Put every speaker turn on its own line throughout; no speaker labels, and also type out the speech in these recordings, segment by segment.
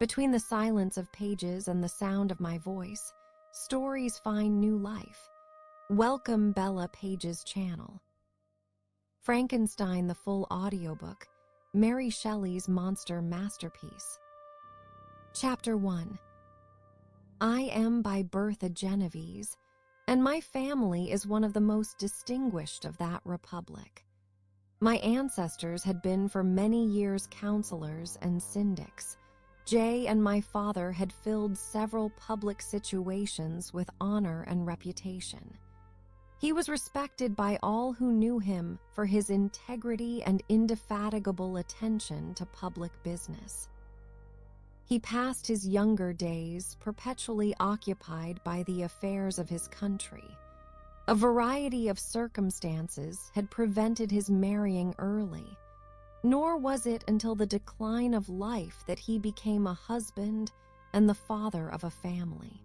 Between the silence of pages and the sound of my voice, stories find new life. Welcome Bella Page's channel. Frankenstein, the full audiobook, Mary Shelley's monster masterpiece. Chapter 1. I am by birth a Genovese, and my family is one of the most distinguished of that republic. My ancestors had been for many years counselors and syndics. Jay and my father had filled several public situations with honor and reputation. He was respected by all who knew him for his integrity and indefatigable attention to public business. He passed his younger days perpetually occupied by the affairs of his country. A variety of circumstances had prevented his marrying early, nor was it until the decline of life that he became a husband and the father of a family.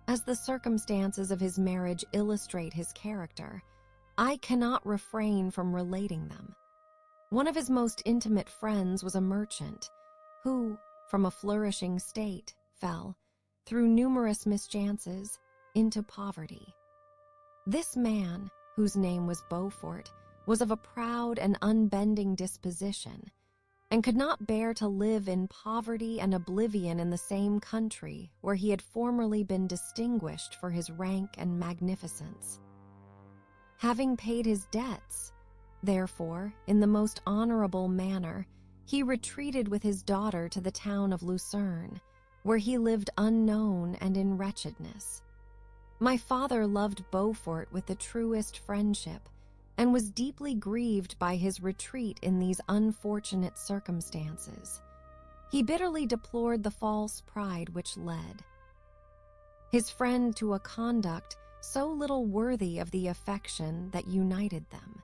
As the circumstances of his marriage illustrate his character, I cannot refrain from relating them. One of his most intimate friends was a merchant who, from a flourishing state, fell, through numerous mischances, into poverty. This man, whose name was Beaufort, was of a proud and unbending disposition, and could not bear to live in poverty and oblivion in the same country where he had formerly been distinguished for his rank and magnificence. Having paid his debts, therefore, in the most honorable manner, he retreated with his daughter to the town of Lucerne, where he lived unknown and in wretchedness. My father loved Beaufort with the truest friendship, and was deeply grieved by his retreat in these unfortunate circumstances. He bitterly deplored the false pride which led his friend to a conduct so little worthy of the affection that united them.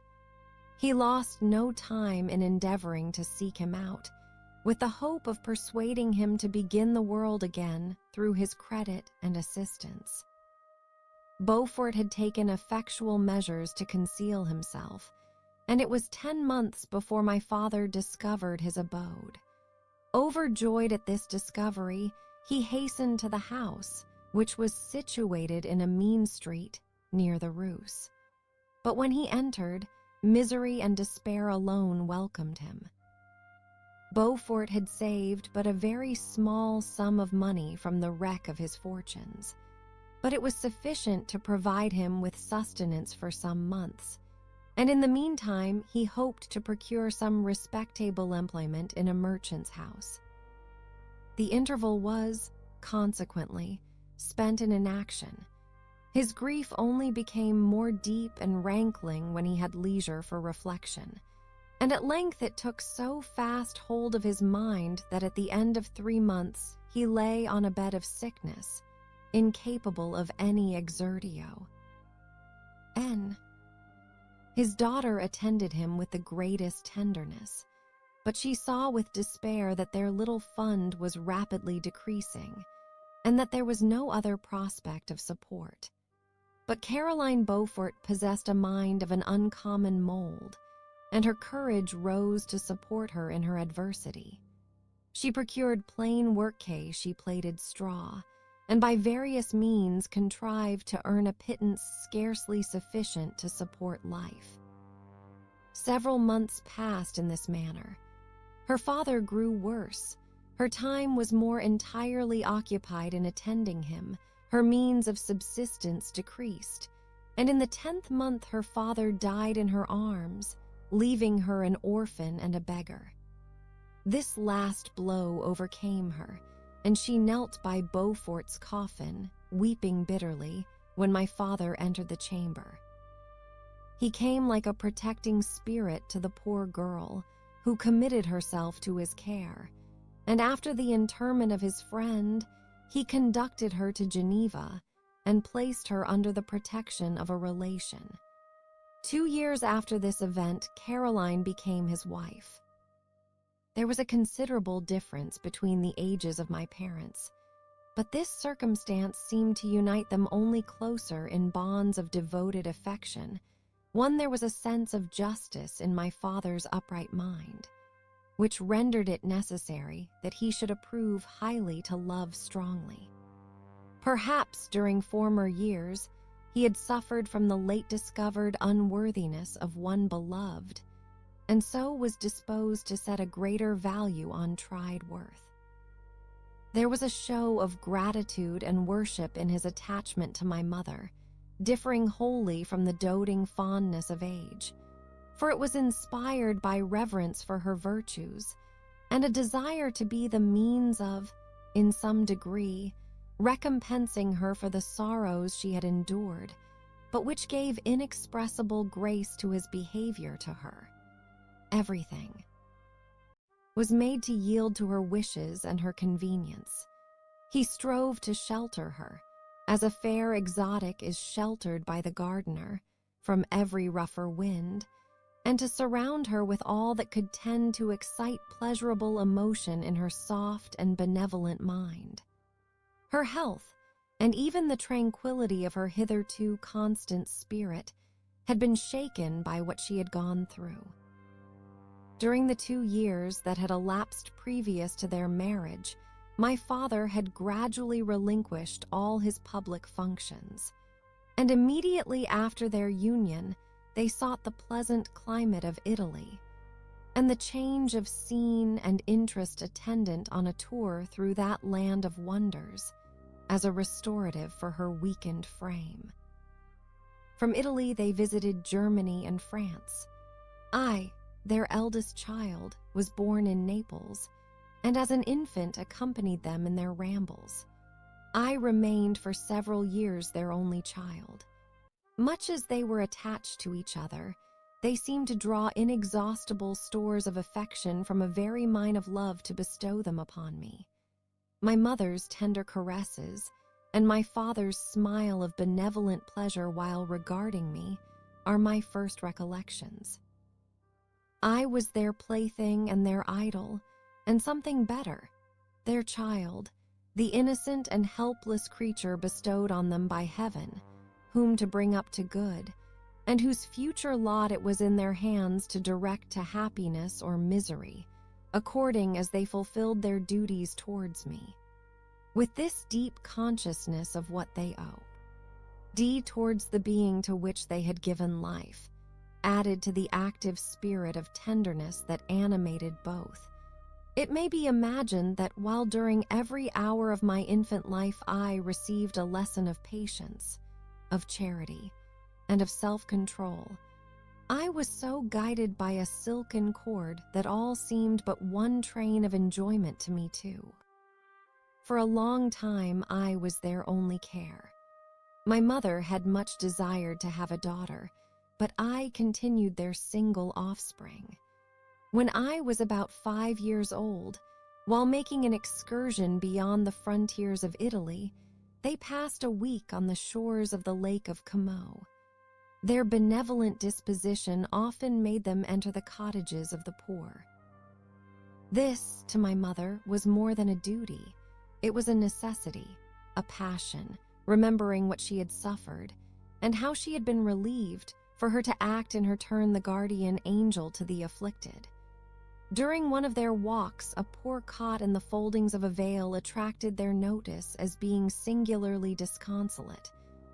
He lost no time in endeavoring to seek him out, with the hope of persuading him to begin the world again through his credit and assistance. Beaufort had taken effectual measures to conceal himself, and it was 10 months before my father discovered his abode. Overjoyed at this discovery, he hastened to the house, which was situated in a mean street near the Rus. But when he entered, misery and despair alone welcomed him. Beaufort had saved but a very small sum of money from the wreck of his fortunes, but it was sufficient to provide him with sustenance for some months, and in the meantime he hoped to procure some respectable employment in a merchant's house. The interval was, consequently, spent in inaction. His grief only became more deep and rankling when he had leisure for reflection, and at length it took so fast hold of his mind that at the end of 3 months he lay on a bed of sickness, incapable of any exertio. His daughter attended him with the greatest tenderness, but she saw with despair that their little fund was rapidly decreasing, and that there was no other prospect of support. But Caroline Beaufort possessed a mind of an uncommon mold, and her courage rose to support her in her adversity. She procured plain work-case she plaited straw, and by various means contrived to earn a pittance scarcely sufficient to support life. Several months passed in this manner. Her father grew worse. Her time was more entirely occupied in attending him. Her means of subsistence decreased, and in the 10th month her father died in her arms, leaving her an orphan and a beggar. This last blow overcame her, and she knelt by Beaufort's coffin, weeping bitterly, when my father entered the chamber. He came like a protecting spirit to the poor girl, who committed herself to his care, and after the interment of his friend, he conducted her to Geneva and placed her under the protection of a relation. 2 years after this event, Caroline became his wife. There was a considerable difference between the ages of my parents, but this circumstance seemed to unite them only closer in bonds of devoted affection. One, there was a sense of justice in my father's upright mind. which rendered it necessary that he should approve highly to love strongly. Perhaps during former years he had suffered from the late-discovered unworthiness of one beloved, and so was disposed to set a greater value on tried worth. There was a show of gratitude and worship in his attachment to my mother, differing wholly from the doting fondness of age, for it was inspired by reverence for her virtues and a desire to be the means of, in some degree, recompensing her for the sorrows she had endured, but which gave inexpressible grace to his behavior to her. Everything was made to yield to her wishes and her convenience. He strove to shelter her, as a fair exotic is sheltered by the gardener, from every rougher wind, and to surround her with all that could tend to excite pleasurable emotion in her soft and benevolent mind. Her health, and even the tranquility of her hitherto constant spirit, had been shaken by what she had gone through. During the 2 years that had elapsed previous to their marriage, my father had gradually relinquished all his public functions, and immediately after their union, they sought the pleasant climate of Italy, and the change of scene and interest attendant on a tour through that land of wonders, as a restorative for her weakened frame. From Italy they visited Germany and France. I, their eldest child, was born in Naples, and as an infant accompanied them in their rambles. I remained for several years their only child. Much as they were attached to each other, they seemed to draw inexhaustible stores of affection from a very mine of love to bestow them upon me. My mother's tender caresses and my father's smile of benevolent pleasure while regarding me are my first recollections. I was their plaything and their idol, and something better, their child, the innocent and helpless creature bestowed on them by heaven, whom to bring up to good, and whose future lot it was in their hands to direct to happiness or misery, according as they fulfilled their duties towards me. With this deep consciousness of what they owe, towards the being to which they had given life, added to the active spirit of tenderness that animated both, it may be imagined that while during every hour of my infant life I received a lesson of patience, of charity, and of self-control, I was so guided by a silken cord that all seemed but one train of enjoyment to me too. For a long time I was their only care. My mother had much desired to have a daughter, but I continued their single offspring. When I was about 5 years old, while making an excursion beyond the frontiers of Italy, they passed a week on the shores of the Lake of Como. Their benevolent disposition often made them enter the cottages of the poor. This, to my mother, was more than a duty. It was a necessity, a passion, remembering what she had suffered, and how she had been relieved, for her to act in her turn the guardian angel to the afflicted. During one of their walks, a poor cot in the foldings of a veil attracted their notice as being singularly disconsolate,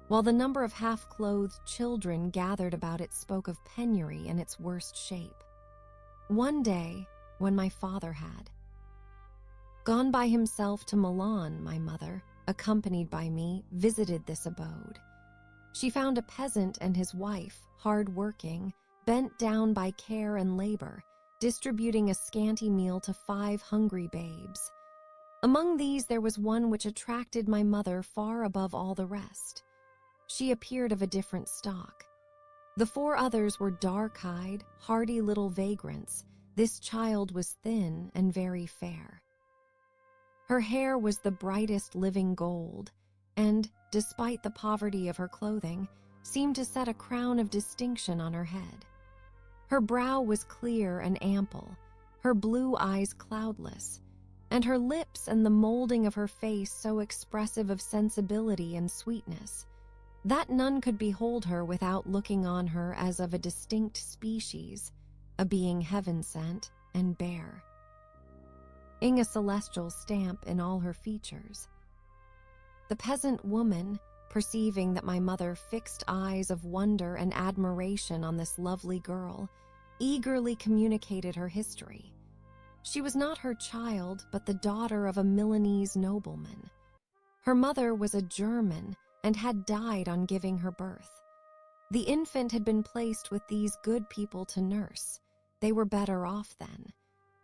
while the number of half-clothed children gathered about it spoke of penury in its worst shape. One day, when my father had gone by himself to Milan, my mother, accompanied by me, visited this abode. She found a peasant and his wife, hard-working, bent down by care and labor, distributing a scanty meal to 5 hungry babes. Among these there was one which attracted my mother far above all the rest. She appeared of a different stock. The 4 others were dark-eyed, hardy little vagrants. This child was thin and very fair. Her hair was the brightest living gold, and, despite the poverty of her clothing, seemed to set a crown of distinction on her head. Her brow was clear and ample, her blue eyes cloudless, and her lips and the molding of her face so expressive of sensibility and sweetness, that none could behold her without looking on her as of a distinct species, a being heaven-sent and bare. ing a celestial stamp in all her features. The peasant woman, perceiving that my mother fixed eyes of wonder and admiration on this lovely girl, eagerly communicated her history. She was not her child, but the daughter of a Milanese nobleman. Her mother was a German and had died on giving her birth. The infant had been placed with these good people to nurse. They were better off then.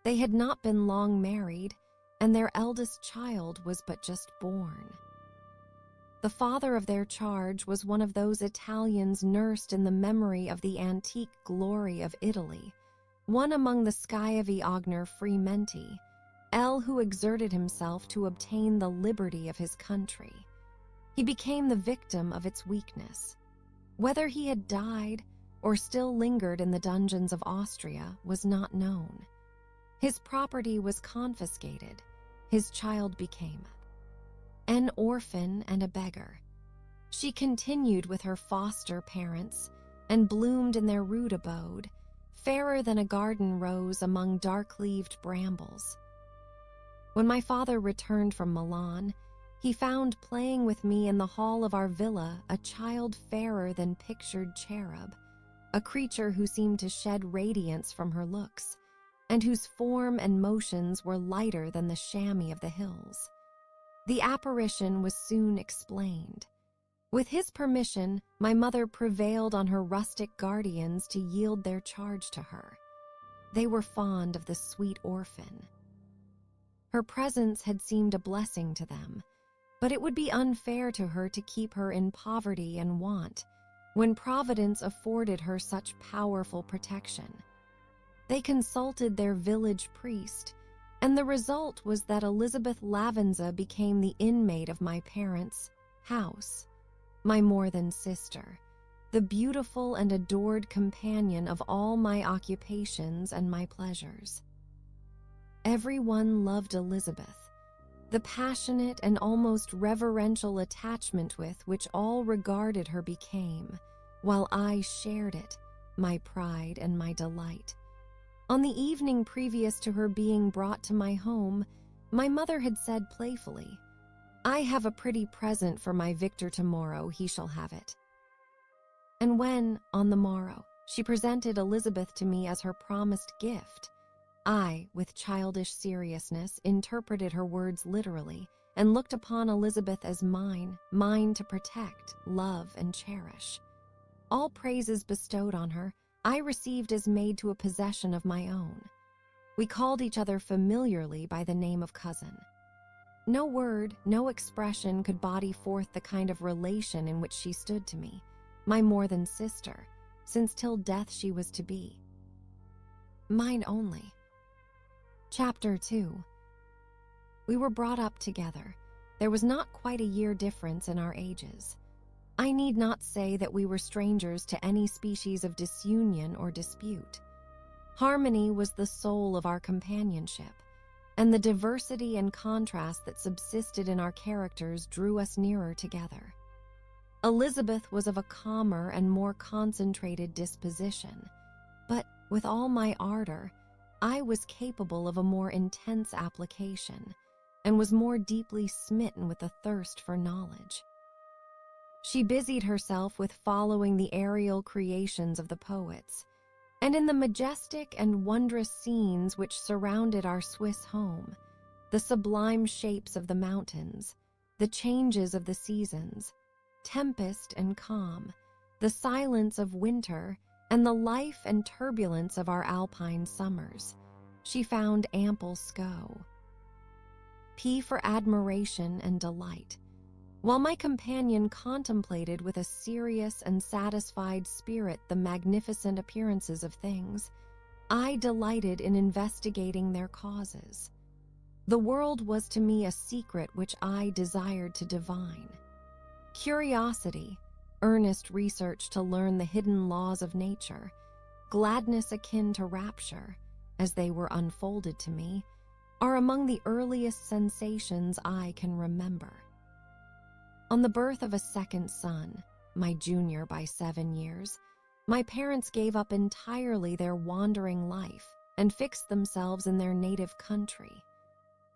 They had not been long married, and their eldest child was but just born. The father of their charge was one of those Italians nursed in the memory of the antique glory of Italy, one among the Schiavi-Ogner Frementi, who exerted himself to obtain the liberty of his country. He became the victim of its weakness. Whether he had died or still lingered in the dungeons of Austria was not known. His property was confiscated. His child became an orphan and a beggar. She continued with her foster parents and bloomed in their rude abode, fairer than a garden rose among dark-leaved brambles. When my father returned from Milan, he found playing with me in the hall of our villa a child fairer than pictured cherub, a creature who seemed to shed radiance from her looks, and whose form and motions were lighter than the chamois of the hills. The apparition was soon explained. With his permission, my mother prevailed on her rustic guardians to yield their charge to her. They were fond of the sweet orphan. Her presence had seemed a blessing to them, but it would be unfair to her to keep her in poverty and want, when Providence afforded her such powerful protection. They consulted their village priest, and the result was that Elizabeth Lavenza became the inmate of my parents' house, my more-than sister, the beautiful and adored companion of all my occupations and my pleasures. Everyone loved Elizabeth. The passionate and almost reverential attachment with which all regarded her became, while I shared it, my pride and my delight. On the evening previous to her being brought to my home, my mother had said playfully, "I have a pretty present for my Victor tomorrow, he shall have it." And when, on the morrow, she presented Elizabeth to me as her promised gift, I, with childish seriousness, interpreted her words literally and looked upon Elizabeth as mine to protect, love, and cherish. All praises bestowed on her, I received as made to a possession of my own. We called each other familiarly by the name of cousin. No word, no expression could body forth the kind of relation in which she stood to me, my more-than sister, since till death she was to be mine only. Chapter 2. We were brought up together. There was not quite a year difference in our ages. I need not say that we were strangers to any species of disunion or dispute. Harmony was the soul of our companionship, and the diversity and contrast that subsisted in our characters drew us nearer together. Elizabeth was of a calmer and more concentrated disposition, but with all my ardor, I was capable of a more intense application, and was more deeply smitten with a thirst for knowledge. She busied herself with following the aerial creations of the poets, and in the majestic and wondrous scenes which surrounded our Swiss home, the sublime shapes of the mountains, the changes of the seasons, tempest and calm, the silence of winter, and the life and turbulence of our alpine summers, she found ample scope for admiration and delight, while my companion contemplated with a serious and satisfied spirit the magnificent appearances of things. I delighted in investigating their causes. The world was to me a secret which I desired to divine. Curiosity, earnest research to learn the hidden laws of nature, gladness akin to rapture, as they were unfolded to me, are among the earliest sensations I can remember. On the birth of a second son, my junior by 7 years, my parents gave up entirely their wandering life and fixed themselves in their native country.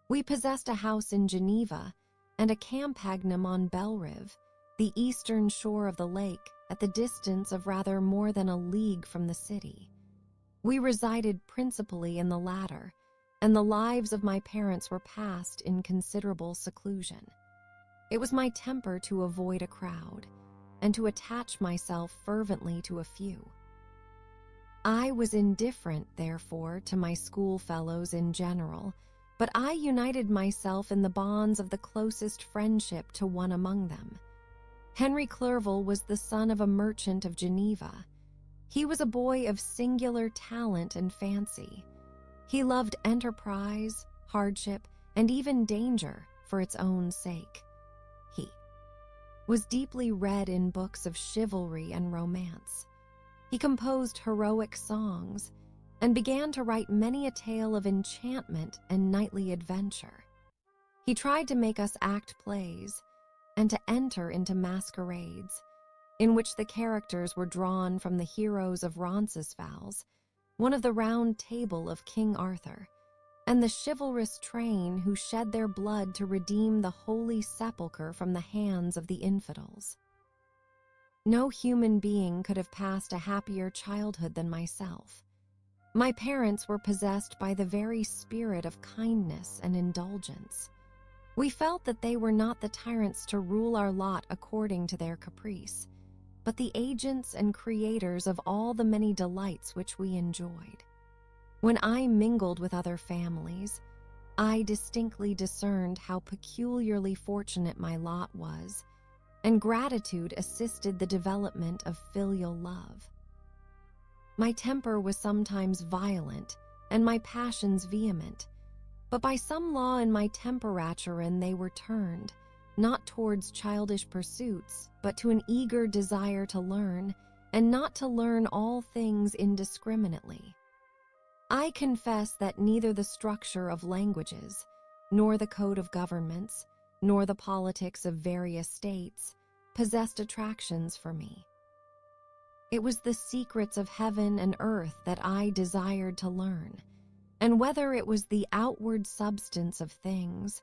We possessed a house in Geneva and a campagnum on Belrive, the eastern shore of the lake, at the distance of rather more than a league from the city. We resided principally in the latter, and the lives of my parents were passed in considerable seclusion. It was my temper to avoid a crowd, and to attach myself fervently to a few. I was indifferent, therefore, to my schoolfellows in general, but I united myself in the bonds of the closest friendship to one among them. Henry Clerval was the son of a merchant of Geneva. He was a boy of singular talent and fancy. He loved enterprise, hardship, and even danger for its own sake. He was deeply read in books of chivalry and romance. He composed heroic songs and began to write many a tale of enchantment and knightly adventure. He tried to make us act plays and to enter into masquerades, in which the characters were drawn from the heroes of Roncesvalles, one of the Round Table of King Arthur, and the chivalrous train who shed their blood to redeem the Holy Sepulchre from the hands of the infidels. No human being could have passed a happier childhood than myself. My parents were possessed by the very spirit of kindness and indulgence. We felt that they were not the tyrants to rule our lot according to their caprice, but the agents and creators of all the many delights which we enjoyed. When I mingled with other families, I distinctly discerned how peculiarly fortunate my lot was, and gratitude assisted the development of filial love. My temper was sometimes violent, and my passions vehement, but by some law in my temperaturen they were turned, not towards childish pursuits, but to an eager desire to learn, and not to learn all things indiscriminately. I confess that neither the structure of languages, nor the code of governments, nor the politics of various states possessed attractions for me. It was the secrets of heaven and earth that I desired to learn, and whether it was the outward substance of things,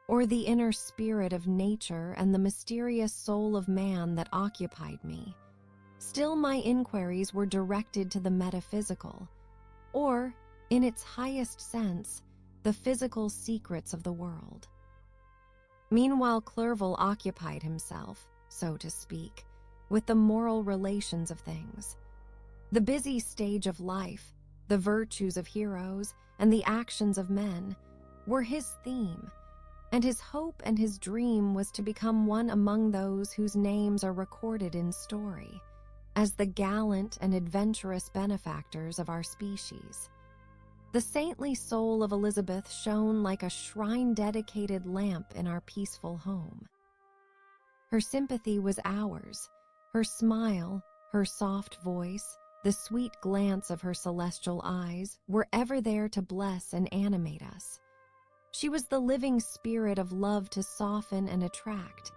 or the inner spirit of nature and the mysterious soul of man that occupied me, still my inquiries were directed to the metaphysical, or, in its highest sense, the physical secrets of the world. Meanwhile, Clerval occupied himself, so to speak, with the moral relations of things. The busy stage of life, the virtues of heroes, and the actions of men were his theme, and his hope and his dream was to become one among those whose names are recorded in story, as the gallant and adventurous benefactors of our species. The saintly soul of Elizabeth shone like a shrine-dedicated lamp in our peaceful home. Her sympathy was ours. Her smile, her soft voice, the sweet glance of her celestial eyes were ever there to bless and animate us. She was the living spirit of love to soften and attract.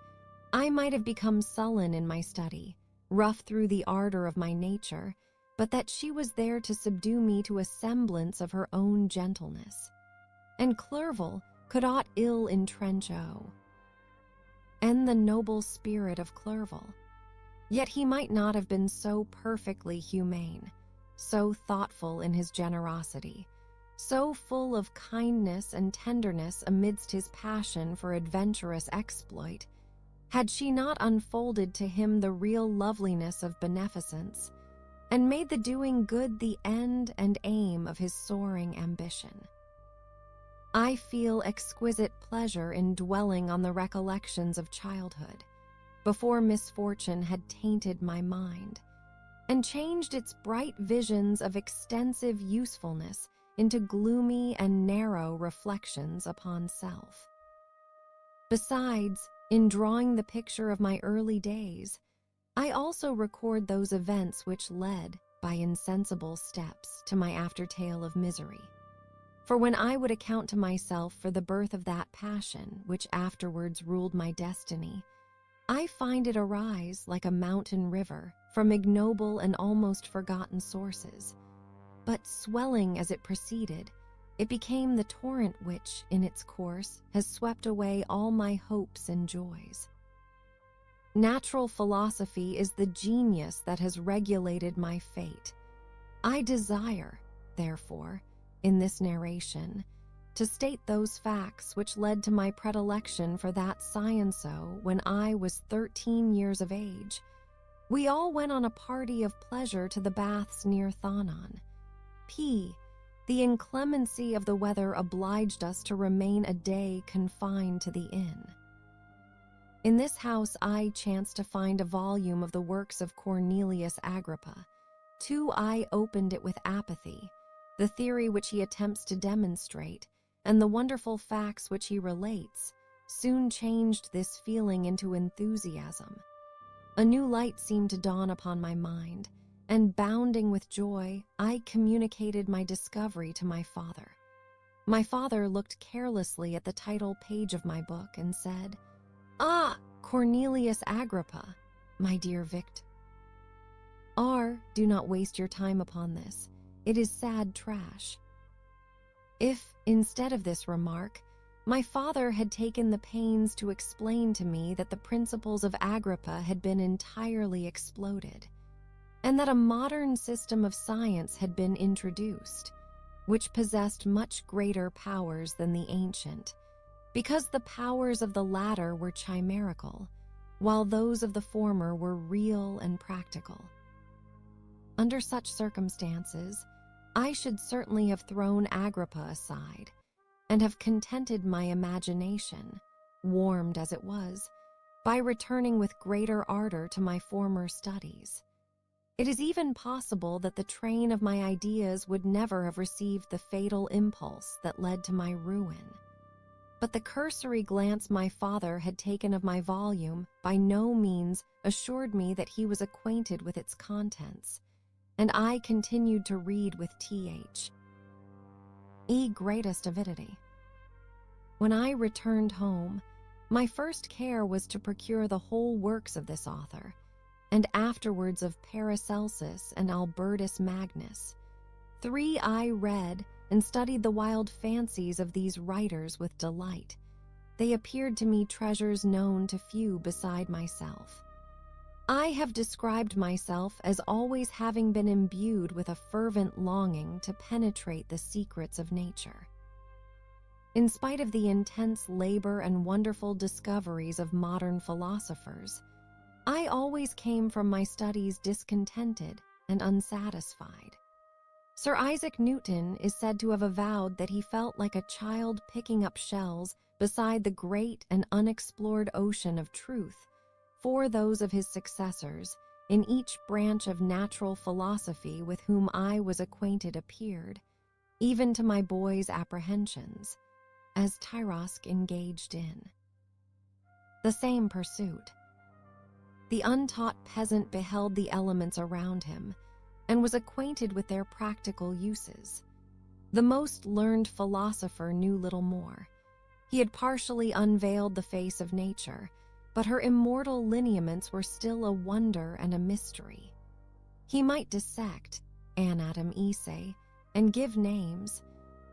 I might have become sullen in my study, rough through the ardor of my nature, but that she was there to subdue me to a semblance of her own gentleness. And Clerval could aught ill entrench and the noble spirit of Clerval. Yet he might not have been so perfectly humane, so thoughtful in his generosity, so full of kindness and tenderness amidst his passion for adventurous exploit, had she not unfolded to him the real loveliness of beneficence, and made the doing good the end and aim of his soaring ambition. I feel exquisite pleasure in dwelling on the recollections of childhood, before misfortune had tainted my mind, and changed its bright visions of extensive usefulness into gloomy and narrow reflections upon self. Besides, in drawing the picture of my early days, I also record those events which led, by insensible steps, to my aftertale of misery. For when I would account to myself for the birth of that passion which afterwards ruled my destiny, I find it arise like a mountain river from ignoble and almost forgotten sources, but swelling as it proceeded, It became the torrent which, in its course, has swept away all my hopes and joys. Natural philosophy is the genius that has regulated my fate. I desire, therefore, in this narration, to state those facts which led to my predilection for that scienzo when I was 13 years of age. We all went on a party of pleasure to the baths near Thonon. The inclemency of the weather obliged us to remain a day confined to the inn. In this house I chanced to find a volume of the works of Cornelius Agrippa. I opened it with apathy. The theory which he attempts to demonstrate, and the wonderful facts which he relates, soon changed this feeling into enthusiasm. A new light seemed to dawn upon my mind, and bounding with joy, I communicated my discovery to my father. My father looked carelessly at the title page of my book and said, "Ah, Cornelius Agrippa, my dear Victor. Do not waste your time upon this. It is sad trash." If, instead of this remark, my father had taken the pains to explain to me that the principles of Agrippa had been entirely exploded, and that a modern system of science had been introduced, which possessed much greater powers than the ancient, because the powers of the latter were chimerical, while those of the former were real and practical. Under such circumstances, I should certainly have thrown Agrippa aside, and have contented my imagination, warmed as it was, by returning with greater ardor to my former studies. It is even possible that the train of my ideas would never have received the fatal impulse that led to my ruin. But the cursory glance my father had taken of my volume by no means assured me that he was acquainted with its contents, and I continued to read with greatest avidity. When I returned home, my first care was to procure the whole works of this author, and afterwards of Paracelsus and Albertus Magnus. I read and studied the wild fancies of these writers with delight. They appeared to me treasures known to few beside myself. I have described myself as always having been imbued with a fervent longing to penetrate the secrets of nature. In spite of the intense labor and wonderful discoveries of modern philosophers, I always came from my studies discontented and unsatisfied. Sir Isaac Newton is said to have avowed that he felt like a child picking up shells beside the great and unexplored ocean of truth, for those of his successors in each branch of natural philosophy with whom I was acquainted appeared, even to my boy's apprehensions, as Tyrosk engaged in the same pursuit. The untaught peasant beheld the elements around him and was acquainted with their practical uses. The most learned philosopher knew little more. He had partially unveiled the face of nature, but her immortal lineaments were still a wonder and a mystery. He might dissect, anatom esse, and give names,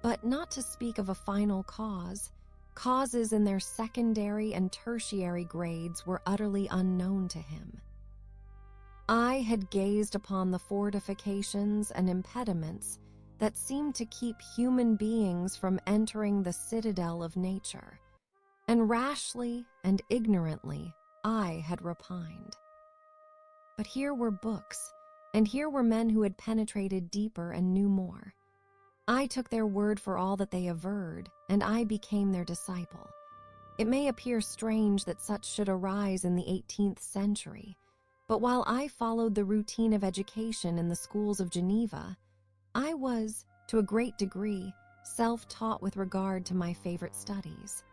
but not to speak of a final cause. Causes in their secondary and tertiary grades were utterly unknown to him. I had gazed upon the fortifications and impediments that seemed to keep human beings from entering the citadel of nature, and rashly and ignorantly I had repined. But here were books, and here were men who had penetrated deeper and knew more. I took their word for all that they averred, and I became their disciple. It may appear strange that such should arise in the 18th century, but while I followed the routine of education in the schools of Geneva, I was, to a great degree, self-taught with regard to my favorite studies.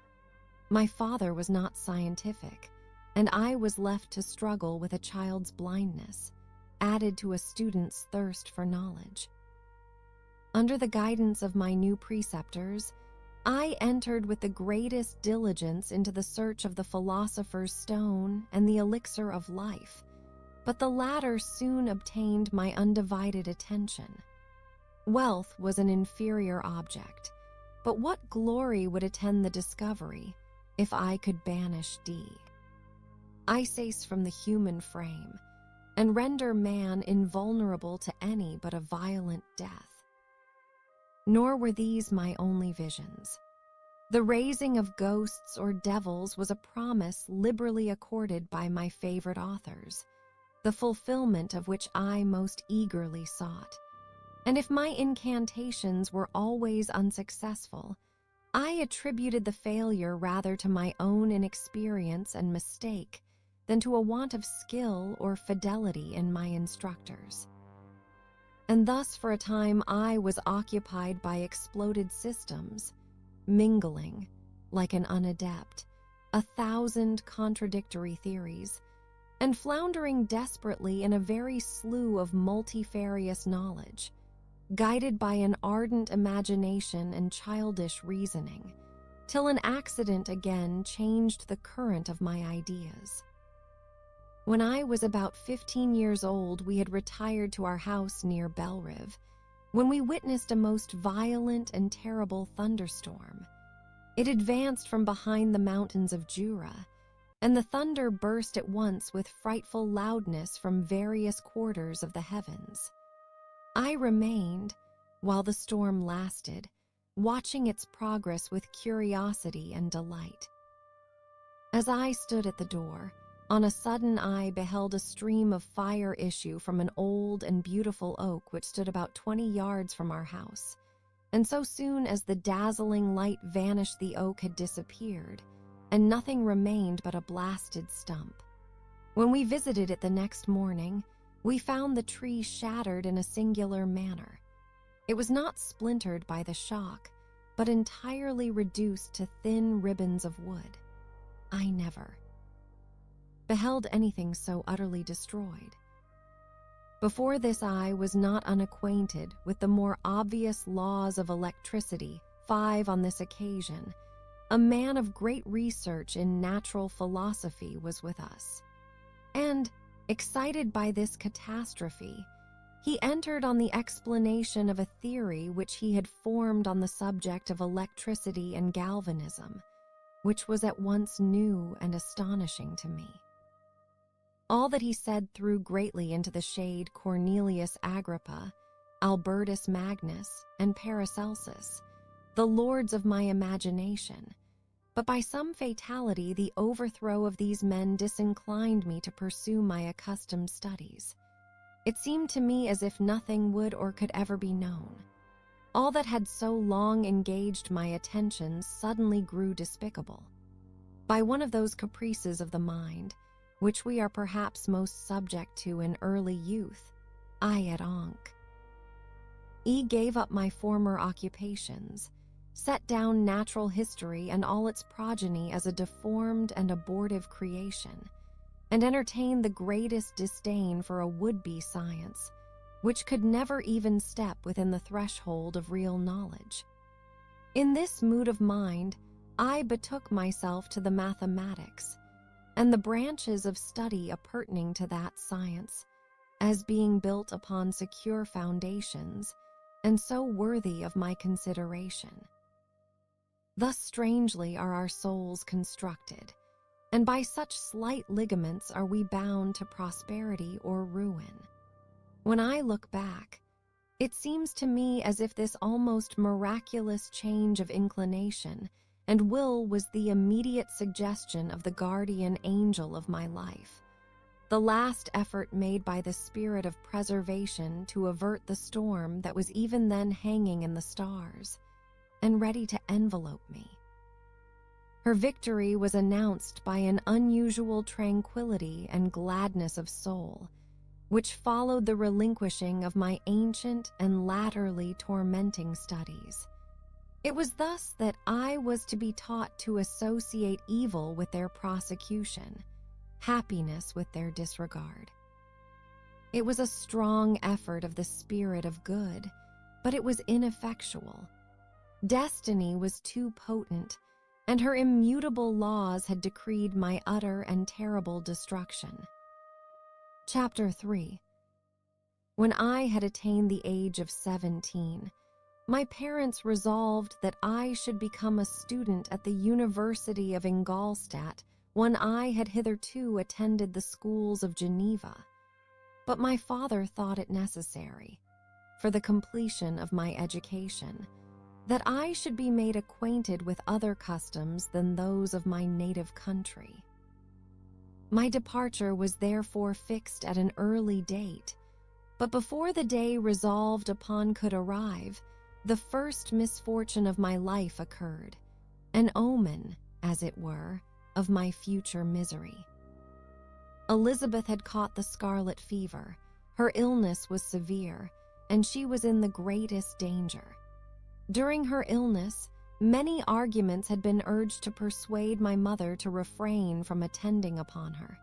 My father was not scientific, and I was left to struggle with a child's blindness, added to a student's thirst for knowledge. Under the guidance of my new preceptors, I entered with the greatest diligence into the search of the philosopher's stone and the elixir of life, but the latter soon obtained my undivided attention. Wealth was an inferior object, But what glory would attend the discovery if I could banish D, Isis, from the human frame and render man invulnerable to any but a violent death? Nor were these my only visions. The raising of ghosts or devils was a promise liberally accorded by my favorite authors, the fulfillment of which I most eagerly sought. And if my incantations were always unsuccessful, I attributed the failure rather to my own inexperience and mistake than to a want of skill or fidelity in my instructors. And thus for a time I was occupied by exploded systems, mingling, like an unadept, 1,000 contradictory theories, and floundering desperately in a very slough of multifarious knowledge, guided by an ardent imagination and childish reasoning, till an accident again changed the current of my ideas. When I was about 15 years old, we had retired to our house near Belrive, when we witnessed a most violent and terrible thunderstorm. It advanced from behind the mountains of Jura, and the thunder burst at once with frightful loudness from various quarters of the heavens. I remained, while the storm lasted, watching its progress with curiosity and delight. As I stood at the door, on a sudden I beheld a stream of fire issue from an old and beautiful oak which stood about 20 yards from our house, and so soon as the dazzling light vanished the oak had disappeared, and nothing remained but a blasted stump. When we visited it the next morning, we found the tree shattered in a singular manner. It was not splintered by the shock, but entirely reduced to thin ribbons of wood. I never beheld anything so utterly destroyed. Before this I was not unacquainted with the more obvious laws of electricity. 5 on this occasion, a man of great research in natural philosophy was with us, and, excited by this catastrophe, he entered on the explanation of a theory which he had formed on the subject of electricity and galvanism, which was at once new and astonishing to me. All that he said threw greatly into the shade Cornelius Agrippa, Albertus Magnus, and Paracelsus, the lords of my imagination, but by some fatality the overthrow of these men disinclined me to pursue my accustomed studies. It seemed to me as if nothing would or could ever be known. All that had so long engaged my attention suddenly grew despicable. By one of those caprices of the mind, which we are perhaps most subject to in early youth, I had onc. Gave up my former occupations, set down natural history and all its progeny as a deformed and abortive creation, and entertained the greatest disdain for a would-be science, which could never even step within the threshold of real knowledge. In this mood of mind, I betook myself to the mathematics, and the branches of study appurtening to that science, as being built upon secure foundations, and so worthy of my consideration. Thus strangely are our souls constructed, and by such slight ligaments are we bound to prosperity or ruin. When I look back, it seems to me as if this almost miraculous change of inclination and will was the immediate suggestion of the guardian angel of my life, the last effort made by the spirit of preservation to avert the storm that was even then hanging in the stars and ready to envelope me. Her victory was announced by an unusual tranquility and gladness of soul, which followed the relinquishing of my ancient and latterly tormenting studies. It was thus that I was to be taught to associate evil with their prosecution, happiness with their disregard. It was a strong effort of the spirit of good, but it was ineffectual. Destiny was too potent, and her immutable laws had decreed my utter and terrible destruction. Chapter 3. When I had attained the age of 17, My parents resolved that I should become a student at the University of Ingolstadt when I had hitherto attended the schools of Geneva. But my father thought it necessary, for the completion of my education, that I should be made acquainted with other customs than those of my native country. My departure was therefore fixed at an early date, but before the day resolved upon could arrive, the first misfortune of my life occurred, an omen, as it were, of my future misery. Elizabeth had caught the scarlet fever. Her illness was severe, and she was in the greatest danger. During her illness, many arguments had been urged to persuade my mother to refrain from attending upon her.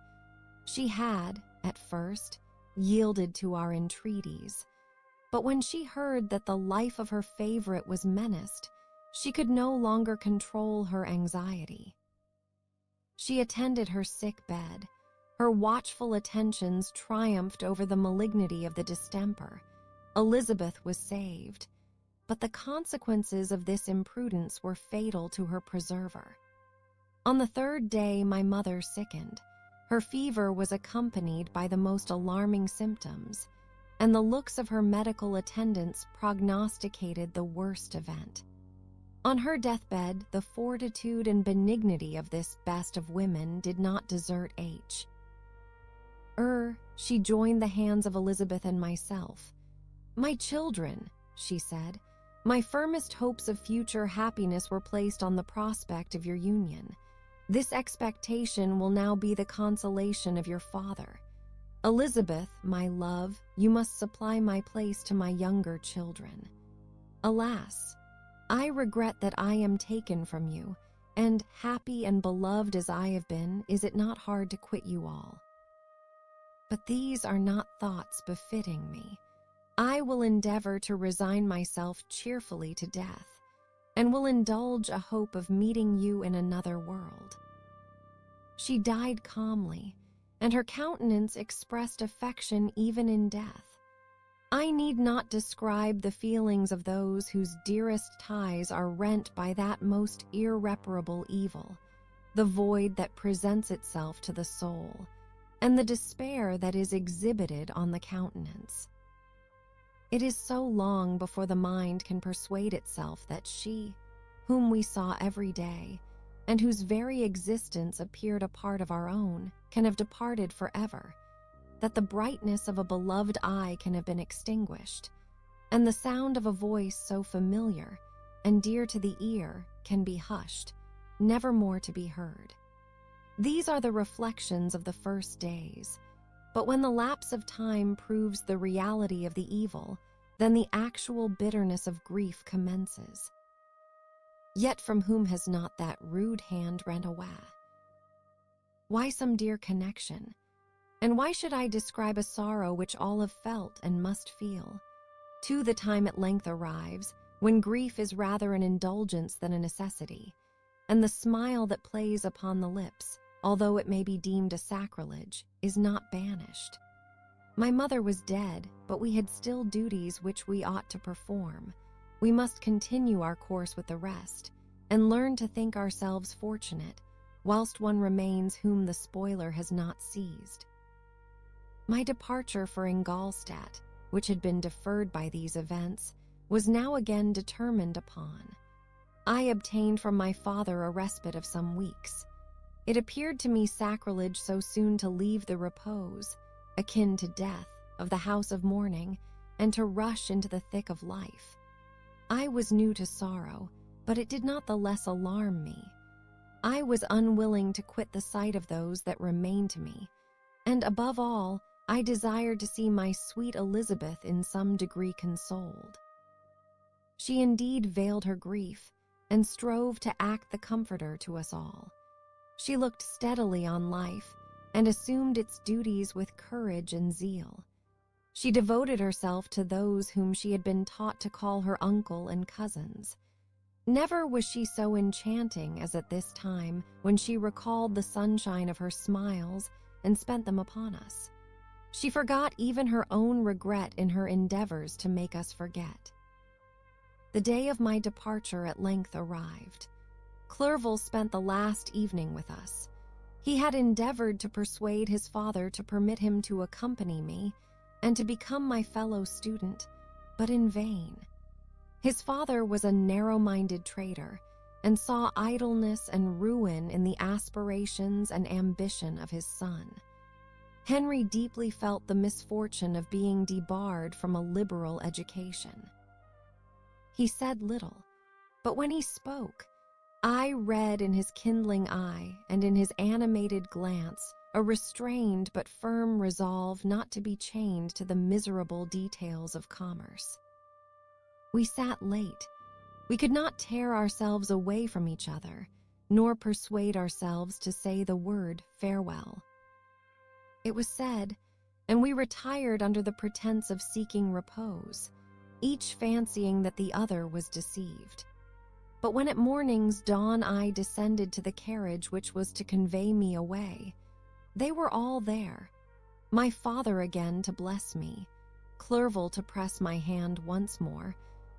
She had, at first, yielded to our entreaties, but when she heard that the life of her favorite was menaced, she could no longer control her anxiety. She attended her sick bed. Her watchful attentions triumphed over the malignity of the distemper. Elizabeth was saved, but the consequences of this imprudence were fatal to her preserver. On the third day, my mother sickened. Her fever was accompanied by the most alarming symptoms, and the looks of her medical attendants prognosticated the worst event. On her deathbed, the fortitude and benignity of this best of women did not desert H. She joined the hands of Elizabeth and myself. "My children," she said, "my firmest hopes of future happiness were placed on the prospect of your union. This expectation will now be the consolation of your father. Elizabeth, my love, you must supply my place to my younger children. Alas, I regret that I am taken from you, and happy and beloved as I have been, is it not hard to quit you all? But these are not thoughts befitting me. I will endeavor to resign myself cheerfully to death, and will indulge a hope of meeting you in another world." She died calmly, and her countenance expressed affection even in death. I need not describe the feelings of those whose dearest ties are rent by that most irreparable evil, the void that presents itself to the soul, and the despair that is exhibited on the countenance. It is so long before the mind can persuade itself that she, whom we saw every day, and whose very existence appeared a part of our own, can have departed forever, that the brightness of a beloved eye can have been extinguished, and the sound of a voice so familiar and dear to the ear can be hushed, never more to be heard. These are the reflections of the first days, but when the lapse of time proves the reality of the evil, then the actual bitterness of grief commences. Yet from whom has not that rude hand rent away? Why some dear connection? And why should I describe a sorrow which all have felt and must feel? Too, the time at length arrives when grief is rather an indulgence than a necessity, and the smile that plays upon the lips, although it may be deemed a sacrilege, is not banished. My mother was dead, but we had still duties which we ought to perform. We must continue our course with the rest, and learn to think ourselves fortunate, whilst one remains whom the spoiler has not seized. My departure for Ingolstadt, which had been deferred by these events, was now again determined upon. I obtained from my father a respite of some weeks. It appeared to me sacrilege so soon to leave the repose, akin to death, of the house of mourning, and to rush into the thick of life. I was new to sorrow, but it did not the less alarm me. I was unwilling to quit the sight of those that remained to me, and above all, I desired to see my sweet Elizabeth in some degree consoled. She indeed veiled her grief, and strove to act the comforter to us all. She looked steadily on life, and assumed its duties with courage and zeal. She devoted herself to those whom she had been taught to call her uncle and cousins. Never was she so enchanting as at this time, when she recalled the sunshine of her smiles and spent them upon us. She forgot even her own regret in her endeavors to make us forget. The day of my departure at length arrived. Clerval spent the last evening with us. He had endeavored to persuade his father to permit him to accompany me and to become my fellow student, but in vain. His father was a narrow-minded trader and saw idleness and ruin in the aspirations and ambition of his son. Henry deeply felt the misfortune of being debarred from a liberal education. He said little, but when he spoke, I read in his kindling eye and in his animated glance a restrained but firm resolve not to be chained to the miserable details of commerce. We sat late. We could not tear ourselves away from each other, nor persuade ourselves to say the word farewell. It was said, and we retired under the pretense of seeking repose, each fancying that the other was deceived. But when at morning's dawn I descended to the carriage which was to convey me away, they were all there. My father again to bless me, Clerval to press my hand once more,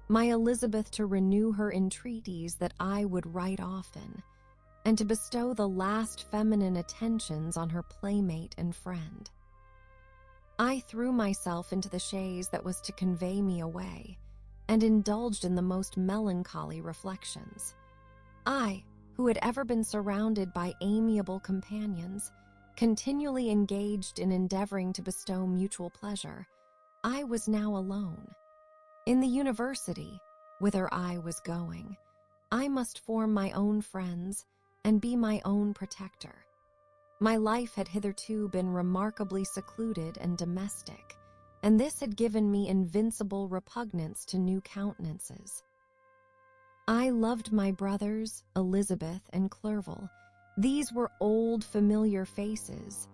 my Elizabeth to renew her entreaties that I would write often, and to bestow the last feminine attentions on her playmate and friend. I threw myself into the chaise that was to convey me away, and indulged in the most melancholy reflections. I, who had ever been surrounded by amiable companions, continually engaged in endeavoring to bestow mutual pleasure, I was now alone. In the university, whither I was going, I must form my own friends and be my own protector. My life had hitherto been remarkably secluded and domestic, and this had given me invincible repugnance to new countenances. I loved my brothers, Elizabeth and Clerval. These were old, familiar faces,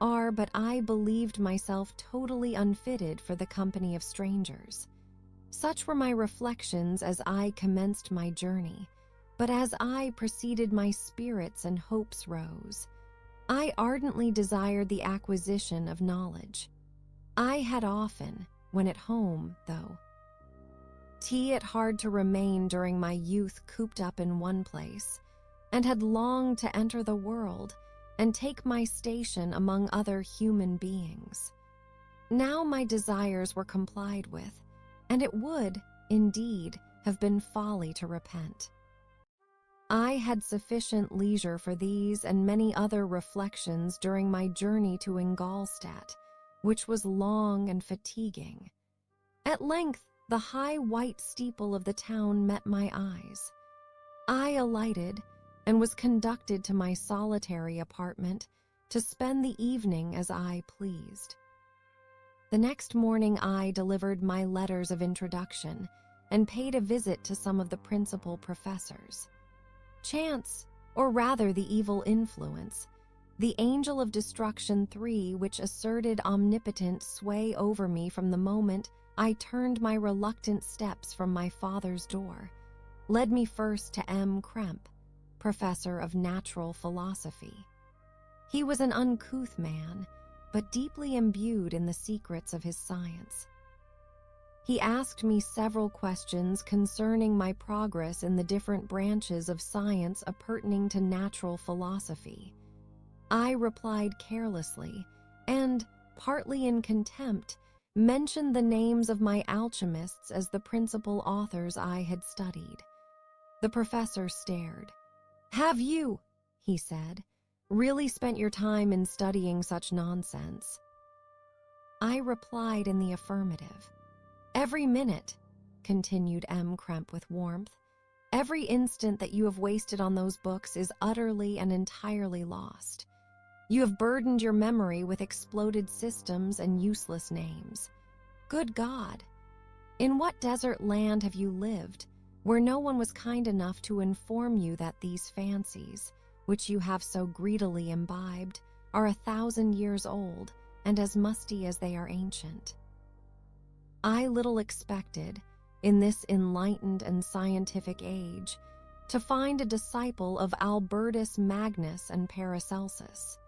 but I believed myself totally unfitted for the company of strangers. Such were my reflections as I commenced my journey, but as I proceeded my spirits and hopes rose. I ardently desired the acquisition of knowledge. I had often, when at home, though, it hard to remain during my youth cooped up in one place, and had longed to enter the world and take my station among other human beings. Now my desires were complied with, and it would, indeed, have been folly to repent. I had sufficient leisure for these and many other reflections during my journey to Ingolstadt, which was long and fatiguing. At length, the high white steeple of the town met my eyes. I alighted and was conducted to my solitary apartment to spend the evening as I pleased. The next morning I delivered my letters of introduction and paid a visit to some of the principal professors. Chance, or rather the evil influence, the angel of destruction 3, which asserted omnipotent sway over me from the moment I turned my reluctant steps from my father's door, led me first to M. Krempe, professor of natural philosophy. He was an uncouth man, but deeply imbued in the secrets of his science. He asked me several questions concerning my progress in the different branches of science appertaining to natural philosophy. I replied carelessly, and, partly in contempt, mentioned the names of my alchemists as the principal authors I had studied. The professor stared. "Have you," he said, "really spent your time in studying such nonsense?" I replied in the affirmative. "Every minute," continued M. Krempe with warmth, "every instant that you have wasted on those books is utterly and entirely lost. You have burdened your memory with exploded systems and useless names. Good God! In what desert land have you lived, where no one was kind enough to inform you that these fancies, which you have so greedily imbibed, are 1,000 years old and as musty as they are ancient? I little expected, in this enlightened and scientific age, to find a disciple of Albertus Magnus and Paracelsus.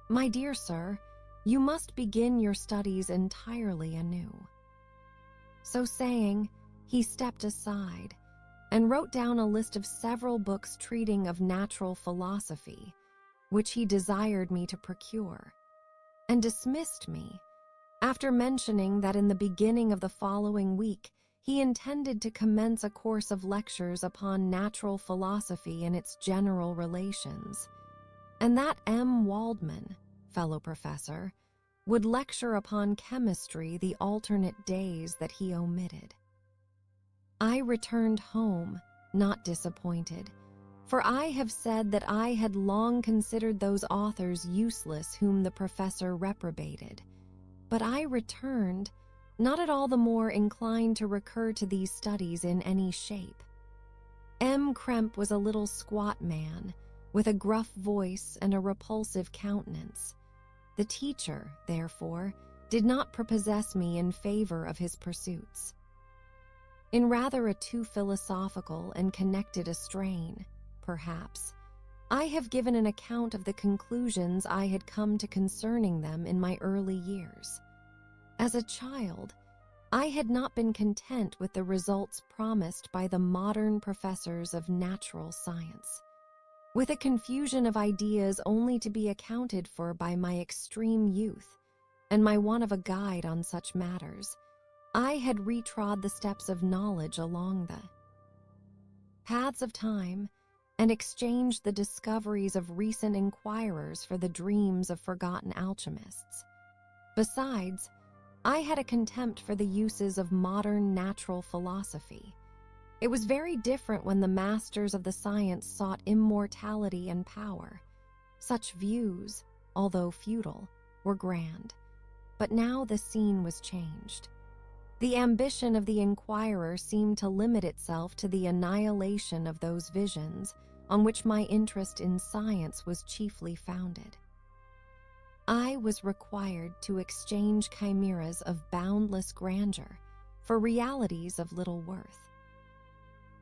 My dear sir, you must begin your studies entirely anew." So saying, He stepped aside and wrote down a list of several books treating of natural philosophy, which he desired me to procure, and dismissed me after mentioning that in the beginning of the following week he intended to commence a course of lectures upon natural philosophy and its general relations, and that M. Waldman, fellow professor, would lecture upon chemistry the alternate days that he omitted. I returned home, not disappointed, for I have said that I had long considered those authors useless whom the professor reprobated, but I returned not at all the more inclined to recur to these studies in any shape. M. Krempe was a little squat man, with a gruff voice and a repulsive countenance. The teacher, therefore, did not prepossess me in favor of his pursuits. In rather a too philosophical and connected a strain, perhaps, I have given an account of the conclusions I had come to concerning them in my early years. As a child, I had not been content with the results promised by the modern professors of natural science. With a confusion of ideas only to be accounted for by my extreme youth and my want of a guide on such matters, I had retrod the steps of knowledge along the paths of time and exchanged the discoveries of recent inquirers for the dreams of forgotten alchemists. Besides, I had a contempt for the uses of modern natural philosophy. It was very different when the masters of the science sought immortality and power. Such views, although futile, were grand. But now the scene was changed. The ambition of the inquirer seemed to limit itself to the annihilation of those visions on which my interest in science was chiefly founded. I was required to exchange chimeras of boundless grandeur for realities of little worth.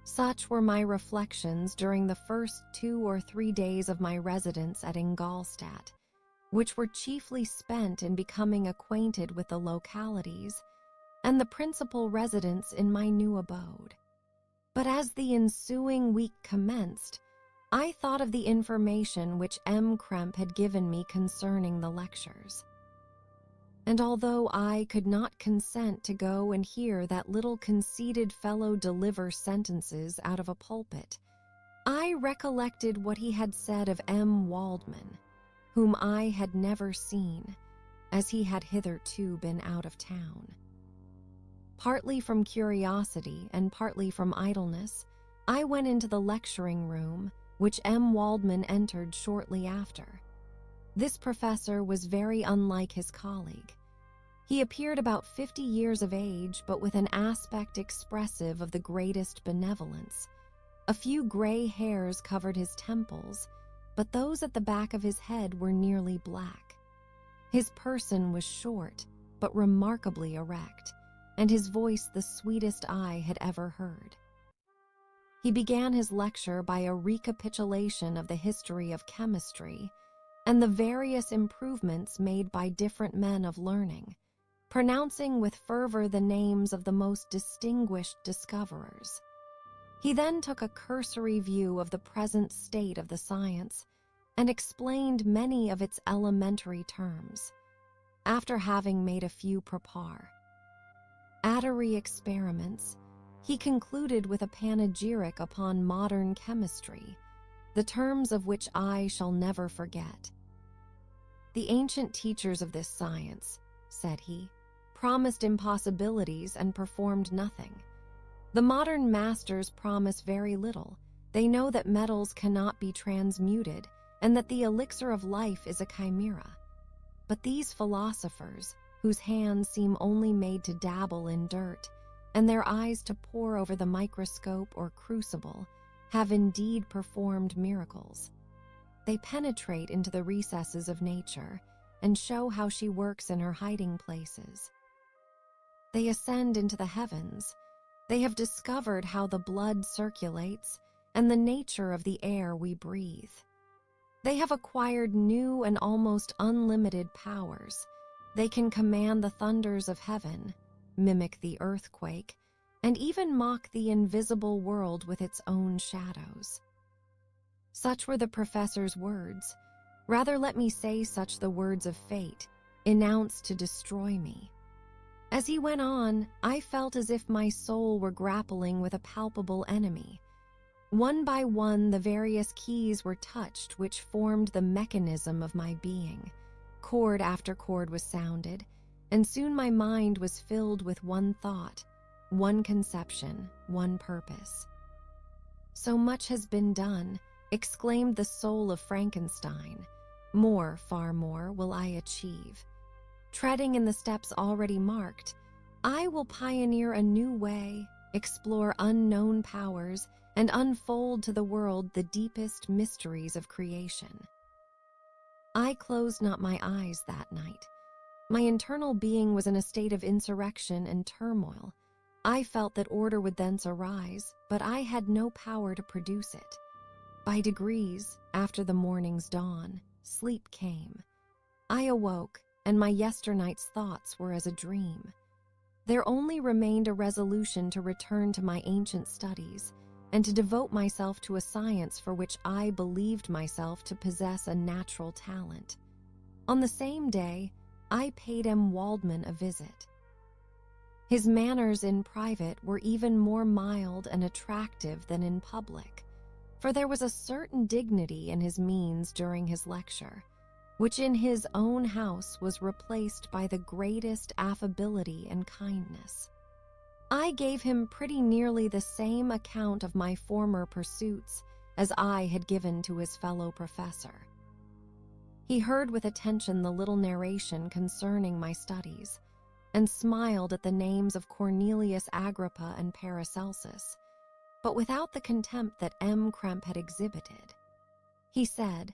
Such were my reflections during the first 2 or 3 days of my residence at Ingolstadt, which were chiefly spent in becoming acquainted with the localities and the principal residents in my new abode. But as the ensuing week commenced, I thought of the information which M. Krempe had given me concerning the lectures. And although I could not consent to go and hear that little conceited fellow deliver sentences out of a pulpit, I recollected what he had said of M. Waldman, whom I had never seen, as he had hitherto been out of town. Partly from curiosity and partly from idleness, I went into the lecturing room, which M. Waldman entered shortly after. This professor was very unlike his colleague. He appeared about 50 years of age, but with an aspect expressive of the greatest benevolence. A few gray hairs covered his temples, but those at the back of his head were nearly black. His person was short, but remarkably erect, and his voice the sweetest I had ever heard. He began his lecture by a recapitulation of the history of chemistry and the various improvements made by different men of learning, pronouncing with fervor the names of the most distinguished discoverers. He then took a cursory view of the present state of the science and explained many of its elementary terms, after having made a few preparatory experiments. He concluded with a panegyric upon modern chemistry, the terms of which I shall never forget. The ancient teachers of this science, said he, promised impossibilities and performed nothing. The modern masters promise very little. They know that metals cannot be transmuted and that the elixir of life is a chimera. But these philosophers, whose hands seem only made to dabble in dirt, and their eyes to pore over the microscope or crucible, have indeed performed miracles. They penetrate into the recesses of nature and show how she works in her hiding places. They ascend into the heavens. They have discovered how the blood circulates and the nature of the air we breathe. They have acquired new and almost unlimited powers. They can command the thunders of heaven, mimic the earthquake, and even mock the invisible world with its own shadows. Such were the professor's words. Rather let me say such the words of fate, announced to destroy me. As he went on, I felt as if my soul were grappling with a palpable enemy. One by one, the various keys were touched which formed the mechanism of my being. Chord after chord was sounded, and soon my mind was filled with one thought, one conception, one purpose. "So much has been done," exclaimed the soul of Frankenstein. "More, far more, will I achieve. Treading in the steps already marked, I will pioneer a new way, explore unknown powers, and unfold to the world the deepest mysteries of creation." I closed not my eyes that night. My internal being was in a state of insurrection and turmoil. I felt that order would thence arise, but I had no power to produce it. By degrees, after the morning's dawn, sleep came. I awoke, and my yesternight's thoughts were as a dream. There only remained a resolution to return to my ancient studies, and to devote myself to a science for which I believed myself to possess a natural talent. On the same day, I paid M. Waldman a visit. His manners in private were even more mild and attractive than in public, for there was a certain dignity in his means during his lecture, which in his own house was replaced by the greatest affability and kindness. I gave him pretty nearly the same account of my former pursuits as I had given to his fellow professor. He heard with attention the little narration concerning my studies, and smiled at the names of Cornelius Agrippa and Paracelsus, but without the contempt that M. Krempe had exhibited. He said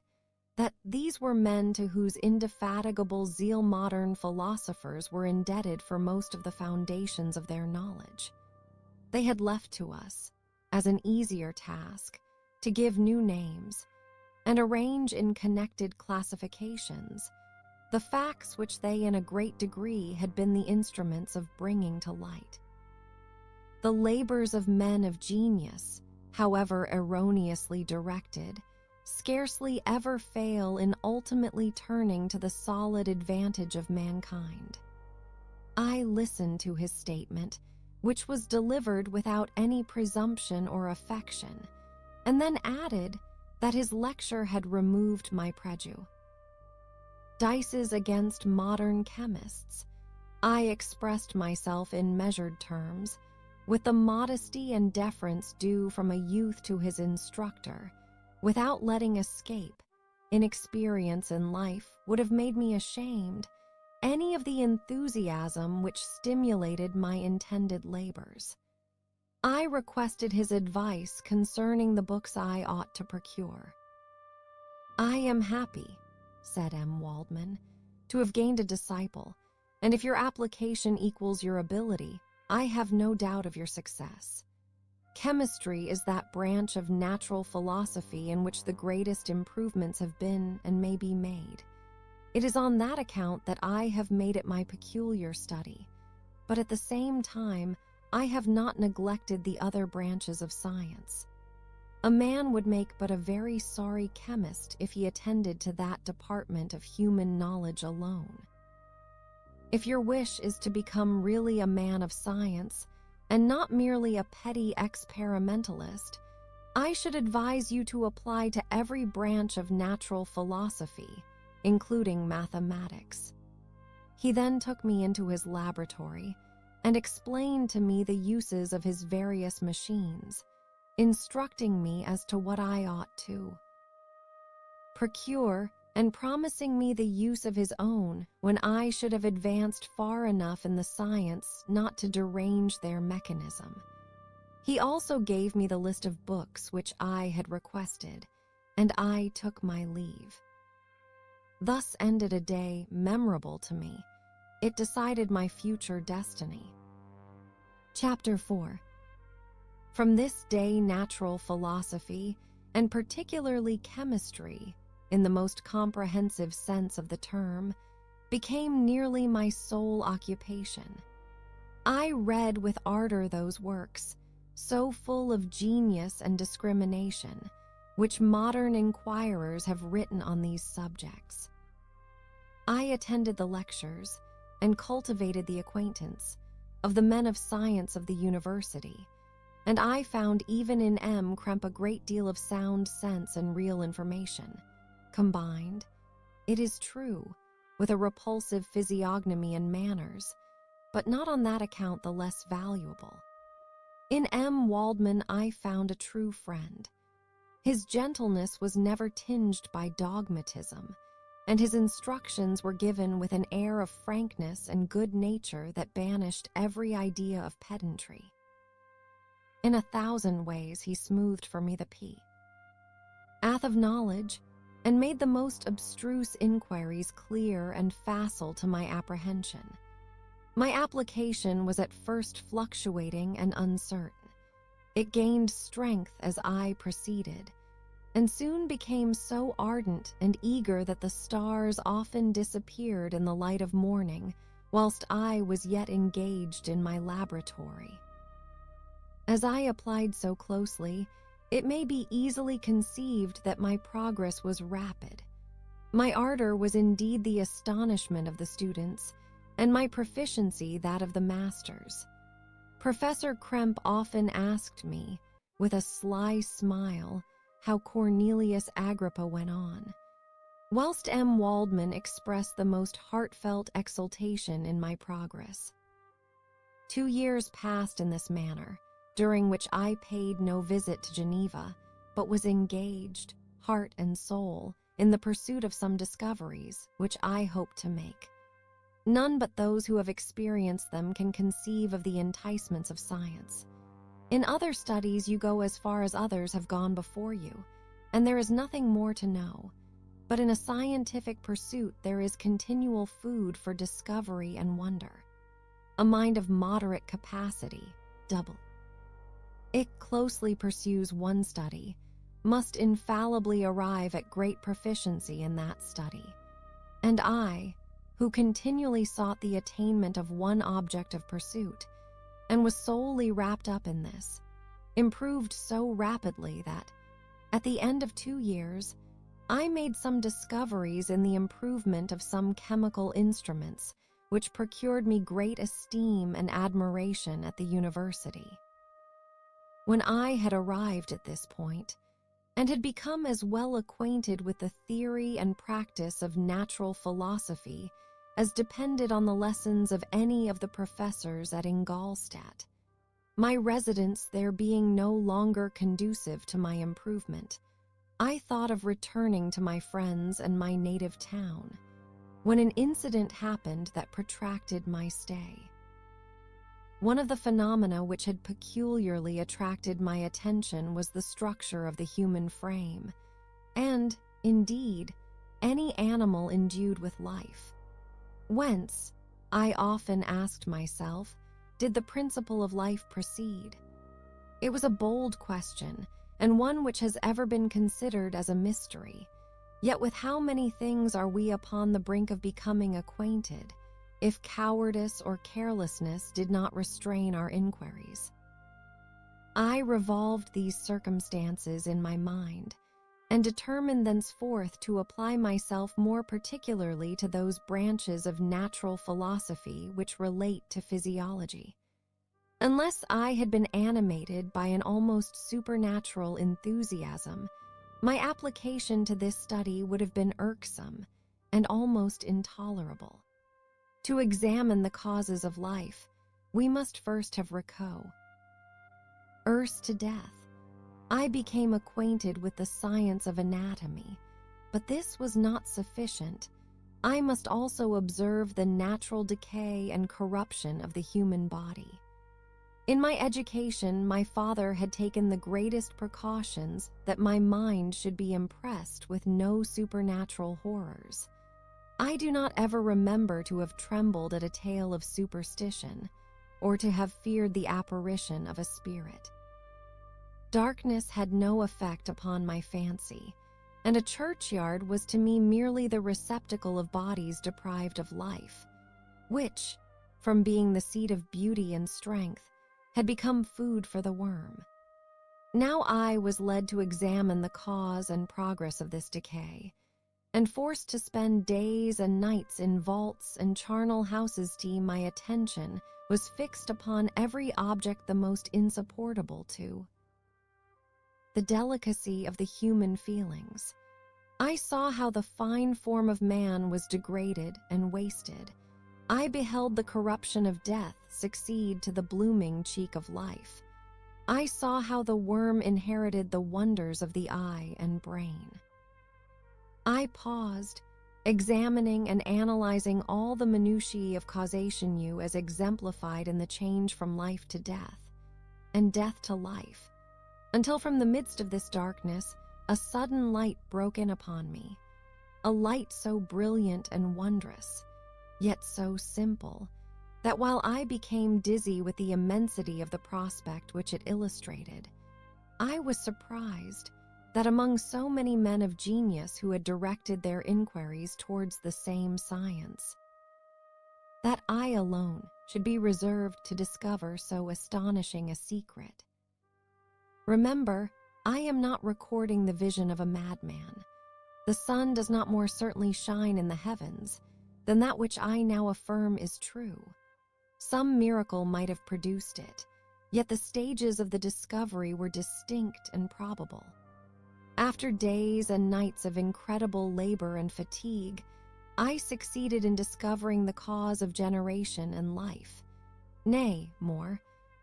that these were men to whose indefatigable zeal modern philosophers were indebted for most of the foundations of their knowledge. They had left to us, as an easier task, to give new names, and arrange in connected classifications the facts which they in a great degree had been the instruments of bringing to light. The labors of men of genius, however erroneously directed, scarcely ever fail in ultimately turning to the solid advantage of mankind. I listened to his statement, which was delivered without any presumption or affection, and then added that his lecture had removed my prejudice. Against modern chemists, I expressed myself in measured terms, with the modesty and deference due from a youth to his instructor, without letting escape. Inexperience in life would have made me ashamed any of the enthusiasm which stimulated my intended labors. I requested his advice concerning the books I ought to procure. "I am happy," said M. Waldman, "to have gained a disciple, and if your application equals your ability, I have no doubt of your success. Chemistry is that branch of natural philosophy in which the greatest improvements have been and may be made. It is on that account that I have made it my peculiar study, but at the same time I have not neglected the other branches of science. A man would make but a very sorry chemist if he attended to that department of human knowledge alone. If your wish is to become really a man of science, and not merely a petty experimentalist, I should advise you to apply to every branch of natural philosophy, including mathematics." He then took me into his laboratory and explained to me the uses of his various machines, instructing me as to what I ought to procure, and promising me the use of his own when I should have advanced far enough in the science not to derange their mechanism. He also gave me the list of books which I had requested, and I took my leave. Thus ended a day memorable to me. It decided my future destiny. Chapter 4. From this day, natural philosophy, and particularly chemistry, in the most comprehensive sense of the term, became nearly my sole occupation. I read with ardor those works, so full of genius and discrimination, which modern inquirers have written on these subjects. I attended the lectures and cultivated the acquaintance of the men of science of the university, and I found even in M. Krempe a great deal of sound sense and real information, combined, it is true, with a repulsive physiognomy and manners, but not on that account the less valuable. In M. Waldman I found a true friend. His gentleness was never tinged by dogmatism, and his instructions were given with an air of frankness and good nature that banished every idea of pedantry. In 1,000 ways he smoothed for me the path of knowledge, and made the most abstruse inquiries clear and facile to my apprehension. My application was at first fluctuating and uncertain. It gained strength as I proceeded, and soon became so ardent and eager that the stars often disappeared in the light of morning, whilst I was yet engaged in my laboratory. As I applied so closely, it may be easily conceived that my progress was rapid. My ardor was indeed the astonishment of the students, and my proficiency that of the masters. Professor Krempe often asked me, with a sly smile, how Cornelius Agrippa went on, whilst M. Waldman expressed the most heartfelt exultation in my progress. 2 years passed in this manner, during which I paid no visit to Geneva, but was engaged, heart and soul, in the pursuit of some discoveries which I hoped to make. None but those who have experienced them can conceive of the enticements of science. In other studies you go as far as others have gone before you, and there is nothing more to know. But in a scientific pursuit there is continual food for discovery and wonder. A mind of moderate capacity, double. It closely pursues one study, must infallibly arrive at great proficiency in that study. And I, who continually sought the attainment of one object of pursuit, and was solely wrapped up in this, improved so rapidly that, at the end of 2 years, I made some discoveries in the improvement of some chemical instruments which procured me great esteem and admiration at the university. When I had arrived at this point, and had become as well acquainted with the theory and practice of natural philosophy as depended on the lessons of any of the professors at Ingolstadt, my residence there being no longer conducive to my improvement, I thought of returning to my friends and my native town, when an incident happened that protracted my stay. One of the phenomena which had peculiarly attracted my attention was the structure of the human frame, and, indeed, any animal endued with life. Whence, I often asked myself, did the principle of life proceed? It was a bold question, and one which has ever been considered as a mystery. Yet with how many things are we upon the brink of becoming acquainted, if cowardice or carelessness did not restrain our inquiries? I revolved these circumstances in my mind, and determined thenceforth to apply myself more particularly to those branches of natural philosophy which relate to physiology. Unless I had been animated by an almost supernatural enthusiasm, my application to this study would have been irksome and almost intolerable. To examine the causes of life, we must first have Ricot. Erst to death, I became acquainted with the science of anatomy, but this was not sufficient. I must also observe the natural decay and corruption of the human body. In my education, my father had taken the greatest precautions that my mind should be impressed with no supernatural horrors. I do not ever remember to have trembled at a tale of superstition, or to have feared the apparition of a spirit. Darkness had no effect upon my fancy, and a churchyard was to me merely the receptacle of bodies deprived of life, which, from being the seat of beauty and strength, had become food for the worm. Now I was led to examine the cause and progress of this decay, and forced to spend days and nights in vaults and charnel houses. My attention was fixed upon every object the most insupportable to the delicacy of the human feelings. I saw how the fine form of man was degraded and wasted. I beheld the corruption of death succeed to the blooming cheek of life. I saw how the worm inherited the wonders of the eye and brain. I paused, examining and analyzing all the minutiae of causation as exemplified in the change from life to death, and death to life, until from the midst of this darkness, a sudden light broke in upon me, a light so brilliant and wondrous, yet so simple, that while I became dizzy with the immensity of the prospect which it illustrated, I was surprised that among so many men of genius who had directed their inquiries towards the same science, that I alone should be reserved to discover so astonishing a secret. Remember, I am not recording the vision of a madman. The sun does not more certainly shine in the heavens than that which I now affirm is true. Some miracle might have produced it, yet the stages of the discovery were distinct and probable. After days and nights of incredible labor and fatigue, I succeeded in discovering the cause of generation and life. Nay, more,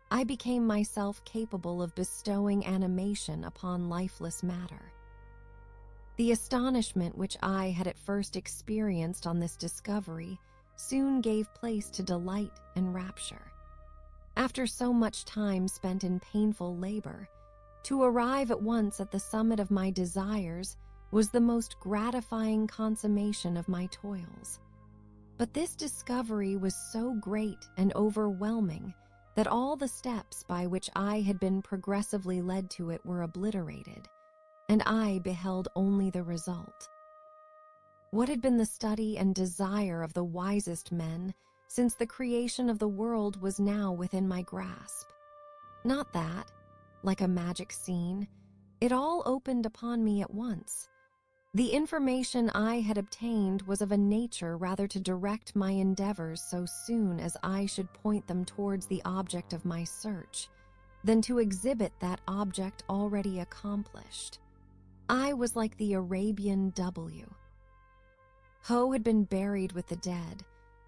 I became myself capable of bestowing animation upon lifeless matter. The astonishment which I had at first experienced on this discovery soon gave place to delight and rapture. After so much time spent in painful labor, to arrive at once at the summit of my desires was the most gratifying consummation of my toils. But this discovery was so great and overwhelming that all the steps by which I had been progressively led to it were obliterated, and I beheld only the result. What had been the study and desire of the wisest men since the creation of the world was now within my grasp. Not that, like a magic scene, it all opened upon me at once. The information I had obtained was of a nature rather to direct my endeavors so soon as I should point them towards the object of my search, than to exhibit that object already accomplished. I was like the Arabian W. Ho had been buried with the dead,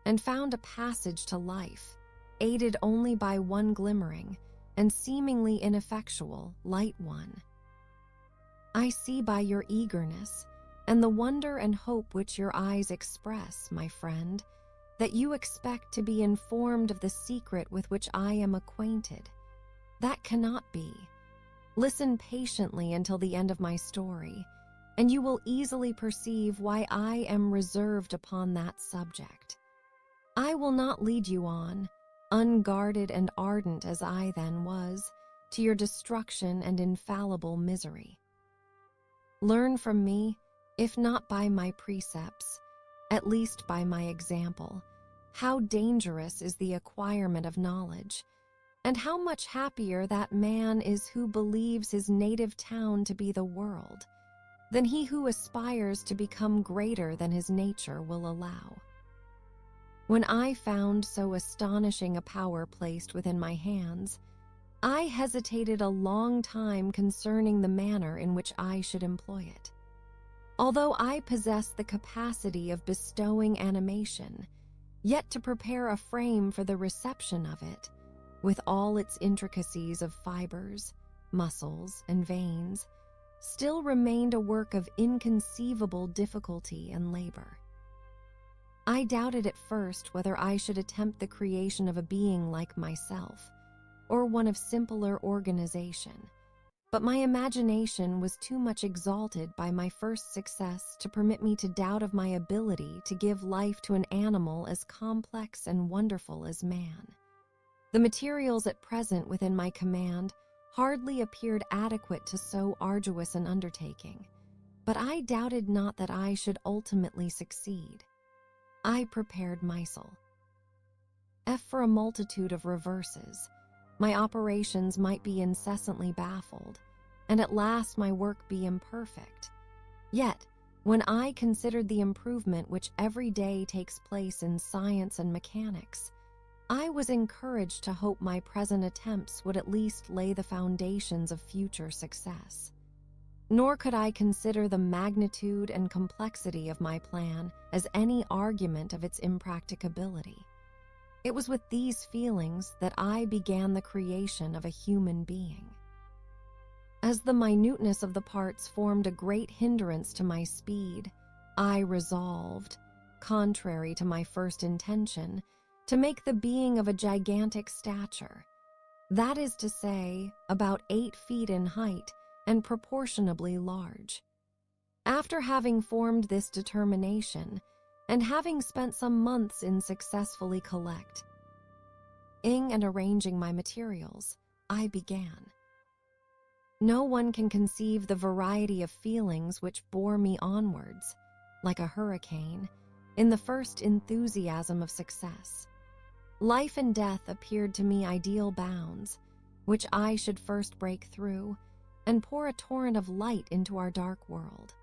and found a passage to life, aided only by one glimmering, and seemingly ineffectual, light one. I see by your eagerness, and the wonder and hope which your eyes express, my friend, that you expect to be informed of the secret with which I am acquainted. That cannot be. Listen patiently until the end of my story, and you will easily perceive why I am reserved upon that subject. I will not lead you on, unguarded and ardent as I then was, to your destruction and infallible misery. Learn from me, if not by my precepts, at least by my example, how dangerous is the acquirement of knowledge, and how much happier that man is who believes his native town to be the world, than he who aspires to become greater than his nature will allow. When I found so astonishing a power placed within my hands, I hesitated a long time concerning the manner in which I should employ it. Although I possess the capacity of bestowing animation, yet to prepare a frame for the reception of it, with all its intricacies of fibers, muscles, and veins, still remained a work of inconceivable difficulty and labor. I doubted at first whether I should attempt the creation of a being like myself, or one of simpler organization, but my imagination was too much exalted by my first success to permit me to doubt of my ability to give life to an animal as complex and wonderful as man. The materials at present within my command hardly appeared adequate to so arduous an undertaking, but I doubted not that I should ultimately succeed. I prepared Mysel. F for a multitude of reverses. My operations might be incessantly baffled, and at last my work be imperfect. Yet, when I considered the improvement which every day takes place in science and mechanics, I was encouraged to hope my present attempts would at least lay the foundations of future success. Nor could I consider the magnitude and complexity of my plan as any argument of its impracticability. It was with these feelings that I began the creation of a human being. As the minuteness of the parts formed a great hindrance to my speed, I resolved, contrary to my first intention, to make the being of a gigantic stature, that is to say, about 8 feet in height and proportionably large. After having formed this determination, and having spent some months in successfully collecting and arranging my materials, I began. No one can conceive the variety of feelings which bore me onwards, like a hurricane, in the first enthusiasm of success. Life and death appeared to me ideal bounds, which I should first break through, and pour a torrent of light into our dark world.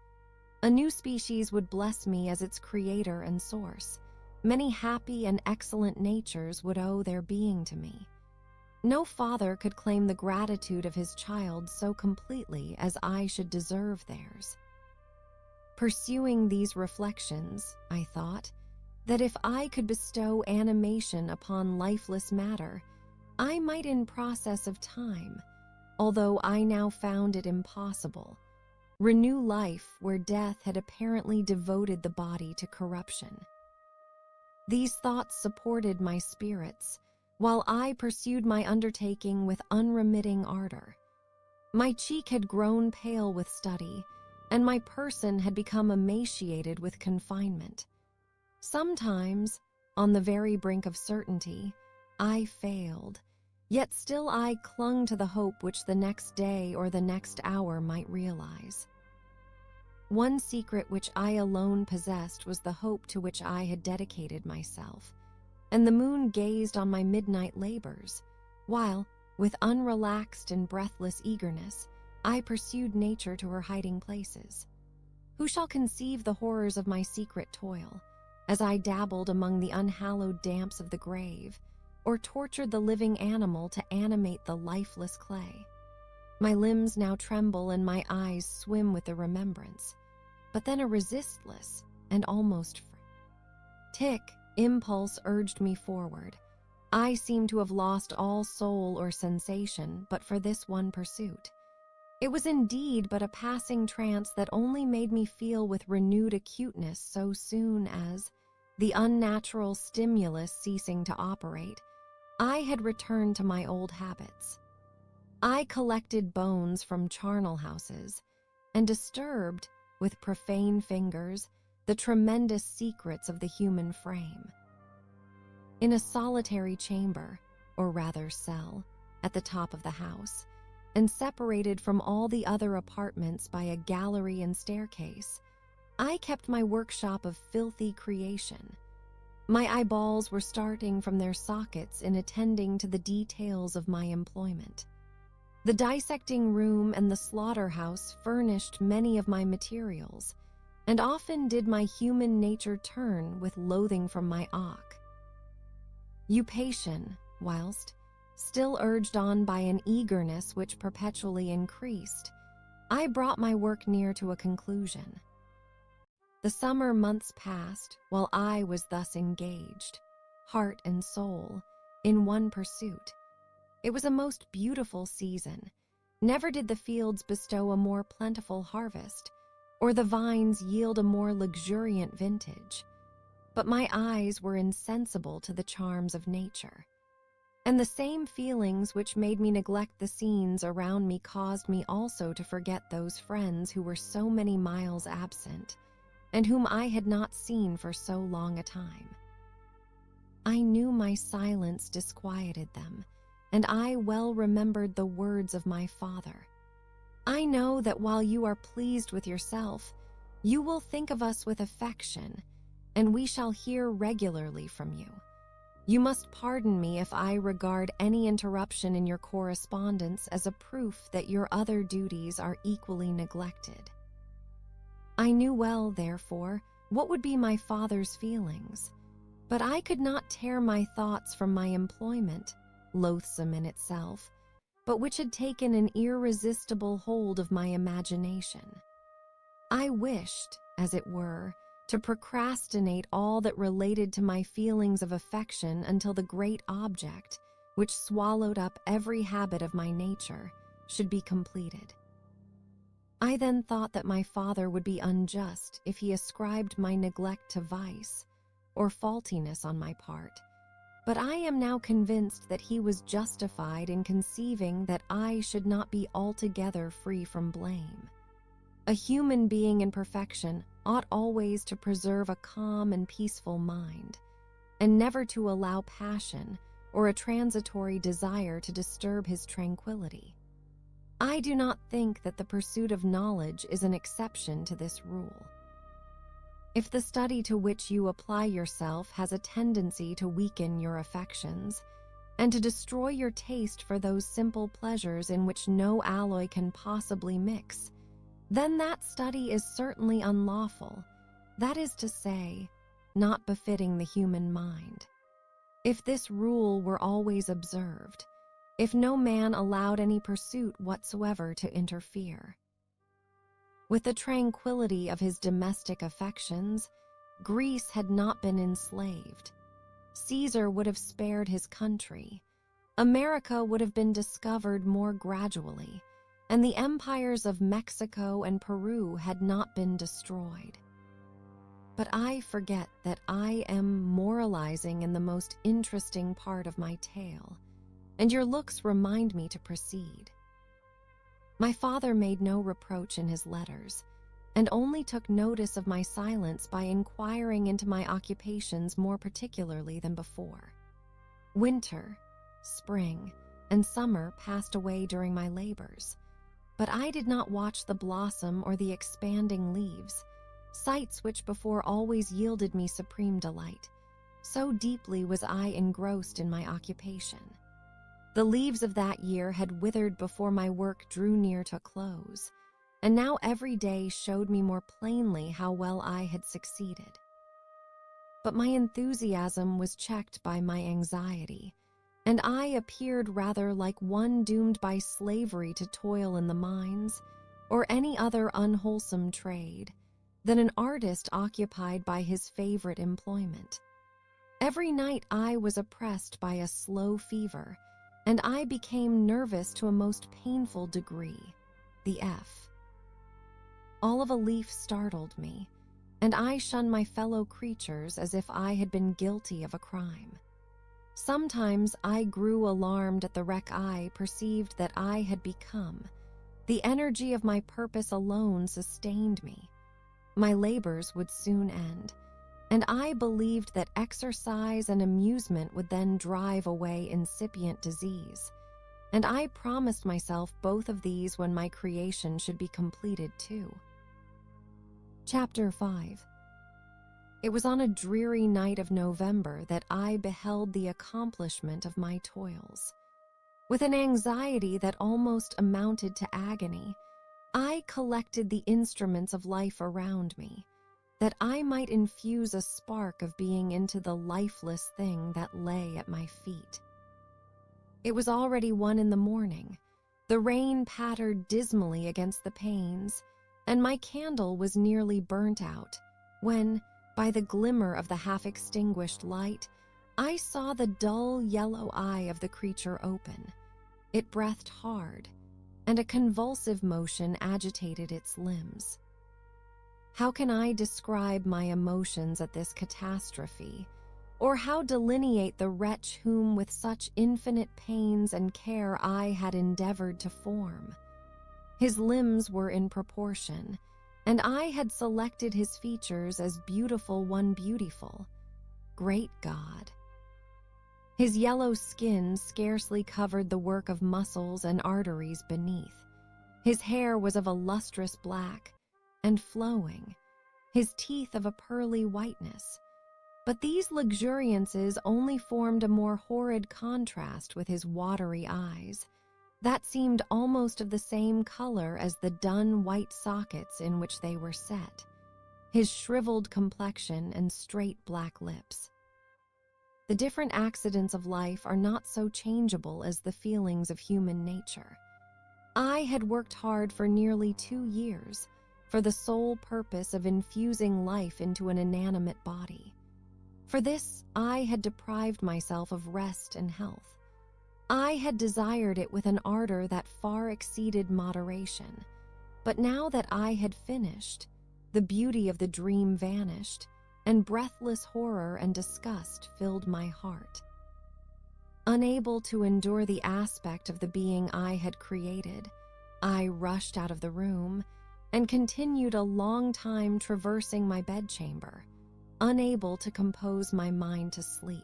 A new species would bless me as its creator and source. Many happy and excellent natures would owe their being to me. No father could claim the gratitude of his child so completely as I should deserve theirs. Pursuing these reflections, I thought that if I could bestow animation upon lifeless matter, I might in process of time, although I now found it impossible, renew life where death had apparently devoted the body to corruption. These thoughts supported my spirits, while I pursued my undertaking with unremitting ardor. My cheek had grown pale with study, and my person had become emaciated with confinement. Sometimes, on the very brink of certainty, I failed, yet still I clung to the hope which the next day or the next hour might realize. One secret which I alone possessed was the hope to which I had dedicated myself, and the moon gazed on my midnight labors, while, with unrelaxed and breathless eagerness, I pursued nature to her hiding places. Who shall conceive the horrors of my secret toil, as I dabbled among the unhallowed damps of the grave, or tortured the living animal to animate the lifeless clay? My limbs now tremble and my eyes swim with the remembrance, but then a resistless and almost impulse urged me forward. I seemed to have lost all soul or sensation but for this one pursuit. It was indeed but a passing trance that only made me feel with renewed acuteness so soon as, the unnatural stimulus ceasing to operate, I had returned to my old habits. I collected bones from charnel houses, and disturbed, with profane fingers, the tremendous secrets of the human frame. In a solitary chamber, or rather cell, at the top of the house, and separated from all the other apartments by a gallery and staircase, I kept my workshop of filthy creation. My eyeballs were starting from their sockets in attending to the details of my employment. The dissecting room and the slaughterhouse furnished many of my materials, and often did my human nature turn with loathing from my auk. Upation, whilst, still urged on by an eagerness which perpetually increased, I brought my work near to a conclusion. The summer months passed while I was thus engaged, heart and soul, in one pursuit. It was a most beautiful season. Never did the fields bestow a more plentiful harvest, or the vines yield a more luxuriant vintage. But my eyes were insensible to the charms of nature, and the same feelings which made me neglect the scenes around me caused me also to forget those friends who were so many miles absent, and whom I had not seen for so long a time. I knew my silence disquieted them, and I well remembered the words of my father. I know that while you are pleased with yourself, you will think of us with affection, and we shall hear regularly from you. You must pardon me if I regard any interruption in your correspondence as a proof that your other duties are equally neglected. I knew well, therefore, what would be my father's feelings, but I could not tear my thoughts from my employment, loathsome in itself, but which had taken an irresistible hold of my imagination. I wished, as it were, to procrastinate all that related to my feelings of affection until the great object, which swallowed up every habit of my nature, should be completed. I then thought that my father would be unjust if he ascribed my neglect to vice or faultiness on my part, but I am now convinced that he was justified in conceiving that I should not be altogether free from blame. A human being in perfection ought always to preserve a calm and peaceful mind, and never to allow passion or a transitory desire to disturb his tranquility. I do not think that the pursuit of knowledge is an exception to this rule. If the study to which you apply yourself has a tendency to weaken your affections, and to destroy your taste for those simple pleasures in which no alloy can possibly mix, then that study is certainly unlawful, that is to say, not befitting the human mind. If this rule were always observed, if no man allowed any pursuit whatsoever to interfere. With the tranquility of his domestic affections, Greece had not been enslaved. Caesar would have spared his country. America would have been discovered more gradually, and the empires of Mexico and Peru had not been destroyed. But I forget that I am moralizing in the most interesting part of my tale, and your looks remind me to proceed. My father made no reproach in his letters, and only took notice of my silence by inquiring into my occupations more particularly than before. Winter, spring, and summer passed away during my labors, but I did not watch the blossom or the expanding leaves, sights which before always yielded me supreme delight. So deeply was I engrossed in my occupation. The leaves of that year had withered before my work drew near to close, and now every day showed me more plainly how well I had succeeded. But my enthusiasm was checked by my anxiety, and I appeared rather like one doomed by slavery to toil in the mines, or any other unwholesome trade, than an artist occupied by his favorite employment. Every night I was oppressed by a slow fever, and I became nervous to a most painful degree, the F. All of a leaf startled me, and I shunned my fellow creatures as if I had been guilty of a crime. Sometimes I grew alarmed at the wreck I perceived that I had become. The energy of my purpose alone sustained me. My labors would soon end, and I believed that exercise and amusement would then drive away incipient disease, and I promised myself both of these when my creation should be completed too. Chapter 5. It was on a dreary night of November that I beheld the accomplishment of my toils. With an anxiety that almost amounted to agony, I collected the instruments of life around me, that I might infuse a spark of being into the lifeless thing that lay at my feet. It was already 1 a.m. The rain pattered dismally against the panes, and my candle was nearly burnt out, when, by the glimmer of the half-extinguished light, I saw the dull yellow eye of the creature open. It breathed hard, and a convulsive motion agitated its limbs. How can I describe my emotions at this catastrophe, or how delineate the wretch whom with such infinite pains and care I had endeavored to form? His limbs were in proportion, and I had selected his features as beautiful one beautiful. Great God! His yellow skin scarcely covered the work of muscles and arteries beneath. His hair was of a lustrous black, and flowing, his teeth of a pearly whiteness. But these luxuriances only formed a more horrid contrast with his watery eyes, that seemed almost of the same color as the dun white sockets in which they were set, his shriveled complexion and straight black lips. The different accidents of life are not so changeable as the feelings of human nature. I had worked hard for nearly 2 years for the sole purpose of infusing life into an inanimate body. For this, I had deprived myself of rest and health. I had desired it with an ardor that far exceeded moderation. But now that I had finished, the beauty of the dream vanished, and breathless horror and disgust filled my heart. Unable to endure the aspect of the being I had created, I rushed out of the room and continued a long time traversing my bedchamber, unable to compose my mind to sleep.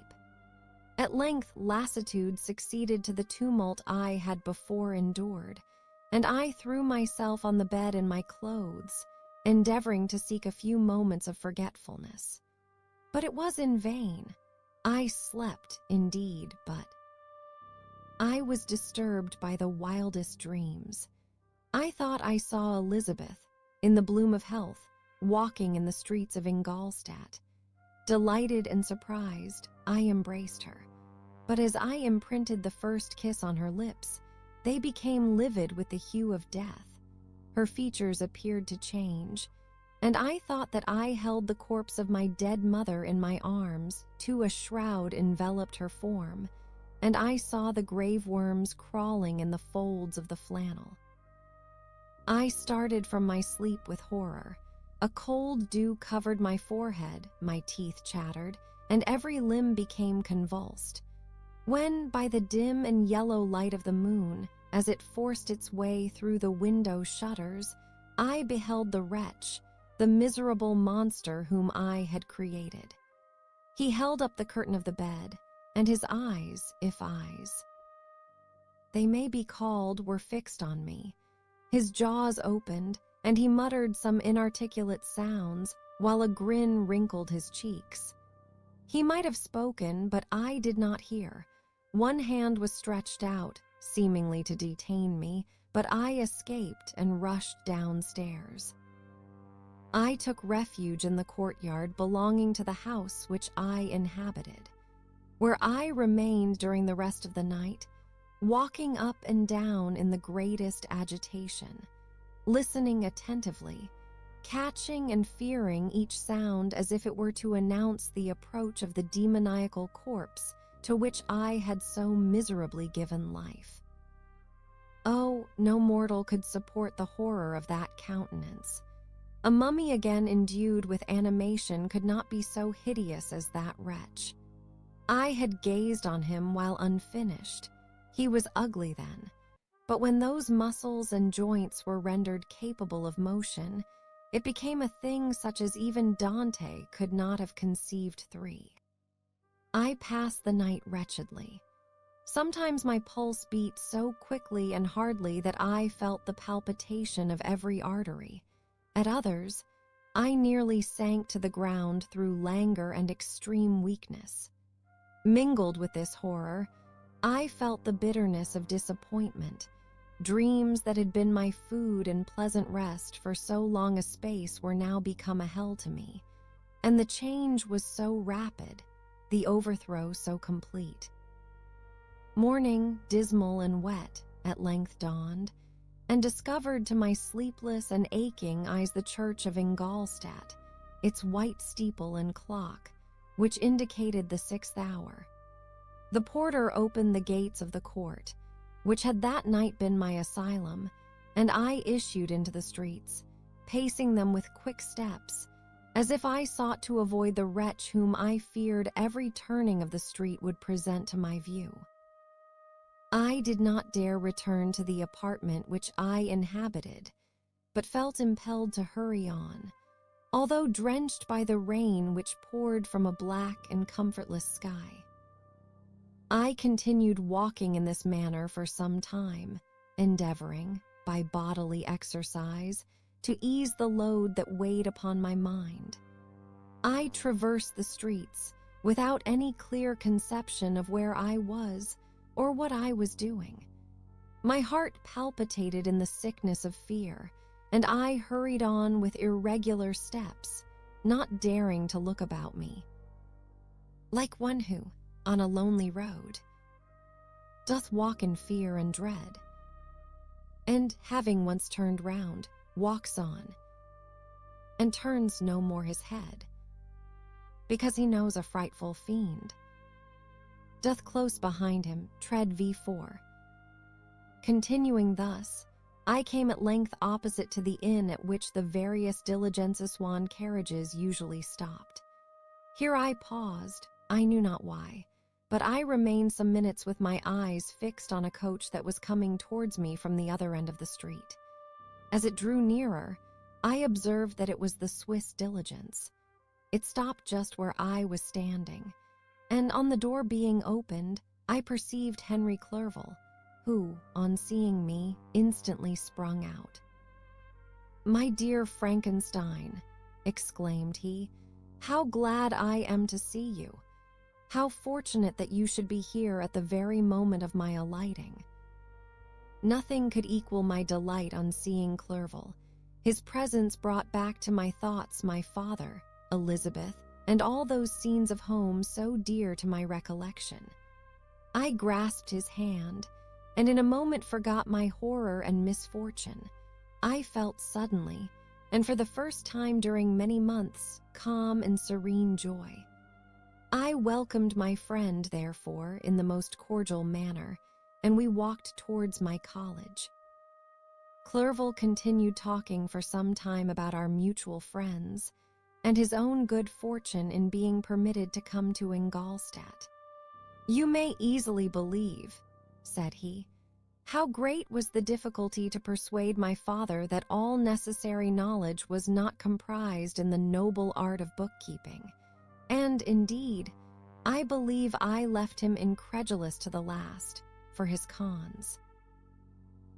At length, lassitude succeeded to the tumult I had before endured, and I threw myself on the bed in my clothes, endeavoring to seek a few moments of forgetfulness. But it was in vain. I slept, indeed, but I was disturbed by the wildest dreams. I thought I saw Elizabeth, in the bloom of health, walking in the streets of Ingolstadt. Delighted and surprised, I embraced her. But as I imprinted the first kiss on her lips, they became livid with the hue of death. Her features appeared to change, and I thought that I held the corpse of my dead mother in my arms, till a shroud enveloped her form, and I saw the grave worms crawling in the folds of the flannel. I started from my sleep with horror. A cold dew covered my forehead, my teeth chattered, and every limb became convulsed. When, by the dim and yellow light of the moon, as it forced its way through the window shutters, I beheld the wretch, the miserable monster whom I had created. He held up the curtain of the bed, and his eyes, if eyes they may be called, were fixed on me. His jaws opened, and he muttered some inarticulate sounds, while a grin wrinkled his cheeks. He might have spoken, but I did not hear. One hand was stretched out, seemingly to detain me, but I escaped and rushed downstairs. I took refuge in the courtyard belonging to the house which I inhabited, where I remained during the rest of the night, walking up and down in the greatest agitation, listening attentively, catching and fearing each sound as if it were to announce the approach of the demoniacal corpse to which I had so miserably given life. Oh, no mortal could support the horror of that countenance. A mummy again endued with animation could not be so hideous as that wretch. I had gazed on him while unfinished. He was ugly then, but when those muscles and joints were rendered capable of motion, it became a thing such as even Dante could not have conceived. I passed the night wretchedly. Sometimes my pulse beat so quickly and hardly that I felt the palpitation of every artery. At others, I nearly sank to the ground through languor and extreme weakness. Mingled with this horror, I felt the bitterness of disappointment. Dreams that had been my food and pleasant rest for so long a space were now become a hell to me, and the change was so rapid, the overthrow so complete. Morning, dismal and wet, at length dawned, and discovered to my sleepless and aching eyes the church of Ingolstadt, its white steeple and clock, which indicated the 6th hour. The porter opened the gates of the court, which had that night been my asylum, and I issued into the streets, pacing them with quick steps, as if I sought to avoid the wretch whom I feared every turning of the street would present to my view. I did not dare return to the apartment which I inhabited, but felt impelled to hurry on, although drenched by the rain which poured from a black and comfortless sky. I continued walking in this manner for some time, endeavoring, by bodily exercise, to ease the load that weighed upon my mind. I traversed the streets without any clear conception of where I was or what I was doing. My heart palpitated in the sickness of fear, and I hurried on with irregular steps, not daring to look about me. Like one who, on a lonely road, doth walk in fear and dread, and having once turned round, walks on, and turns no more his head, because he knows a frightful fiend doth close behind him tread V4. Continuing thus, I came at length opposite to the inn at which the various diligences-swan carriages usually stopped. Here I paused, I knew not why, but I remained some minutes with my eyes fixed on a coach that was coming towards me from the other end of the street. As it drew nearer, I observed that it was the Swiss diligence. It stopped just where I was standing, and on the door being opened, I perceived Henry Clerval, who, on seeing me, instantly sprung out. "My dear Frankenstein," exclaimed he, "how glad I am to see you! How fortunate that you should be here at the very moment of my alighting." Nothing could equal my delight on seeing Clerval. His presence brought back to my thoughts my father, Elizabeth, and all those scenes of home so dear to my recollection. I grasped his hand, and in a moment forgot my horror and misfortune. I felt suddenly, and for the first time during many months, calm and serene joy. I welcomed my friend, therefore, in the most cordial manner, and we walked towards my college. Clerval continued talking for some time about our mutual friends, and his own good fortune in being permitted to come to Ingolstadt. "You may easily believe," said he, "how great was the difficulty to persuade my father that all necessary knowledge was not comprised in the noble art of bookkeeping, and, indeed, I believe I left him incredulous to the last, for his cons.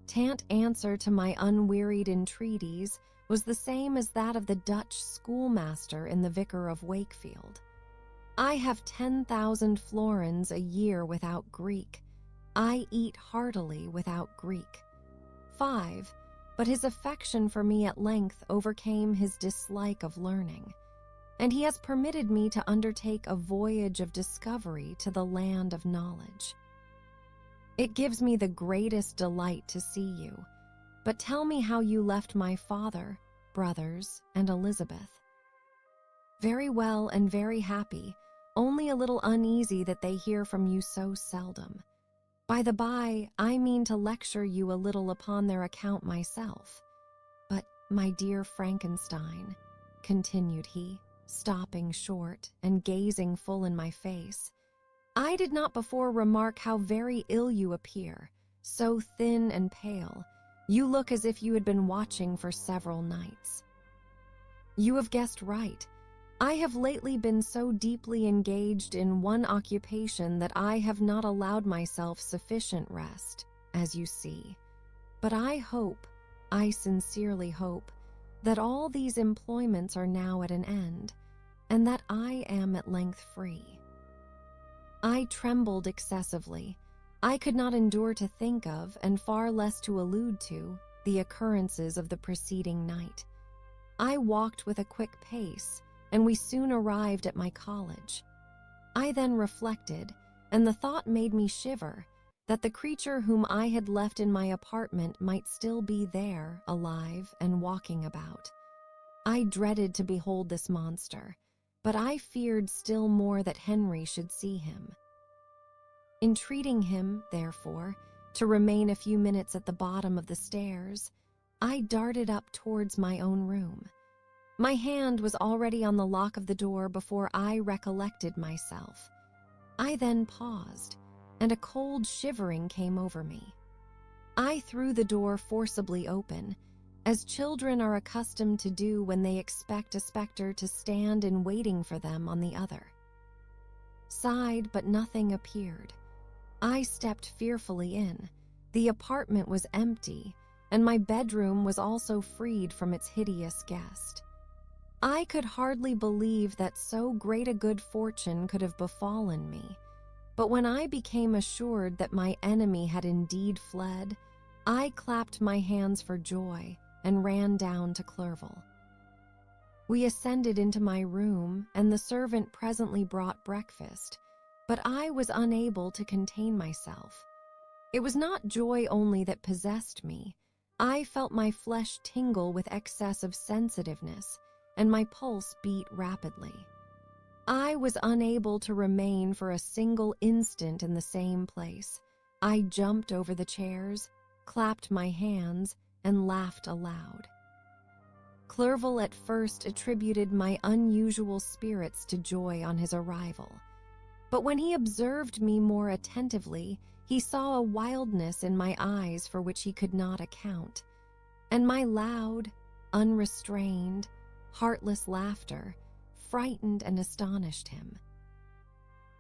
Tant answer to my unwearied entreaties was the same as that of the Dutch schoolmaster in the Vicar of Wakefield. I have 10,000 florins a year without Greek. I eat heartily without Greek. 5. But his affection for me at length overcame his dislike of learning, and he has permitted me to undertake a voyage of discovery to the land of knowledge. It gives me the greatest delight to see you, but tell me how you left my father, brothers, and Elizabeth." "Very well and very happy, only a little uneasy that they hear from you so seldom. By the by, I mean to lecture you a little upon their account myself. But, my dear Frankenstein," continued he, stopping short and gazing full in my face, "I did not before remark how very ill you appear, so thin and pale. You look as if you had been watching for several nights." "You have guessed right. I have lately been so deeply engaged in one occupation that I have not allowed myself sufficient rest, as you see. But I sincerely hope, that all these employments are now at an end, and that I am at length free." I trembled excessively. I could not endure to think of, and far less to allude to, the occurrences of the preceding night. I walked with a quick pace, and we soon arrived at my college. I then reflected, and the thought made me shiver, that the creature whom I had left in my apartment might still be there, alive and walking about. I dreaded to behold this monster, but I feared still more that Henry should see him. Entreating him, therefore, to remain a few minutes at the bottom of the stairs, I darted up towards my own room. My hand was already on the lock of the door before I recollected myself. I then paused, and a cold shivering came over me. I threw the door forcibly open, as children are accustomed to do when they expect a spectre to stand in waiting for them on the other. Sighed, but nothing appeared. I stepped fearfully in. The apartment was empty, and my bedroom was also freed from its hideous guest. I could hardly believe that so great a good fortune could have befallen me. But when I became assured that my enemy had indeed fled, I clapped my hands for joy and ran down to Clerval. We ascended into my room, and the servant presently brought breakfast, but I was unable to contain myself. It was not joy only that possessed me. I felt my flesh tingle with excess of sensitiveness, and my pulse beat rapidly. I was unable to remain for a single instant in the same place. I jumped over the chairs, clapped my hands, and laughed aloud. Clerval at first attributed my unusual spirits to joy on his arrival, but when he observed me more attentively, he saw a wildness in my eyes for which he could not account, and my loud, unrestrained, heartless laughter frightened and astonished him.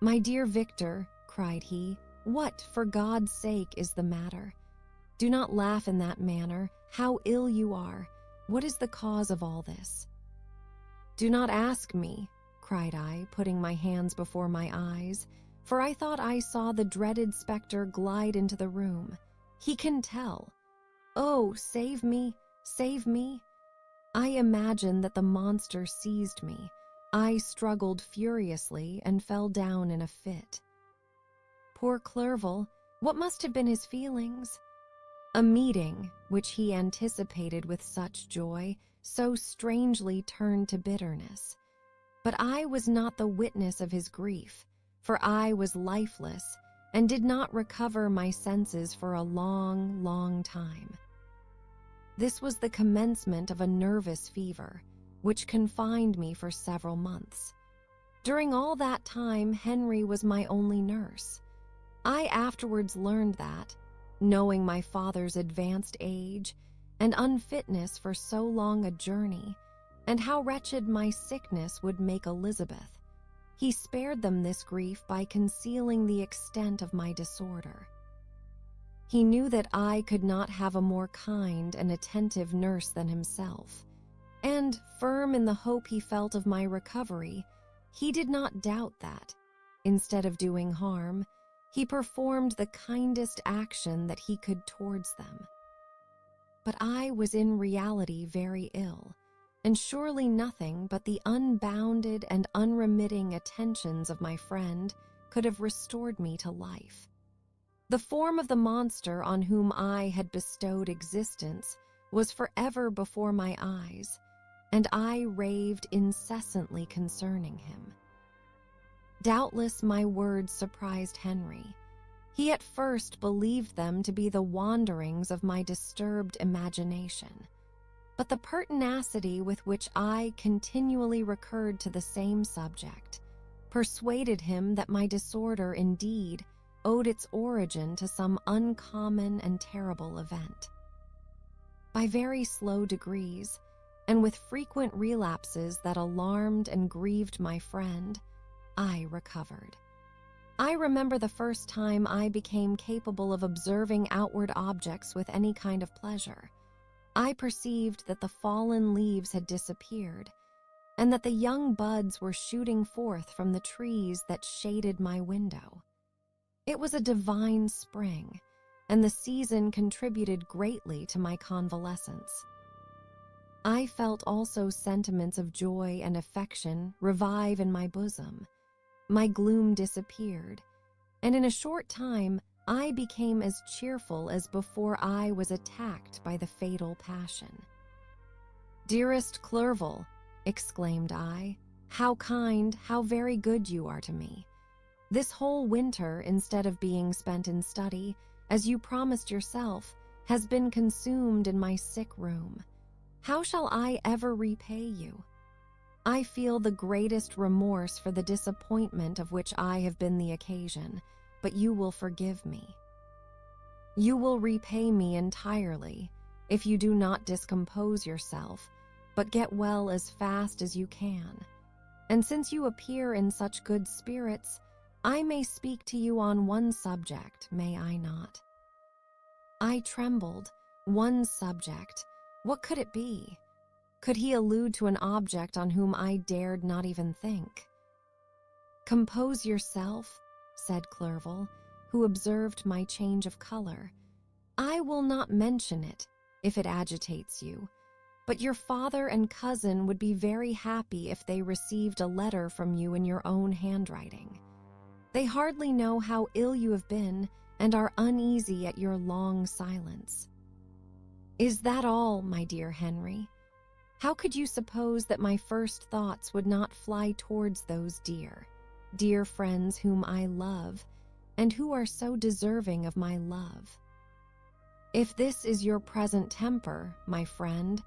"My dear Victor," cried he, "what, for God's sake, is the matter? Do not laugh in that manner. How ill you are! What is the cause of all this?" "Do not ask me," cried I, putting my hands before my eyes, for I thought I saw the dreaded spectre glide into the room. "He can tell. Oh, save me, save me!" I imagined that the monster seized me. I struggled furiously and fell down in a fit. Poor Clerval, what must have been his feelings? A meeting, which he anticipated with such joy, so strangely turned to bitterness. But I was not the witness of his grief, for I was lifeless and did not recover my senses for a long, long time. This was the commencement of a nervous fever, which confined me for several months. During all that time, Henry was my only nurse. I afterwards learned that, knowing my father's advanced age and unfitness for so long a journey, and how wretched my sickness would make Elizabeth, he spared them this grief by concealing the extent of my disorder. He knew that I could not have a more kind and attentive nurse than himself, and, firm in the hope he felt of my recovery, he did not doubt that, instead of doing harm, he performed the kindest action that he could towards them. But I was in reality very ill, and surely nothing but the unbounded and unremitting attentions of my friend could have restored me to life. The form of the monster on whom I had bestowed existence was forever before my eyes, and I raved incessantly concerning him. Doubtless my words surprised Henry. He at first believed them to be the wanderings of my disturbed imagination, but the pertinacity with which I continually recurred to the same subject persuaded him that my disorder indeed owed its origin to some uncommon and terrible event. By very slow degrees, and with frequent relapses that alarmed and grieved my friend, I recovered. I remember the first time I became capable of observing outward objects with any kind of pleasure. I perceived that the fallen leaves had disappeared, and that the young buds were shooting forth from the trees that shaded my window. It was a divine spring, and the season contributed greatly to my convalescence. I felt also sentiments of joy and affection revive in my bosom. My gloom disappeared, and in a short time I became as cheerful as before I was attacked by the fatal passion. "Dearest Clerval," exclaimed I, "how kind, how very good you are to me. This whole winter, instead of being spent in study, as you promised yourself, has been consumed in my sick room. How shall I ever repay you? I feel the greatest remorse for the disappointment of which I have been the occasion, but you will forgive me. You will repay me entirely if you do not discompose yourself, but get well as fast as you can. And since you appear in such good spirits, I may speak to you on one subject, may I not?" I trembled. One subject. What could it be? Could he allude to an object on whom I dared not even think? "Compose yourself," said Clerval, who observed my change of color. "I will not mention it, if it agitates you, but your father and cousin would be very happy if they received a letter from you in your own handwriting. They hardly know how ill you have been and are uneasy at your long silence." "Is that all, my dear Henry? How could you suppose that my first thoughts would not fly towards those dear, dear friends whom I love, and who are so deserving of my love? If this is your present temper, my friend,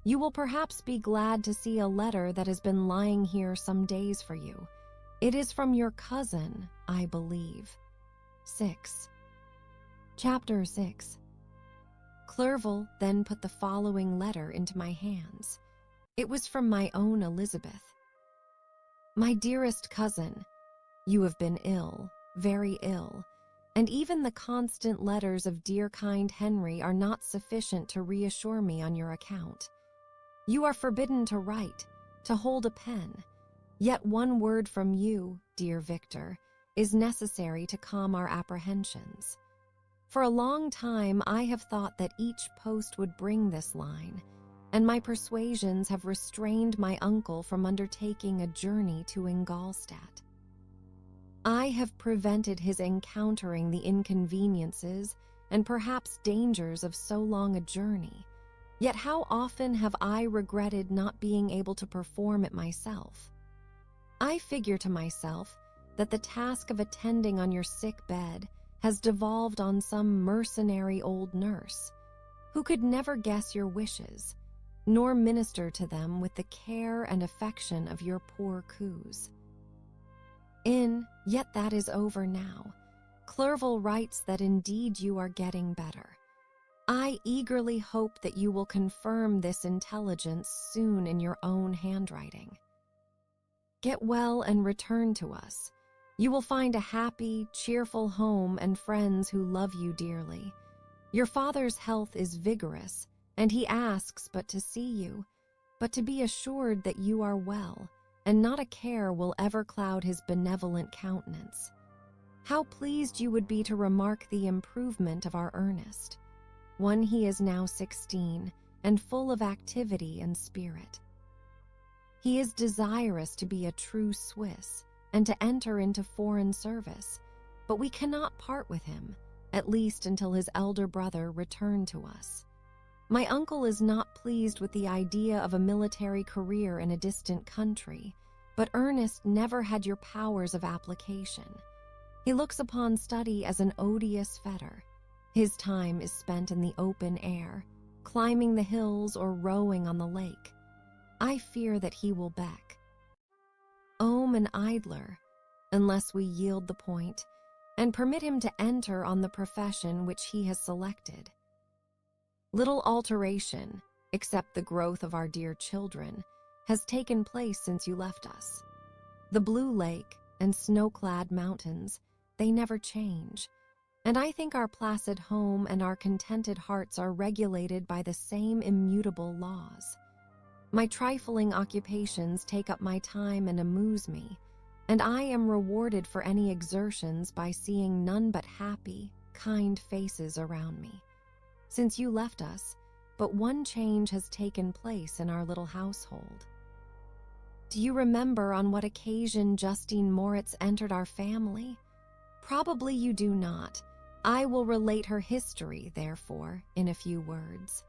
you will perhaps be glad to see a letter that has been lying here some days for you. It is from your cousin, I believe." 6. Chapter 6. Clerval then put the following letter into my hands. It was from my own Elizabeth. "My dearest cousin, you have been ill, very ill, and even the constant letters of dear kind Henry are not sufficient to reassure me on your account. You are forbidden to write, to hold a pen, yet one word from you, dear Victor, is necessary to calm our apprehensions. For a long time I have thought that each post would bring this line, and my persuasions have restrained my uncle from undertaking a journey to Ingolstadt. I have prevented his encountering the inconveniences and perhaps dangers of so long a journey, yet how often have I regretted not being able to perform it myself. I figure to myself that the task of attending on your sick bed has devolved on some mercenary old nurse, who could never guess your wishes, nor minister to them with the care and affection of your poor coos. Yet that is over now. Clerval writes that indeed you are getting better. I eagerly hope that you will confirm this intelligence soon in your own handwriting. Get well and return to us. You will find a happy, cheerful home and friends who love you dearly. Your father's health is vigorous, and he asks but to see you, but to be assured that you are well, and not a care will ever cloud his benevolent countenance. How pleased you would be to remark the improvement of our Ernest. He is now 16, and full of activity and spirit. He is desirous to be a true Swiss, and to enter into foreign service, but we cannot part with him, at least until his elder brother return to us. My uncle is not pleased with the idea of a military career in a distant country, but Ernest never had your powers of application. He looks upon study as an odious fetter. His time is spent in the open air, climbing the hills or rowing on the lake. I fear that he will beck. An idler, unless we yield the point, and permit him to enter on the profession which he has selected. Little alteration, except the growth of our dear children, has taken place since you left us. The blue lake and snow-clad mountains, they never change, and I think our placid home and our contented hearts are regulated by the same immutable laws. My trifling occupations take up my time and amuse me, and I am rewarded for any exertions by seeing none but happy, kind faces around me. Since you left us, but one change has taken place in our little household. Do you remember on what occasion Justine Moritz entered our family? Probably you do not. I will relate her history, therefore, in a few words.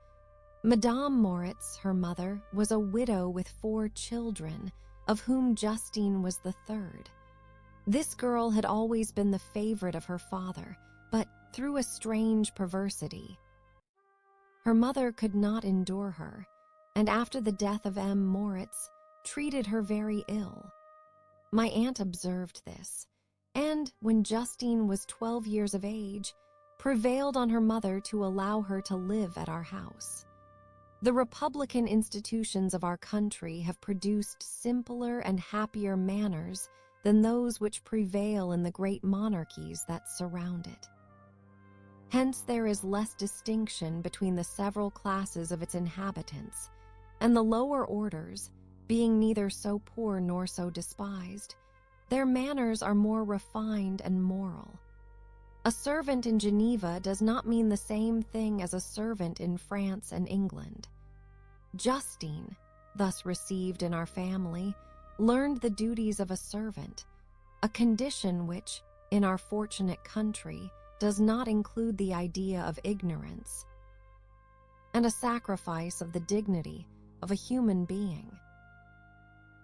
Madame Moritz, her mother, was a widow with 4 children, of whom Justine was the third. This girl had always been the favorite of her father, but through a strange perversity, her mother could not endure her, and after the death of M. Moritz, treated her very ill. My aunt observed this, and, when Justine was 12 years of age, prevailed on her mother to allow her to live at our house. The republican institutions of our country have produced simpler and happier manners than those which prevail in the great monarchies that surround it. Hence there is less distinction between the several classes of its inhabitants, and the lower orders, being neither so poor nor so despised, their manners are more refined and moral. A servant in Geneva does not mean the same thing as a servant in France and England. Justine, thus received in our family, learned the duties of a servant, a condition which, in our fortunate country, does not include the idea of ignorance, and a sacrifice of the dignity of a human being.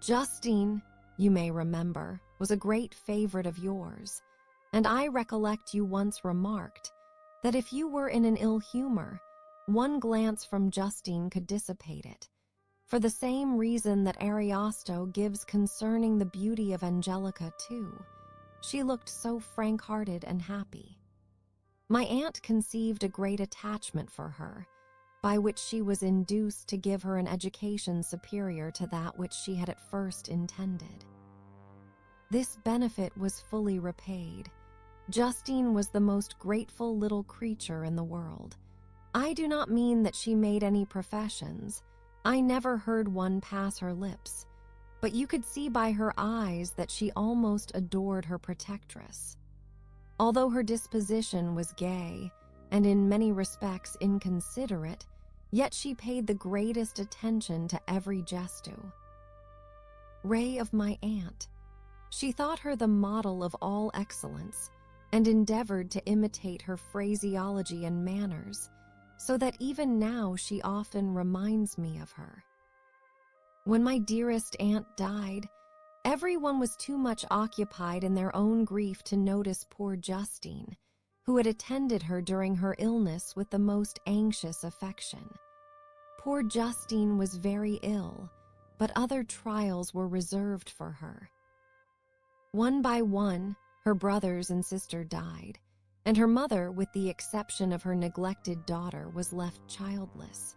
Justine, you may remember, was a great favorite of yours, and I recollect you once remarked that if you were in an ill humor, one glance from Justine could dissipate it, for the same reason that Ariosto gives concerning the beauty of Angelica too. She looked so frank-hearted and happy. My aunt conceived a great attachment for her, by which she was induced to give her an education superior to that which she had at first intended. This benefit was fully repaid. Justine was the most grateful little creature in the world. I do not mean that she made any professions. I never heard one pass her lips, but you could see by her eyes that she almost adored her protectress. Although her disposition was gay, and in many respects inconsiderate, yet she paid the greatest attention to every gesto. Ray of my aunt, she thought her the model of all excellence, and endeavored to imitate her phraseology and manners, so that even now she often reminds me of her. When my dearest aunt died, everyone was too much occupied in their own grief to notice poor Justine, who had attended her during her illness with the most anxious affection. Poor Justine was very ill, but other trials were reserved for her. One by one, her brothers and sister died, and her mother, with the exception of her neglected daughter, was left childless.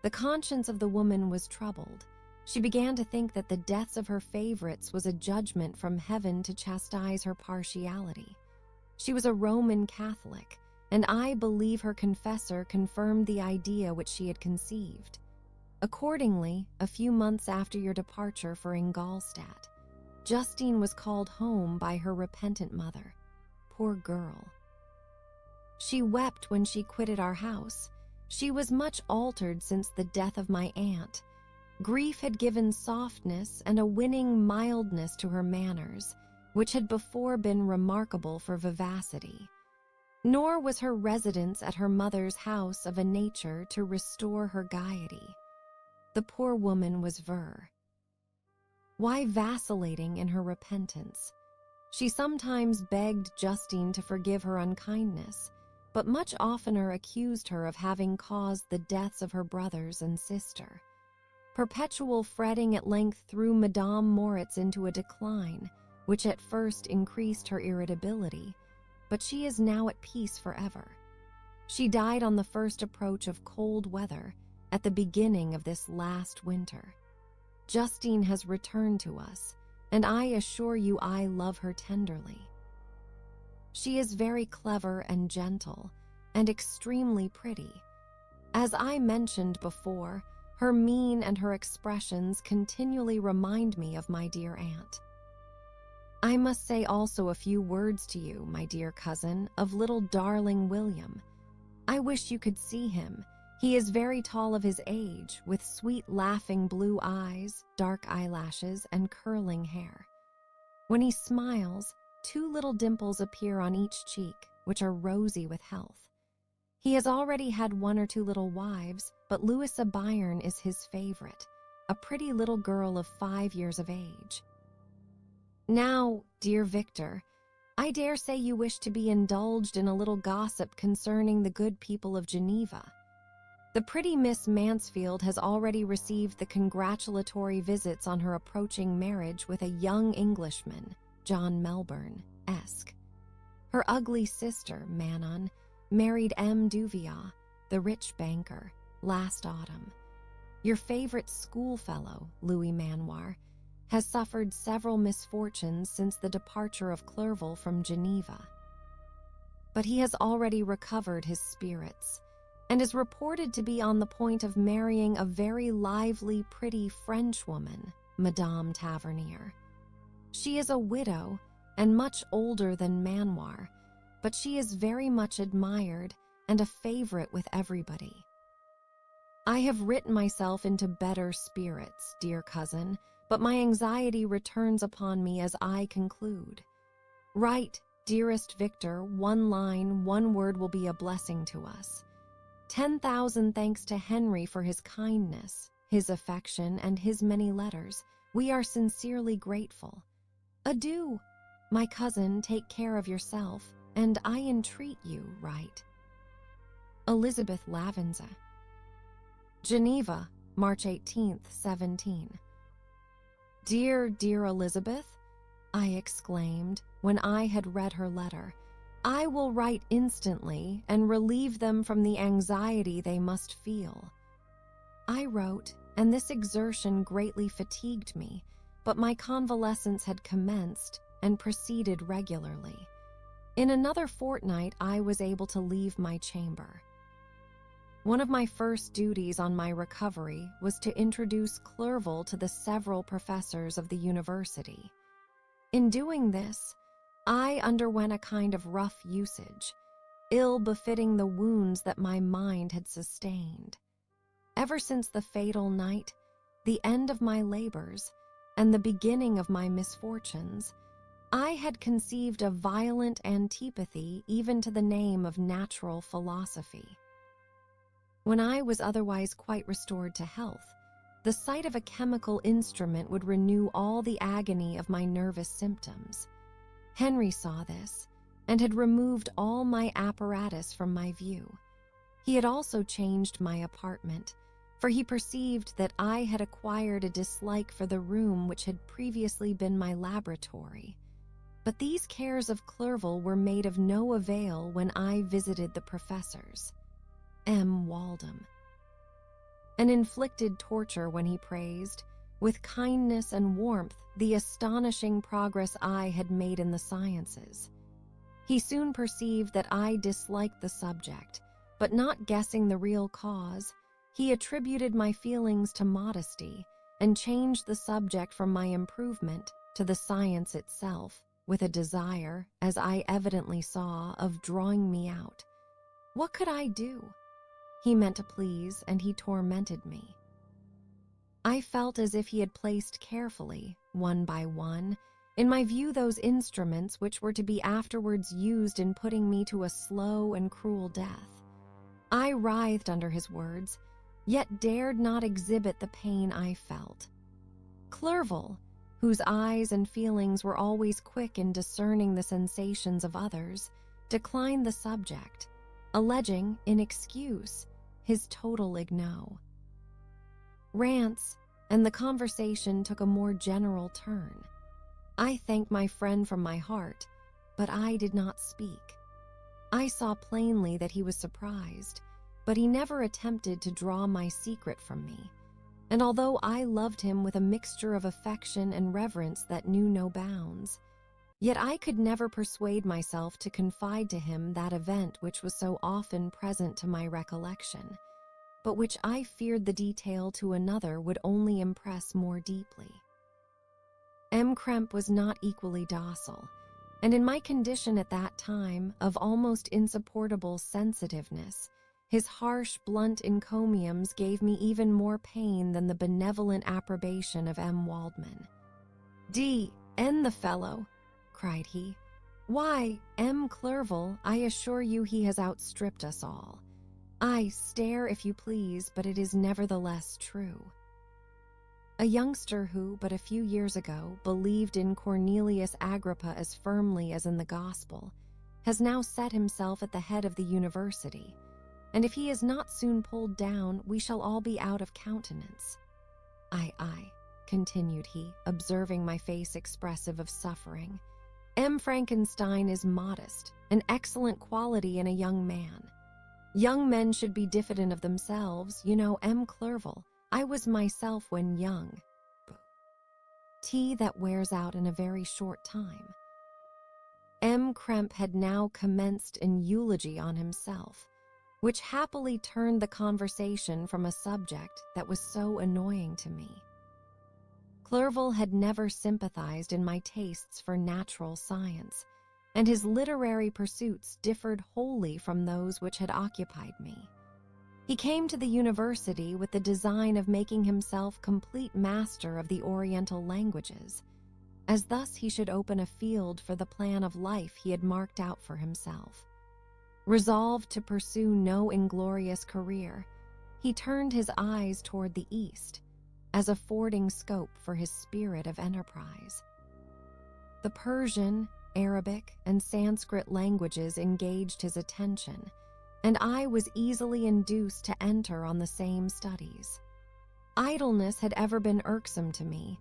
The conscience of the woman was troubled. She began to think that the deaths of her favorites was a judgment from heaven to chastise her partiality. She was a Roman Catholic, and I believe her confessor confirmed the idea which she had conceived. Accordingly, a few months after your departure for Ingolstadt, Justine was called home by her repentant mother. Poor girl. She wept when she quitted our house. She was much altered since the death of my aunt. Grief had given softness and a winning mildness to her manners, which had before been remarkable for vivacity. Nor was her residence at her mother's house of a nature to restore her gaiety. The poor woman was why vacillating in her repentance? She sometimes begged Justine to forgive her unkindness, but much oftener accused her of having caused the deaths of her brothers and sister. Perpetual fretting at length threw Madame Moritz into a decline, which at first increased her irritability, but she is now at peace forever. She died on the first approach of cold weather, at the beginning of this last winter. Justine has returned to us, and I assure you I love her tenderly. She is very clever and gentle, and extremely pretty. As I mentioned before, her mien and her expressions continually remind me of my dear aunt. I must say also a few words to you, my dear cousin, of little darling William. I wish you could see him. He is very tall of his age, with sweet laughing blue eyes, dark eyelashes, and curling hair. When he smiles, 2 little dimples appear on each cheek, which are rosy with health. He has already had 1 or 2 little wives, but Louisa Byron is his favorite, a pretty little girl of 5 years of age. Now, dear Victor, I dare say you wish to be indulged in a little gossip concerning the good people of Geneva. The pretty Miss Mansfield has already received the congratulatory visits on her approaching marriage with a young Englishman, John Melbourne, Esq. Her ugly sister, Manon, married M. Duviat, the rich banker, last autumn. Your favorite schoolfellow, Louis Manoir, has suffered several misfortunes since the departure of Clerval from Geneva. But he has already recovered his spirits, and is reported to be on the point of marrying a very lively, pretty Frenchwoman, Madame Tavernier. She is a widow and much older than Manoir, but she is very much admired and a favorite with everybody. I have written myself into better spirits, dear cousin, but my anxiety returns upon me as I conclude. Write, dearest Victor, one line, one word will be a blessing to us. 10,000 thanks to Henry for his kindness, his affection, and his many letters. We are sincerely grateful. Adieu, my cousin, take care of yourself, and I entreat you, write. Elizabeth Lavenza. Geneva, March 18th, 17. Dear, dear Elizabeth, I exclaimed when I had read her letter, I will write instantly and relieve them from the anxiety they must feel. I wrote, and this exertion greatly fatigued me, but my convalescence had commenced and proceeded regularly. In another fortnight, I was able to leave my chamber. One of my first duties on my recovery was to introduce Clerval to the several professors of the university. In doing this, I underwent a kind of rough usage, ill befitting the wounds that my mind had sustained. Ever since the fatal night, the end of my labors, and the beginning of my misfortunes, I had conceived a violent antipathy even to the name of natural philosophy. When I was otherwise quite restored to health, the sight of a chemical instrument would renew all the agony of my nervous symptoms. Henry saw this, and had removed all my apparatus from my view. He had also changed my apartment, for he perceived that I had acquired a dislike for the room which had previously been my laboratory. But these cares of Clerval were made of no avail when I visited the professors. M. Waldham. An inflicted torture when he praised, with kindness and warmth, the astonishing progress I had made in the sciences. He soon perceived that I disliked the subject, but not guessing the real cause, he attributed my feelings to modesty and changed the subject from my improvement to the science itself, with a desire, as I evidently saw, of drawing me out. What could I do? He meant to please, and he tormented me. I felt as if he had placed carefully, one by one, in my view those instruments which were to be afterwards used in putting me to a slow and cruel death. I writhed under his words, yet dared not exhibit the pain I felt. Clerval, whose eyes and feelings were always quick in discerning the sensations of others, declined the subject, alleging, in excuse, his total ignore. Rants, and the conversation took a more general turn. I thanked my friend from my heart, but I did not speak. I saw plainly that he was surprised, but he never attempted to draw my secret from me, and although I loved him with a mixture of affection and reverence that knew no bounds, yet I could never persuade myself to confide to him that event which was so often present to my recollection, but which I feared the detail to another would only impress more deeply. M. Krempe was not equally docile, and in my condition at that time of almost insupportable sensitiveness, his harsh, blunt encomiums gave me even more pain than the benevolent approbation of M. Waldman. "D.N. the fellow!" cried he. "Why, M. Clerval, I assure you he has outstripped us all. I stare if you please, but it is nevertheless true." A youngster who, but a few years ago, believed in Cornelius Agrippa as firmly as in the gospel, has now set himself at the head of the university, and if he is not soon pulled down, we shall all be out of countenance. Ay, continued he, observing my face expressive of suffering, M. Frankenstein is modest, an excellent quality in a young man. Young men should be diffident of themselves, you know, M. Clerval. I was myself when young. Tea that wears out in a very short time. M. Krempe had now commenced an eulogy on himself. which happily turned the conversation from a subject that was so annoying to me. Clerval had never sympathized in my tastes for natural science, and his literary pursuits differed wholly from those which had occupied me. He came to the university with the design of making himself complete master of the Oriental languages, as thus he should open a field for the plan of life he had marked out for himself. Resolved to pursue no inglorious career, he turned his eyes toward the east, as affording scope for his spirit of enterprise. The Persian, Arabic, and Sanskrit languages engaged his attention, and I was easily induced to enter on the same studies. Idleness had ever been irksome to me,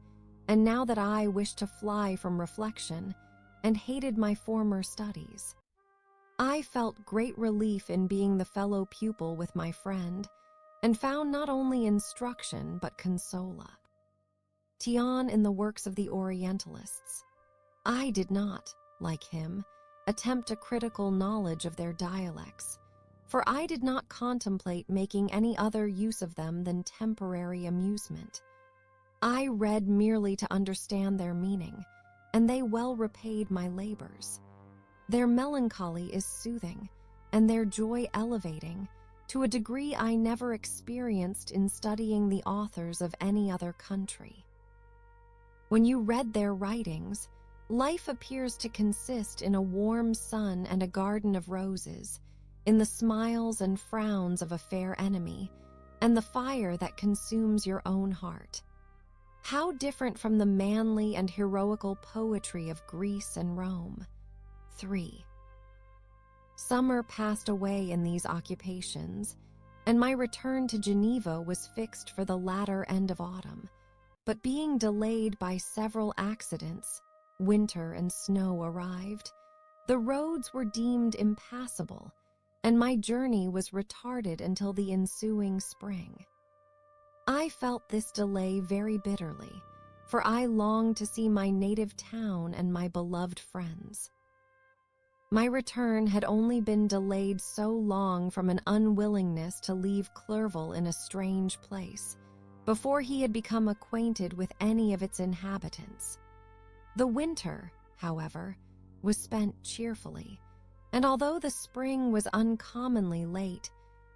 and now that I wished to fly from reflection and hated my former studies, I felt great relief in being the fellow pupil with my friend, and found not only instruction but consola. In the works of the Orientalists. I did not, like him, attempt a critical knowledge of their dialects, for I did not contemplate making any other use of them than temporary amusement. I read merely to understand their meaning, and they well repaid my labors. Their melancholy is soothing, and their joy elevating, to a degree I never experienced in studying the authors of any other country. When you read their writings, life appears to consist in a warm sun and a garden of roses, in the smiles and frowns of a fair enemy, and the fire that consumes your own heart. How different from the manly and heroical poetry of Greece and Rome. 3. Summer passed away in these occupations, and my return to Geneva was fixed for the latter end of autumn, but being delayed by several accidents, winter and snow arrived, the roads were deemed impassable, and my journey was retarded until the ensuing spring. I felt this delay very bitterly, for I longed to see my native town and my beloved friends. My return had only been delayed so long from an unwillingness to leave Clerval in a strange place, before he had become acquainted with any of its inhabitants. The winter, however, was spent cheerfully, and although the spring was uncommonly late,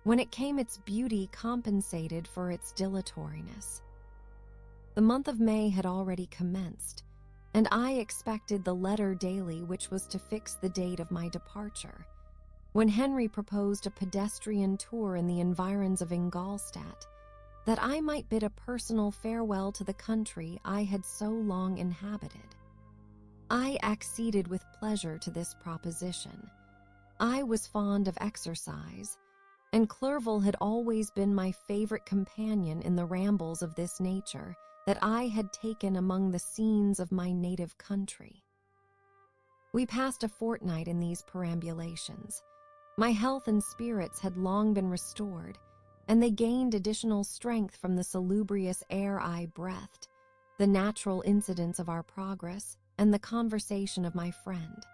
when it came its beauty compensated for its dilatoriness. The month of May had already commenced, and I expected the letter daily which was to fix the date of my departure, when Henry proposed a pedestrian tour in the environs of Ingolstadt, that I might bid a personal farewell to the country I had so long inhabited. I acceded with pleasure to this proposition. I was fond of exercise, and Clerval had always been my favorite companion in the rambles of this nature that I had taken among the scenes of my native country. We passed a fortnight in these perambulations. My health and spirits had long been restored, and they gained additional strength from the salubrious air I breathed, the natural incidents of our progress, and the conversation of my friend.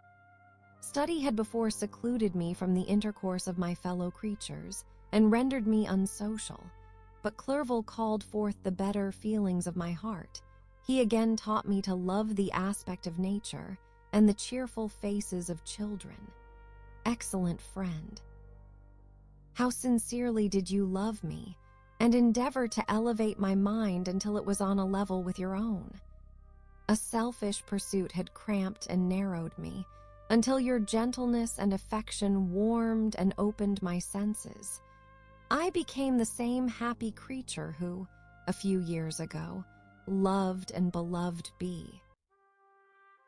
Study had before secluded me from the intercourse of my fellow creatures, and rendered me unsocial, but Clerval called forth the better feelings of my heart. He again taught me to love the aspect of nature and the cheerful faces of children. Excellent friend! How sincerely did you love me, and endeavor to elevate my mind until it was on a level with your own. A selfish pursuit had cramped and narrowed me, until your gentleness and affection warmed and opened my senses. I became the same happy creature who, a few years ago, loved and beloved be.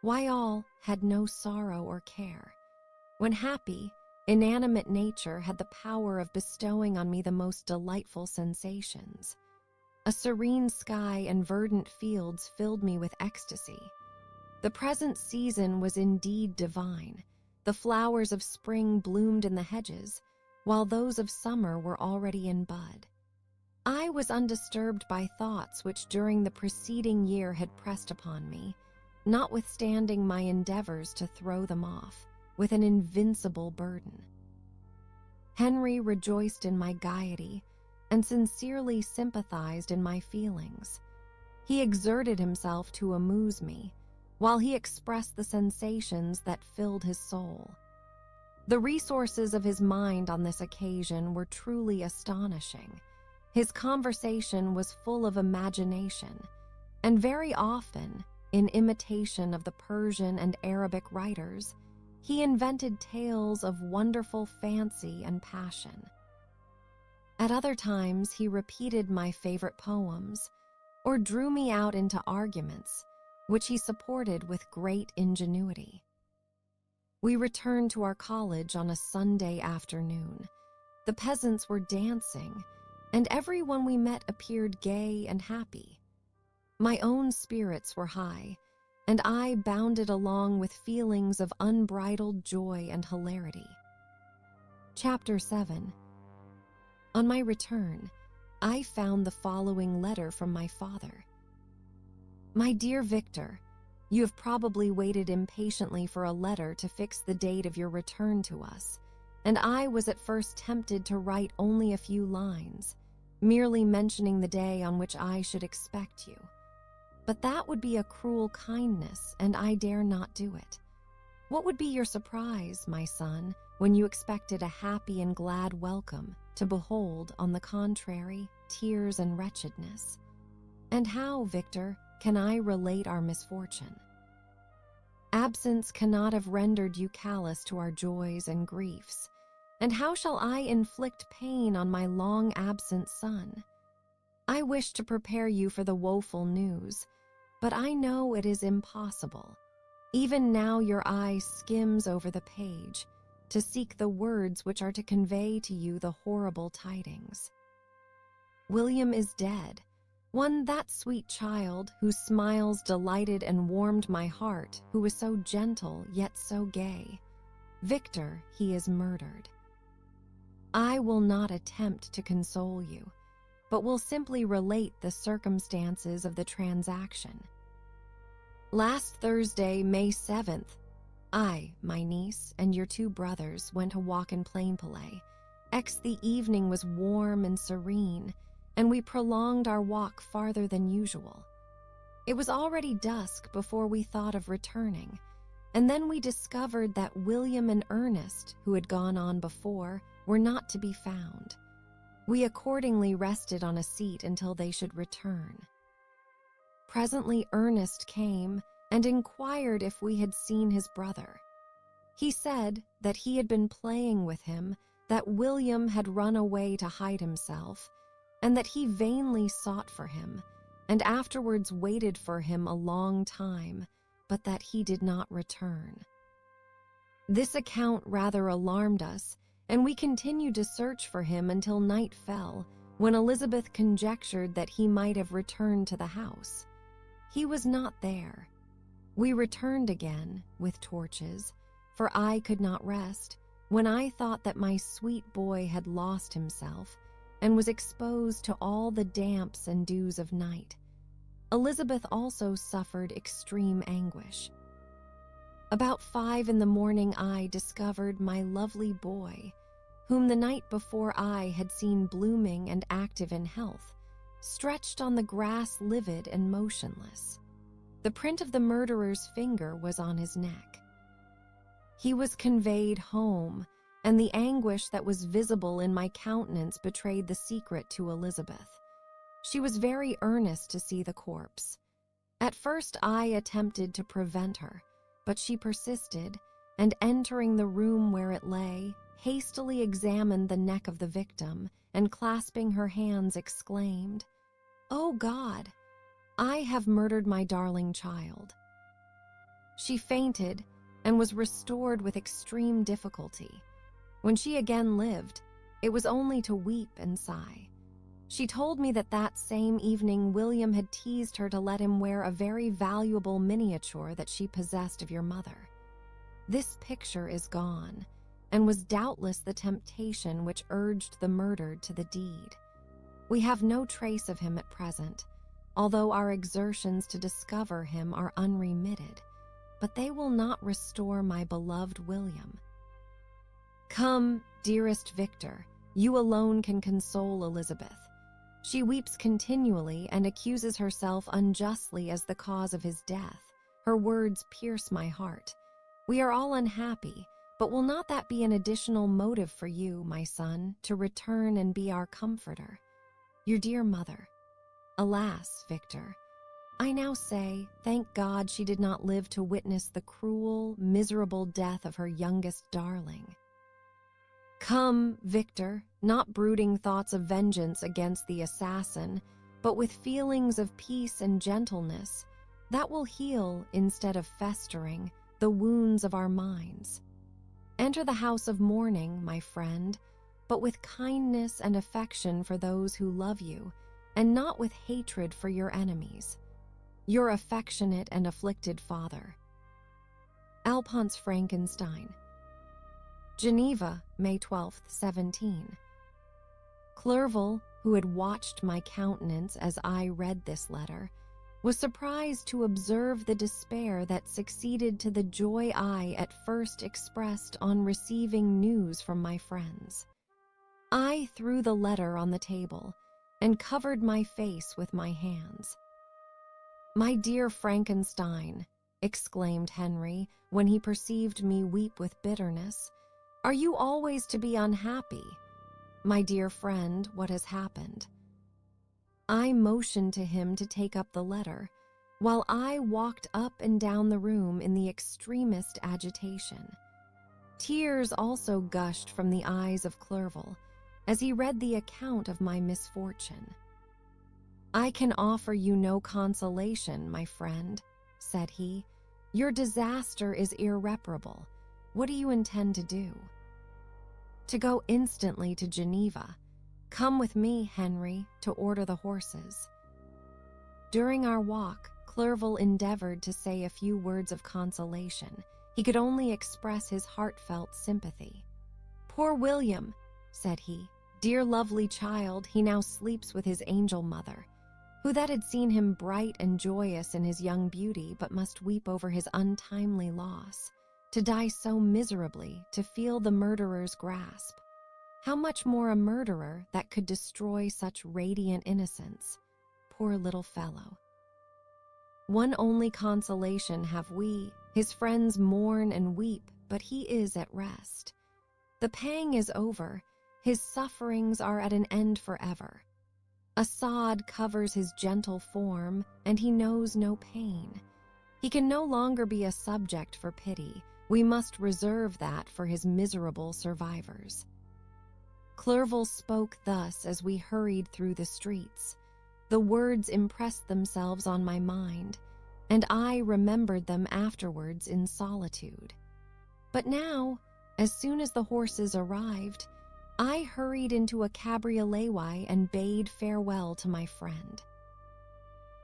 Why all had no sorrow or care, when happy, inanimate nature had the power of bestowing on me the most delightful sensations. A serene sky and verdant fields filled me with ecstasy. The present season was indeed divine. The flowers of spring bloomed in the hedges, while those of summer were already in bud. I was undisturbed by thoughts which during the preceding year had pressed upon me, notwithstanding my endeavors to throw them off with an invincible burden. Henry rejoiced in my gaiety and sincerely sympathized in my feelings. He exerted himself to amuse me, while he expressed the sensations that filled his soul. The resources of his mind on this occasion were truly astonishing. His conversation was full of imagination, and very often, in imitation of the Persian and Arabic writers, he invented tales of wonderful fancy and passion. At other times, he repeated my favorite poems, or drew me out into arguments, which he supported with great ingenuity. We returned to our college on a Sunday afternoon. The peasants were dancing, and everyone we met appeared gay and happy. My own spirits were high, and I bounded along with feelings of unbridled joy and hilarity. Chapter 7. On my return, I found the following letter from my father. My dear Victor, you have probably waited impatiently for a letter to fix the date of your return to us, and I was at first tempted to write only a few lines, merely mentioning the day on which I should expect you. But that would be a cruel kindness, and I dare not do it. What would be your surprise, my son, when you expected a happy and glad welcome, to behold, on the contrary, tears and wretchedness? And how, Victor, can I relate our misfortune? Absence cannot have rendered you callous to our joys and griefs, and how shall I inflict pain on my long-absent son? I wish to prepare you for the woeful news, but I know it is impossible. Even now your eye skims over the page to seek the words which are to convey to you the horrible tidings. William is dead, that sweet child whose smiles delighted and warmed my heart, who was so gentle yet so gay. Victor, he is murdered. I will not attempt to console you, but will simply relate the circumstances of the transaction. Last Thursday, May 7th, I, my niece, and your two brothers went to walk in Plainpalais. The evening was warm and serene, and we prolonged our walk farther than usual. It was already dusk before we thought of returning, and then we discovered that William and Ernest, who had gone on before, were not to be found. We accordingly rested on a seat until they should return. Presently Ernest came and inquired if we had seen his brother. He said that he had been playing with him, that William had run away to hide himself, and that he vainly sought for him, and afterwards waited for him a long time, but that he did not return. This account rather alarmed us, and we continued to search for him until night fell, when Elizabeth conjectured that he might have returned to the house. He was not there. We returned again, with torches, for I could not rest, when I thought that my sweet boy had lost himself, and was exposed to all the damps and dews of night. Elizabeth also suffered extreme anguish. About 5 a.m, I discovered my lovely boy, whom the night before I had seen blooming and active in health, stretched on the grass livid and motionless. The print of the murderer's finger was on his neck. He was conveyed home, and the anguish that was visible in my countenance betrayed the secret to Elizabeth. She was very earnest to see the corpse. At first I attempted to prevent her, but she persisted, and entering the room where it lay, hastily examined the neck of the victim, and clasping her hands exclaimed, "Oh God, I have murdered my darling child." She fainted and was restored with extreme difficulty. When she again lived, it was only to weep and sigh. She told me that that same evening William had teased her to let him wear a very valuable miniature that she possessed of your mother. This picture is gone, and was doubtless the temptation which urged the murdered to the deed. We have no trace of him at present, although our exertions to discover him are unremitted, but they will not restore my beloved William. Come, dearest Victor, you alone can console Elizabeth. She weeps continually and accuses herself unjustly as the cause of his death. Her words pierce my heart. We are all unhappy, but will not that be an additional motive for you, my son, to return and be our comforter? Your dear mother. Alas, Victor, I now say, thank God she did not live to witness the cruel, miserable death of her youngest darling. Come, Victor, not brooding thoughts of vengeance against the assassin, but with feelings of peace and gentleness that will heal, instead of festering, the wounds of our minds. Enter the house of mourning, my friend, but with kindness and affection for those who love you, and not with hatred for your enemies. Your affectionate and afflicted father. Alphonse Frankenstein. Geneva, May 12th, 17. Clerval, who had watched my countenance as I read this letter, was surprised to observe the despair that succeeded to the joy I at first expressed on receiving news from my friends. I threw the letter on the table and covered my face with my hands. My dear Frankenstein, exclaimed Henry when he perceived me weep with bitterness, are you always to be unhappy? My dear friend, what has happened? I motioned to him to take up the letter, while I walked up and down the room in the extremest agitation. Tears also gushed from the eyes of Clerval as he read the account of my misfortune. I can offer you no consolation, my friend, said he. Your disaster is irreparable. What do you intend to do? To go instantly to Geneva. Come with me, Henry, to order the horses. During our walk, Clerval endeavored to say a few words of consolation. He could only express his heartfelt sympathy. Poor William, said he, dear lovely child, he now sleeps with his angel mother, who that had seen him bright and joyous in his young beauty, but must weep over his untimely loss. To die so miserably, to feel the murderer's grasp. How much more a murderer that could destroy such radiant innocence? Poor little fellow. One only consolation have we, his friends mourn and weep, but he is at rest. The pang is over, his sufferings are at an end forever. A sod covers his gentle form, and he knows no pain. He can no longer be a subject for pity. We must reserve that for his miserable survivors. Clerval spoke thus as we hurried through the streets. The words impressed themselves on my mind, and I remembered them afterwards in solitude. But now, as soon as the horses arrived, I hurried into a cabriolet and bade farewell to my friend.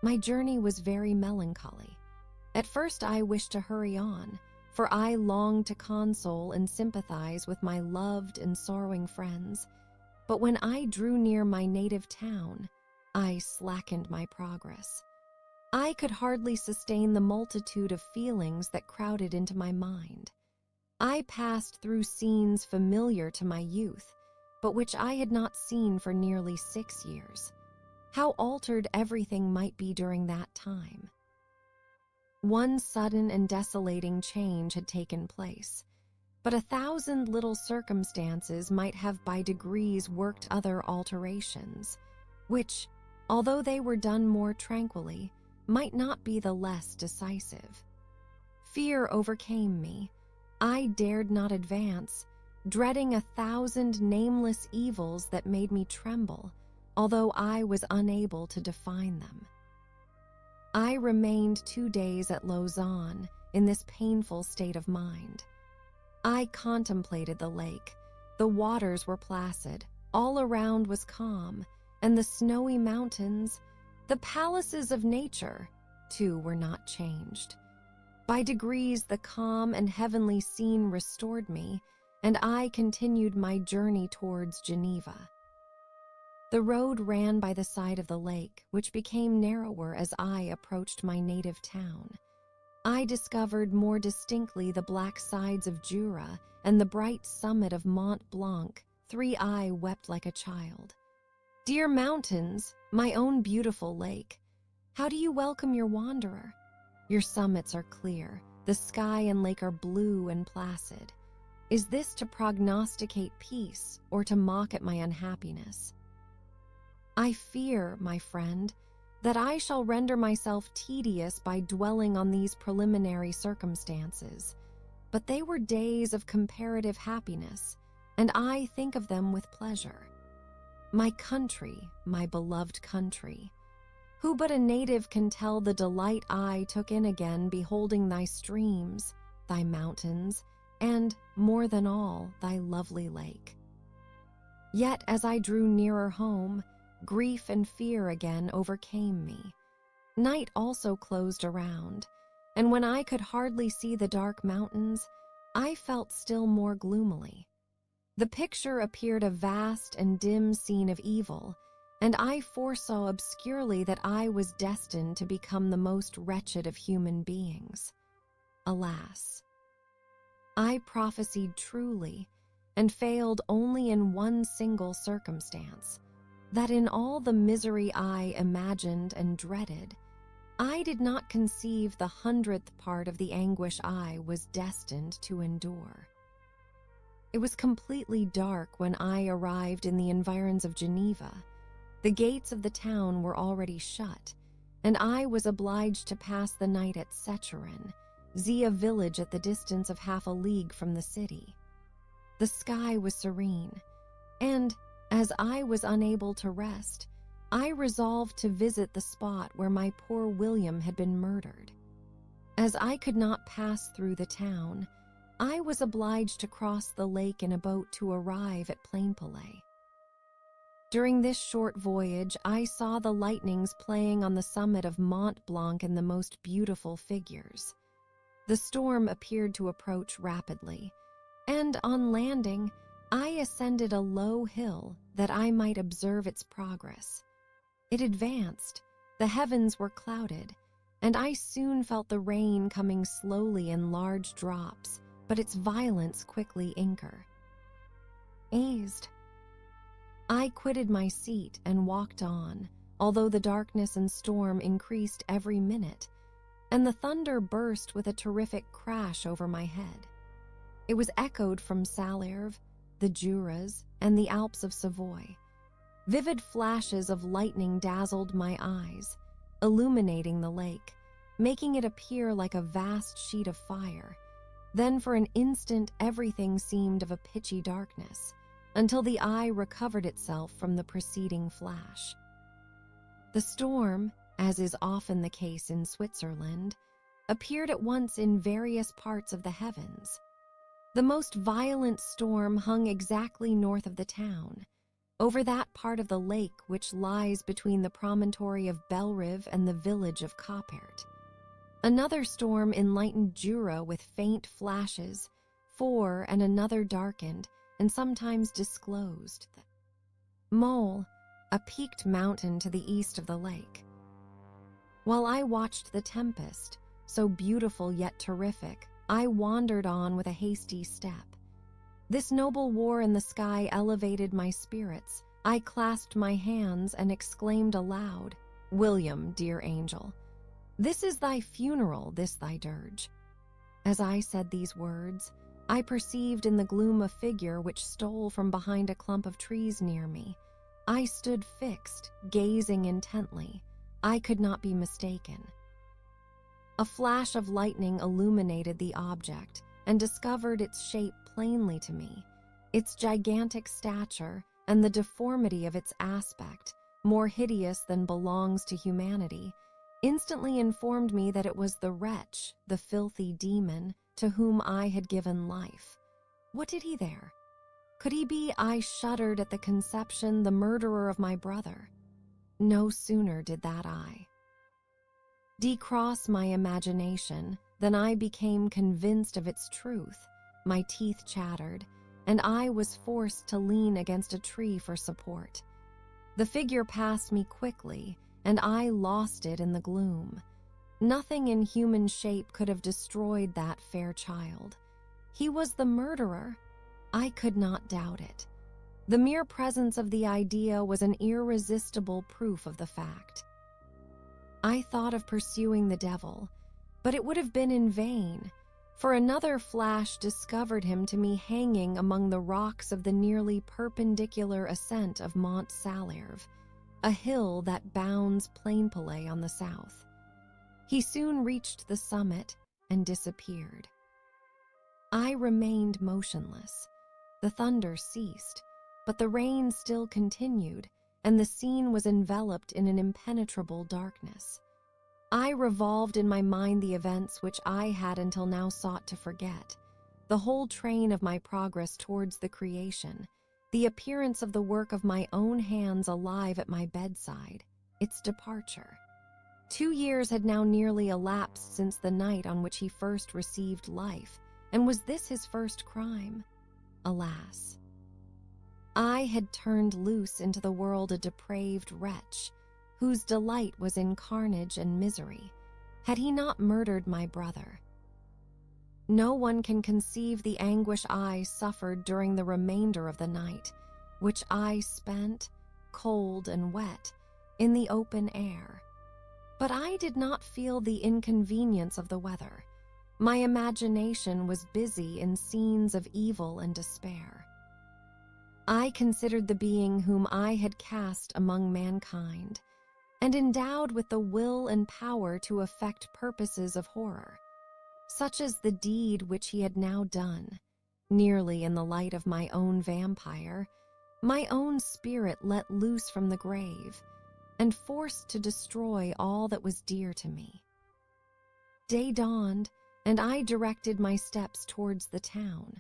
My journey was very melancholy. At first I wished to hurry on, for I longed to console and sympathize with my loved and sorrowing friends. But when I drew near my native town, I slackened my progress. I could hardly sustain the multitude of feelings that crowded into my mind. I passed through scenes familiar to my youth, but which I had not seen for nearly 6 years. How altered everything might be during that time. One sudden and desolating change had taken place, but 1,000 little circumstances might have by degrees worked other alterations, which, although they were done more tranquilly, might not be the less decisive. Fear overcame me. I dared not advance, dreading 1,000 nameless evils that made me tremble, although I was unable to define them. I remained 2 days at Lausanne in this painful state of mind. I contemplated the lake. The waters were placid, all around was calm, and the snowy mountains, the palaces of nature, too, were not changed. By degrees the calm and heavenly scene restored me, and I continued my journey towards Geneva. The road ran by the side of the lake, which became narrower as I approached my native town. I discovered more distinctly the black sides of Jura and the bright summit of Mont Blanc, Three-Eye wept like a child. Dear mountains, my own beautiful lake, how do you welcome your wanderer? Your summits are clear, the sky and lake are blue and placid. Is this to prognosticate peace or to mock at my unhappiness? I fear, my friend, that I shall render myself tedious by dwelling on these preliminary circumstances, but they were days of comparative happiness, and I think of them with pleasure. My country, my beloved country, who but a native can tell the delight I took in again beholding thy streams, thy mountains, and, more than all, thy lovely lake. Yet as I drew nearer home, grief and fear again overcame me. Night also closed around, and when I could hardly see the dark mountains, I felt still more gloomily. The picture appeared a vast and dim scene of evil, and I foresaw obscurely that I was destined to become the most wretched of human beings. Alas! I prophesied truly, and failed only in one single circumstance, that in all the misery I imagined and dreaded, I did not conceive the 100th part of the anguish I was destined to endure. It was completely dark when I arrived in the environs of Geneva. The gates of the town were already shut, and I was obliged to pass the night at Secherin, a village at the distance of half a league from the city. The sky was serene, and, as I was unable to rest, I resolved to visit the spot where my poor William had been murdered. As I could not pass through the town, I was obliged to cross the lake in a boat to arrive at Plainpalais. During this short voyage, I saw the lightnings playing on the summit of Mont Blanc in the most beautiful figures. The storm appeared to approach rapidly, and on landing, I ascended a low hill that I might observe its progress. It advanced, the heavens were clouded, and I soon felt the rain coming slowly in large drops, but its violence quickly eased. I quitted my seat and walked on, although the darkness and storm increased every minute, and the thunder burst with a terrific crash over my head. It was echoed from Salers, the Juras, and the Alps of Savoy. Vivid flashes of lightning dazzled my eyes, illuminating the lake, making it appear like a vast sheet of fire. Then for an instant everything seemed of a pitchy darkness, until the eye recovered itself from the preceding flash. The storm, as is often the case in Switzerland, appeared at once in various parts of the heavens. The most violent storm hung exactly north of the town, over that part of the lake which lies between the promontory of Bellerive and the village of Coppert. Another storm enlightened Jura with faint flashes, and another darkened, and sometimes disclosed the Mole, a peaked mountain to the east of the lake. While I watched the tempest, so beautiful yet terrific, I wandered on with a hasty step. This noble war in the sky elevated my spirits. I clasped my hands and exclaimed aloud, "William, dear angel, this is thy funeral, this thy dirge." As I said these words, I perceived in the gloom a figure which stole from behind a clump of trees near me. I stood fixed, gazing intently. I could not be mistaken. A flash of lightning illuminated the object and discovered its shape plainly to me. Its gigantic stature and the deformity of its aspect, more hideous than belongs to humanity, instantly informed me that it was the wretch, the filthy demon, to whom I had given life. What did he there? Could he be, I shuddered at the conception, the murderer of my brother? No sooner did that I decross my imagination than I became convinced of its truth. My teeth chattered, and I was forced to lean against a tree for support. The figure passed me quickly, and I lost it in the gloom. Nothing in human shape could have destroyed that fair child. He was the murderer. I could not doubt it. The mere presence of the idea was an irresistible proof of the fact. I thought of pursuing the devil, but it would have been in vain, for another flash discovered him to me hanging among the rocks of the nearly perpendicular ascent of Mont Salierve, a hill that bounds Plainpalais on the south. He soon reached the summit and disappeared. I remained motionless. The thunder ceased, but the rain still continued, and the scene was enveloped in an impenetrable darkness. I revolved in my mind the events which I had until now sought to forget, the whole train of my progress towards the creation, the appearance of the work of my own hands alive at my bedside, its departure. 2 years had now nearly elapsed since the night on which he first received life, and was this his first crime? Alas! I had turned loose into the world a depraved wretch, whose delight was in carnage and misery, had he not murdered my brother. No one can conceive the anguish I suffered during the remainder of the night, which I spent, cold and wet, in the open air. But I did not feel the inconvenience of the weather. My imagination was busy in scenes of evil and despair. I considered the being whom I had cast among mankind, and endowed with the will and power to effect purposes of horror, such as the deed which he had now done, nearly in the light of my own vampire, my own spirit let loose from the grave, and forced to destroy all that was dear to me. Day dawned, and I directed my steps towards the town.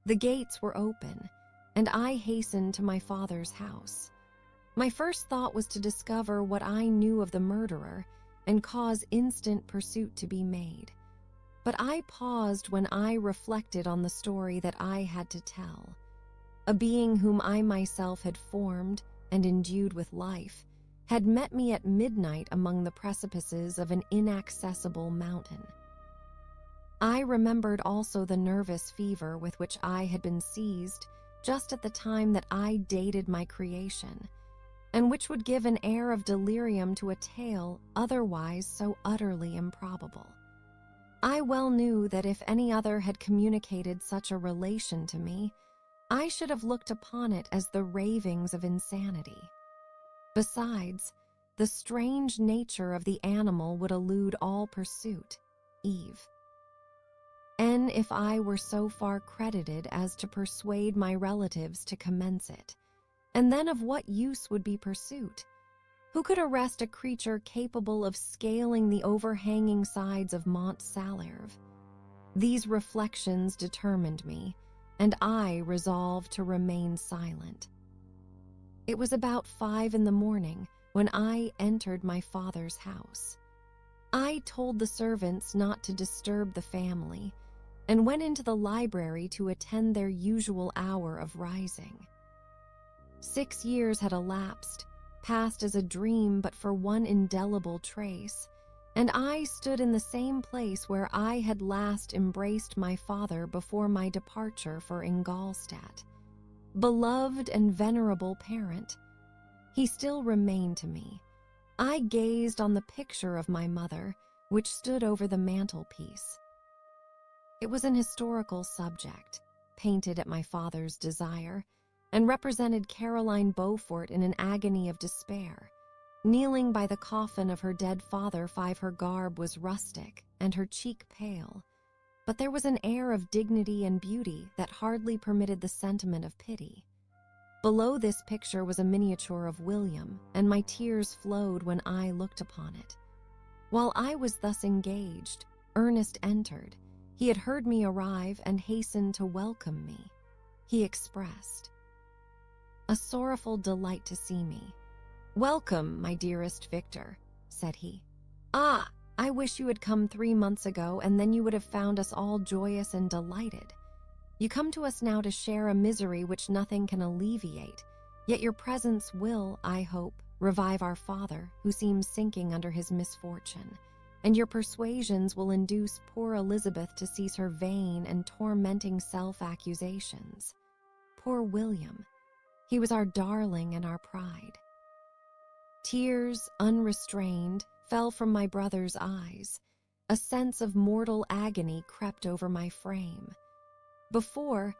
The gates were open, and I hastened to my father's house. My first thought was to discover what I knew of the murderer and cause instant pursuit to be made. But I paused when I reflected on the story that I had to tell. A being whom I myself had formed and endued with life had met me at midnight among the precipices of an inaccessible mountain. I remembered also the nervous fever with which I had been seized just at the time that I dated my creation, and which would give an air of delirium to a tale otherwise so utterly improbable. I well knew that if any other had communicated such a relation to me, I should have looked upon it as the ravings of insanity. Besides, the strange nature of the animal would elude all pursuit, Eve. And if I were so far credited as to persuade my relatives to commence it, and then of what use would be pursuit? Who could arrest a creature capable of scaling the overhanging sides of Mont Salierve? These reflections determined me, and I resolved to remain silent. It was about 5 a.m. when I entered my father's house. I told the servants not to disturb the family, and went into the library to attend their usual hour of rising. 6 years had elapsed, passed as a dream but for one indelible trace, and I stood in the same place where I had last embraced my father before my departure for Ingolstadt. Beloved and venerable parent, he still remained to me. I gazed on the picture of my mother, which stood over the mantelpiece. It was an historical subject, painted at my father's desire, and represented Caroline Beaufort in an agony of despair. Kneeling by the coffin of her dead father, her garb was rustic and her cheek pale, but there was an air of dignity and beauty that hardly permitted the sentiment of pity. Below this picture was a miniature of William, and my tears flowed when I looked upon it. While I was thus engaged, Ernest entered. He had heard me arrive and hastened to welcome me. He expressed a sorrowful delight to see me. "Welcome, my dearest Victor," said he. "Ah, I wish you had come 3 months ago, and then you would have found us all joyous and delighted. You come to us now to share a misery which nothing can alleviate, yet your presence will, I hope, revive our father, who seems sinking under his misfortune. and your persuasions will induce poor Elizabeth to cease her vain and tormenting self-accusations. Poor William. He was our darling and our pride. Tears, unrestrained, fell from my brother's eyes. A sense of mortal agony crept over my frame. Before,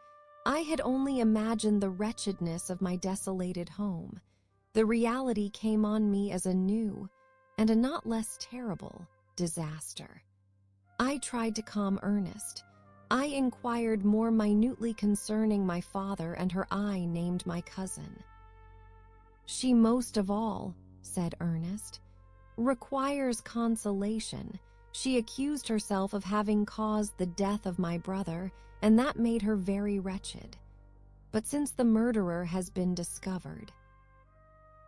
I had only imagined the wretchedness of my desolated home. The reality came on me as a new, and a not less terrible, disaster. I tried to calm Ernest. I inquired more minutely concerning my father, and her eye named my cousin. "She most of all," said Ernest, "requires consolation. She accused herself of having caused the death of my brother, and that made her very wretched. But since the murderer has been discovered—"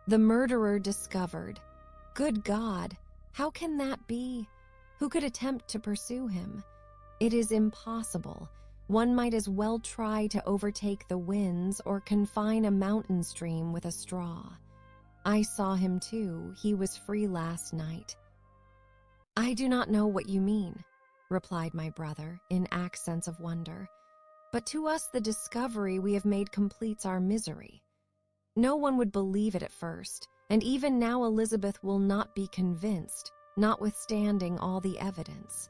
"The murderer discovered? Good God, how can that be? Who could attempt to pursue him? It is impossible. One might as well try to overtake the winds or confine a mountain stream with a straw. I saw him too. He was free last night." "I do not know what you mean," replied my brother in accents of wonder, "but to us the discovery we have made completes our misery. No one would believe it at first, and even now Elizabeth will not be convinced, notwithstanding all the evidence.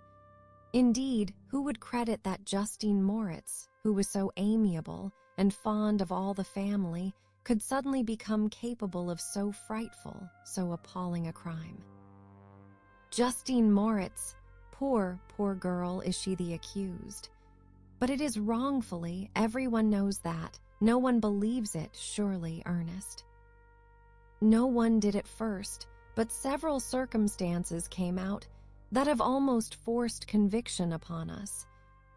Indeed, who would credit that Justine Moritz, who was so amiable and fond of all the family, could suddenly become capable of so frightful, so appalling a crime? Justine Moritz, poor girl, is she the accused. But it is wrongfully, everyone knows that. No one believes it, surely, Ernest." "No one did at first, but several circumstances came out that have almost forced conviction upon us,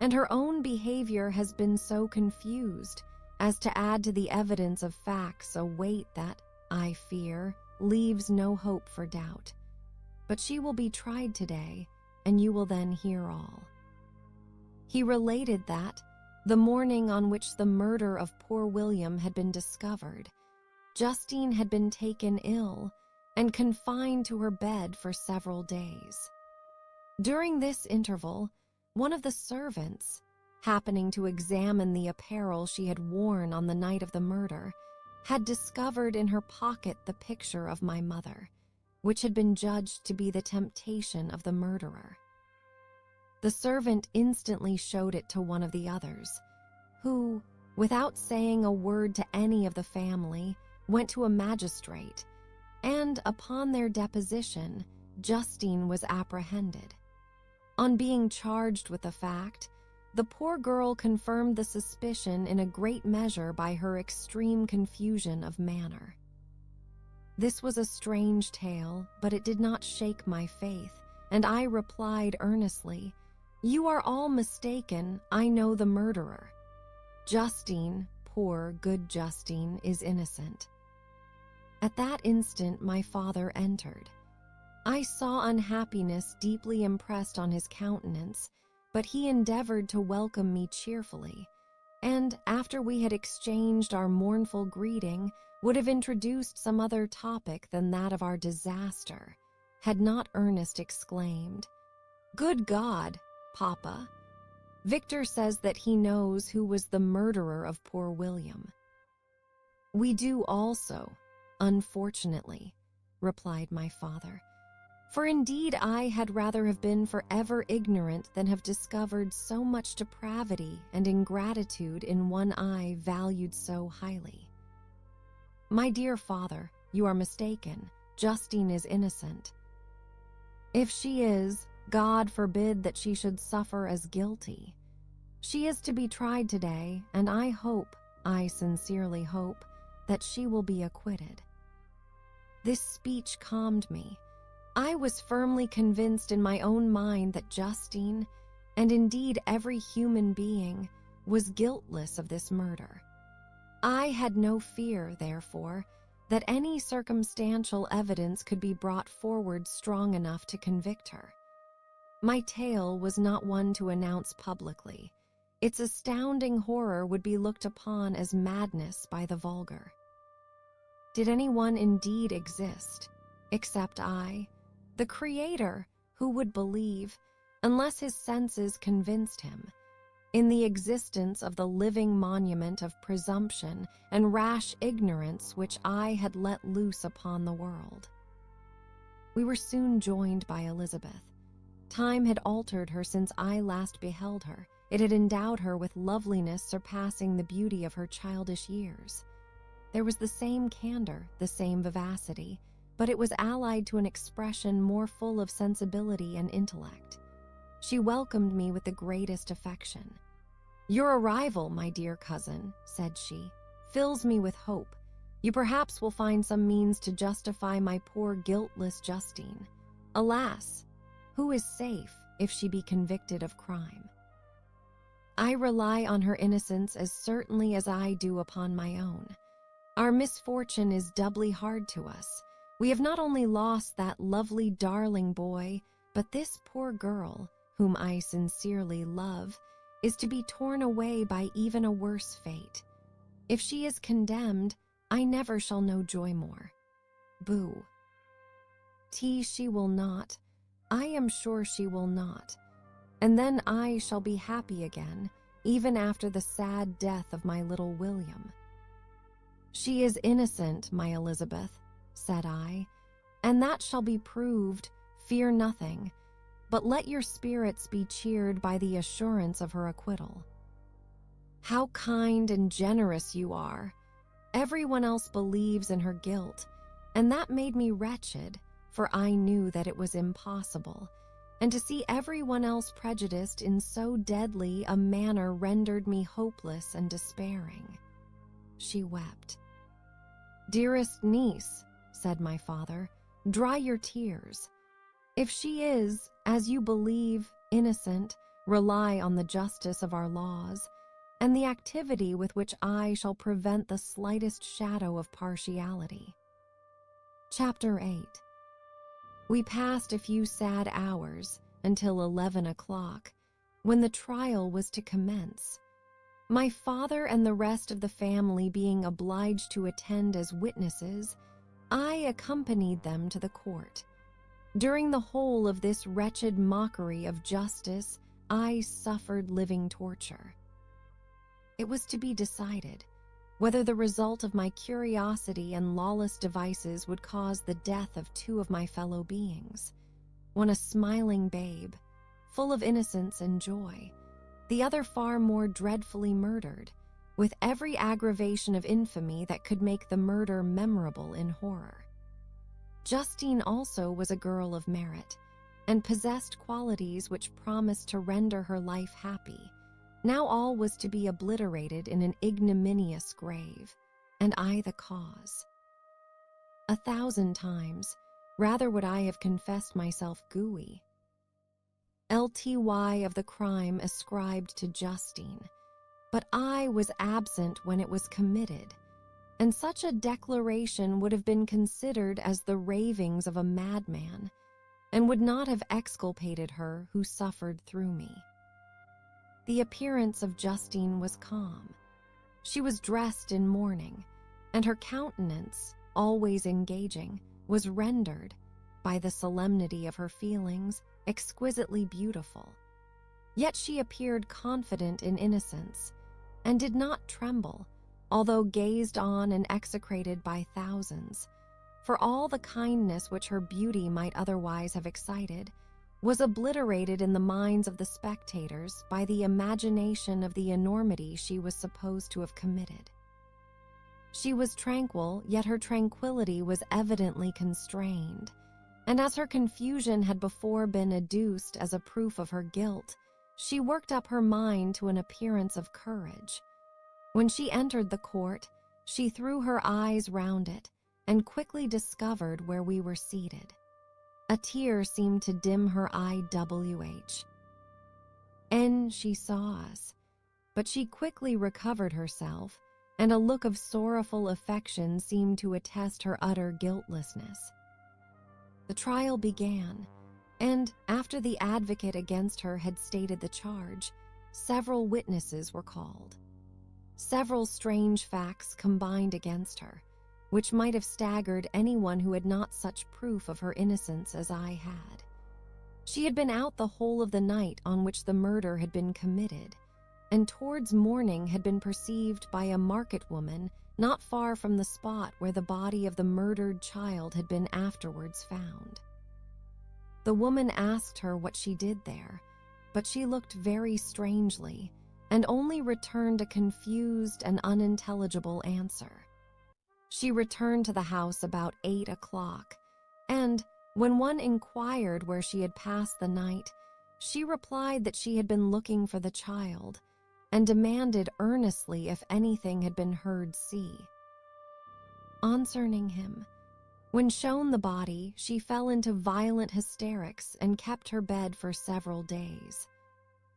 and her own behavior has been so confused as to add to the evidence of facts a weight that, I fear, leaves no hope for doubt. But she will be tried today, and you will then hear all." He related that, the morning on which the murder of poor William had been discovered, Justine had been taken ill and confined to her bed for several days. During this interval, one of the servants, happening to examine the apparel she had worn on the night of the murder, had discovered in her pocket the picture of my mother, which had been judged to be the temptation of the murderer. The servant instantly showed it to one of the others, who, without saying a word to any of the family, went to a magistrate, and upon their deposition, Justine was apprehended. On being charged with the fact, the poor girl confirmed the suspicion in a great measure by her extreme confusion of manner. This was a strange tale, but it did not shake my faith, and I replied earnestly, "You are all mistaken. I know the murderer. Justine, poor, good Justine, is innocent." At that instant my father entered. I saw unhappiness deeply impressed on his countenance, but he endeavored to welcome me cheerfully, and after we had exchanged our mournful greeting, would have introduced some other topic than that of our disaster, had not Ernest exclaimed, "Good God, Papa! Victor says that he knows who was the murderer of poor William." "We do also, unfortunately," replied my father, "for indeed I had rather have been forever ignorant than have discovered so much depravity and ingratitude in one I valued so highly. My dear father, you are mistaken. Justine is innocent. If she is, God forbid that she should suffer as guilty. She is to be tried today, and I sincerely hope, that she will be acquitted." This speech calmed me. I was firmly convinced in my own mind that Justine, and indeed every human being, was guiltless of this murder. I had no fear, therefore, that any circumstantial evidence could be brought forward strong enough to convict her. My tale was not one to announce publicly. Its astounding horror would be looked upon as madness by the vulgar. Did anyone indeed exist, except I, the Creator, who would believe, unless his senses convinced him, in the existence of the living monument of presumption and rash ignorance which I had let loose upon the world? We were soon joined by Elizabeth. Time had altered her since I last beheld her. It had endowed her with loveliness surpassing the beauty of her childish years. There was the same candor, the same vivacity, but it was allied to an expression more full of sensibility and intellect. She welcomed me with the greatest affection. "Your arrival, my dear cousin," said she, "fills me with hope. You perhaps will find some means to justify my poor guiltless Justine. Alas, who is safe if she be convicted of crime? I rely on her innocence as certainly as I do upon my own. Our misfortune is doubly hard to us. We have not only lost that lovely darling boy, but this poor girl, whom I sincerely love, is to be torn away by even a worse fate. If she is condemned, I never shall know joy more. Boo. She will not. I am sure she will not. And then I shall be happy again, even after the sad death of my little William." "She is innocent, my Elizabeth," said I, "and that shall be proved. Fear nothing, but let your spirits be cheered by the assurance of her acquittal." "How kind and generous you are! Everyone else believes in her guilt, and that made me wretched, for I knew that it was impossible, and to see everyone else prejudiced in so deadly a manner rendered me hopeless and despairing." She wept. "Dearest niece," said my father, "dry your tears. If she is, as you believe, innocent, rely on the justice of our laws, and the activity with which I shall prevent the slightest shadow of partiality." Chapter 8. We passed a few sad hours until 11 o'clock, when the trial was to commence. My father and the rest of the family being obliged to attend as witnesses, I accompanied them to the court. During the whole of this wretched mockery of justice, I suffered living torture. It was to be decided whether the result of my curiosity and lawless devices would cause the death of two of my fellow beings, one a smiling babe, full of innocence and joy, the other far more dreadfully murdered, with every aggravation of infamy that could make the murder memorable in horror. Justine also was a girl of merit, and possessed qualities which promised to render her life happy. Now all was to be obliterated in an ignominious grave, and I the cause. 1,000 times, rather would I have confessed myself gooey. LTY of the crime ascribed to Justine, but I was absent when it was committed, and such a declaration would have been considered as the ravings of a madman, and would not have exculpated her who suffered through me. The appearance of Justine was calm. She was dressed in mourning, and her countenance, always engaging, was rendered, by the solemnity of her feelings, exquisitely beautiful. Yet she appeared confident in innocence, and did not tremble, although gazed on and execrated by thousands, for all the kindness which her beauty might otherwise have excited was obliterated in the minds of the spectators by the imagination of the enormity she was supposed to have committed. She was tranquil, yet her tranquillity was evidently constrained, and as her confusion had before been adduced as a proof of her guilt, she worked up her mind to an appearance of courage. When she entered the court, she threw her eyes round it, and quickly discovered where we were seated. A tear seemed to dim her IWH. She saw us, but she quickly recovered herself, and a look of sorrowful affection seemed to attest her utter guiltlessness. The trial began, and after the advocate against her had stated the charge, several witnesses were called. Several strange facts combined against her, which might have staggered anyone who had not such proof of her innocence as I had. She had been out the whole of the night on which the murder had been committed, and towards morning had been perceived by a market woman not far from the spot where the body of the murdered child had been afterwards found. The woman asked her what she did there, but she looked very strangely and only returned a confused and unintelligible answer. She returned to the house about 8 o'clock, and when one inquired where she had passed the night, she replied that she had been looking for the child and demanded earnestly if anything had been heard see concerning him. When shown the body, she fell into violent hysterics and kept her bed for several days.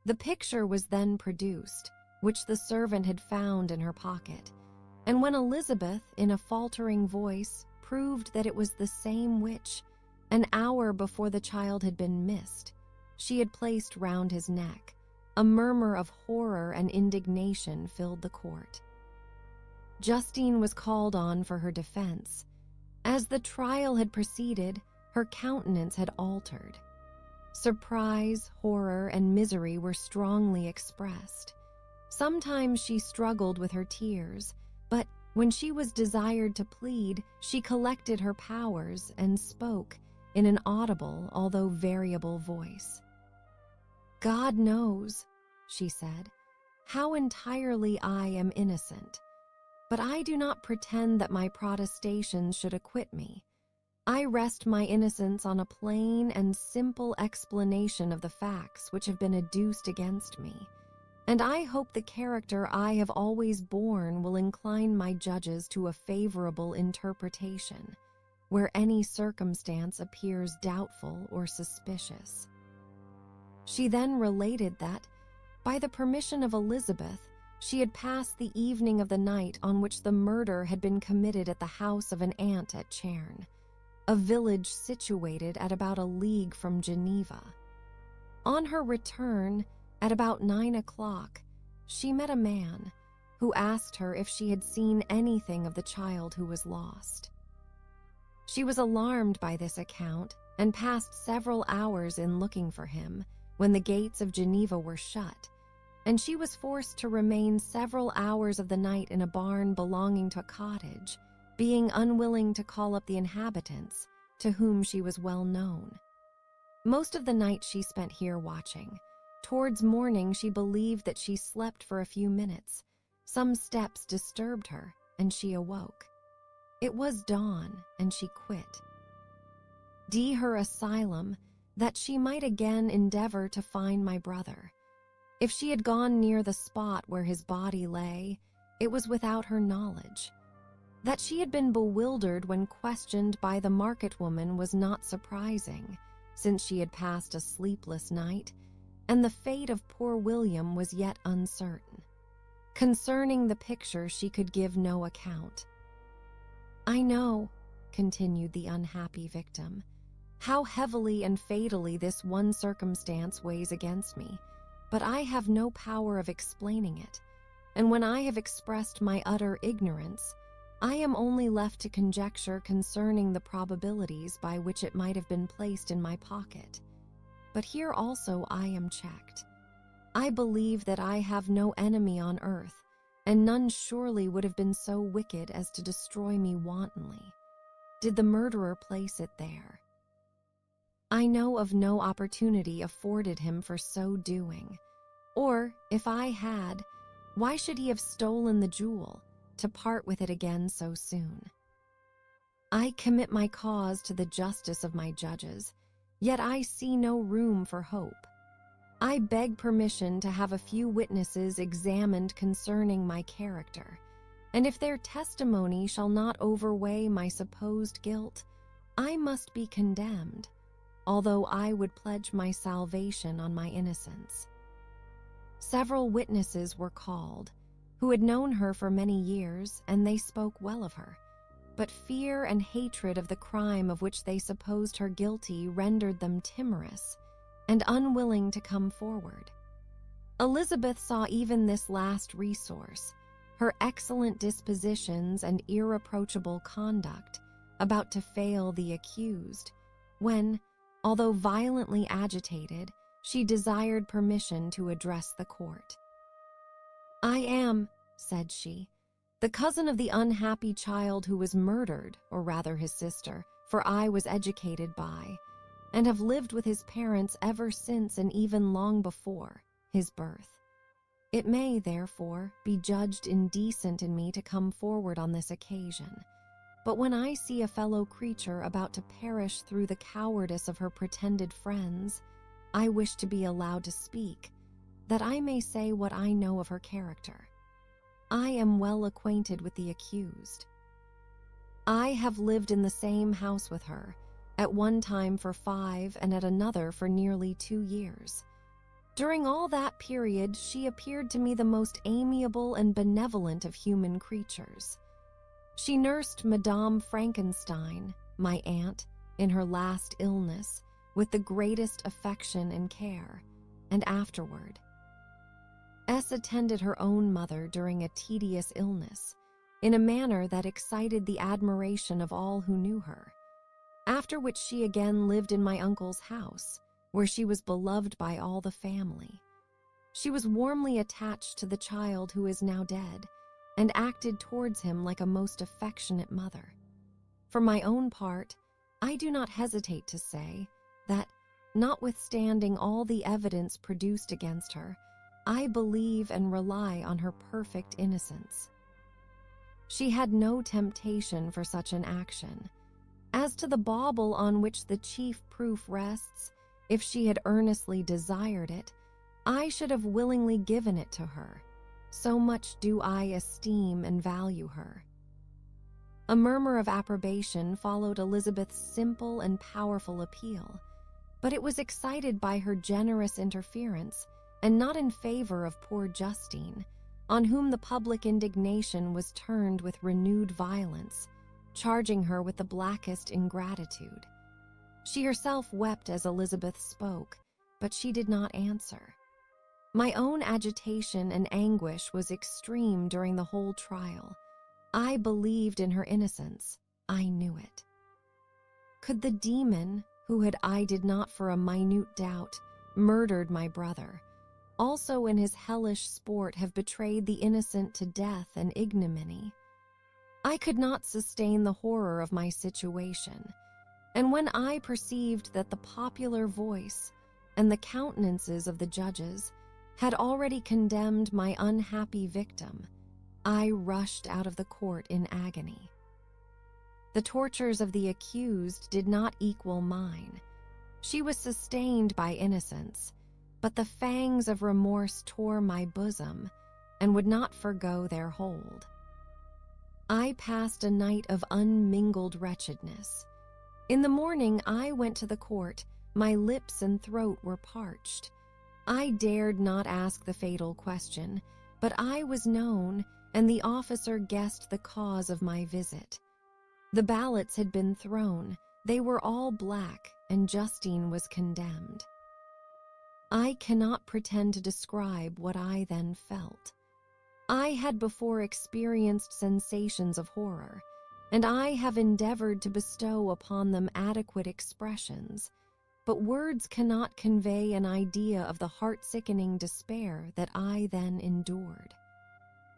The picture was then produced, which the servant had found in her pocket, and when Elizabeth, in a faltering voice, proved that it was the same which, an hour before the child had been missed, she had placed round his neck, a murmur of horror and indignation filled the court. Justine was called on for her defense. As the trial had proceeded, her countenance had altered. Surprise, horror, and misery were strongly expressed. Sometimes she struggled with her tears, but when she was desired to plead, she collected her powers and spoke in an audible, although variable voice. "God knows," she said, "how entirely I am innocent, but I do not pretend that my protestations should acquit me. I rest my innocence on a plain and simple explanation of the facts which have been adduced against me, and I hope the character I have always borne will incline my judges to a favorable interpretation, where any circumstance appears doubtful or suspicious." She then related that, by the permission of Elizabeth, she had passed the evening of the night on which the murder had been committed at the house of an aunt at Chairn, a village situated at about a league from Geneva. On her return, at about 9 o'clock, she met a man who asked her if she had seen anything of the child who was lost. She was alarmed by this account and passed several hours in looking for him when the gates of Geneva were shut, and she was forced to remain several hours of the night in a barn belonging to a cottage, being unwilling to call up the inhabitants, to whom she was well known. Most of the night she spent here watching. Towards morning she believed that she slept for a few minutes. Some steps disturbed her, and she awoke. It was dawn, and she quit her asylum, that she might again endeavor to find my brother. If she had gone near the spot where his body lay, it was without her knowledge. That she had been bewildered when questioned by the market woman was not surprising, since she had passed a sleepless night, and the fate of poor William was yet uncertain. Concerning the picture she could give no account. "I know," continued the unhappy victim, "how heavily and fatally this one circumstance weighs against me, but I have no power of explaining it, and when I have expressed my utter ignorance, I am only left to conjecture concerning the probabilities by which it might have been placed in my pocket. But here also I am checked. I believe that I have no enemy on earth, and none surely would have been so wicked as to destroy me wantonly. Did the murderer place it there? I know of no opportunity afforded him for so doing, or, if I had, why should he have stolen the jewel, to part with it again so soon? I commit my cause to the justice of my judges, yet I see no room for hope. I beg permission to have a few witnesses examined concerning my character, and if their testimony shall not overweigh my supposed guilt, I must be condemned, although I would pledge my salvation on my innocence." Several witnesses were called, who had known her for many years, and they spoke well of her, but fear and hatred of the crime of which they supposed her guilty rendered them timorous and unwilling to come forward. Elizabeth saw even this last resource, her excellent dispositions and irreproachable conduct, about to fail the accused, when, Although violently agitated, she desired permission to address the court. "I am," said she, "the cousin of the unhappy child who was murdered, or rather his sister, for I was educated by, and have lived with his parents ever since and even long before his birth. It may, therefore, be judged indecent in me to come forward on this occasion. But when I see a fellow creature about to perish through the cowardice of her pretended friends, I wish to be allowed to speak, that I may say what I know of her character. I am well acquainted with the accused. I have lived in the same house with her, at one time for 5 and at another for nearly 2 years. During all that period, she appeared to me the most amiable and benevolent of human creatures. She nursed Madame Frankenstein, my aunt, in her last illness, with the greatest affection and care, and afterward. S attended her own mother during a tedious illness, in a manner that excited the admiration of all who knew her, after which she again lived in my uncle's house, where she was beloved by all the family. She was warmly attached to the child who is now dead, and acted towards him like a most affectionate mother. For my own part, I do not hesitate to say that, notwithstanding all the evidence produced against her, I believe and rely on her perfect innocence. She had no temptation for such an action. As to the bauble on which the chief proof rests, if she had earnestly desired it, I should have willingly given it to her. So much do I esteem and value her." A murmur of approbation followed Elizabeth's simple and powerful appeal, but it was excited by her generous interference and not in favor of poor Justine, on whom the public indignation was turned with renewed violence, charging her with the blackest ingratitude. She herself wept as Elizabeth spoke, but she did not answer. My own agitation and anguish was extreme during the whole trial. I believed in her innocence. I knew it. Could the demon, who had, I did not for a minute doubt, murdered my brother, also in his hellish sport have betrayed the innocent to death and ignominy? I could not sustain the horror of my situation, and when I perceived that the popular voice and the countenances of the judges had already condemned my unhappy victim, I rushed out of the court in agony. The tortures of the accused did not equal mine. She was sustained by innocence, but the fangs of remorse tore my bosom and would not forgo their hold. I passed a night of unmingled wretchedness. In the morning I went to the court. My lips and throat were parched. I dared not ask the fatal question, but I was known, and the officer guessed the cause of my visit. The ballots had been thrown. They were all black, and Justine was condemned. I cannot pretend to describe what I then felt. I had before experienced sensations of horror, and I have endeavored to bestow upon them adequate expressions, but words cannot convey an idea of the heart-sickening despair that I then endured.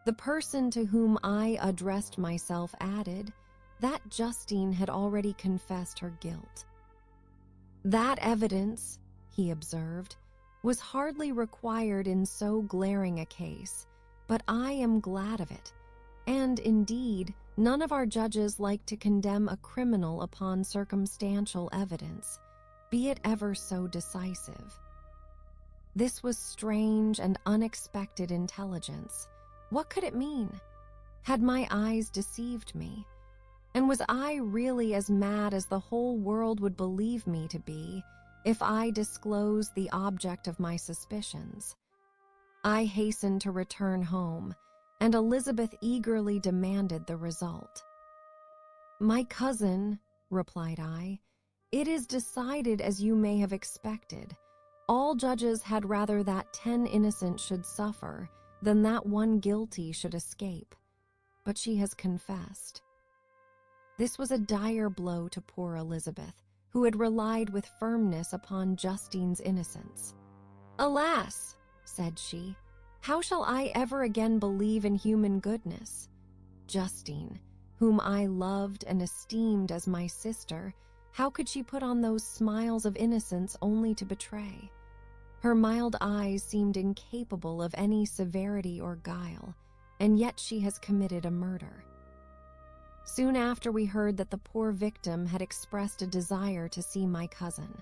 The person to whom I addressed myself added that Justine had already confessed her guilt. "That evidence," he observed, "was hardly required in so glaring a case, but I am glad of it, and, indeed, none of our judges like to condemn a criminal upon circumstantial evidence, be it ever so decisive." This was strange and unexpected intelligence. What could it mean? Had my eyes deceived me? And was I really as mad as the whole world would believe me to be if I disclosed the object of my suspicions? I hastened to return home, and Elizabeth eagerly demanded the result. "My cousin," replied I, "it is decided as you may have expected. All judges had rather that 10 innocent should suffer than that one guilty should escape. But she has confessed." This was a dire blow to poor Elizabeth, who had relied with firmness upon Justine's innocence. "Alas," said she, "how shall I ever again believe in human goodness? Justine, whom I loved and esteemed as my sister, how could she put on those smiles of innocence only to betray? Her mild eyes seemed incapable of any severity or guile, and yet she has committed a murder." Soon after, we heard that the poor victim had expressed a desire to see my cousin.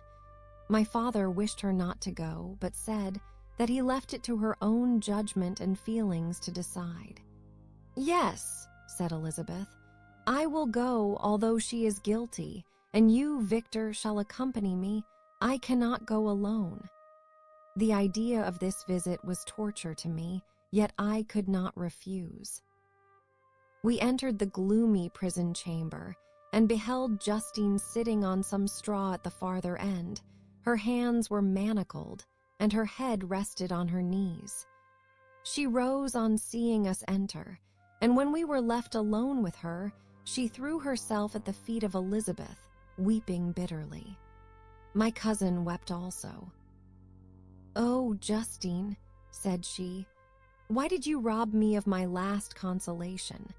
My father wished her not to go, but said that he left it to her own judgment and feelings to decide. "Yes," said Elizabeth, "I will go, although she is guilty, and you, Victor, shall accompany me. I cannot go alone." The idea of this visit was torture to me, yet I could not refuse. We entered the gloomy prison chamber and beheld Justine sitting on some straw at the farther end. Her hands were manacled, and her head rested on her knees. She rose on seeing us enter, and when we were left alone with her, she threw herself at the feet of Elizabeth, weeping bitterly. My cousin wept also. "Oh, Justine," said she, "why did you rob me of my last consolation?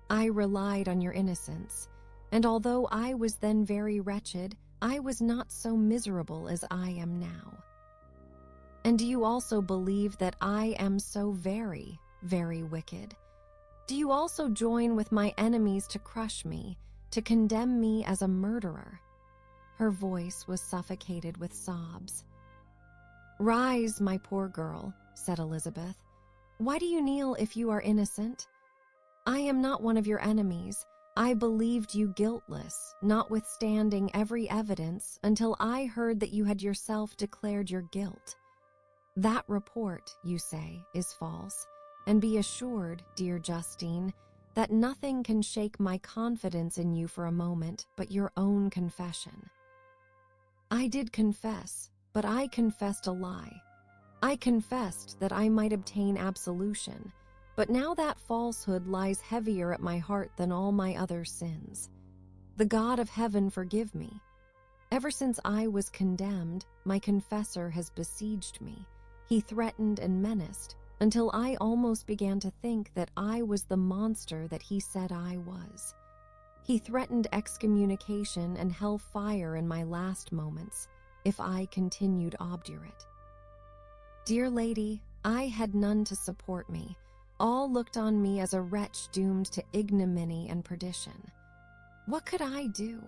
I relied on your innocence, and although I was then very wretched, I was not so miserable as I am now. And do you also believe that I am so very, very wicked? Do you also join with my enemies to crush me, to condemn me as a murderer?" Her voice was suffocated with sobs. "Rise, my poor girl," said Elizabeth. "Why do you kneel if you are innocent? I am not one of your enemies. I believed you guiltless, notwithstanding every evidence, until I heard that you had yourself declared your guilt. That report, you say, is false, and be assured, dear Justine, that nothing can shake my confidence in you for a moment but your own confession." I did confess, but I confessed a lie. I confessed that I might obtain absolution, but now that falsehood lies heavier at my heart than all my other sins. The God of heaven forgive me. Ever since I was condemned, my confessor has besieged me. He threatened and menaced, until I almost began to think that I was the monster that he said I was. He threatened excommunication and hell fire in my last moments, if I continued obdurate. Dear lady, I had none to support me. All looked on me as a wretch doomed to ignominy and perdition. What could I do?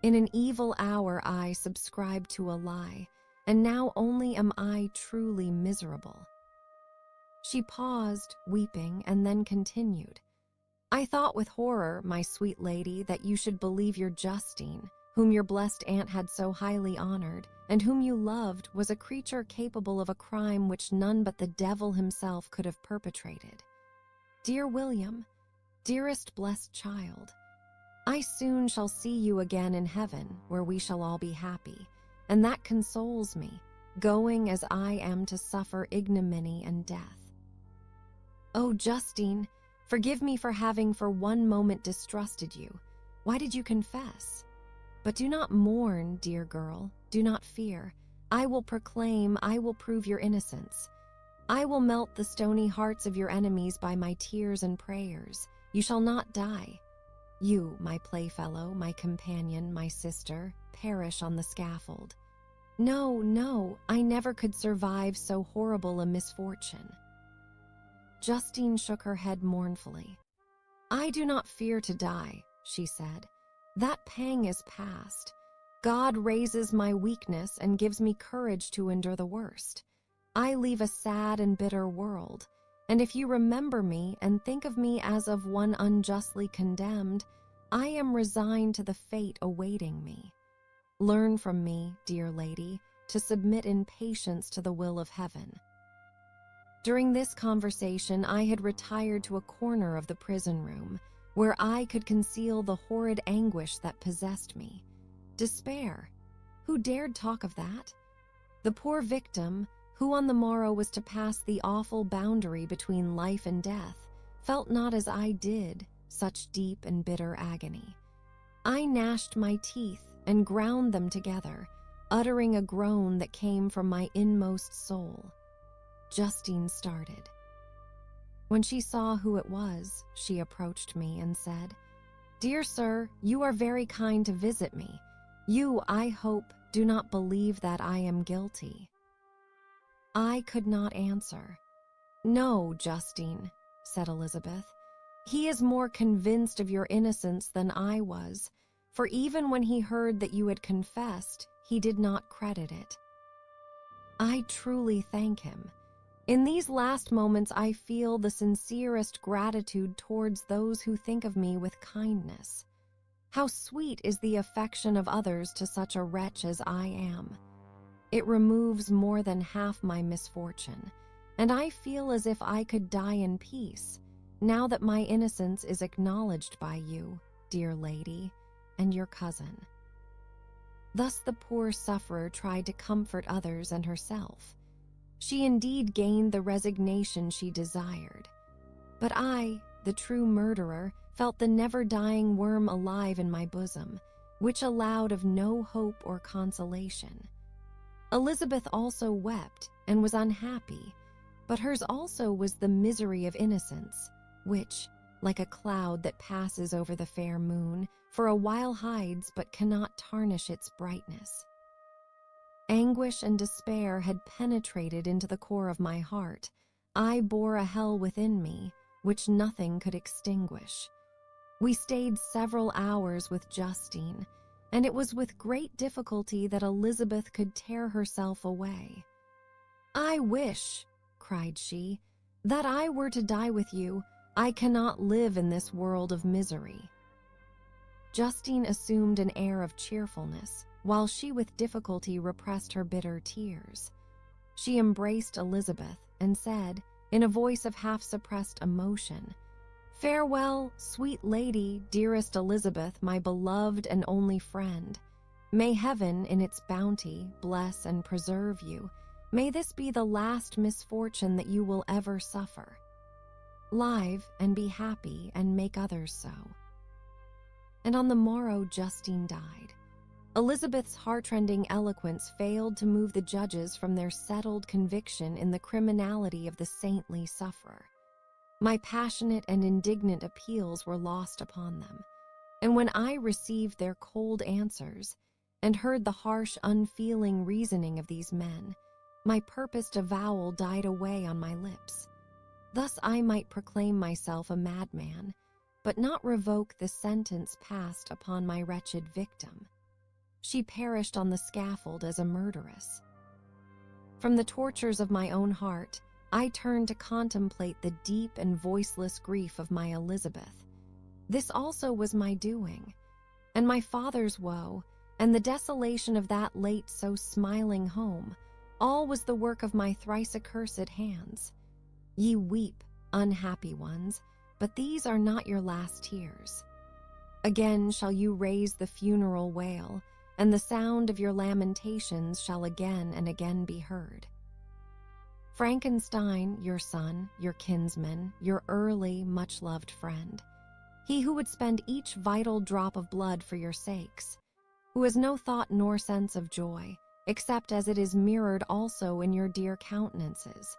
In an evil hour I subscribed to a lie, and now only am I truly miserable. She paused, weeping, and then continued. I thought with horror, my sweet lady, that you should believe your Justine, whom your blessed aunt had so highly honored, and whom you loved, was a creature capable of a crime which none but the devil himself could have perpetrated. Dear William, dearest blessed child, I soon shall see you again in heaven, where we shall all be happy, and that consoles me, going as I am to suffer ignominy and death. Oh, Justine, forgive me for having for one moment distrusted you. Why did you confess? But do not mourn, dear girl, do not fear. I will proclaim, I will prove your innocence. I will melt the stony hearts of your enemies by my tears and prayers. You shall not die. You, my playfellow, my companion, my sister, perish on the scaffold. No, no, I never could survive so horrible a misfortune. Justine shook her head mournfully. I do not fear to die, she said. That pang is past. God raises my weakness and gives me courage to endure the worst. I leave a sad and bitter world, and if you remember me and think of me as of one unjustly condemned, I am resigned to the fate awaiting me. Learn from me, dear lady, to submit in patience to the will of heaven. During this conversation, I had retired to a corner of the prison room, where I could conceal the horrid anguish that possessed me. Despair. Who dared talk of that? The poor victim, who on the morrow was to pass the awful boundary between life and death, felt not as I did such deep and bitter agony. I gnashed my teeth and ground them together, uttering a groan that came from my inmost soul. Justine started. When she saw who it was, she approached me and said, "Dear sir, you are very kind to visit me. You, I hope, do not believe that I am guilty." I could not answer. "No, Justine," said Elizabeth. "He is more convinced of your innocence than I was, for even when he heard that you had confessed, he did not credit it." I truly thank him. In these last moments, I feel the sincerest gratitude towards those who think of me with kindness. How sweet is the affection of others to such a wretch as I am. It removes more than half my misfortune, and I feel as if I could die in peace, now that my innocence is acknowledged by you, dear lady, and your cousin. Thus the poor sufferer tried to comfort others and herself. She indeed gained the resignation she desired. But I, the true murderer, felt the never-dying worm alive in my bosom, which allowed of no hope or consolation. Elizabeth also wept and was unhappy, but hers also was the misery of innocence, which, like a cloud that passes over the fair moon, for a while hides but cannot tarnish its brightness. Anguish and despair had penetrated into the core of my heart. I bore a hell within me, which nothing could extinguish. We stayed several hours with Justine, and it was with great difficulty that Elizabeth could tear herself away. "I wish," cried she, "that I were to die with you. I cannot live in this world of misery." Justine assumed an air of cheerfulness, while she with difficulty repressed her bitter tears. She embraced Elizabeth and said, in a voice of half-suppressed emotion, "Farewell, sweet lady, dearest Elizabeth, my beloved and only friend. May heaven, in its bounty, bless and preserve you. May this be the last misfortune that you will ever suffer. Live and be happy and make others so." And on the morrow Justine died. Elizabeth's heartrending eloquence failed to move the judges from their settled conviction in the criminality of the saintly sufferer. My passionate and indignant appeals were lost upon them, and when I received their cold answers and heard the harsh, unfeeling reasoning of these men, my purposed avowal died away on my lips. Thus I might proclaim myself a madman, but not revoke the sentence passed upon my wretched victim. She perished on the scaffold as a murderess. From the tortures of my own heart, I turned to contemplate the deep and voiceless grief of my Elizabeth. This also was my doing, and my father's woe, and the desolation of that late so smiling home, all was the work of my thrice accursed hands. Ye weep, unhappy ones, but these are not your last tears. Again shall you raise the funeral wail, and the sound of your lamentations shall again and again be heard. Frankenstein, your son, your kinsman, your early, much-loved friend, he who would spend each vital drop of blood for your sakes, who has no thought nor sense of joy, except as it is mirrored also in your dear countenances,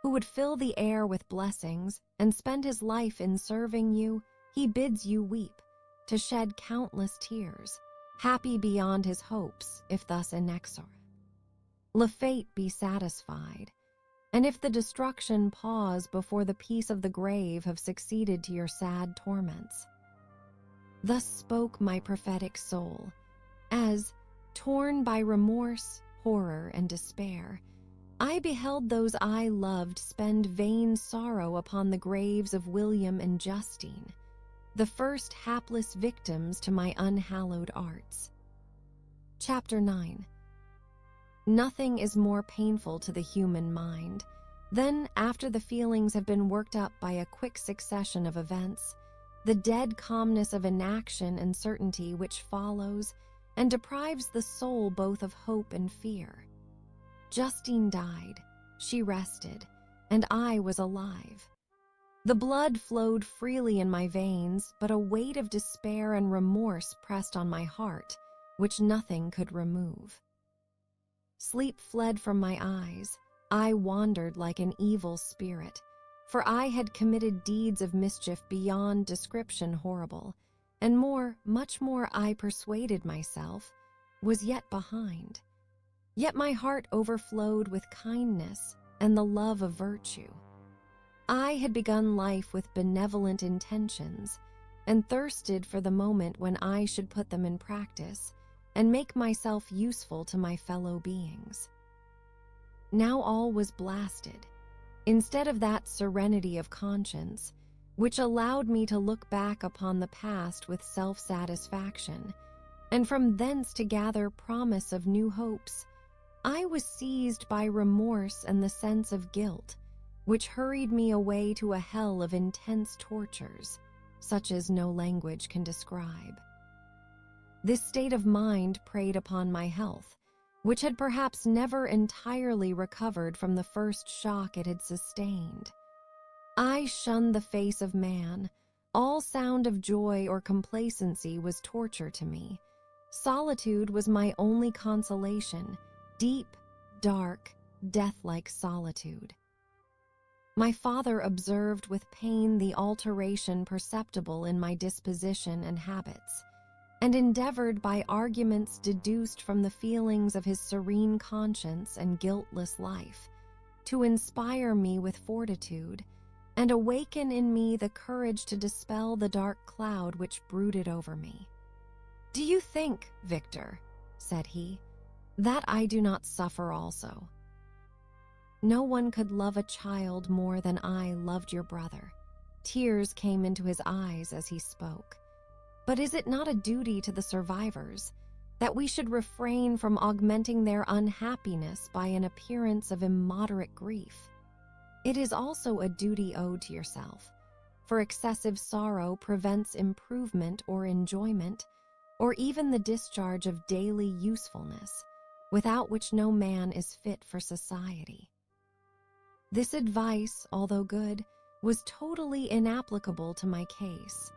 who would fill the air with blessings and spend his life in serving you, he bids you weep, to shed countless tears, happy beyond his hopes, if thus inexorable. Le fate be satisfied, and if the destruction pause before the peace of the grave have succeeded to your sad torments. Thus spoke my prophetic soul, as, torn by remorse, horror, and despair, I beheld those I loved spend vain sorrow upon the graves of William and Justine, the first hapless victims to my unhallowed arts. Chapter 9. Nothing is more painful to the human mind than, after the feelings have been worked up by a quick succession of events, the dead calmness of inaction and certainty which follows and deprives the soul both of hope and fear. Justine died, she rested, and I was alive. The blood flowed freely in my veins, but a weight of despair and remorse pressed on my heart, which nothing could remove. Sleep fled from my eyes. I wandered like an evil spirit, for I had committed deeds of mischief beyond description horrible, and more, much more, I persuaded myself, was yet behind. Yet my heart overflowed with kindness and the love of virtue. I had begun life with benevolent intentions and thirsted for the moment when I should put them in practice and make myself useful to my fellow beings. Now all was blasted. Instead of that serenity of conscience, which allowed me to look back upon the past with self-satisfaction, and from thence to gather promise of new hopes, I was seized by remorse and the sense of guilt, which hurried me away to a hell of intense tortures, such as no language can describe. This state of mind preyed upon my health, which had perhaps never entirely recovered from the first shock it had sustained. I shunned the face of man. All sound of joy or complacency was torture to me. Solitude was my only consolation, deep, dark, death-like solitude. My father observed with pain the alteration perceptible in my disposition and habits, and endeavored by arguments deduced from the feelings of his serene conscience and guiltless life to inspire me with fortitude and awaken in me the courage to dispel the dark cloud which brooded over me. "Do you think, Victor," said he, "that I do not suffer also? No one could love a child more than I loved your brother." Tears came into his eyes as he spoke. "But is it not a duty to the survivors that we should refrain from augmenting their unhappiness by an appearance of immoderate grief? It is also a duty owed to yourself, for excessive sorrow prevents improvement or enjoyment, or even the discharge of daily usefulness, without which no man is fit for society." This advice, although good, was totally inapplicable to my case.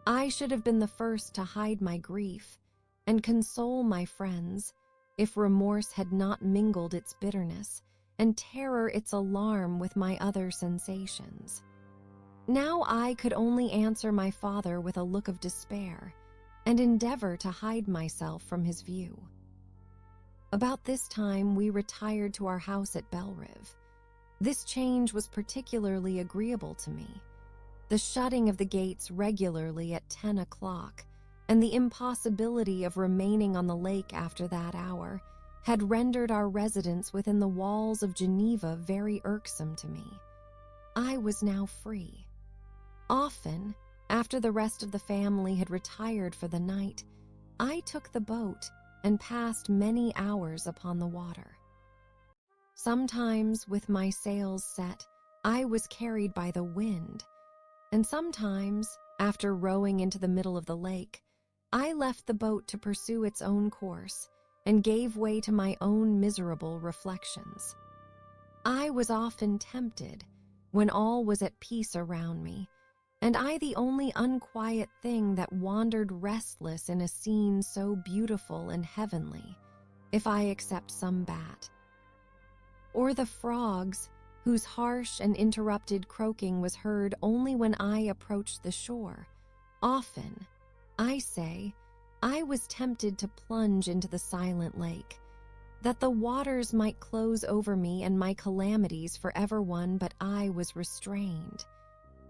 I should have been the first to hide my grief and console my friends if remorse had not mingled its bitterness and terror its alarm with my other sensations. Now I could only answer my father with a look of despair and endeavor to hide myself from his view. About this time we retired to our house at Belrive. This change was particularly agreeable to me. The shutting of the gates regularly at 10 o'clock and the impossibility of remaining on the lake after that hour had rendered our residence within the walls of Geneva very irksome to me. I was now free. Often, after the rest of the family had retired for the night, I took the boat and passed many hours upon the water. Sometimes, with my sails set, I was carried by the wind, and sometimes, after rowing into the middle of the lake, I left the boat to pursue its own course and gave way to my own miserable reflections. I was often tempted, when all was at peace around me, and I the only unquiet thing that wandered restless in a scene so beautiful and heavenly, if I except some bat, or the frogs whose harsh and interrupted croaking was heard only when I approached the shore. Often, I say, I was tempted to plunge into the silent lake, that the waters might close over me and my calamities forever one, but I was restrained.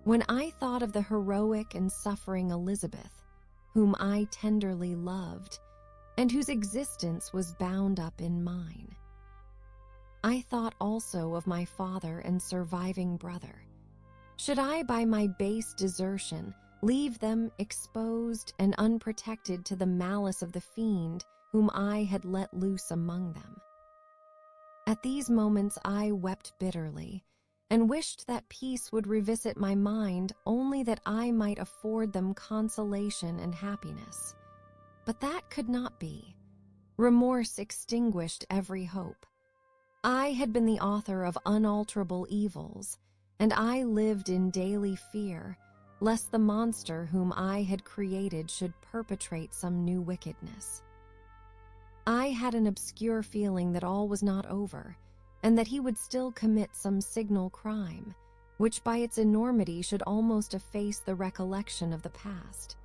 When I thought of the heroic and suffering Elizabeth, whom I tenderly loved, and whose existence was bound up in mine, I thought also of my father and surviving brother. Should I, by my base desertion, leave them exposed and unprotected to the malice of the fiend whom I had let loose among them? At these moments I wept bitterly, and wished that peace would revisit my mind only that I might afford them consolation and happiness. But that could not be. Remorse extinguished every hope. I had been the author of unalterable evils, and I lived in daily fear lest the monster whom I had created should perpetrate some new wickedness. I had an obscure feeling that all was not over, and that he would still commit some signal crime, which by its enormity should almost efface the recollection of the past.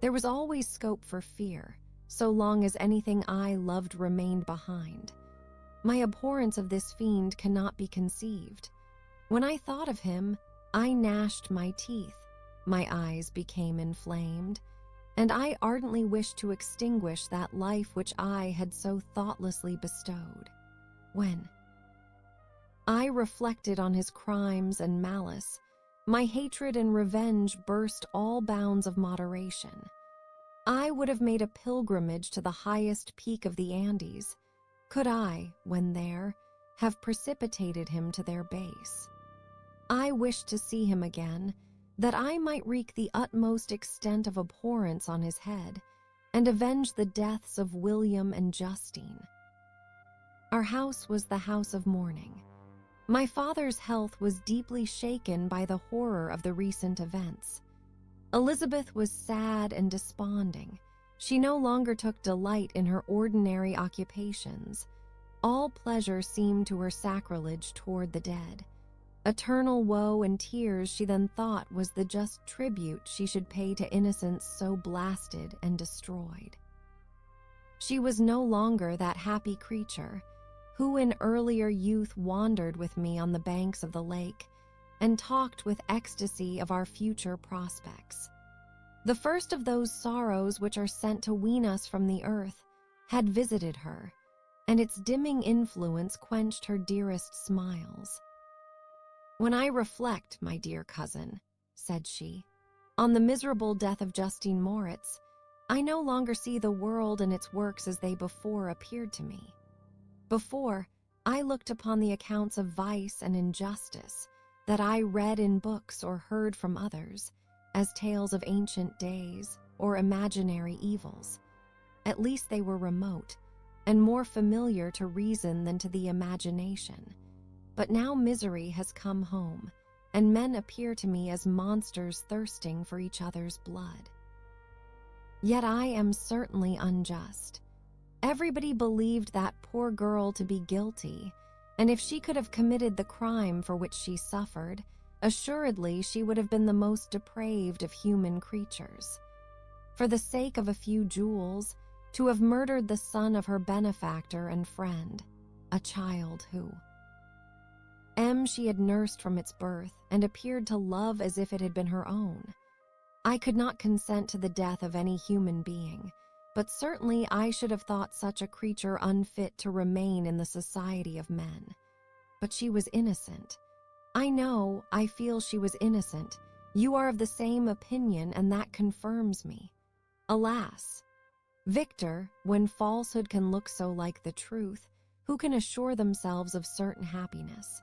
There was always scope for fear, so long as anything I loved remained behind. My abhorrence of this fiend cannot be conceived. When I thought of him, I gnashed my teeth, my eyes became inflamed, and I ardently wished to extinguish that life which I had so thoughtlessly bestowed. When I reflected on his crimes and malice, my hatred and revenge burst all bounds of moderation. I would have made a pilgrimage to the highest peak of the Andes, could I, when there, have precipitated him to their base. I wished to see him again, that I might wreak the utmost extent of abhorrence on his head, and avenge the deaths of William and Justine. Our house was the house of mourning. My father's health was deeply shaken by the horror of the recent events. Elizabeth was sad and desponding. She no longer took delight in her ordinary occupations. All pleasure seemed to her sacrilege toward the dead. Eternal woe and tears she then thought was the just tribute she should pay to innocence so blasted and destroyed. She was no longer that happy creature who in earlier youth wandered with me on the banks of the lake and talked with ecstasy of our future prospects. The first of those sorrows which are sent to wean us from the earth had visited her, and its dimming influence quenched her dearest smiles. "When I reflect, my dear cousin," said she, "on the miserable death of Justine Moritz, I no longer see the world and its works as they before appeared to me. Before, I looked upon the accounts of vice and injustice that I read in books or heard from others as tales of ancient days or imaginary evils. At least they were remote and more familiar to reason than to the imagination. But now misery has come home, and men appear to me as monsters thirsting for each other's blood. Yet I am certainly unjust. Everybody believed that poor girl to be guilty, and if she could have committed the crime for which she suffered, assuredly she would have been the most depraved of human creatures. For the sake of a few jewels, to have murdered the son of her benefactor and friend, a child who she had nursed from its birth and appeared to love as if it had been her own. I could not consent to the death of any human being, but certainly I should have thought such a creature unfit to remain in the society of men. But she was innocent. I feel she was innocent. You are of the same opinion, and that confirms me. Alas! Victor, when falsehood can look so like the truth, who can assure themselves of certain happiness?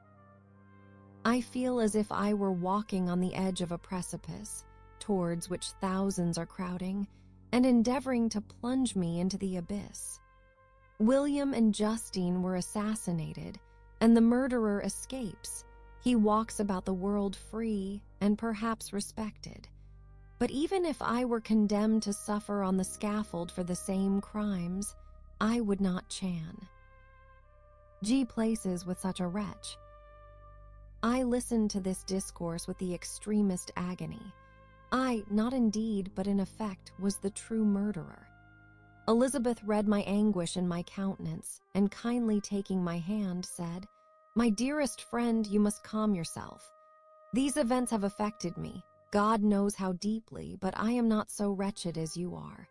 I feel as if I were walking on the edge of a precipice, towards which thousands are crowding, and endeavoring to plunge me into the abyss. William and Justine were assassinated, and the murderer escapes. He walks about the world free and perhaps respected. But even if I were condemned to suffer on the scaffold for the same crimes, I would not chan. G places with such a wretch. I listened to this discourse with the extremest agony. I, not indeed, but in effect, was the true murderer. Elizabeth read my anguish in my countenance, and kindly taking my hand, said, "My dearest friend, you must calm yourself. These events have affected me, God knows how deeply, but I am not so wretched as you are.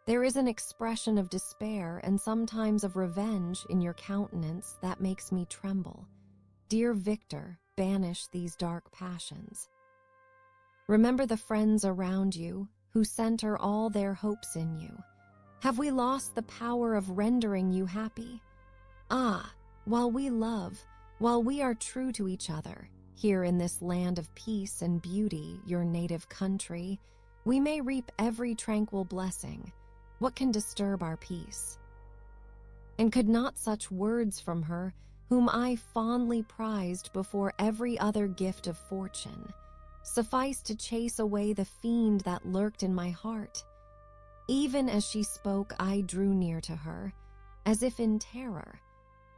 There is an expression of despair and sometimes of revenge in your countenance that makes me tremble. Dear Victor, banish these dark passions. Remember the friends around you who center all their hopes in you. Have we lost the power of rendering you happy? Ah, while we love, while we are true to each other, here in this land of peace and beauty, your native country, we may reap every tranquil blessing. What can disturb our peace?" And could not such words from her, whom I fondly prized before every other gift of fortune, suffice to chase away the fiend that lurked in my heart? Even as she spoke, I drew near to her, as if in terror,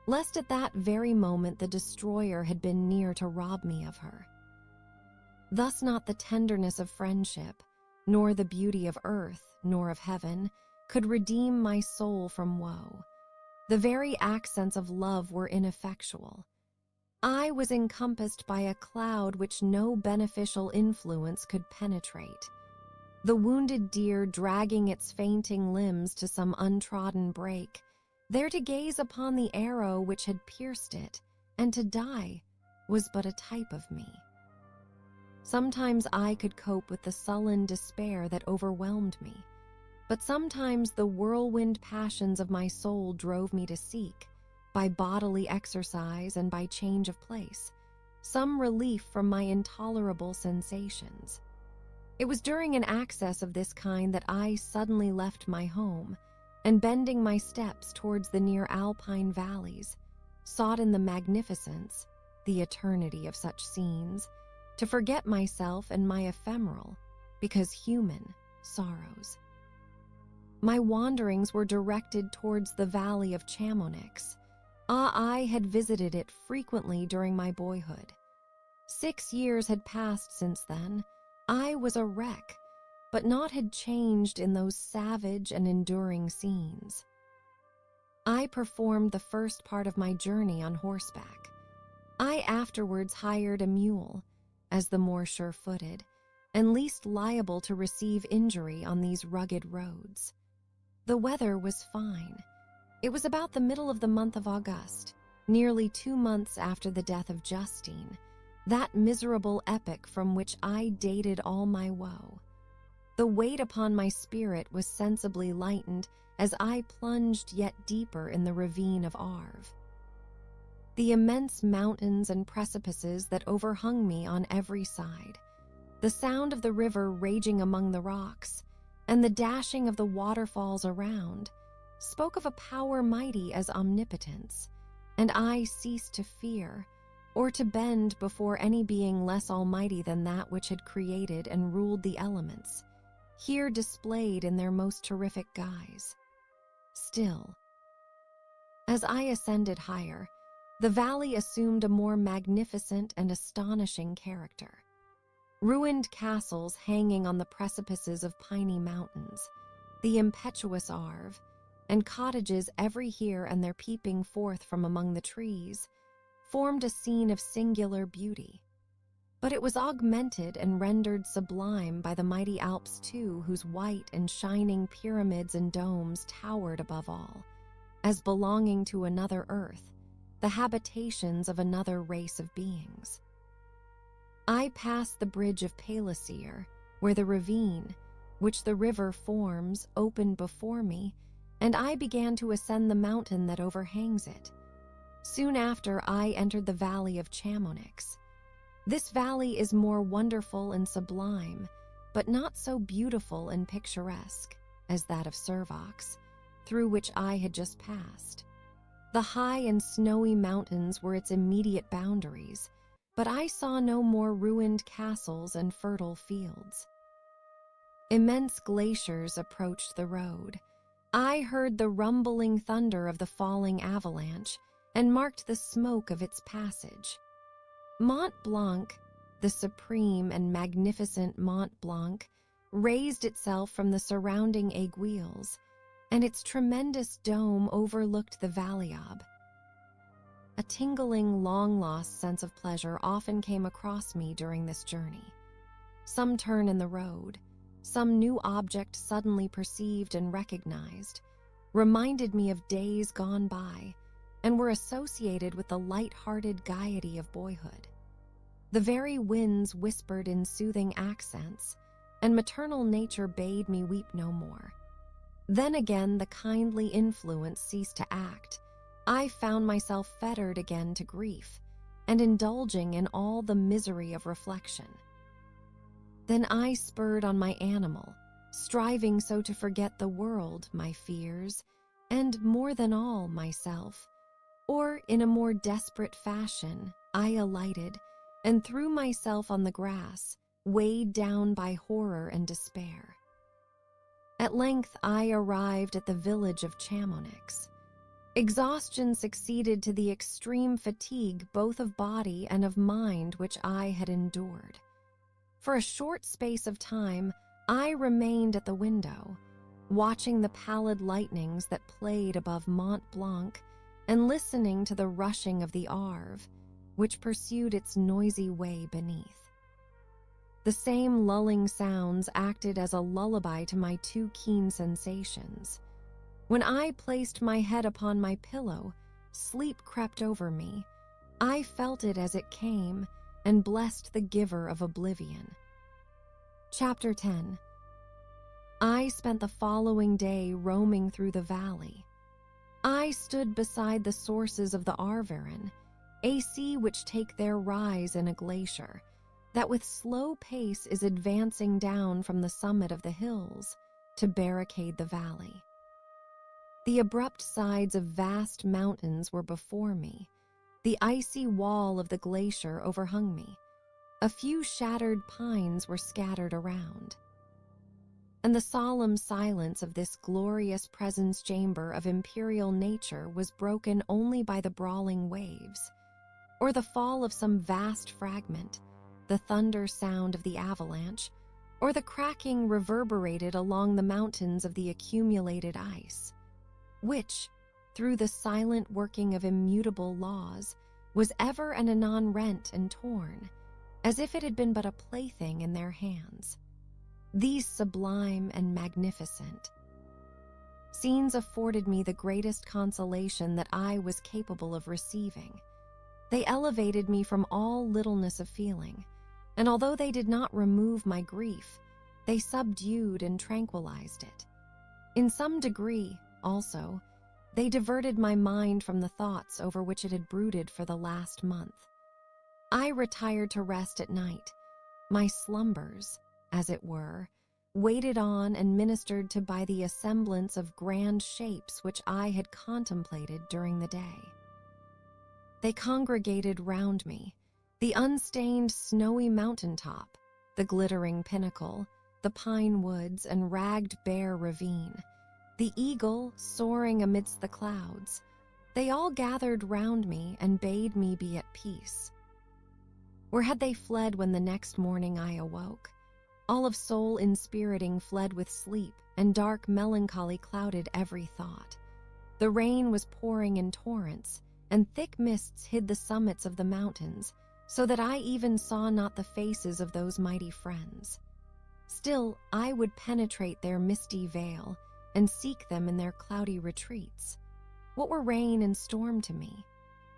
lest at that very moment the destroyer had been near to rob me of her. Thus not the tenderness of friendship, nor the beauty of earth, nor of heaven, could redeem my soul from woe. The very accents of love were ineffectual. I was encompassed by a cloud which no beneficial influence could penetrate. The wounded deer dragging its fainting limbs to some untrodden brake, there to gaze upon the arrow which had pierced it, and to die, was but a type of me. Sometimes I could cope with the sullen despair that overwhelmed me, but sometimes the whirlwind passions of my soul drove me to seek, by bodily exercise and by change of place, some relief from my intolerable sensations. It was during an access of this kind that I suddenly left my home, and bending my steps towards the near alpine valleys, sought in the magnificence, the eternity of such scenes, to forget myself and my ephemeral, because human, sorrows. My wanderings were directed towards the valley of Chamonix. I had visited it frequently during my boyhood. 6 years had passed since then. I was a wreck, but naught had changed in those savage and enduring scenes. I performed the first part of my journey on horseback. I afterwards hired a mule, as the more sure-footed, and least liable to receive injury on these rugged roads. The weather was fine. It was about the middle of the month of August, nearly 2 months after the death of Justine, that miserable epoch from which I dated all my woe. The weight upon my spirit was sensibly lightened as I plunged yet deeper in the ravine of Arve. The immense mountains and precipices that overhung me on every side, the sound of the river raging among the rocks, and the dashing of the waterfalls around, spoke of a power mighty as omnipotence, and I ceased to fear, or to bend before any being less almighty than that which had created and ruled the elements, here displayed in their most terrific guise. Still, as I ascended higher, the valley assumed a more magnificent and astonishing character. Ruined castles hanging on the precipices of piny mountains, the impetuous Arve, and cottages every here and there peeping forth from among the trees, formed a scene of singular beauty. But it was augmented and rendered sublime by the mighty Alps too, whose white and shining pyramids and domes towered above all, as belonging to another earth, the habitations of another race of beings. I passed the bridge of Palisier, where the ravine, which the river forms, opened before me, and I began to ascend the mountain that overhangs it. Soon after, I entered the valley of Chamonix. This valley is more wonderful and sublime, but not so beautiful and picturesque as that of Servox, through which I had just passed. The high and snowy mountains were its immediate boundaries, but I saw no more ruined castles and fertile fields. Immense glaciers approached the road. I heard the rumbling thunder of the falling avalanche and marked the smoke of its passage. Mont Blanc, the supreme and magnificent Mont Blanc, raised itself from the surrounding aiguilles, and its tremendous dome overlooked the Valliab. A tingling, long-lost sense of pleasure often came across me during this journey. Some turn in the road, some new object suddenly perceived and recognized, reminded me of days gone by, and were associated with the light-hearted gaiety of boyhood. The very winds whispered in soothing accents, and maternal nature bade me weep no more. Then again the kindly influence ceased to act. I found myself fettered again to grief, and indulging in all the misery of reflection. Then I spurred on my animal, striving so to forget the world, my fears, and more than all, myself. Or, in a more desperate fashion, I alighted, and threw myself on the grass, weighed down by horror and despair. At length I arrived at the village of Chamonix. Exhaustion succeeded to the extreme fatigue both of body and of mind which I had endured. For a short space of time, I remained at the window, watching the pallid lightnings that played above Mont Blanc and listening to the rushing of the Arve, which pursued its noisy way beneath. The same lulling sounds acted as a lullaby to my too keen sensations. When I placed my head upon my pillow, sleep crept over me. I felt it as it came and blessed the giver of oblivion. Chapter 10. I spent the following day roaming through the valley. I stood beside the sources of the Arveren, a sea which take their rise in a glacier, that with slow pace is advancing down from the summit of the hills to barricade the valley. The abrupt sides of vast mountains were before me. The icy wall of the glacier overhung me. A few shattered pines were scattered around. And the solemn silence of this glorious presence chamber of imperial nature was broken only by the brawling waves, or the fall of some vast fragment, the thunder sound of the avalanche, or the cracking reverberated along the mountains of the accumulated ice, which, through the silent working of immutable laws, was ever and anon rent and torn, as if it had been but a plaything in their hands. These sublime and magnificent scenes afforded me the greatest consolation that I was capable of receiving. They elevated me from all littleness of feeling, and although they did not remove my grief, they subdued and tranquilized it. In some degree, also, they diverted my mind from the thoughts over which it had brooded for the last month. I retired to rest at night. My slumbers, as it were, waited on and ministered to by the assemblance of grand shapes which I had contemplated during the day. They congregated round me, the unstained snowy mountaintop, the glittering pinnacle, the pine woods and ragged bare ravine, the eagle soaring amidst the clouds. They all gathered round me and bade me be at peace. Where had they fled when the next morning I awoke? All of soul inspiriting fled with sleep, and dark melancholy clouded every thought. The rain was pouring in torrents, and thick mists hid the summits of the mountains, so that I even saw not the faces of those mighty friends. Still, I would penetrate their misty veil, and seek them in their cloudy retreats. What were rain and storm to me?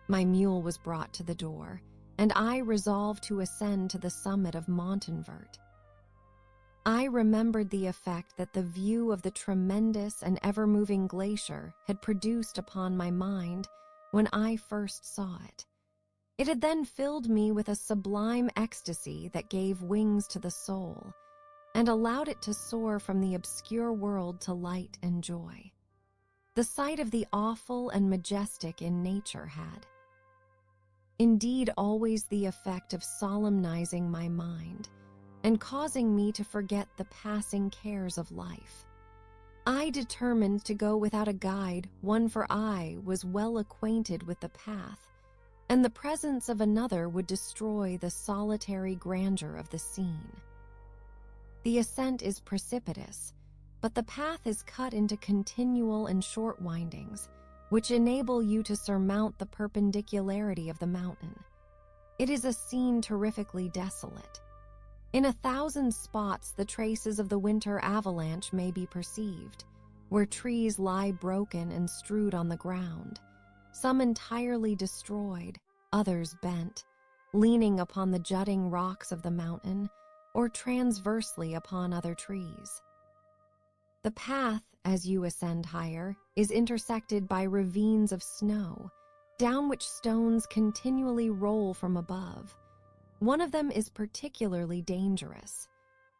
My mule was brought to the door, and I resolved to ascend to the summit of Montanvert. I remembered the effect that the view of the tremendous and ever-moving glacier had produced upon my mind when I first saw it. It had then filled me with a sublime ecstasy that gave wings to the soul, and allowed it to soar from the obscure world to light and joy. The sight of the awful and majestic in nature had, indeed, always the effect of solemnizing my mind and causing me to forget the passing cares of life. I determined to go without a guide, one for I was well acquainted with the path, and the presence of another would destroy the solitary grandeur of the scene. The ascent is precipitous, but the path is cut into continual and short windings, which enable you to surmount the perpendicularity of the mountain. It is a scene terrifically desolate. In 1,000 spots the traces of the winter avalanche may be perceived, where trees lie broken and strewed on the ground, some entirely destroyed, others bent, leaning upon the jutting rocks of the mountain, or transversely upon other trees. The path, as you ascend higher, is intersected by ravines of snow, down which stones continually roll from above. One of them is particularly dangerous,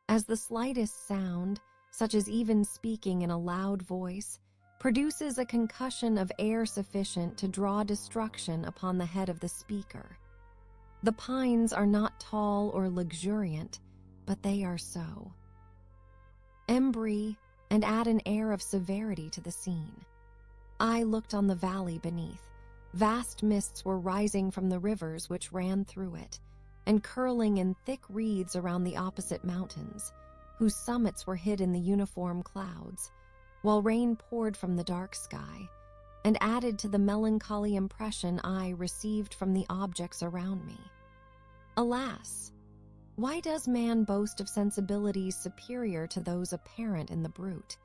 as the slightest sound, such as even speaking in a loud voice, produces a concussion of air sufficient to draw destruction upon the head of the speaker. The pines are not tall or luxuriant, but they are so. Embry and add an air of severity to the scene. I looked on the valley beneath. Vast mists were rising from the rivers which ran through it, and curling in thick wreaths around the opposite mountains, whose summits were hid in the uniform clouds, while rain poured from the dark sky, and added to the melancholy impression I received from the objects around me. Alas, why does man boast of sensibilities superior to those apparent in the brute?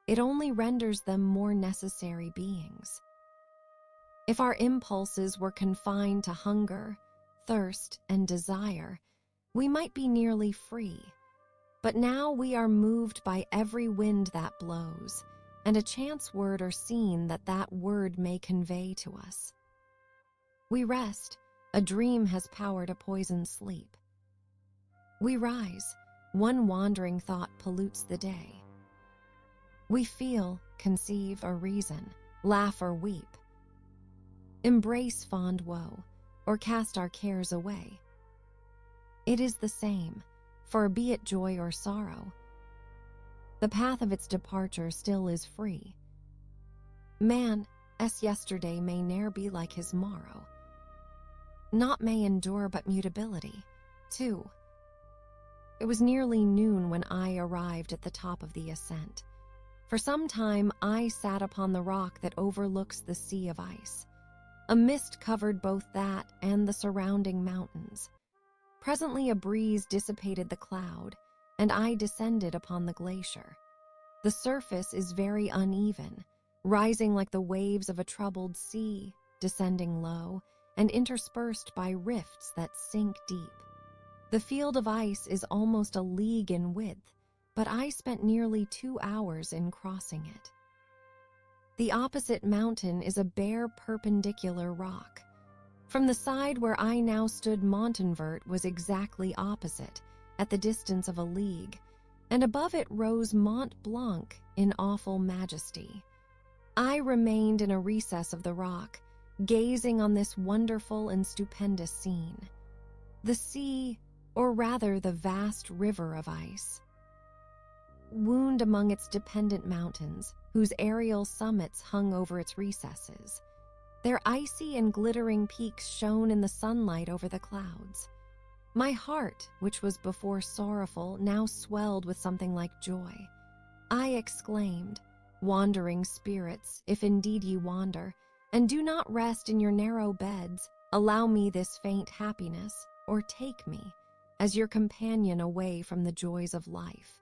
It only renders them more necessary beings. If our impulses were confined to hunger, thirst, and desire, we might be nearly free. But now we are moved by every wind that blows, and a chance word or scene that word may convey to us. We rest, a dream has power to poison sleep. We rise, one wandering thought pollutes the day. We feel, conceive, or reason, laugh or weep, embrace fond woe, or cast our cares away. It is the same, for be it joy or sorrow, the path of its departure still is free. Man, as yesterday may ne'er be like his morrow. Naught may endure but mutability, too. It was nearly noon when I arrived at the top of the ascent. For some time I sat upon the rock that overlooks the sea of ice. A mist covered both that and the surrounding mountains. Presently a breeze dissipated the cloud, and I descended upon the glacier. The surface is very uneven, rising like the waves of a troubled sea, descending low, and interspersed by rifts that sink deep. The field of ice is almost a league in width, but I spent nearly 2 hours in crossing it. The opposite mountain is a bare perpendicular rock. From the side where I now stood, Montanvert was exactly opposite, at the distance of a league, and above it rose Mont Blanc in awful majesty. I remained in a recess of the rock, gazing on this wonderful and stupendous scene. The sea, or rather the vast river of ice, wound among its dependent mountains, whose aerial summits hung over its recesses. Their icy and glittering peaks shone in the sunlight over the clouds. My heart, which was before sorrowful, now swelled with something like joy. I exclaimed, "Wandering spirits, if indeed ye wander, and do not rest in your narrow beds, allow me this faint happiness, or take me, as your companion away from the joys of life."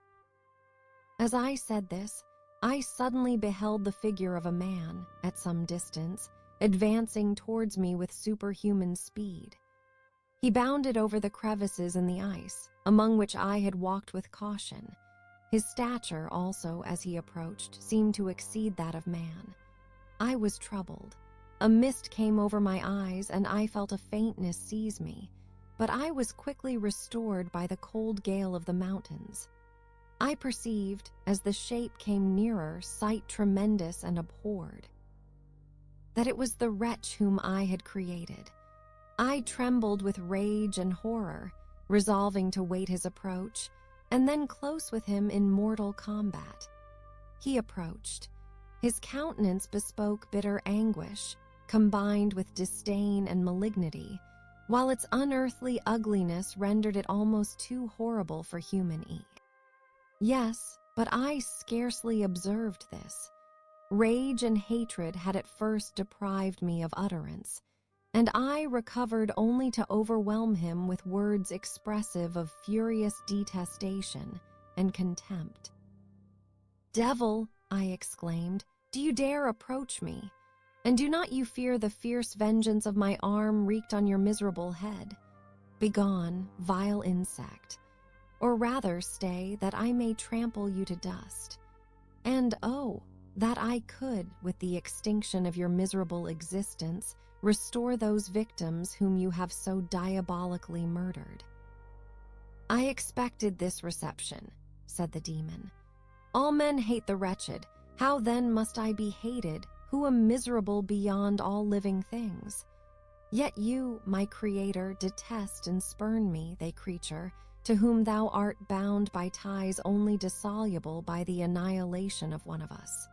As I said this, I suddenly beheld the figure of a man, at some distance, advancing towards me with superhuman speed. He bounded over the crevices in the ice, among which I had walked with caution. His stature also, as he approached, seemed to exceed that of man. I was troubled. A mist came over my eyes, and I felt a faintness seize me, but I was quickly restored by the cold gale of the mountains. I perceived, as the shape came nearer, sight tremendous and abhorred, that it was the wretch whom I had created. I trembled with rage and horror, resolving to wait his approach, and then close with him in mortal combat. He approached. His countenance bespoke bitter anguish, combined with disdain and malignity, while its unearthly ugliness rendered it almost too horrible for human ear. Yes, but I scarcely observed this. Rage and hatred had at first deprived me of utterance, and I recovered only to overwhelm him with words expressive of furious detestation and contempt. "Devil," I exclaimed, "do you dare approach me? And do not you fear the fierce vengeance of my arm wreaked on your miserable head? Begone, vile insect, or rather stay, that I may trample you to dust. And oh, that I could, with the extinction of your miserable existence, restore those victims whom you have so diabolically murdered." "I expected this reception," said the demon. "All men hate the wretched. How then must I be hated, who am miserable beyond all living things? Yet you, my creator, detest and spurn me, they creature, to whom thou art bound by ties only dissoluble by the annihilation of one of us.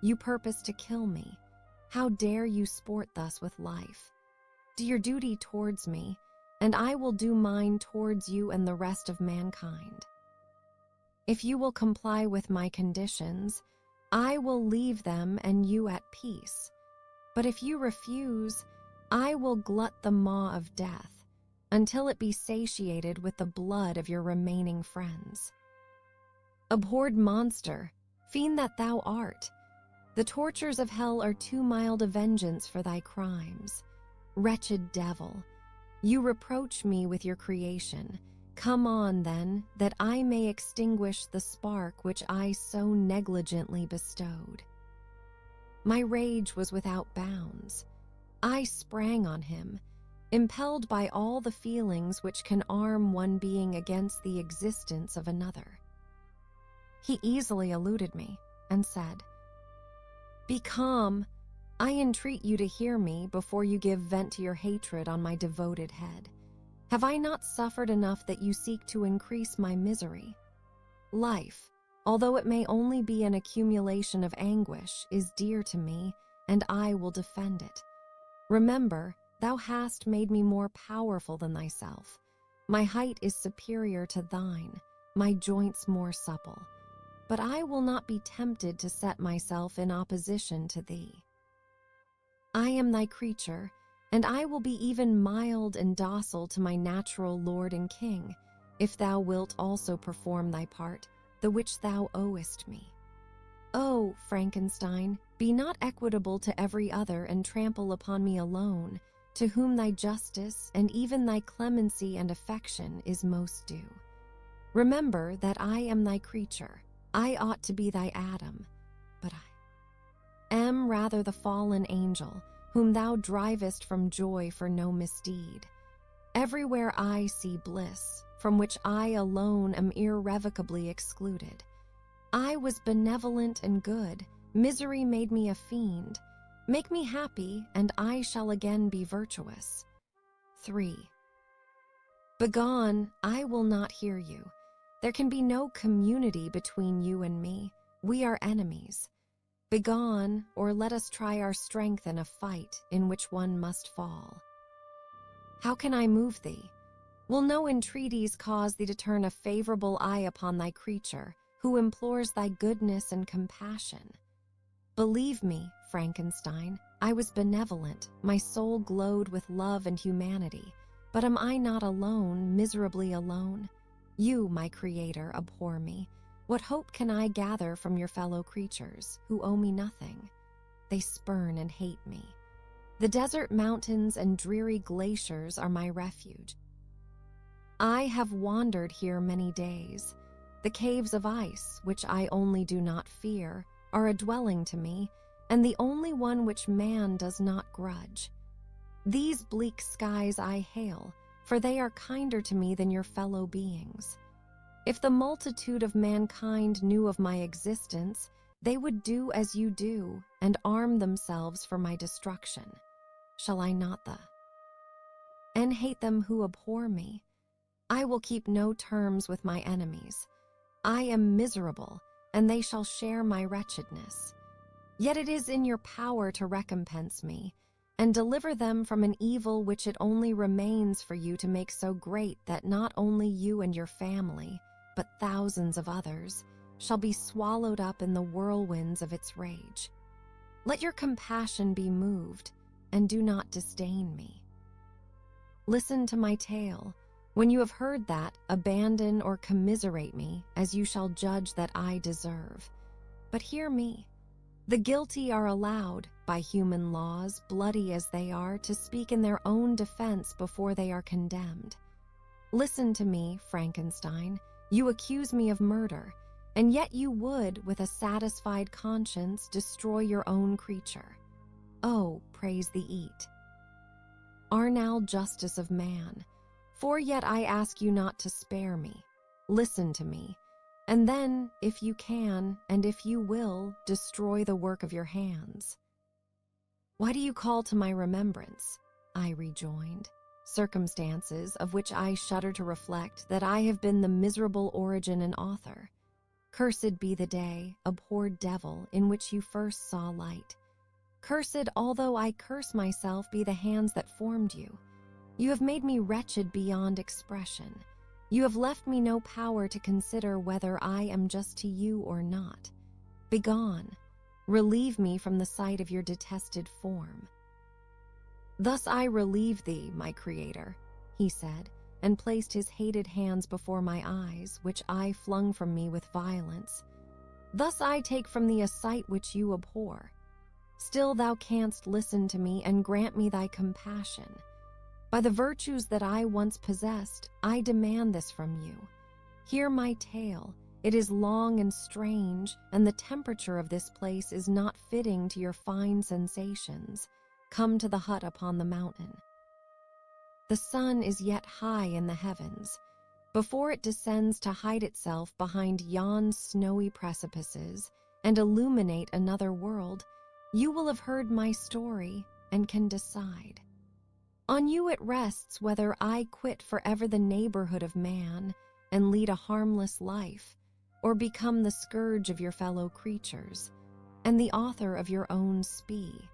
You purpose to kill me, How dare you sport thus with life? Do your duty towards me, and I will do mine towards you and the rest of mankind. If you will comply with my conditions, I will leave them and you at peace. But if you refuse, I will glut the maw of death until it be satiated with the blood of your remaining friends. Abhorred monster, fiend that thou art, the tortures of hell are too mild a vengeance for thy crimes. Wretched devil, you reproach me with your creation. Come on, then, that I may extinguish the spark which I so negligently bestowed. My rage was without bounds. I sprang on him, impelled by all the feelings which can arm one being against the existence of another. He easily eluded me and said, "Be calm. I entreat you to hear me before you give vent to your hatred on my devoted head. Have I not suffered enough that you seek to increase my misery? Life, although it may only be an accumulation of anguish, is dear to me, and I will defend it. Remember, thou hast made me more powerful than thyself. My height is superior to thine, my joints more supple. But I will not be tempted to set myself in opposition to thee. I am thy creature, and I will be even mild and docile to my natural lord and king, if thou wilt also perform thy part, the which thou owest me. O Frankenstein, be not equitable to every other and trample upon me alone, to whom thy justice and even thy clemency and affection is most due. Remember that I am thy creature. I ought to be thy Adam, but I am rather the fallen angel, whom thou drivest from joy for no misdeed. Everywhere I see bliss, from which I alone am irrevocably excluded. I was benevolent and good, misery made me a fiend. Make me happy, and I shall again be virtuous. 3. Begone, I will not hear you. There can be no community between you and me. We are enemies. Begone, or let us try our strength in a fight in which one must fall. How can I move thee? Will no entreaties cause thee to turn a favorable eye upon thy creature, who implores thy goodness and compassion? Believe me, Frankenstein, I was benevolent, my soul glowed with love and humanity. But am I not alone, miserably alone? You, my creator, abhor me. What hope can I gather from your fellow creatures, who owe me nothing? They spurn and hate me. The desert mountains and dreary glaciers are my refuge. I have wandered here many days. The caves of ice, which I only do not fear, are a dwelling to me, and the only one which man does not grudge. These bleak skies I hail, for they are kinder to me than your fellow beings. If the multitude of mankind knew of my existence, they would do as you do and arm themselves for my destruction. Shall I not and hate them who abhor me? I will keep no terms with my enemies. I am miserable, and they shall share my wretchedness. Yet it is in your power to recompense me, and deliver them from an evil which it only remains for you to make so great that not only you and your family, but thousands of others, shall be swallowed up in the whirlwinds of its rage. Let your compassion be moved, and do not disdain me. Listen to my tale. When you have heard that, abandon or commiserate me, as you shall judge that I deserve. But hear me. The guilty are allowed, by human laws, bloody as they are, to speak in their own defense before they are condemned. Listen to me, Frankenstein. You accuse me of murder, and yet you would, with a satisfied conscience, destroy your own creature. Oh, praise the eat. Arnal, justice of man, for yet I ask you not to spare me. Listen to me. And then, if you can, and if you will, destroy the work of your hands. Why do you call to my remembrance? I rejoined. Circumstances of which I shudder to reflect that I have been the miserable origin and author. Cursed be the day, abhorred devil, in which you first saw light. Cursed, although I curse myself, be the hands that formed you. You have made me wretched beyond expression. You have left me no power to consider whether I am just to you or not. Begone, relieve me from the sight of your detested form. Thus I relieve thee, my Creator, he said, and placed his hated hands before my eyes, which I flung from me with violence. Thus I take from thee a sight which you abhor. Still thou canst listen to me and grant me thy compassion. By the virtues that I once possessed, I demand this from you. Hear my tale. It is long and strange, and the temperature of this place is not fitting to your fine sensations. Come to the hut upon the mountain. The sun is yet high in the heavens. Before it descends to hide itself behind yon snowy precipices and illuminate another world, you will have heard my story and can decide. On you it rests whether I quit forever the neighborhood of man and lead a harmless life, or become the scourge of your fellow creatures and the author of your own spee.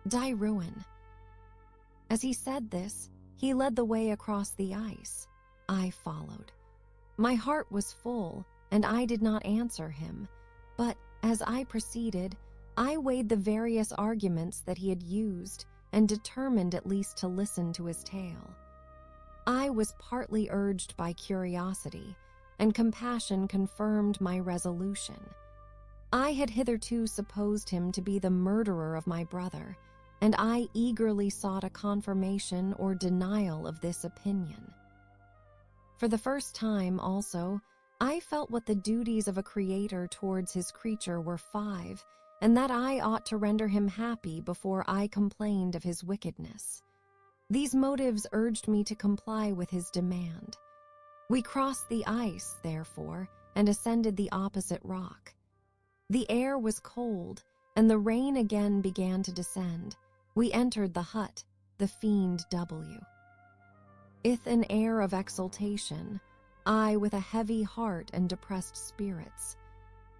Die ruin. As he said this, he led the way across the ice. I followed. My heart was full, and I did not answer him, but as I proceeded, I weighed the various arguments that he had used and determined at least to listen to his tale. I was partly urged by curiosity, and compassion confirmed my resolution. I had hitherto supposed him to be the murderer of my brother, and I eagerly sought a confirmation or denial of this opinion. For the first time, also, I felt what the duties of a creator towards his creature were 5, and that I ought to render him happy before I complained of his wickedness. These motives urged me to comply with his demand. We crossed the ice, therefore, and ascended the opposite rock. The air was cold, and the rain again began to descend. We entered the hut, the fiend W. With an air of exultation, I with a heavy heart and depressed spirits.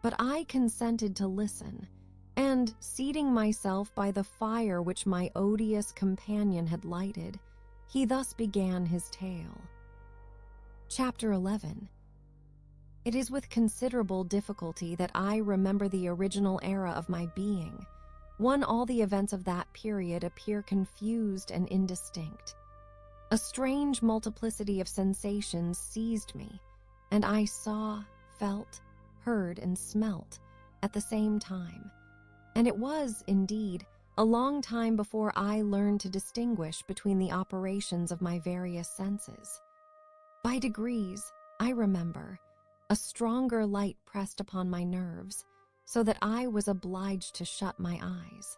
But I consented to listen, and, seating myself by the fire which my odious companion had lighted, he thus began his tale. Chapter 11. It is with considerable difficulty that I remember the original era of my being. All the events of that period appear confused and indistinct. A strange multiplicity of sensations seized me, and I saw, felt, heard, and smelt at the same time. And it was, indeed, a long time before I learned to distinguish between the operations of my various senses. By degrees, I remember, a stronger light pressed upon my nerves, so that I was obliged to shut my eyes.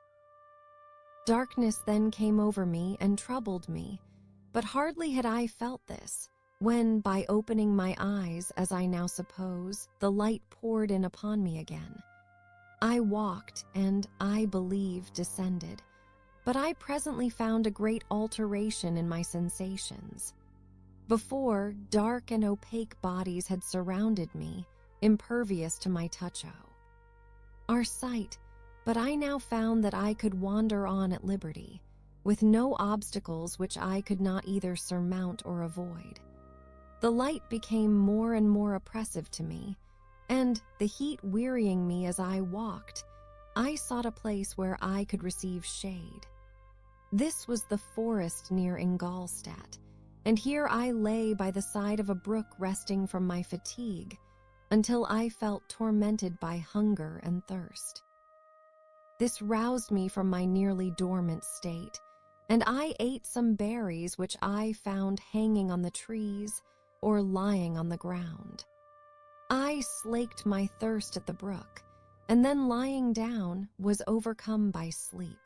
Darkness then came over me and troubled me, but hardly had I felt this, when, by opening my eyes, as I now suppose, the light poured in upon me again. I walked, and, I believe, descended, but I presently found a great alteration in my sensations. Before, dark and opaque bodies had surrounded me, impervious to my touch. Our sight, but I now found that I could wander on at liberty, with no obstacles which I could not either surmount or avoid. The light became more and more oppressive to me, and, the heat wearying me as I walked, I sought a place where I could receive shade. This was the forest near Ingolstadt, and here I lay by the side of a brook resting from my fatigue, until I felt tormented by hunger and thirst. This roused me from my nearly dormant state, and I ate some berries which I found hanging on the trees or lying on the ground. I slaked my thirst at the brook, and then lying down was overcome by sleep.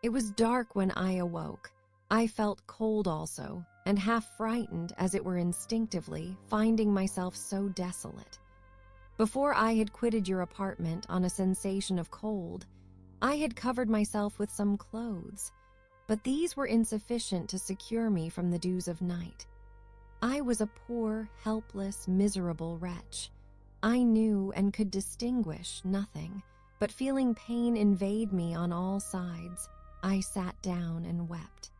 It was dark when I awoke. I felt cold also, and half frightened, as it were instinctively, finding myself so desolate. Before I had quitted your apartment on a sensation of cold, I had covered myself with some clothes, but these were insufficient to secure me from the dews of night. I was a poor, helpless, miserable wretch. I knew and could distinguish nothing, but feeling pain invade me on all sides, I sat down and wept.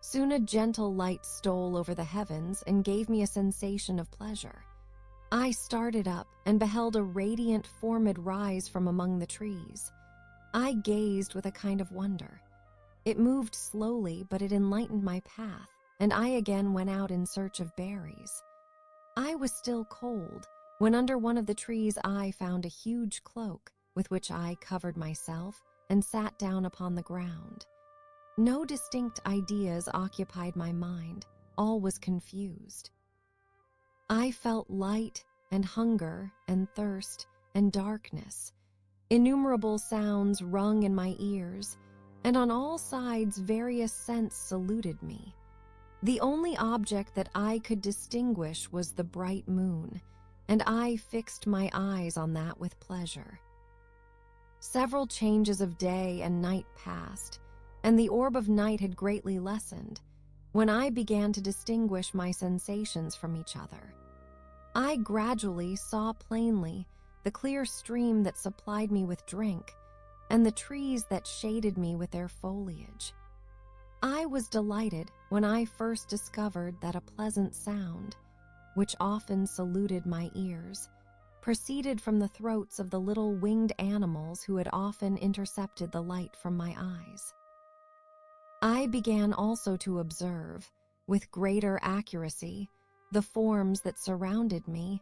Soon a gentle light stole over the heavens and gave me a sensation of pleasure. I started up and beheld a radiant formid rise from among the trees. I gazed with a kind of wonder. It moved slowly, but it enlightened my path, and I again went out in search of berries. I was still cold when under one of the trees I found a huge cloak with which I covered myself and sat down upon the ground. No distinct ideas occupied my mind. All was confused. I felt light and hunger and thirst and darkness. Innumerable sounds rung in my ears, and on all sides various scents saluted me. The only object that I could distinguish was the bright moon, and I fixed my eyes on that with pleasure. Several changes of day and night passed, and the orb of night had greatly lessened, when I began to distinguish my sensations from each other. I gradually saw plainly the clear stream that supplied me with drink, and the trees that shaded me with their foliage. I was delighted when I first discovered that a pleasant sound, which often saluted my ears, proceeded from the throats of the little winged animals who had often intercepted the light from my eyes. I began also to observe, with greater accuracy, the forms that surrounded me,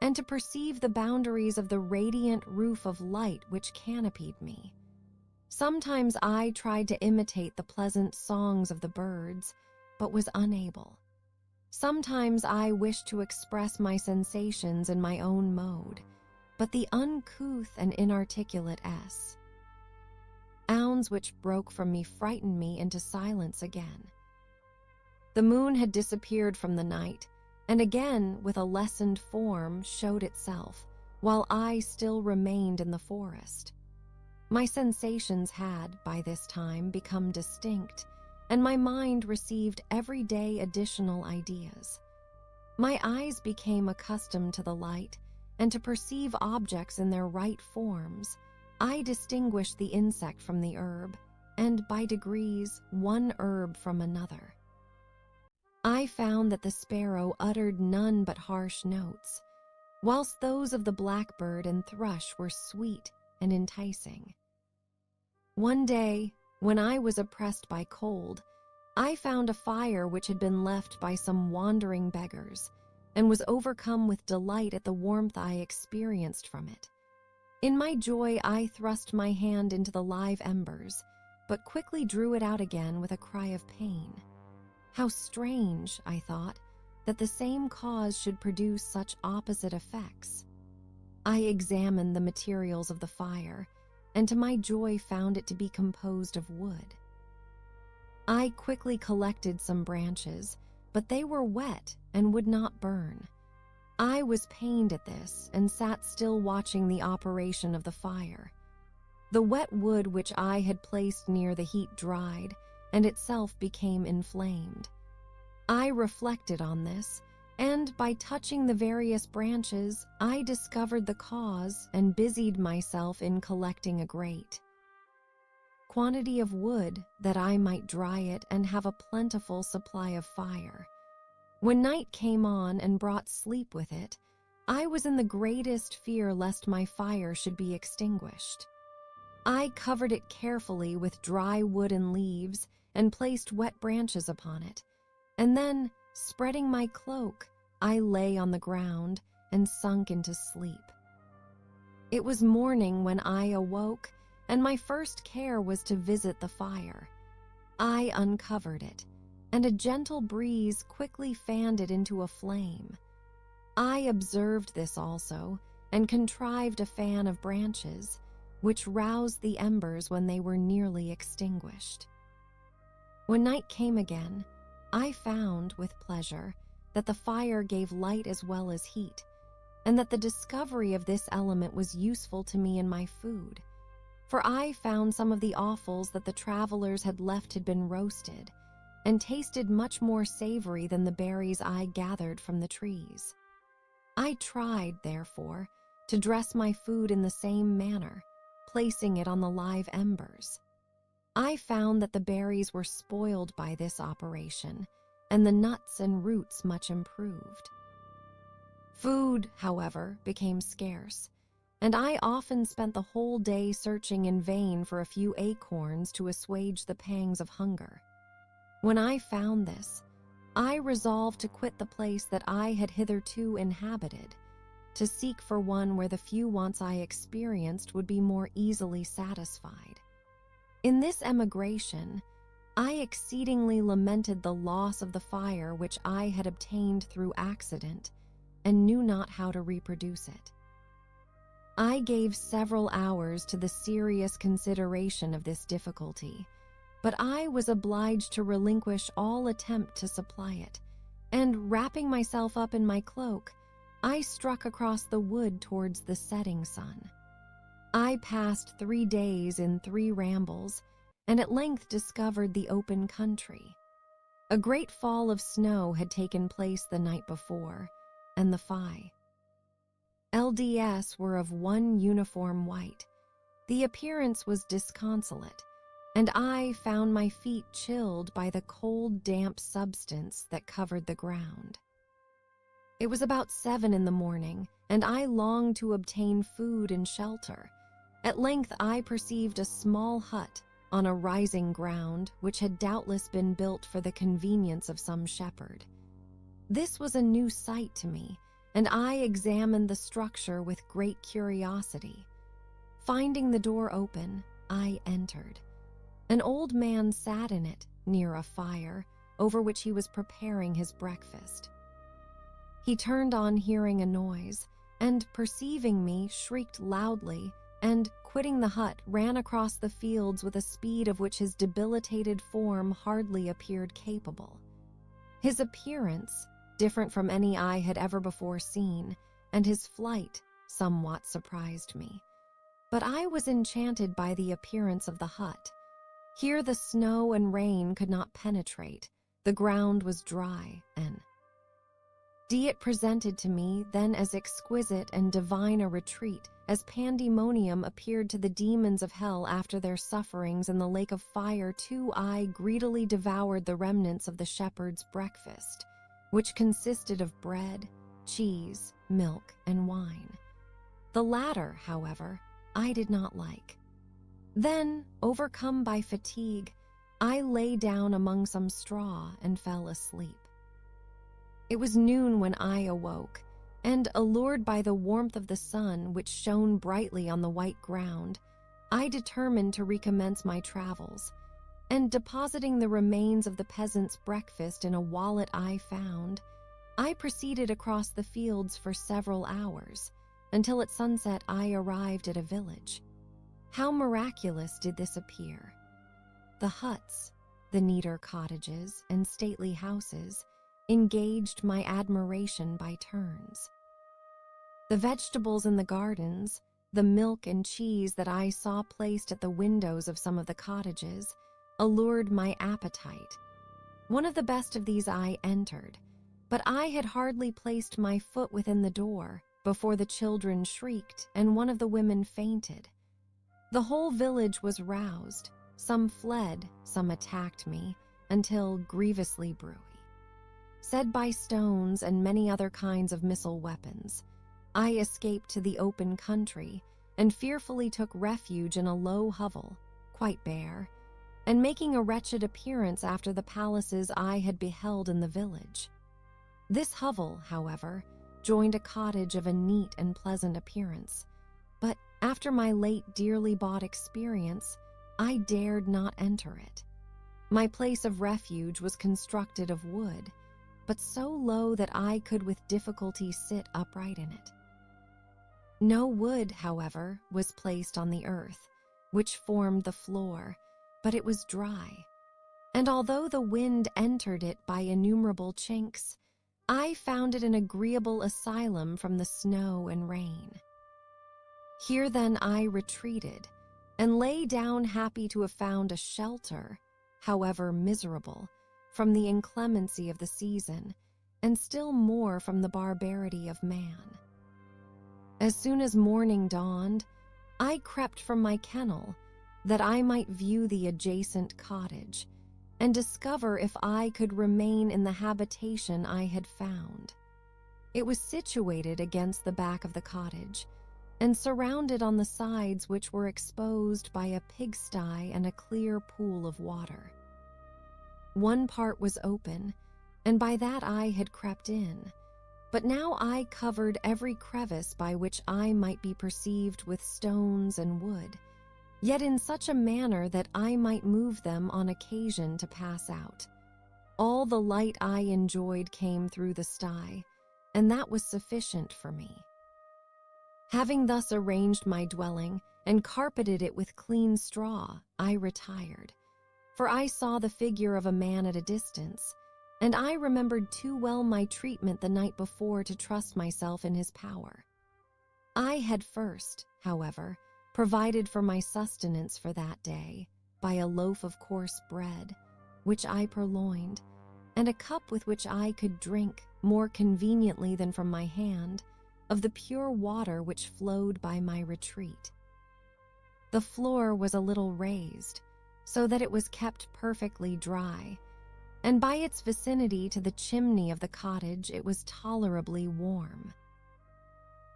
and to perceive the boundaries of the radiant roof of light which canopied me. Sometimes I tried to imitate the pleasant songs of the birds, but was unable. Sometimes I wished to express my sensations in my own mode, but the uncouth and inarticulate sounds which broke from me frightened me into silence again. The moon had disappeared from the night, and again with a lessened form showed itself, while I still remained in the forest. My sensations had, by this time, become distinct, and my mind received every day additional ideas. My eyes became accustomed to the light, and to perceive objects in their right forms. I distinguished the insect from the herb, and by degrees one herb from another. I found that the sparrow uttered none but harsh notes, whilst those of the blackbird and thrush were sweet and enticing. One day, when I was oppressed by cold, I found a fire which had been left by some wandering beggars, and was overcome with delight at the warmth I experienced from it. In my joy, I thrust my hand into the live embers, but quickly drew it out again with a cry of pain. How strange, I thought, that the same cause should produce such opposite effects. I examined the materials of the fire, and to my joy found it to be composed of wood. I quickly collected some branches, but they were wet and would not burn. I was pained at this and sat still watching the operation of the fire. The wet wood which I had placed near the heat dried, and itself became inflamed. I reflected on this, and by touching the various branches, I discovered the cause and busied myself in collecting a great quantity of wood that I might dry it and have a plentiful supply of fire. When night came on and brought sleep with it, I was in the greatest fear lest my fire should be extinguished. I covered it carefully with dry wood and leaves and placed wet branches upon it, and then, spreading my cloak, I lay on the ground and sunk into sleep. It was morning when I awoke, and my first care was to visit the fire. I uncovered it, and a gentle breeze quickly fanned it into a flame. I observed this also, and contrived a fan of branches, which roused the embers when they were nearly extinguished. When night came again, I found, with pleasure, that the fire gave light as well as heat, and that the discovery of this element was useful to me in my food. For I found some of the offals that the travelers had left had been roasted, and tasted much more savory than the berries I gathered from the trees. I tried, therefore, to dress my food in the same manner, placing it on the live embers. I found that the berries were spoiled by this operation, and the nuts and roots much improved. Food, however, became scarce, and I often spent the whole day searching in vain for a few acorns to assuage the pangs of hunger. When I found this, I resolved to quit the place that I had hitherto inhabited, to seek for one where the few wants I experienced would be more easily satisfied. In this emigration, I exceedingly lamented the loss of the fire which I had obtained through accident, and knew not how to reproduce it. I gave several hours to the serious consideration of this difficulty, but I was obliged to relinquish all attempt to supply it, and wrapping myself up in my cloak, I struck across the wood towards the setting sun. I passed 3 days in 3 rambles, and at length discovered the open country. A great fall of snow had taken place the night before, and the LDS were of one uniform white. The appearance was disconsolate, and I found my feet chilled by the cold, damp substance that covered the ground. It was about 7 in the morning, and I longed to obtain food and shelter. At length I perceived a small hut on a rising ground which had doubtless been built for the convenience of some shepherd. This was a new sight to me, and I examined the structure with great curiosity. Finding the door open, I entered. An old man sat in it near a fire over which he was preparing his breakfast. He turned on hearing a noise, and perceiving me, shrieked loudly, and, quitting the hut, ran across the fields with a speed of which his debilitated form hardly appeared capable. His appearance, different from any I had ever before seen, and his flight somewhat surprised me. But I was enchanted by the appearance of the hut. Here the snow and rain could not penetrate, the ground was dry, and it presented to me then as exquisite and divine a retreat as pandemonium appeared to the demons of hell after their sufferings in the lake of fire. Too, I greedily devoured the remnants of the shepherd's breakfast, which consisted of bread, cheese, milk, and wine. The latter, however, I did not like. Then, overcome by fatigue, I lay down among some straw and fell asleep. It was noon when I awoke, and, allured by the warmth of the sun which shone brightly on the white ground, I determined to recommence my travels, and depositing the remains of the peasant's breakfast in a wallet I found, I proceeded across the fields for several hours, until at sunset I arrived at a village. How miraculous did this appear! The huts, the neater cottages, and stately houses engaged my admiration by turns. The vegetables in the gardens, the milk and cheese that I saw placed at the windows of some of the cottages, allured my appetite. One of the best of these I entered, but I had hardly placed my foot within the door before the children shrieked and one of the women fainted. The whole village was roused. Some fled, some attacked me, until grievously bruised, set by stones and many other kinds of missile weapons, I escaped to the open country and fearfully took refuge in a low hovel, quite bare, and making a wretched appearance after the palaces I had beheld in the village. This hovel, however, joined a cottage of a neat and pleasant appearance, but after my late dearly bought experience, I dared not enter it. My place of refuge was constructed of wood, but so low that I could with difficulty sit upright in it. No wood, however, was placed on the earth, which formed the floor, but it was dry, and although the wind entered it by innumerable chinks, I found it an agreeable asylum from the snow and rain. Here then I retreated, and lay down happy to have found a shelter, however miserable, from the inclemency of the season, and still more from the barbarity of man. As soon as morning dawned, I crept from my kennel that I might view the adjacent cottage and discover if I could remain in the habitation I had found. It was situated against the back of the cottage and surrounded on the sides, which were exposed by a pigsty and a clear pool of water. One part was open, and by that I had crept in, but now I covered every crevice by which I might be perceived with stones and wood, yet in such a manner that I might move them on occasion to pass out. All the light I enjoyed came through the sty, and that was sufficient for me. Having thus arranged my dwelling and carpeted it with clean straw, I retired, for I saw the figure of a man at a distance, and I remembered too well my treatment the night before to trust myself in his power. I had first, however, provided for my sustenance for that day by a loaf of coarse bread, which I purloined, and a cup with which I could drink, more conveniently than from my hand, of the pure water which flowed by my retreat. The floor was a little raised, so that it was kept perfectly dry, and by its vicinity to the chimney of the cottage it was tolerably warm.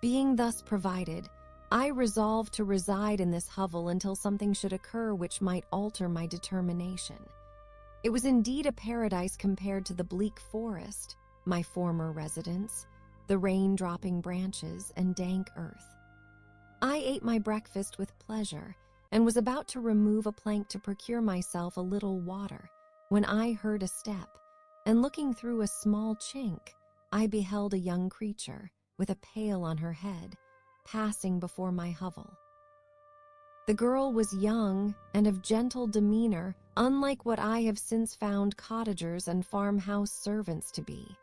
Being thus provided, I resolved to reside in this hovel until something should occur which might alter my determination. It was indeed a paradise compared to the bleak forest, my former residence, the rain-dropping branches and dank earth. I ate my breakfast with pleasure and was about to remove a plank to procure myself a little water when I heard a step, and looking through a small chink, I beheld a young creature with a pail on her head passing before my hovel. The girl was young and of gentle demeanor, unlike what I have since found cottagers and farmhouse servants to be.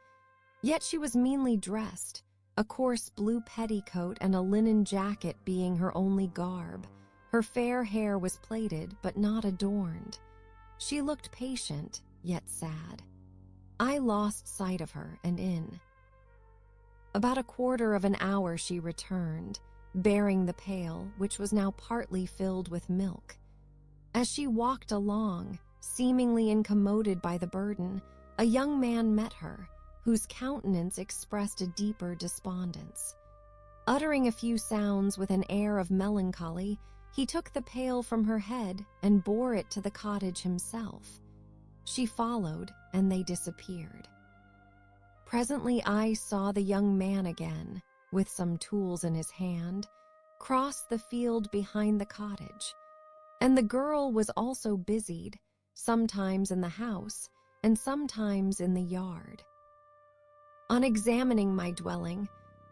Yet she was meanly dressed, a coarse blue petticoat and a linen jacket being her only garb. Her fair hair was plaited but not adorned. She looked patient, yet sad. I lost sight of her, and in about a quarter of an hour she returned, bearing the pail, which was now partly filled with milk. As she walked along, seemingly incommoded by the burden, a young man met her, whose countenance expressed a deeper despondence. Uttering a few sounds with an air of melancholy, he took the pail from her head and bore it to the cottage himself. She followed, and they disappeared. Presently I saw the young man again, with some tools in his hand, cross the field behind the cottage, and the girl was also busied, sometimes in the house and sometimes in the yard. On examining my dwelling,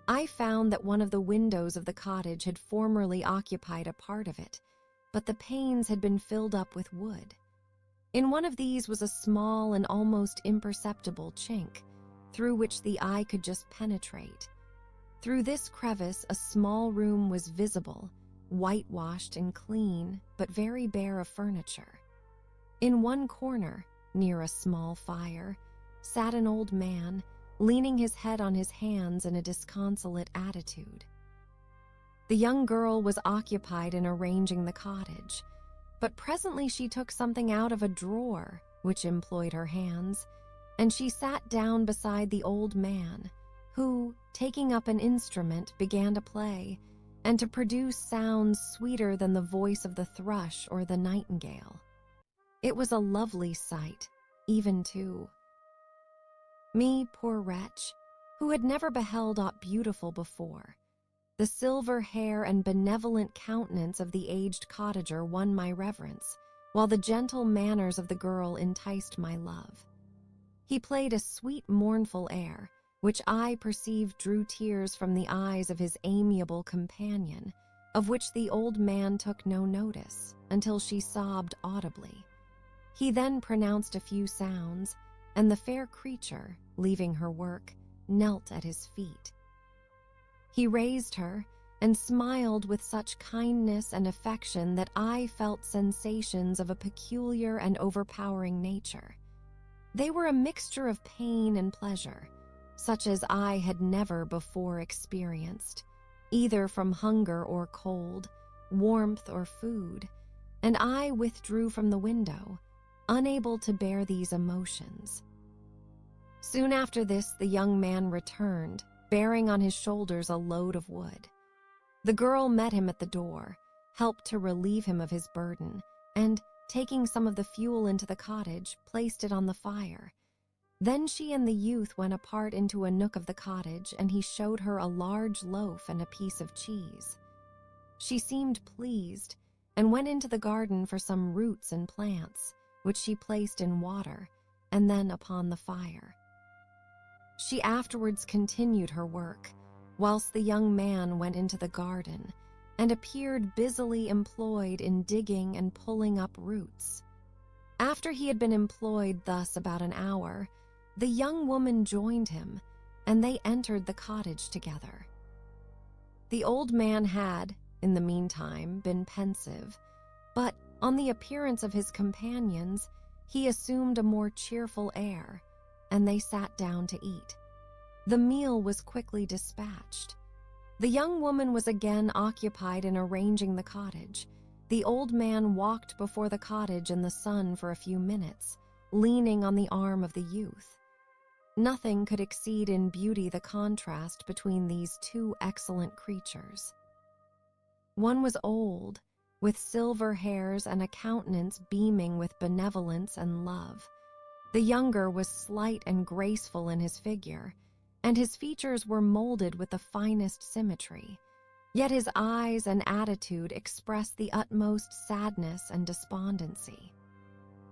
I found that one of the windows of the cottage had formerly occupied a part of it, but the panes had been filled up with wood. In one of these was a small and almost imperceptible chink, through which the eye could just penetrate. Through this crevice a small room was visible, whitewashed and clean, but very bare of furniture. In one corner, near a small fire, sat an old man, leaning his head on his hands in a disconsolate attitude. The young girl was occupied in arranging the cottage, but presently she took something out of a drawer which employed her hands, and she sat down beside the old man, who, taking up an instrument, began to play, and to produce sounds sweeter than the voice of the thrush or the nightingale. It was a lovely sight, even to me, poor wretch, who had never beheld aught beautiful before. The silver hair and benevolent countenance of the aged cottager won my reverence, while the gentle manners of the girl enticed my love. He played a sweet, mournful air, which I perceived drew tears from the eyes of his amiable companion, of which the old man took no notice, until she sobbed audibly. He then pronounced a few sounds, and the fair creature, leaving her work, knelt at his feet. He raised her and smiled with such kindness and affection that I felt sensations of a peculiar and overpowering nature. They were a mixture of pain and pleasure, such as I had never before experienced, either from hunger or cold, warmth, or food, and I withdrew from the window, unable to bear these emotions. Soon after this, the young man returned, bearing on his shoulders a load of wood. The girl met him at the door, helped to relieve him of his burden, and, taking some of the fuel into the cottage, placed it on the fire. Then she and the youth went apart into a nook of the cottage, and he showed her a large loaf and a piece of cheese. She seemed pleased, and went into the garden for some roots and plants, which she placed in water, and then upon the fire. She afterwards continued her work, whilst the young man went into the garden, and appeared busily employed in digging and pulling up roots. After he had been employed thus about an hour, the young woman joined him, and they entered the cottage together. The old man had, in the meantime, been pensive, but on the appearance of his companions, he assumed a more cheerful air, and they sat down to eat. The meal was quickly dispatched. The young woman was again occupied in arranging the cottage. The old man walked before the cottage in the sun for a few minutes, leaning on the arm of the youth. Nothing could exceed in beauty the contrast between these two excellent creatures. One was old, with silver hairs and a countenance beaming with benevolence and love. The younger was slight and graceful in his figure, and his features were molded with the finest symmetry, yet his eyes and attitude expressed the utmost sadness and despondency.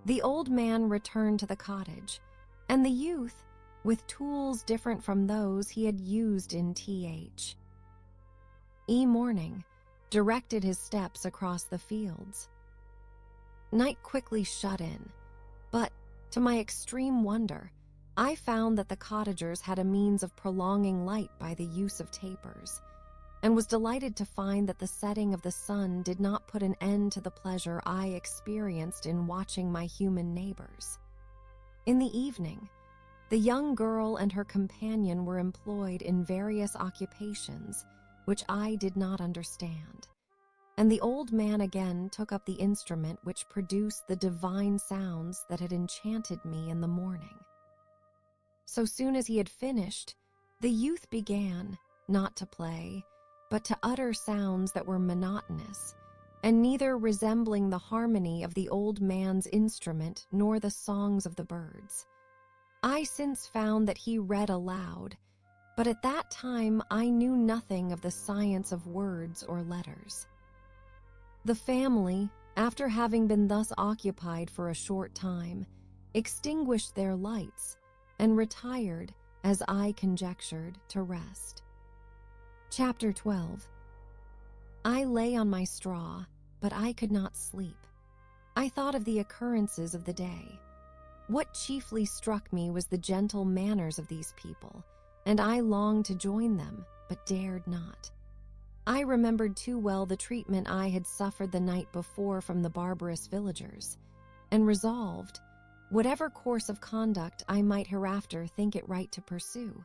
The old man returned to the cottage, and the youth, with tools different from those he had used in morning, directed his steps across the fields. Night quickly shut in, but, to my extreme wonder, I found that the cottagers had a means of prolonging light by the use of tapers, and was delighted to find that the setting of the sun did not put an end to the pleasure I experienced in watching my human neighbors. In the evening, the young girl and her companion were employed in various occupations which I did not understand, and the old man again took up the instrument which produced the divine sounds that had enchanted me in the morning. So soon as he had finished, the youth began, not to play, but to utter sounds that were monotonous, and neither resembling the harmony of the old man's instrument nor the songs of the birds. I since found that he read aloud, but at that time I knew nothing of the science of words or letters. The family, after having been thus occupied for a short time, extinguished their lights and retired, as I conjectured, to rest. Chapter 12. I lay on my straw, but I could not sleep. I thought of the occurrences of the day. What chiefly struck me was the gentle manners of these people, and I longed to join them, but dared not. I remembered too well the treatment I had suffered the night before from the barbarous villagers, and resolved, whatever course of conduct I might hereafter think it right to pursue,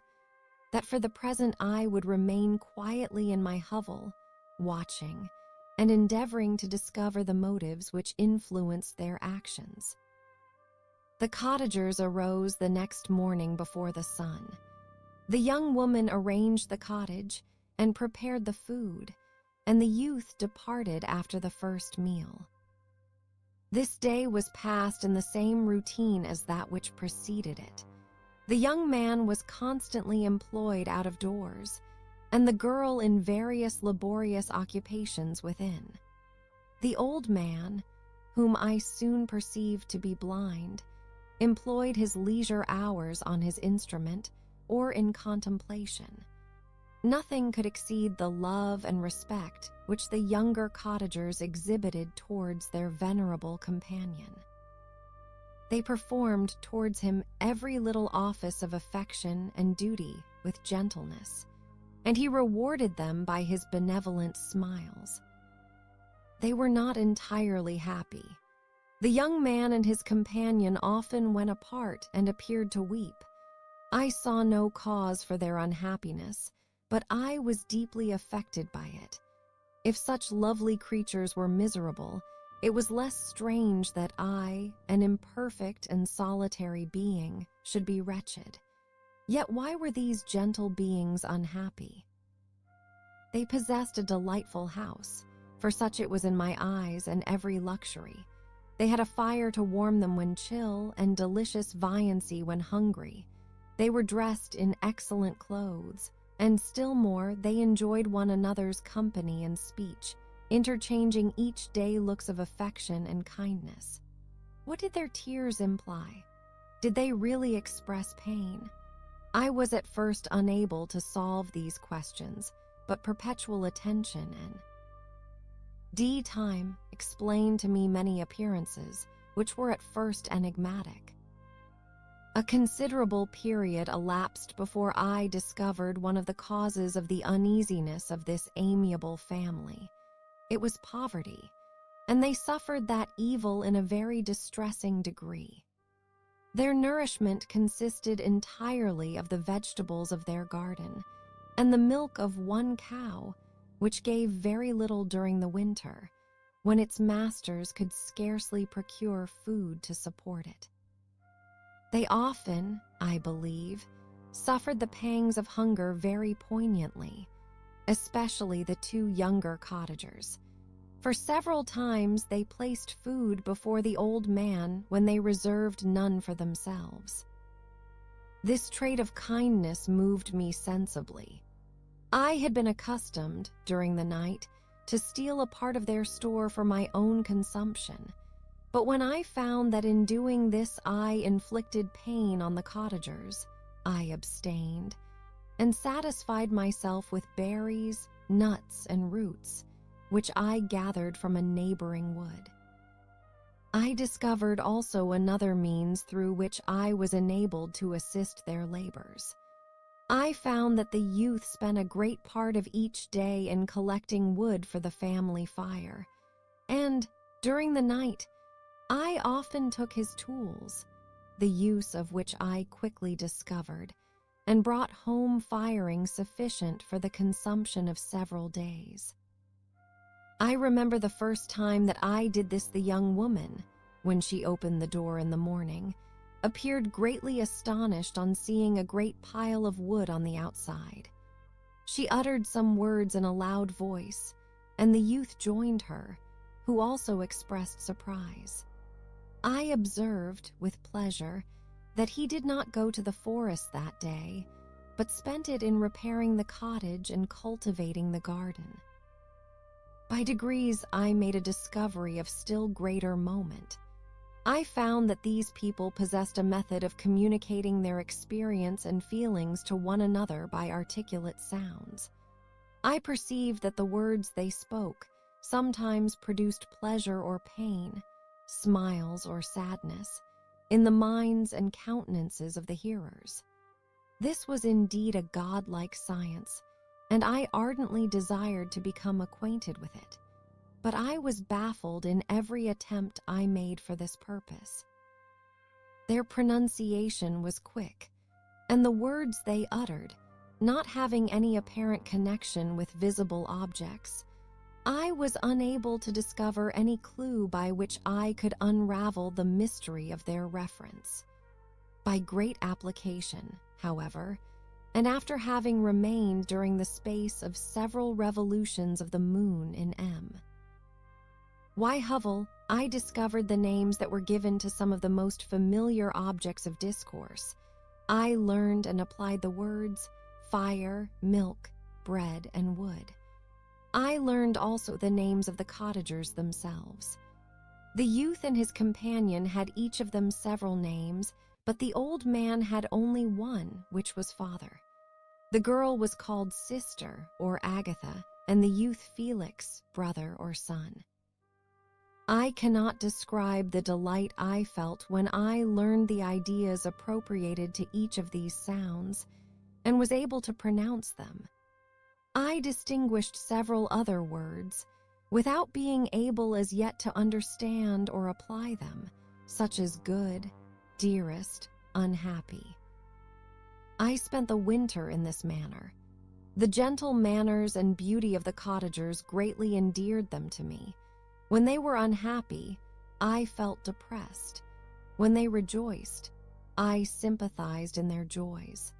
that for the present I would remain quietly in my hovel, watching, and endeavoring to discover the motives which influenced their actions. The cottagers arose the next morning before the sun. The young woman arranged the cottage and prepared the food, and the youth departed after the first meal. This day was passed in the same routine as that which preceded it. The young man was constantly employed out of doors, and the girl in various laborious occupations within. The old man, whom I soon perceived to be blind, employed his leisure hours on his instrument or in contemplation. Nothing could exceed the love and respect which the younger cottagers exhibited towards their venerable companion. They performed towards him every little office of affection and duty with gentleness, and he rewarded them by his benevolent smiles. They were not entirely happy. The young man and his companion often went apart and appeared to weep. I saw no cause for their unhappiness, but I was deeply affected by it. If such lovely creatures were miserable, it was less strange that I, an imperfect and solitary being, should be wretched. Yet why were these gentle beings unhappy? They possessed a delightful house, for such it was in my eyes, and every luxury. They had a fire to warm them when chill, and delicious viandancy when hungry. They were dressed in excellent clothes, and still more, they enjoyed one another's company and speech, interchanging each day looks of affection and kindness. What did their tears imply? Did they really express pain? I was at first unable to solve these questions, but perpetual attention and time explained to me many appearances, which were at first enigmatic. A considerable period elapsed before I discovered one of the causes of the uneasiness of this amiable family. It was poverty, and they suffered that evil in a very distressing degree. Their nourishment consisted entirely of the vegetables of their garden, and the milk of one cow, which gave very little during the winter, when its masters could scarcely procure food to support it. They often, I believe, suffered the pangs of hunger very poignantly, especially the two younger cottagers. For several times they placed food before the old man when they reserved none for themselves. This trait of kindness moved me sensibly. I had been accustomed, during the night, to steal a part of their store for my own consumption, but when I found that in doing this I inflicted pain on the cottagers, I abstained, and satisfied myself with berries, nuts, and roots, which I gathered from a neighboring wood. I discovered also another means through which I was enabled to assist their labors. I found that the youth spent a great part of each day in collecting wood for the family fire, and, during the night, I often took his tools, the use of which I quickly discovered, and brought home firing sufficient for the consumption of several days. I remember the first time that I did this, the young woman, when she opened the door in the morning, appeared greatly astonished on seeing a great pile of wood on the outside. She uttered some words in a loud voice, and the youth joined her, who also expressed surprise. I observed, with pleasure, that he did not go to the forest that day, but spent it in repairing the cottage and cultivating the garden. By degrees, I made a discovery of still greater moment. I found that these people possessed a method of communicating their experience and feelings to one another by articulate sounds. I perceived that the words they spoke sometimes produced pleasure or pain, smiles or sadness, in the minds and countenances of the hearers. This was indeed a godlike science, and I ardently desired to become acquainted with it, but I was baffled in every attempt I made for this purpose. Their pronunciation was quick, and the words they uttered, not having any apparent connection with visible objects, I was unable to discover any clue by which I could unravel the mystery of their reference. By great application, however, and after having remained during the space of several revolutions of the moon in Hovel, I discovered the names that were given to some of the most familiar objects of discourse. I learned and applied the words fire, milk, bread, and wood. I learned also the names of the cottagers themselves. The youth and his companion had each of them several names, but the old man had only one, which was father. The girl was called sister or Agatha, and the youth Felix, brother or son. I cannot describe the delight I felt when I learned the ideas appropriated to each of these sounds, and was able to pronounce them. I distinguished several other words, without being able as yet to understand or apply them, such as good, dearest, unhappy. I spent the winter in this manner. The gentle manners and beauty of the cottagers greatly endeared them to me. When they were unhappy, I felt depressed. When they rejoiced, I sympathized in their joys.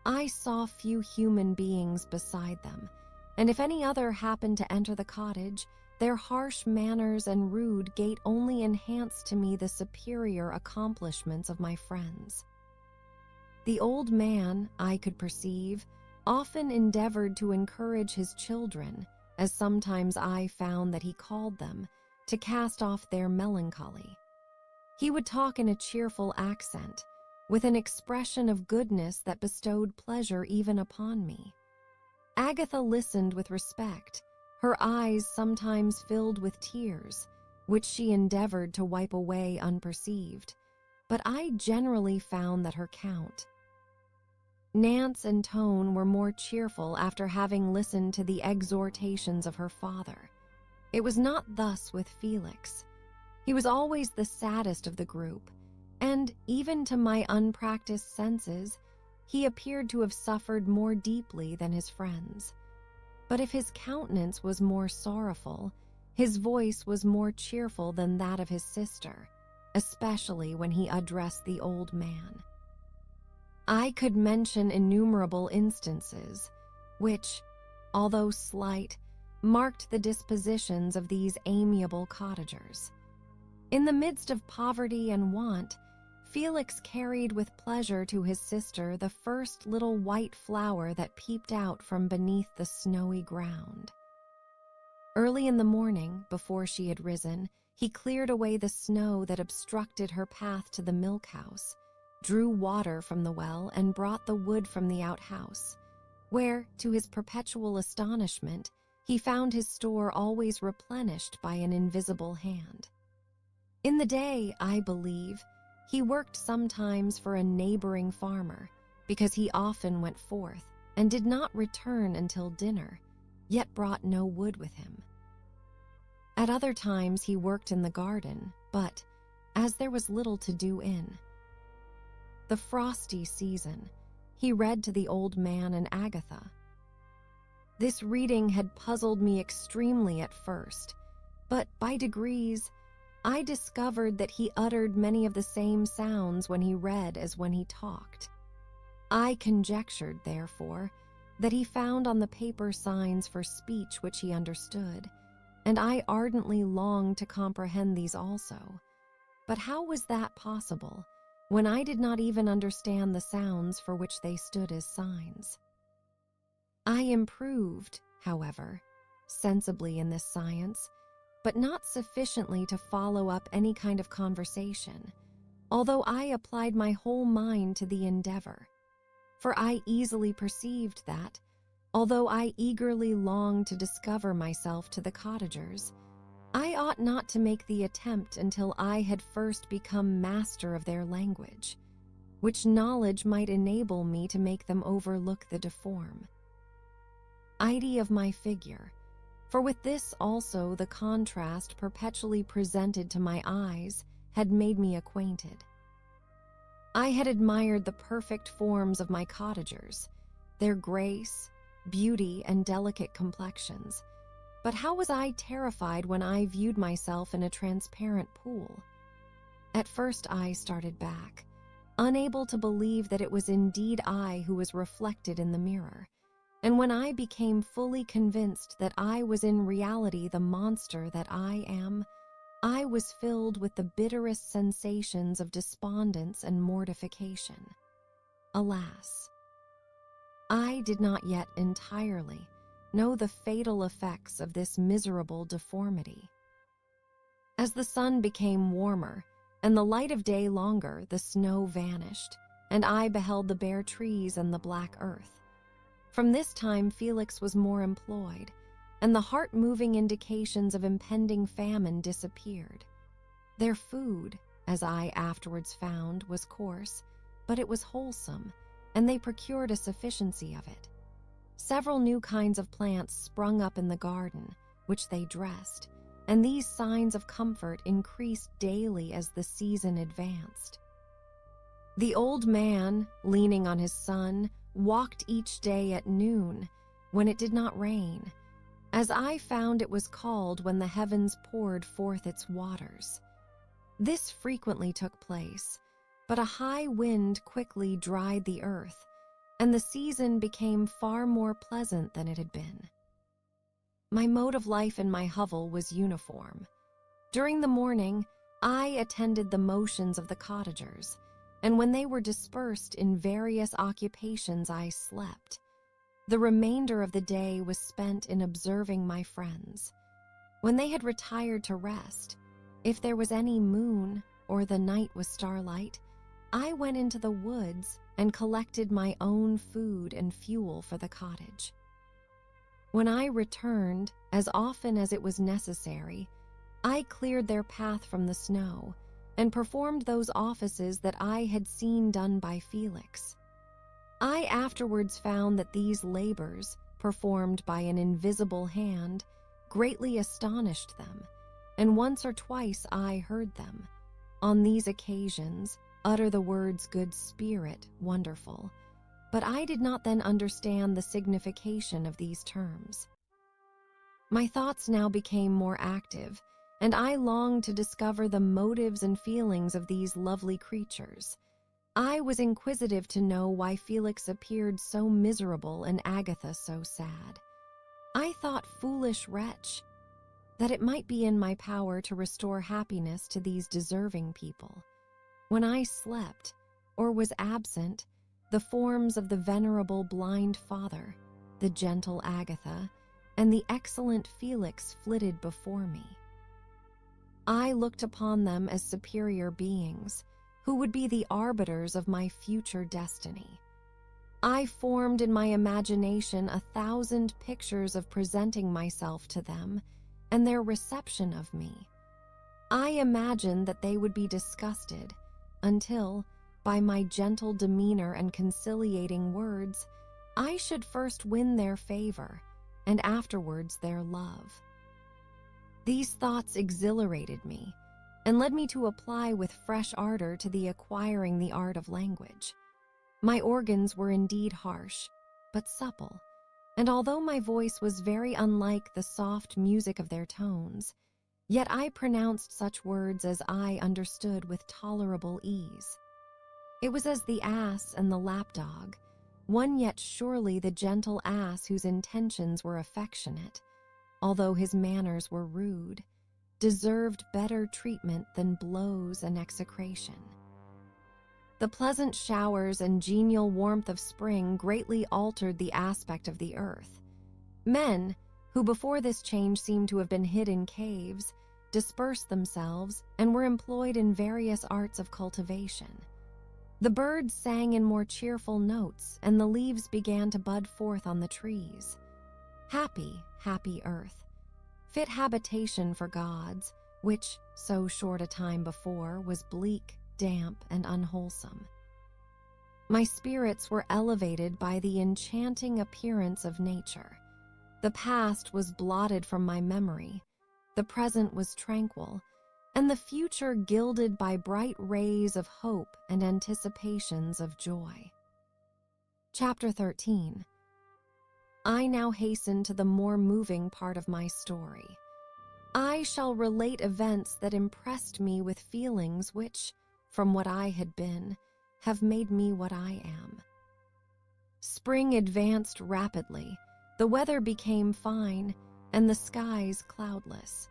I saw few human beings beside them, and if any other happened to enter the cottage, their harsh manners and rude gait only enhanced to me the superior accomplishments of my friends. The old man, I could perceive, often endeavored to encourage his children, as sometimes I found that he called them, to cast off their melancholy. He would talk in a cheerful accent, with an expression of goodness that bestowed pleasure even upon me. Agatha listened with respect, her eyes sometimes filled with tears, which she endeavored to wipe away unperceived, but I generally found that her count. Nance and Tone were more cheerful after having listened to the exhortations of her father. It was not thus with Felix. He was always the saddest of the group, and, even to my unpracticed senses, he appeared to have suffered more deeply than his friends. But if his countenance was more sorrowful, his voice was more cheerful than that of his sister, especially when he addressed the old man. I could mention innumerable instances which, although slight, marked the dispositions of these amiable cottagers. In the midst of poverty and want, Felix carried with pleasure to his sister the first little white flower that peeped out from beneath the snowy ground. Early in the morning, before she had risen, he cleared away the snow that obstructed her path to the milk house, drew water from the well, and brought the wood from the outhouse, where, to his perpetual astonishment, he found his store always replenished by an invisible hand. In the day, I believe, he worked sometimes for a neighboring farmer, because he often went forth and did not return until dinner, yet brought no wood with him. At other times he worked in the garden, but, as there was little to do in the frosty season, he read to the old man and Agatha. This reading had puzzled me extremely at first, but by degrees I discovered that he uttered many of the same sounds when he read as when he talked. I conjectured, therefore, that he found on the paper signs for speech which he understood, and I ardently longed to comprehend these also. But how was that possible, when I did not even understand the sounds for which they stood as signs? I improved, however, sensibly in this science, but not sufficiently to follow up any kind of conversation, although I applied my whole mind to the endeavor. For I easily perceived that, although I eagerly longed to discover myself to the cottagers, I ought not to make the attempt until I had first become master of their language, which knowledge might enable me to make them overlook the deform idea of my figure, for with this also the contrast perpetually presented to my eyes had made me acquainted. I had admired the perfect forms of my cottagers, their grace, beauty, and delicate complexions, but how was I terrified when I viewed myself in a transparent pool? At first I started back, unable to believe that it was indeed I who was reflected in the mirror, and when I became fully convinced that I was in reality the monster that I am, I was filled with the bitterest sensations of despondence and mortification. Alas, I did not yet entirely know the fatal effects of this miserable deformity. As the sun became warmer and the light of day longer, the snow vanished, and I beheld the bare trees and the black earth. From this time Felix was more employed, and the heart-moving indications of impending famine disappeared. Their food, as I afterwards found, was coarse, but it was wholesome, and they procured a sufficiency of it. Several new kinds of plants sprung up in the garden, which they dressed, and these signs of comfort increased daily as the season advanced. The old man, leaning on his son, walked each day at noon, when it did not rain, as I found it was called when the heavens poured forth its waters. This frequently took place, but a high wind quickly dried the earth, and the season became far more pleasant than it had been. My mode of life in my hovel was uniform. During the morning, I attended the motions of the cottagers, and when they were dispersed in various occupations, I slept. The remainder of the day was spent in observing my friends. When they had retired to rest, if there was any moon or the night was starlight, I went into the woods and collected my own food and fuel for the cottage. When I returned, as often as it was necessary, I cleared their path from the snow and performed those offices that I had seen done by Felix. I afterwards found that these labors, performed by an invisible hand, greatly astonished them, and once or twice I heard them, on these occasions, utter the words "good spirit," "wonderful," but I did not then understand the signification of these terms. My thoughts now became more active, and I longed to discover the motives and feelings of these lovely creatures. I was inquisitive to know why Felix appeared so miserable and Agatha so sad. I thought, foolish wretch, that it might be in my power to restore happiness to these deserving people. When I slept, or was absent, the forms of the venerable blind father, the gentle Agatha, and the excellent Felix flitted before me. I looked upon them as superior beings, who would be the arbiters of my future destiny. I formed in my imagination 1,000 pictures of presenting myself to them and their reception of me. I imagined that they would be disgusted until, by my gentle demeanor and conciliating words, I should first win their favor and afterwards their love. These thoughts exhilarated me and led me to apply with fresh ardor to the acquiring the art of language. My organs were indeed harsh, but supple, and although my voice was very unlike the soft music of their tones, yet I pronounced such words as I understood with tolerable ease. It was as the ass and the lapdog, one yet surely the gentle ass whose intentions were affectionate, although his manners were rude, deserved better treatment than blows and execration. The pleasant showers and genial warmth of spring greatly altered the aspect of the earth. Men, who before this change seemed to have been hid in caves, dispersed themselves and were employed in various arts of cultivation. The birds sang in more cheerful notes, and the leaves began to bud forth on the trees. Happy, happy earth, fit habitation for gods, which, so short a time before, was bleak, damp, and unwholesome. My spirits were elevated by the enchanting appearance of nature. The past was blotted from my memory, the present was tranquil, and the future gilded by bright rays of hope and anticipations of joy. Chapter 13. I now hasten to the more moving part of my story. I shall relate events that impressed me with feelings which, from what I had been, have made me what I am. Spring advanced rapidly, the weather became fine, and the skies cloudless.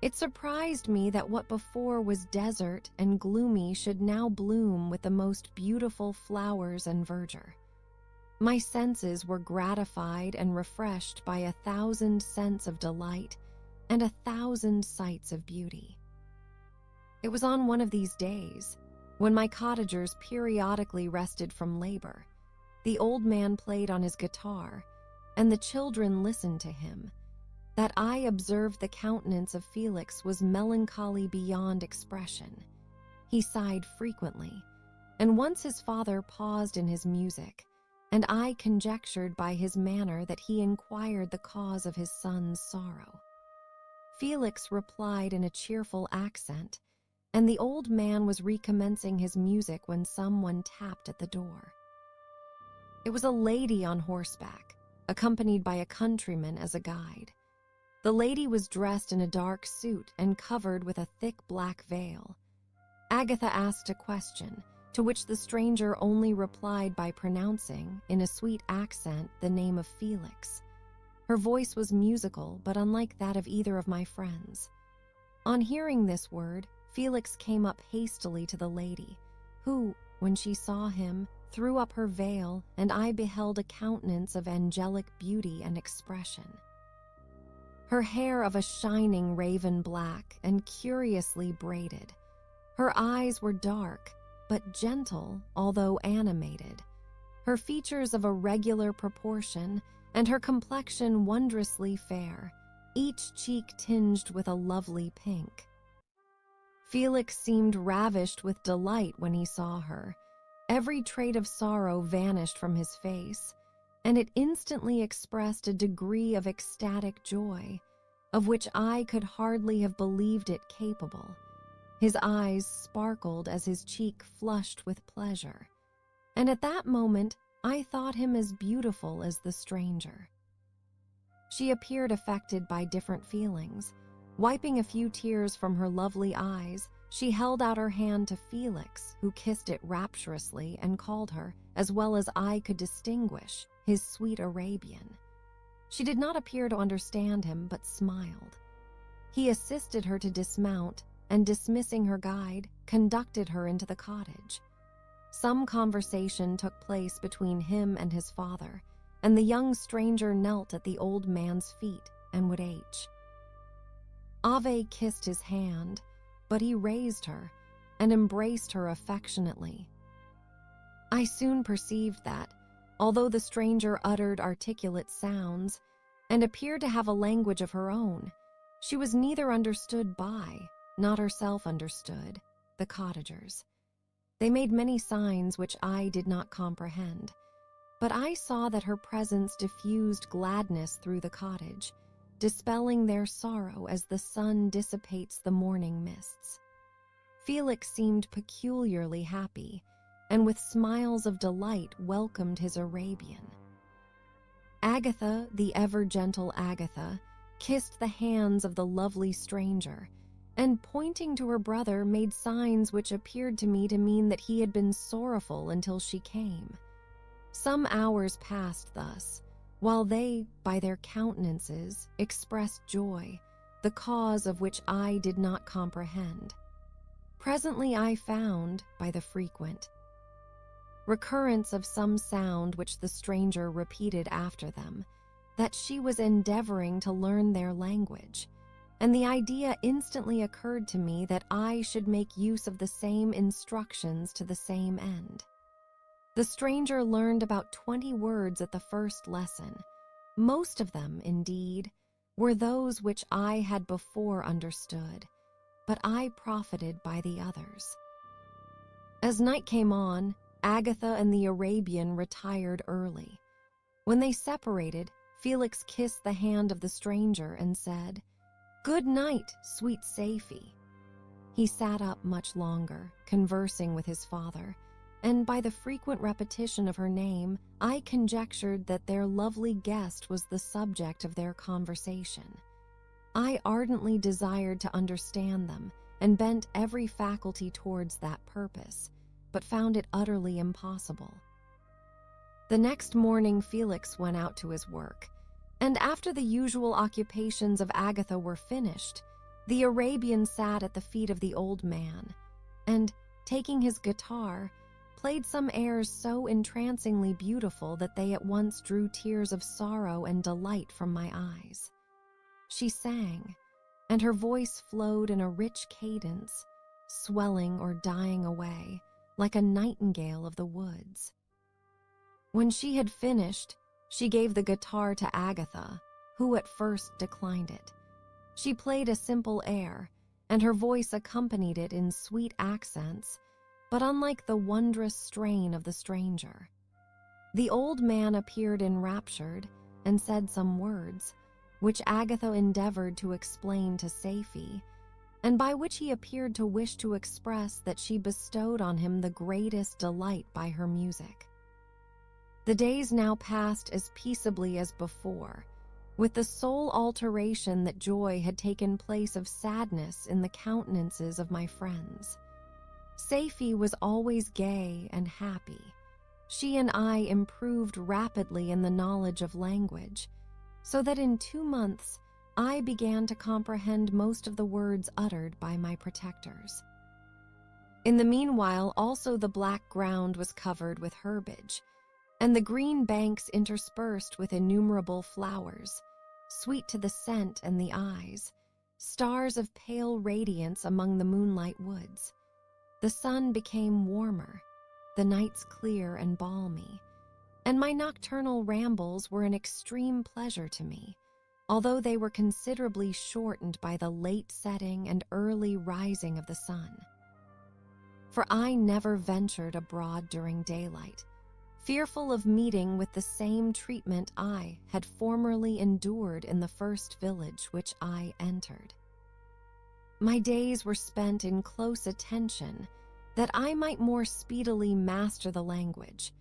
It surprised me that what before was desert and gloomy should now bloom with the most beautiful flowers and verdure. My senses were gratified and refreshed by 1,000 scents of delight and 1,000 sights of beauty. It was on one of these days, when my cottagers periodically rested from labor, the old man played on his guitar, and the children listened to him, that I observed the countenance of Felix was melancholy beyond expression. He sighed frequently, and once his father paused in his music, and I conjectured by his manner that he inquired the cause of his son's sorrow. Felix replied in a cheerful accent, and the old man was recommencing his music when someone tapped at the door. It was a lady on horseback, accompanied by a countryman as a guide. The lady was dressed in a dark suit and covered with a thick black veil. Agatha asked a question, to which the stranger only replied by pronouncing, in a sweet accent, the name of Felix. Her voice was musical, but unlike that of either of my friends. On hearing this word, Felix came up hastily to the lady, who, when she saw him, threw up her veil, and I beheld a countenance of angelic beauty and expression. Her hair of a shining raven black and curiously braided. Her eyes were dark, but gentle, although animated. Her features of a regular proportion, and her complexion wondrously fair, each cheek tinged with a lovely pink. Felix seemed ravished with delight when he saw her. Every trait of sorrow vanished from his face, and it instantly expressed a degree of ecstatic joy, of which I could hardly have believed it capable. His eyes sparkled as his cheek flushed with pleasure, and at that moment I thought him as beautiful as the stranger. She appeared affected by different feelings. Wiping a few tears from her lovely eyes, she held out her hand to Felix, who kissed it rapturously and called her, as well as I could distinguish, his sweet Arabian. She did not appear to understand him, but smiled. He assisted her to dismount, and dismissing her guide, conducted her into the cottage. Some conversation took place between him and his father, and the young stranger knelt at the old man's feet and would age. Ave kissed his hand, but he raised her and embraced her affectionately. I soon perceived that, although the stranger uttered articulate sounds and appeared to have a language of her own, she was neither understood by, not herself understood, the cottagers. They made many signs which I did not comprehend, but I saw that her presence diffused gladness through the cottage, dispelling their sorrow as the sun dissipates the morning mists. Felix seemed peculiarly happy, and with smiles of delight welcomed his Arabian. Agatha, the ever-gentle Agatha, kissed the hands of the lovely stranger, and pointing to her brother made signs which appeared to me to mean that he had been sorrowful until she came. Some hours passed thus, while they, by their countenances, expressed joy, the cause of which I did not comprehend. Presently I found, by the frequent recurrence of some sound which the stranger repeated after them, that she was endeavoring to learn their language, and the idea instantly occurred to me that I should make use of the same instructions to the same end. The stranger learned about 20 words at the first lesson. Most of them, indeed, were those which I had before understood, but I profited by the others. As night came on, Agatha and the Arabian retired early. When they separated, Felix kissed the hand of the stranger and said, "Good night, sweet Safie." He sat up much longer, conversing with his father, and by the frequent repetition of her name, I conjectured that their lovely guest was the subject of their conversation. I ardently desired to understand them, and bent every faculty towards that purpose, but found it utterly impossible. The next morning Felix went out to his work, and after the usual occupations of Agatha were finished, the Arabian sat at the feet of the old man, and, taking his guitar, played some airs so entrancingly beautiful that they at once drew tears of sorrow and delight from my eyes. She sang, and her voice flowed in a rich cadence, swelling or dying away, like a nightingale of the woods. When she had finished, she gave the guitar to Agatha, who at first declined it. She played a simple air, and her voice accompanied it in sweet accents, but unlike the wondrous strain of the stranger. The old man appeared enraptured and said some words, which Agatha endeavored to explain to Safie, and by which he appeared to wish to express that she bestowed on him the greatest delight by her music. The days now passed as peaceably as before, with the sole alteration that joy had taken place of sadness in the countenances of my friends. Safie was always gay and happy. She and I improved rapidly in the knowledge of language, so that in 2 months I began to comprehend most of the words uttered by my protectors. In the meanwhile, also the black ground was covered with herbage, and the green banks interspersed with innumerable flowers, sweet to the scent and the eyes, stars of pale radiance among the moonlight woods. The sun became warmer, the nights clear and balmy, and my nocturnal rambles were an extreme pleasure to me, although they were considerably shortened by the late setting and early rising of the sun. For I never ventured abroad during daylight, fearful of meeting with the same treatment I had formerly endured in the first village which I entered. My days were spent in close attention that I might more speedily master the language,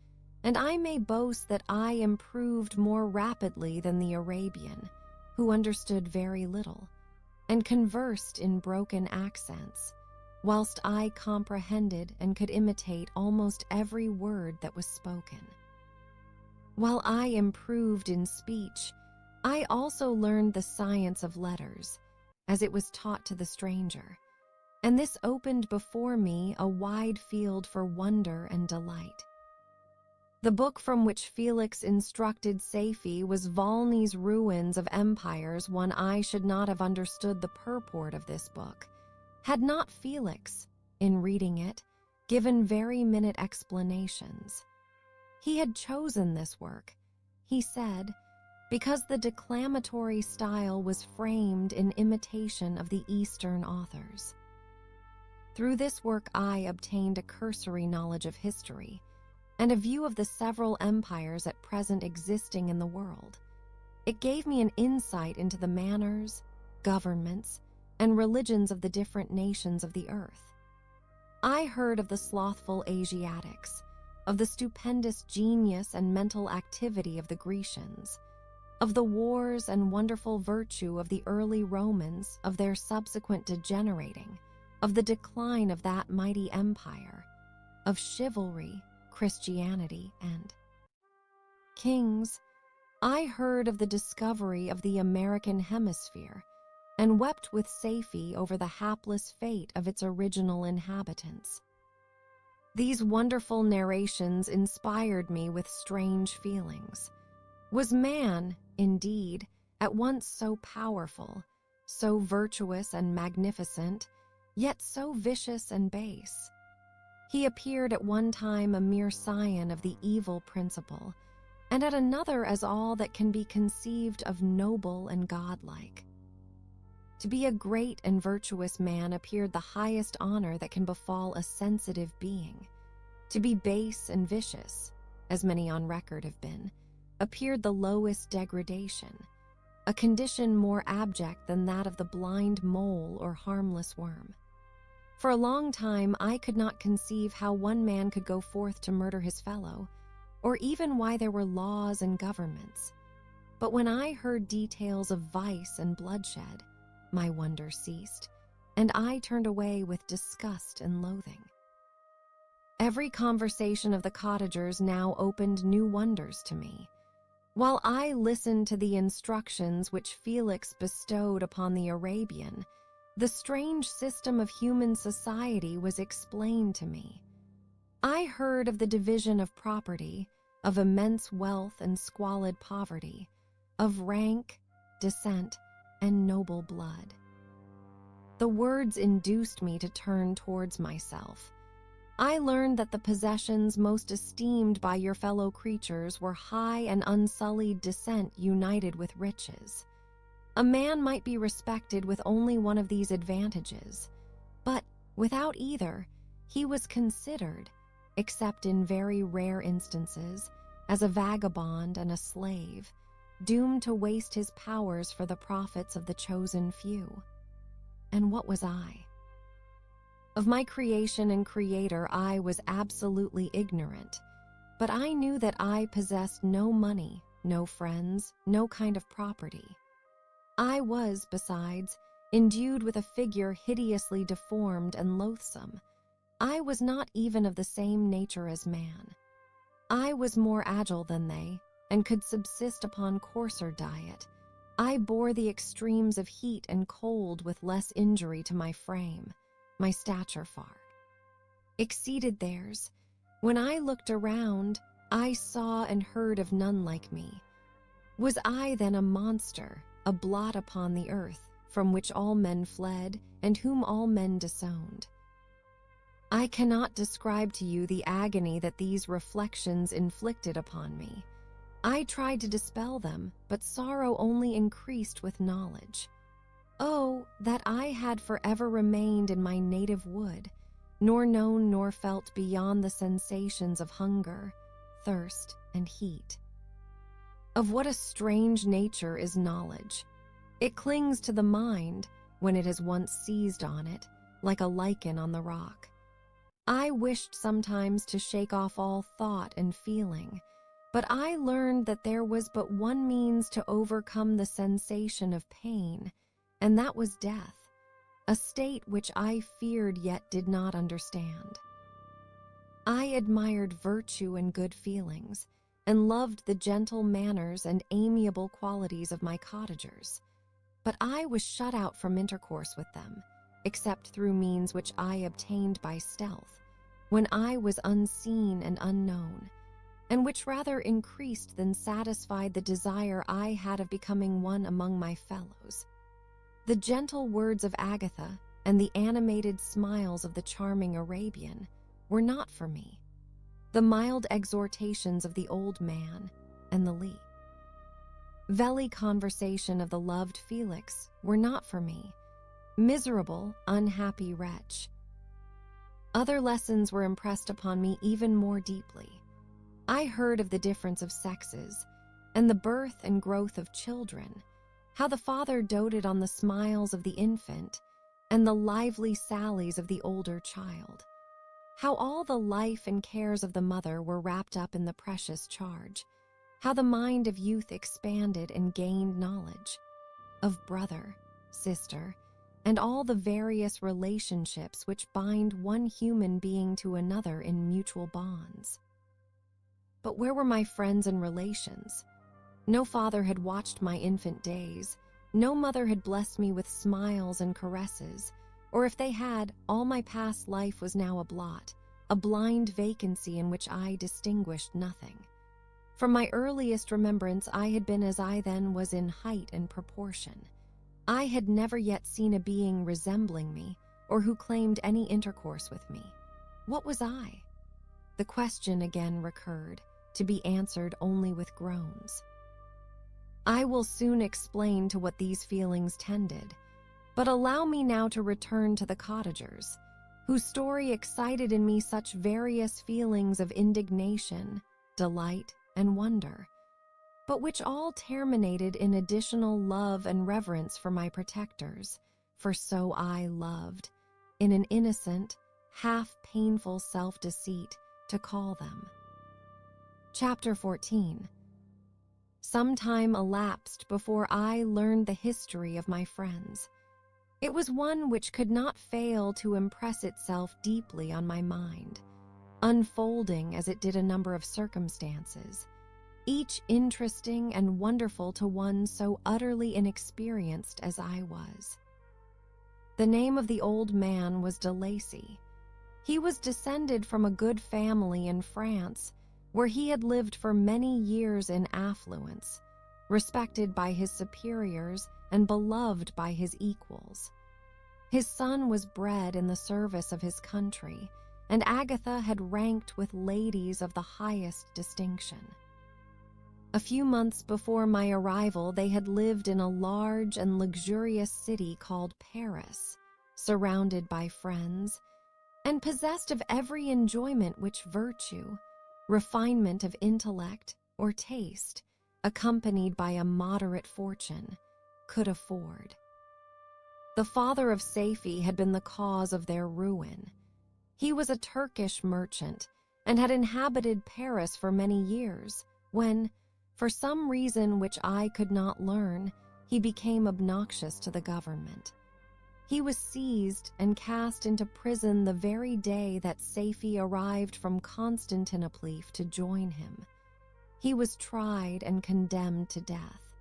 and I may boast that I improved more rapidly than the Arabian, who understood very little, and conversed in broken accents, whilst I comprehended and could imitate almost every word that was spoken. While I improved in speech, I also learned the science of letters, as it was taught to the stranger, and this opened before me a wide field for wonder and delight. The book from which Felix instructed Safie was Volney's Ruins of Empires. One I should not have understood the purport of this book, had not Felix, in reading it, given very minute explanations. He had chosen this work, he said, because the declamatory style was framed in imitation of the Eastern authors. Through this work I obtained a cursory knowledge of history, and a view of the several empires at present existing in the world. It gave me an insight into the manners, governments, and religions of the different nations of the earth. I heard of the slothful Asiatics, of the stupendous genius and mental activity of the Grecians, of the wars and wonderful virtue of the early Romans, of their subsequent degenerating, of the decline of that mighty empire, of chivalry, Christianity, and kings. I heard of the discovery of the American hemisphere, and wept with Safie over the hapless fate of its original inhabitants. These wonderful narrations inspired me with strange feelings. Was man, indeed, at once so powerful, so virtuous and magnificent, yet so vicious and base? He appeared at one time a mere scion of the evil principle, and at another as all that can be conceived of noble and godlike. To be a great and virtuous man appeared the highest honor that can befall a sensitive being. To be base and vicious, as many on record have been, appeared the lowest degradation, a condition more abject than that of the blind mole or harmless worm. For a long time I could not conceive how one man could go forth to murder his fellow, or even why there were laws and governments. But when I heard details of vice and bloodshed, my wonder ceased, and I turned away with disgust and loathing. Every conversation of the cottagers now opened new wonders to me. While I listened to the instructions which Felix bestowed upon the Arabian, the strange system of human society was explained to me. I heard of the division of property, of immense wealth and squalid poverty, of rank, descent, and noble blood. The words induced me to turn towards myself. I learned that the possessions most esteemed by your fellow creatures were high and unsullied descent united with riches. A man might be respected with only one of these advantages, but without either, he was considered, except in very rare instances, as a vagabond and a slave, doomed to waste his powers for the profits of the chosen few. And what was I? Of my creation and creator I was absolutely ignorant, but I knew that I possessed no money, no friends, no kind of property. I was, besides, endued with a figure hideously deformed and loathsome. I was not even of the same nature as man. I was more agile than they, and could subsist upon coarser diet. I bore the extremes of heat and cold with less injury to my frame. My stature far exceeded theirs. When I looked around, I saw and heard of none like me. Was I then a monster, a blot upon the earth, from which all men fled, and whom all men disowned? I cannot describe to you the agony that these reflections inflicted upon me. I tried to dispel them, but sorrow only increased with knowledge. Oh, that I had forever remained in my native wood, nor known nor felt beyond the sensations of hunger, thirst, and heat. Of what a strange nature is knowledge! It clings to the mind, when it has once seized on it, like a lichen on the rock. I wished sometimes to shake off all thought and feeling, but I learned that there was but one means to overcome the sensation of pain, and that was death, a state which I feared yet did not understand. I admired virtue and good feelings, and loved the gentle manners and amiable qualities of my cottagers, but I was shut out from intercourse with them, except through means which I obtained by stealth, when I was unseen and unknown, and which rather increased than satisfied the desire I had of becoming one among my fellows. The gentle words of Agatha and the animated smiles of the charming Arabian were not for me. The mild exhortations of the old man and the veli conversation of the loved Felix were not for me. Miserable, unhappy wretch. Other lessons were impressed upon me even more deeply. I heard of the difference of sexes, and the birth and growth of children, how the father doted on the smiles of the infant, and the lively sallies of the older child, how all the life and cares of the mother were wrapped up in the precious charge, how the mind of youth expanded and gained knowledge of brother, sister, and all the various relationships which bind one human being to another in mutual bonds. But where were my friends and relations? No father had watched my infant days, no mother had blessed me with smiles and caresses, or if they had, all my past life was now a blot, a blind vacancy in which I distinguished nothing. From my earliest remembrance I had been as I then was in height and proportion. I had never yet seen a being resembling me, or who claimed any intercourse with me. What was I? The question again recurred, to be answered only with groans. I will soon explain to what these feelings tended, but allow me now to return to the cottagers, whose story excited in me such various feelings of indignation, delight, and wonder, but which all terminated in additional love and reverence for my protectors, for so I loved, in an innocent, half-painful self-deceit, to call them. Chapter 14. Some time elapsed before I learned the history of my friends. It was one which could not fail to impress itself deeply on my mind, unfolding as it did a number of circumstances, each interesting and wonderful to one so utterly inexperienced as I was. The name of the old man was de Lacy. He was descended from a good family in France, where he had lived for many years in affluence, respected by his superiors and beloved by his equals. His son was bred in the service of his country, and Agatha had ranked with ladies of the highest distinction. A few months before my arrival, they had lived in a large and luxurious city called Paris, surrounded by friends, and possessed of every enjoyment which virtue, refinement of intellect, or taste, accompanied by a moderate fortune, could afford. The father of Safie had been the cause of their ruin. He was a Turkish merchant, and had inhabited Paris for many years when, for some reason which I could not learn, he became obnoxious to the government. He was seized and cast into prison the very day that Safie arrived from Constantinople to join him. He was tried and condemned to death.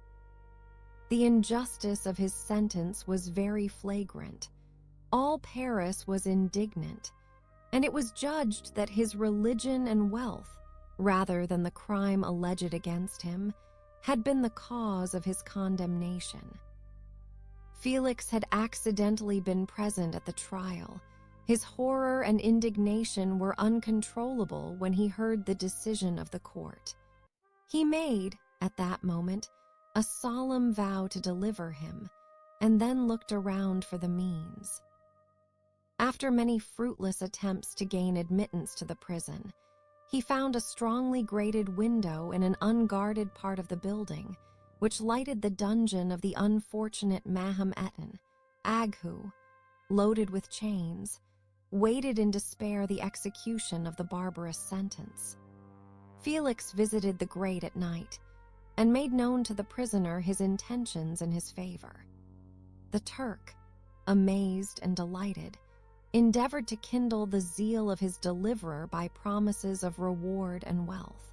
The injustice of his sentence was very flagrant. All Paris was indignant, and it was judged that his religion and wealth, rather than the crime alleged against him, had been the cause of his condemnation. Felix had accidentally been present at the trial. His horror and indignation were uncontrollable when he heard the decision of the court. He made, at that moment, a solemn vow to deliver him, and then looked around for the means. After many fruitless attempts to gain admittance to the prison, he found a strongly grated window in an unguarded part of the building, which lighted the dungeon of the unfortunate Mahometan, Aghu, loaded with chains, waited in despair the execution of the barbarous sentence. Felix visited the grate at night, and made known to the prisoner his intentions in his favor. The Turk, amazed and delighted, endeavored to kindle the zeal of his deliverer by promises of reward and wealth.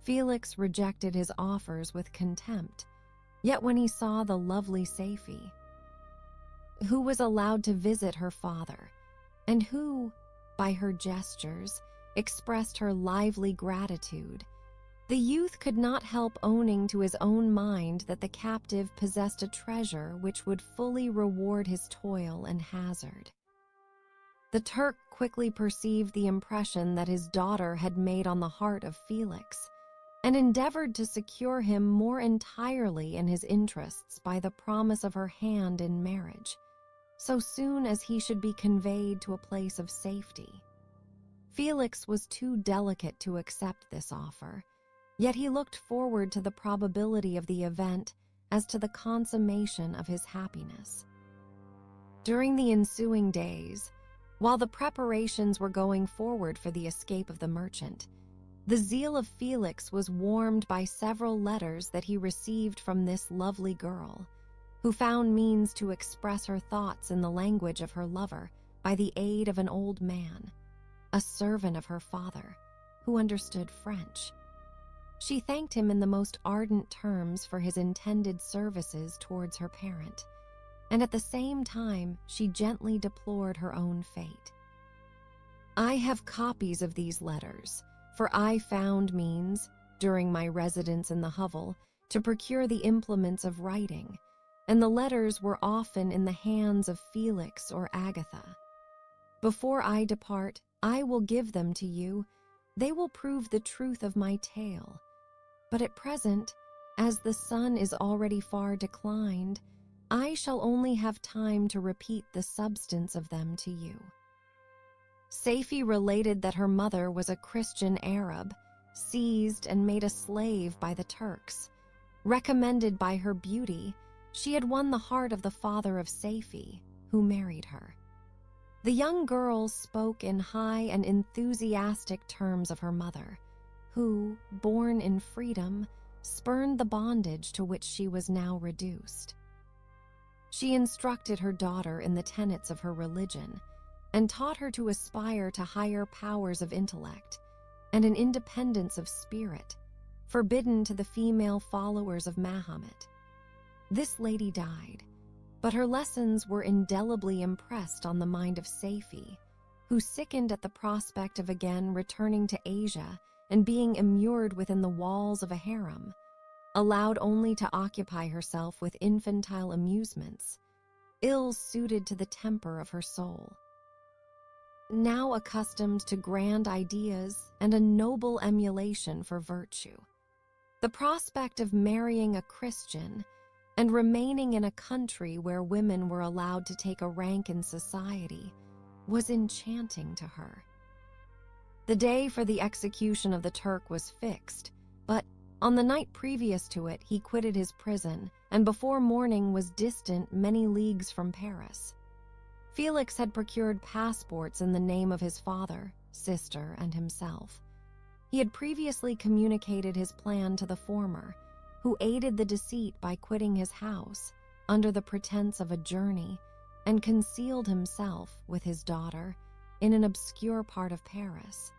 Felix rejected his offers with contempt, yet when he saw the lovely Safie, who was allowed to visit her father, and who, by her gestures, expressed her lively gratitude, the youth could not help owning to his own mind that the captive possessed a treasure which would fully reward his toil and hazard. The Turk quickly perceived the impression that his daughter had made on the heart of Felix, and endeavored to secure him more entirely in his interests by the promise of her hand in marriage, so soon as he should be conveyed to a place of safety. Felix was too delicate to accept this offer, yet he looked forward to the probability of the event as to the consummation of his happiness. During the ensuing days, while the preparations were going forward for the escape of the merchant, the zeal of Felix was warmed by several letters that he received from this lovely girl, who found means to express her thoughts in the language of her lover by the aid of an old man, a servant of her father, who understood French. She thanked him in the most ardent terms for his intended services towards her parent, and at the same time she gently deplored her own fate. I have copies of these letters, for I found means, during my residence in the hovel, to procure the implements of writing, and the letters were often in the hands of Felix or Agatha. Before I depart, I will give them to you. They will prove the truth of my tale. But at present, as the sun is already far declined, I shall only have time to repeat the substance of them to you. Safie related that her mother was a Christian Arab, seized and made a slave by the Turks. Recommended by her beauty, she had won the heart of the father of Safie, who married her. The young girl spoke in high and enthusiastic terms of her mother, who, born in freedom, spurned the bondage to which she was now reduced. She instructed her daughter in the tenets of her religion, and taught her to aspire to higher powers of intellect and an independence of spirit, forbidden to the female followers of Mahomet. This lady died, but her lessons were indelibly impressed on the mind of Safie, who sickened at the prospect of again returning to Asia and being immured within the walls of a harem, allowed only to occupy herself with infantile amusements, ill suited to the temper of her soul. Now accustomed to grand ideas and a noble emulation for virtue, the prospect of marrying a Christian and remaining in a country where women were allowed to take a rank in society was enchanting to her. The day for the execution of the Turk was fixed, but on the night previous to it he quitted his prison and before morning was distant many leagues from Paris. Felix had procured passports in the name of his father, sister, and himself. He had previously communicated his plan to the former, who aided the deceit by quitting his house under the pretense of a journey and concealed himself with his daughter in an obscure part of Paris.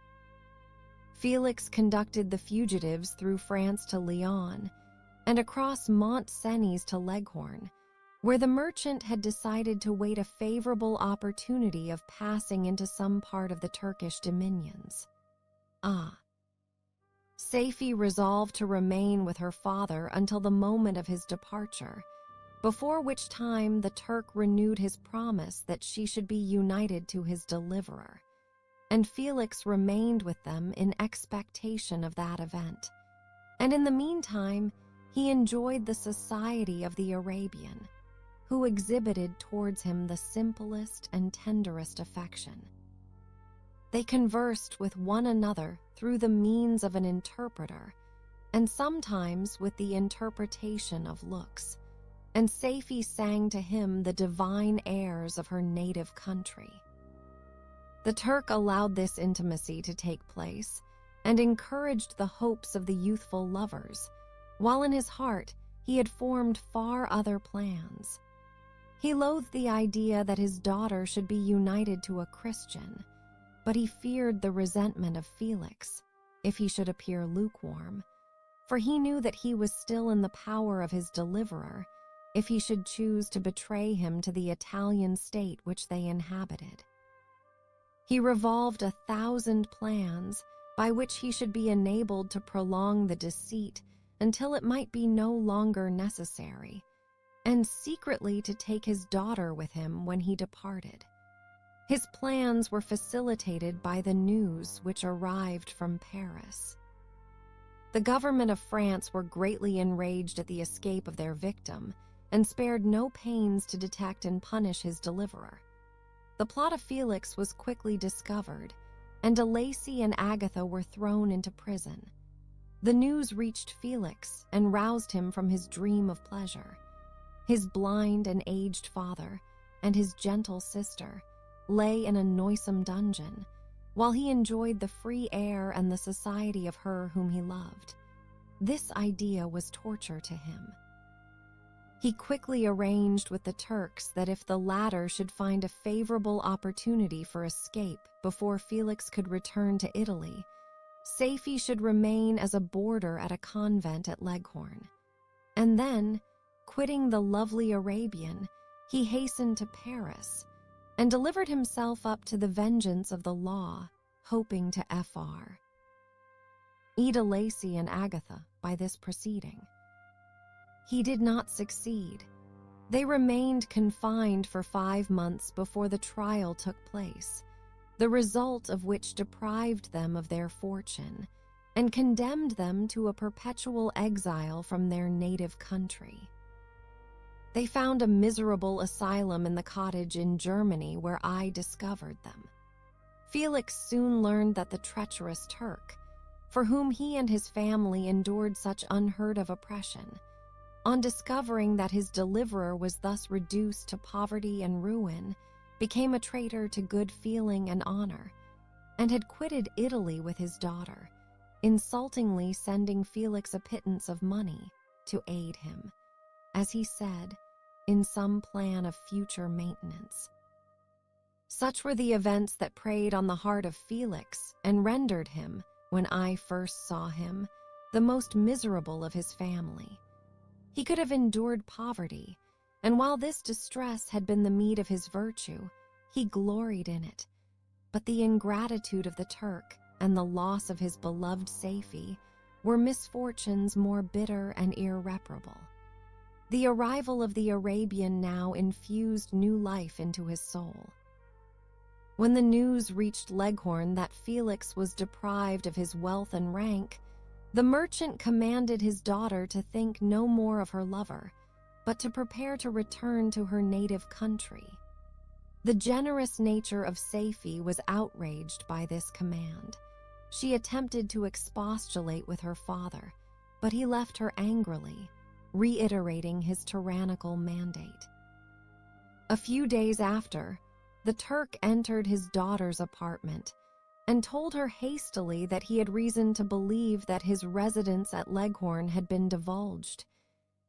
Felix conducted the fugitives through France to Lyon and across Mont-Cenis to Leghorn, where the merchant had decided to wait a favorable opportunity of passing into some part of the Turkish dominions. Safie resolved to remain with her father until the moment of his departure, before which time the Turk renewed his promise that she should be united to his deliverer, and Felix remained with them in expectation of that event. And in the meantime, he enjoyed the society of the Arabian, who exhibited towards him the simplest and tenderest affection. They conversed with one another through the means of an interpreter, and sometimes with the interpretation of looks, and Safie sang to him the divine airs of her native country. The Turk allowed this intimacy to take place and encouraged the hopes of the youthful lovers, while in his heart he had formed far other plans. He loathed the idea that his daughter should be united to a Christian, but he feared the resentment of Felix if he should appear lukewarm, for he knew that he was still in the power of his deliverer if he should choose to betray him to the Italian state which they inhabited. He revolved 1,000 plans by which he should be enabled to prolong the deceit until it might be no longer necessary, and secretly to take his daughter with him when he departed. His plans were facilitated by the news which arrived from Paris. The government of France were greatly enraged at the escape of their victim and spared no pains to detect and punish his deliverer. The plot of Felix was quickly discovered, and de Lacy and Agatha were thrown into prison. The news reached Felix and roused him from his dream of pleasure. His blind and aged father and his gentle sister lay in a noisome dungeon, while he enjoyed the free air and the society of her whom he loved. This idea was torture to him. He quickly arranged with the Turks that if the latter should find a favorable opportunity for escape before Felix could return to Italy, Safie should remain as a boarder at a convent at Leghorn. And then, quitting the lovely Arabian, he hastened to Paris and delivered himself up to the vengeance of the law, hoping to Fr. de Lacy and Agatha by this proceeding. He did not succeed. They remained confined for 5 months before the trial took place, the result of which deprived them of their fortune and condemned them to a perpetual exile from their native country. They found a miserable asylum in the cottage in Germany where I discovered them. Felix soon learned that the treacherous Turk, for whom he and his family endured such unheard-of oppression, on discovering that his deliverer was thus reduced to poverty and ruin, became a traitor to good feeling and honor, and had quitted Italy with his daughter, insultingly sending Felix a pittance of money to aid him, as he said, in some plan of future maintenance. Such were the events that preyed on the heart of Felix and rendered him, when I first saw him, the most miserable of his family. He could have endured poverty, and while this distress had been the meed of his virtue, he gloried in it. But the ingratitude of the Turk and the loss of his beloved Safie were misfortunes more bitter and irreparable. The arrival of the Arabian now infused new life into his soul. When the news reached Leghorn that Felix was deprived of his wealth and rank, the merchant commanded his daughter to think no more of her lover, but to prepare to return to her native country. The generous nature of Safie was outraged by this command. She attempted to expostulate with her father, but he left her angrily, reiterating his tyrannical mandate. A few days after, the Turk entered his daughter's apartment and told her hastily that he had reason to believe that his residence at Leghorn had been divulged,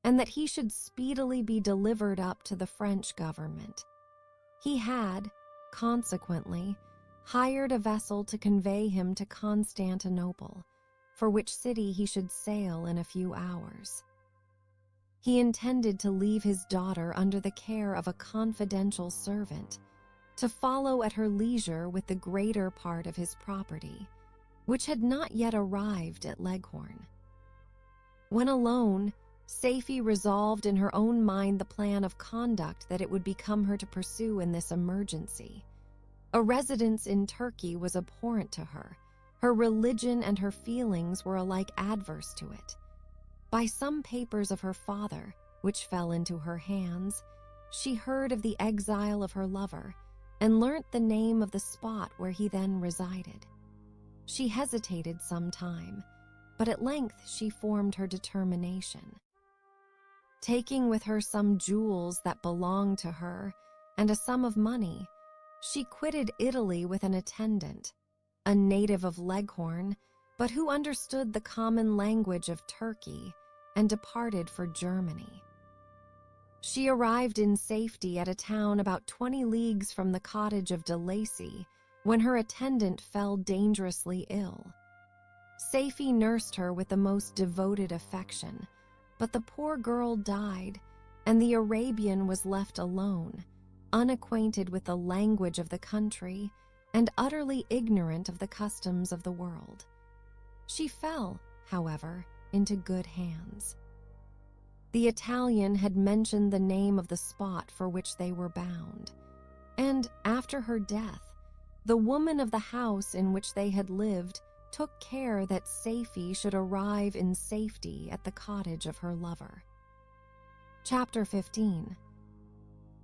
and that he should speedily be delivered up to the French government. He had, consequently, hired a vessel to convey him to Constantinople, for which city he should sail in a few hours. He intended to leave his daughter under the care of a confidential servant, to follow at her leisure with the greater part of his property, which had not yet arrived at Leghorn. When alone, Safie resolved in her own mind the plan of conduct that it would become her to pursue in this emergency. A residence in Turkey was abhorrent to her. Her religion and her feelings were alike adverse to it. By some papers of her father, which fell into her hands, she heard of the exile of her lover and learnt the name of the spot where he then resided. She hesitated some time, but at length she formed her determination. Taking with her some jewels that belonged to her and a sum of money, she quitted Italy with an attendant, a native of Leghorn, but who understood the common language of Turkey, and departed for Germany. She arrived in safety at a town about 20 leagues from the cottage of de Lacy when her attendant fell dangerously ill. Safie nursed her with the most devoted affection, but the poor girl died, and the Arabian was left alone, unacquainted with the language of the country and utterly ignorant of the customs of the world. She fell, however, into good hands. The Italian had mentioned the name of the spot for which they were bound, and after her death, the woman of the house in which they had lived took care that Safie should arrive in safety at the cottage of her lover. Chapter 15.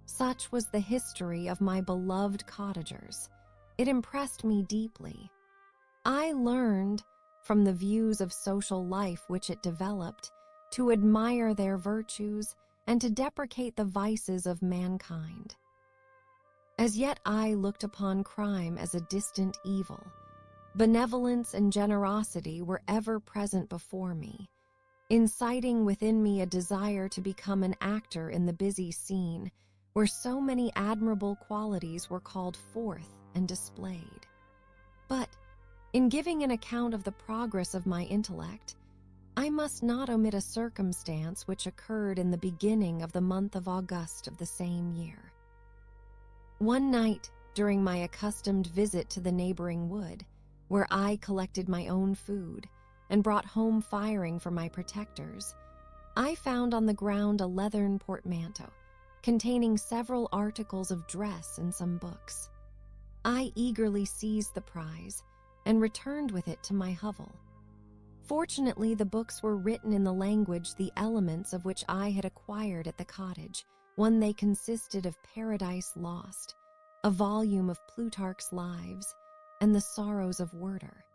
Such was the history of my beloved cottagers. It impressed me deeply. I learned, from the views of social life which it developed, to admire their virtues and to deprecate the vices of mankind. As yet I looked upon crime as a distant evil. Benevolence and generosity were ever present before me, inciting within me a desire to become an actor in the busy scene where so many admirable qualities were called forth and displayed. But, in giving an account of the progress of my intellect, I must not omit a circumstance which occurred in the beginning of the month of August of the same year. One night, during my accustomed visit to the neighboring wood, where I collected my own food and brought home firing for my protectors, I found on the ground a leathern portmanteau containing several articles of dress and some books. I eagerly seized the prize and returned with it to my hovel. Fortunately, the books were written in the language the elements of which I had acquired at the cottage. One, they consisted of Paradise Lost, a volume of Plutarch's Lives, and the Sorrows of Werter.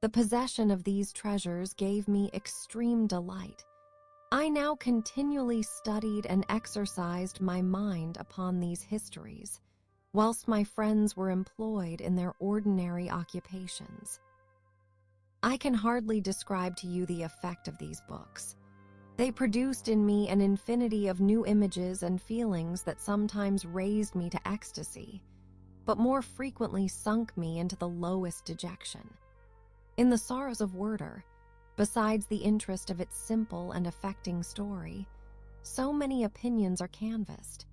The possession of these treasures gave me extreme delight. I now continually studied and exercised my mind upon these histories, whilst my friends were employed in their ordinary occupations. I can hardly describe to you the effect of these books. They produced in me an infinity of new images and feelings that sometimes raised me to ecstasy, but more frequently sunk me into the lowest dejection. In the Sorrows of Werter, besides the interest of its simple and affecting story, so many opinions are canvassed,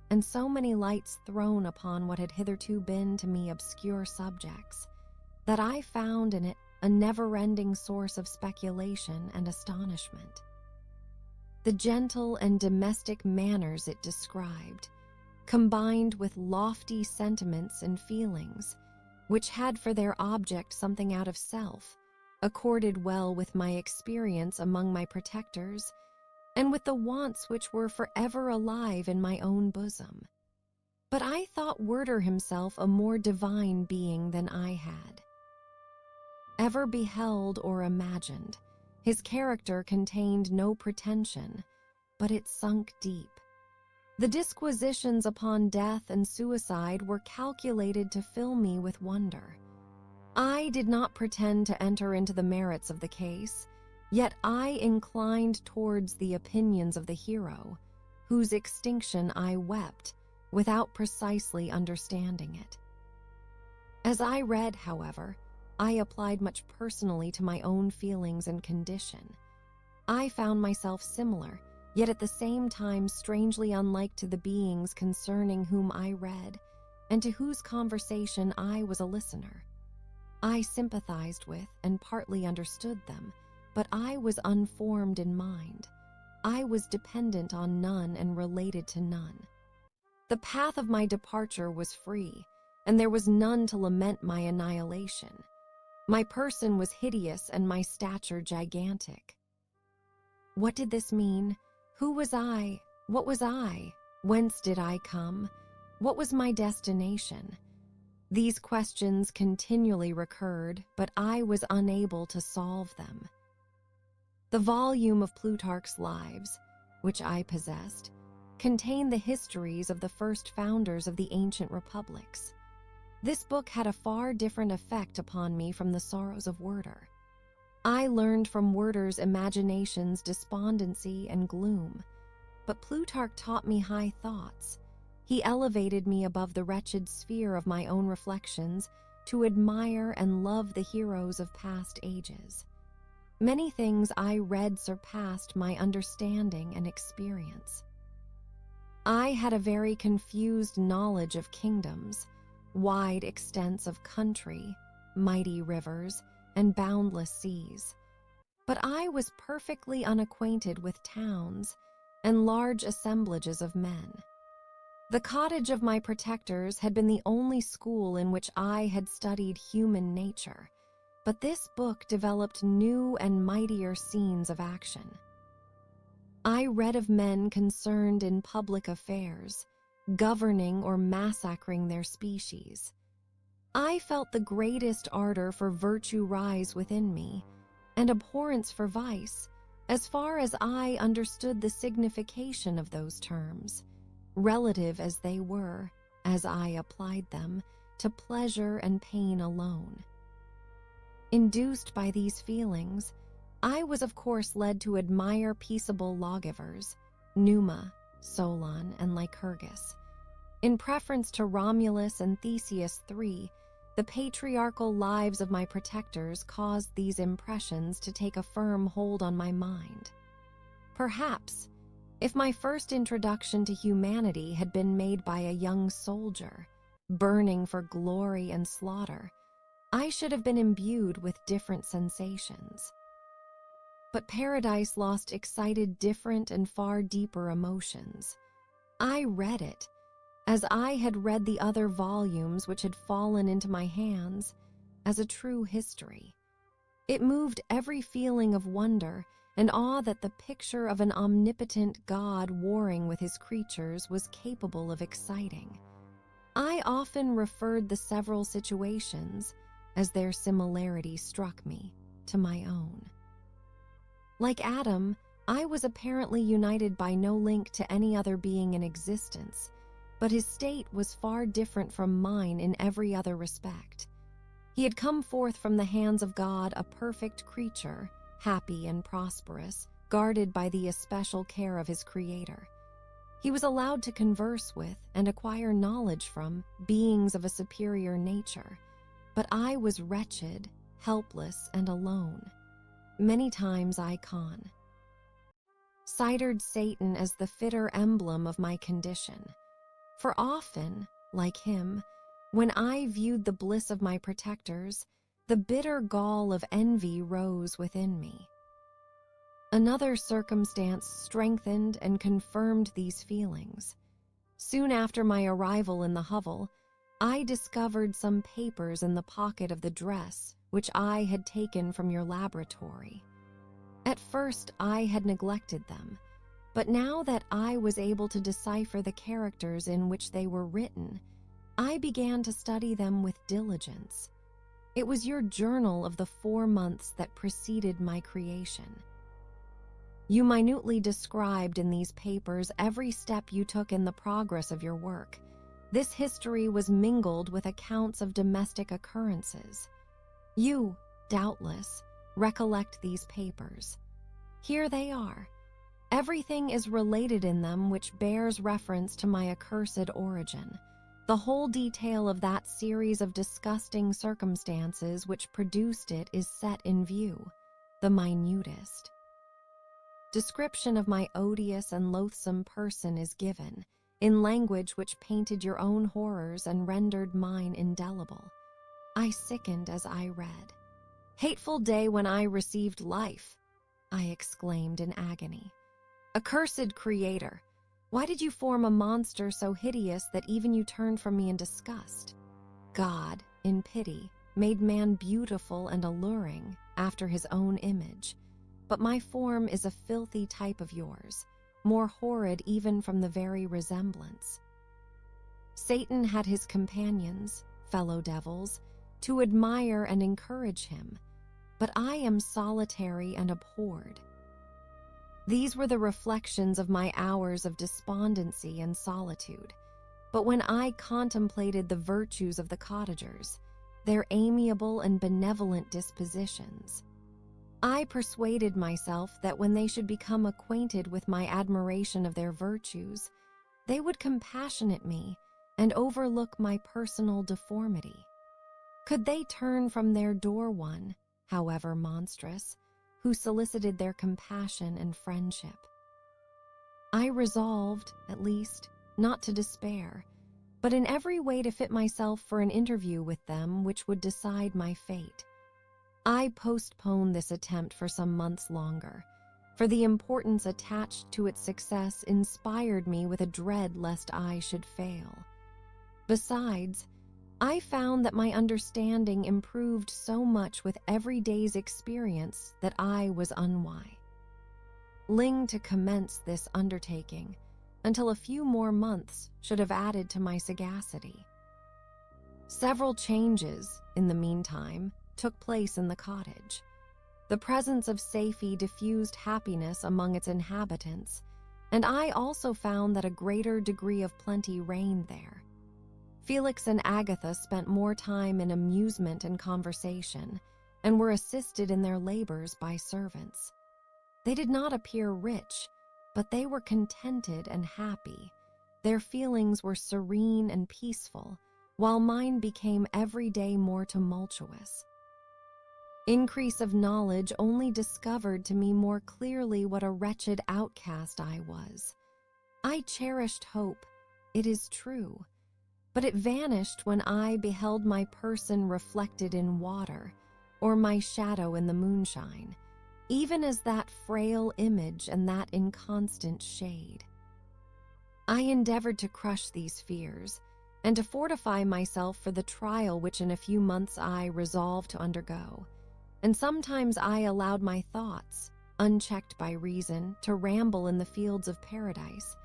and so many lights thrown upon what had hitherto been to me obscure subjects, that I found in it a never-ending source of speculation and astonishment. The gentle and domestic manners it described, combined with lofty sentiments and feelings, which had for their object something out of self, accorded well with my experience among my protectors, and with the wants which were forever alive in my own bosom. But I thought Werter himself a more divine being than I had ever beheld or imagined. His character contained no pretension, but it sunk deep. The disquisitions upon death and suicide were calculated to fill me with wonder, I did not pretend to enter into the merits of the case, yet I inclined towards the opinions of the hero, whose extinction I wept without precisely understanding it. As I read, however, I applied much personally to my own feelings and condition. I found myself similar, yet at the same time strangely unlike to the beings concerning whom I read, and to whose conversation I was a listener. I sympathized with and partly understood them, but I was unformed in mind. I was dependent on none and related to none. The path of my departure was free, and there was none to lament my annihilation. My person was hideous and my stature gigantic. What did this mean? Who was I? What was I? Whence did I come? What was my destination? These questions continually recurred, but I was unable to solve them. The volume of Plutarch's Lives, which I possessed, contained the histories of the first founders of the ancient republics. This book had a far different effect upon me from the Sorrows of Werter. I learned from Werter's imaginations despondency and gloom, but Plutarch taught me high thoughts. He elevated me above the wretched sphere of my own reflections to admire and love the heroes of past ages. Many things I read surpassed my understanding and experience. I had a very confused knowledge of kingdoms, wide extents of country, mighty rivers, and boundless seas. But I was perfectly unacquainted with towns and large assemblages of men. The cottage of my protectors had been the only school in which I had studied human nature, but this book developed new and mightier scenes of action. I read of men concerned in public affairs, governing or massacring their species. I felt the greatest ardor for virtue rise within me, and abhorrence for vice, as far as I understood the signification of those terms, relative as they were, as I applied them, to pleasure and pain alone. Induced by these feelings, I was of course led to admire peaceable lawgivers, Numa, Solon, and Lycurgus. In preference to Romulus and Theseus III, the patriarchal lives of my protectors caused these impressions to take a firm hold on my mind. Perhaps, if my first introduction to humanity had been made by a young soldier, burning for glory and slaughter, I should have been imbued with different sensations. But Paradise Lost excited different and far deeper emotions. I read it, as I had read the other volumes which had fallen into my hands, as a true history. It moved every feeling of wonder and awe that the picture of an omnipotent God warring with his creatures was capable of exciting. I often referred the several situations, as their similarity struck me, to my own. Like Adam, I was apparently united by no link to any other being in existence, but his state was far different from mine in every other respect. He had come forth from the hands of God a perfect creature, happy and prosperous, guarded by the especial care of his Creator. He was allowed to converse with and acquire knowledge from beings of a superior nature, but I was wretched, helpless, and alone. Many times I considered Satan as the fitter emblem of my condition, for often, like him, when I viewed the bliss of my protectors, the bitter gall of envy rose within me. Another circumstance strengthened and confirmed these feelings. Soon after my arrival in the hovel, I discovered some papers in the pocket of the dress which I had taken from your laboratory. At first I had neglected them, but now that I was able to decipher the characters in which they were written, I began to study them with diligence. It was your journal of the 4 months that preceded my creation. You minutely described in these papers every step you took in the progress of your work. This history was mingled with accounts of domestic occurrences. You, doubtless, recollect these papers. Here they are. Everything is related in them which bears reference to my accursed origin. The whole detail of that series of disgusting circumstances which produced it is set in view, the minutest. Description of my odious and loathsome person is given, in language which painted your own horrors and rendered mine indelible. I sickened as I read. "Hateful day when I received life!" I exclaimed in agony. "Accursed Creator, why did you form a monster so hideous that even you turned from me in disgust? God, in pity, made man beautiful and alluring after his own image, but my form is a filthy type of yours, more horrid even from the very resemblance. Satan had his companions, fellow devils, to admire and encourage him, but I am solitary and abhorred." These were the reflections of my hours of despondency and solitude, but when I contemplated the virtues of the cottagers, their amiable and benevolent dispositions, I persuaded myself that when they should become acquainted with my admiration of their virtues, they would compassionate me and overlook my personal deformity. Could they turn from their door one, however monstrous, who solicited their compassion and friendship? I resolved, at least, not to despair, but in every way to fit myself for an interview with them which would decide my fate. I postponed this attempt for some months longer, for the importance attached to its success inspired me with a dread lest I should fail. Besides, I found that my understanding improved so much with every day's experience that I was unwise to commence this undertaking until a few more months should have added to my sagacity. Several changes, in the meantime, took place in the cottage. The presence of Safie diffused happiness among its inhabitants, and I also found that a greater degree of plenty reigned there. Felix and Agatha spent more time in amusement and conversation, and were assisted in their labors by servants. They did not appear rich, but they were contented and happy. Their feelings were serene and peaceful, while mine became every day more tumultuous. Increase of knowledge only discovered to me more clearly what a wretched outcast I was. I cherished hope, it is true, but it vanished when I beheld my person reflected in water, or my shadow in the moonshine, even as that frail image and that inconstant shade. I endeavored to crush these fears, and to fortify myself for the trial which in a few months I resolved to undergo. And sometimes I allowed my thoughts, unchecked by reason, to ramble in the fields of paradise,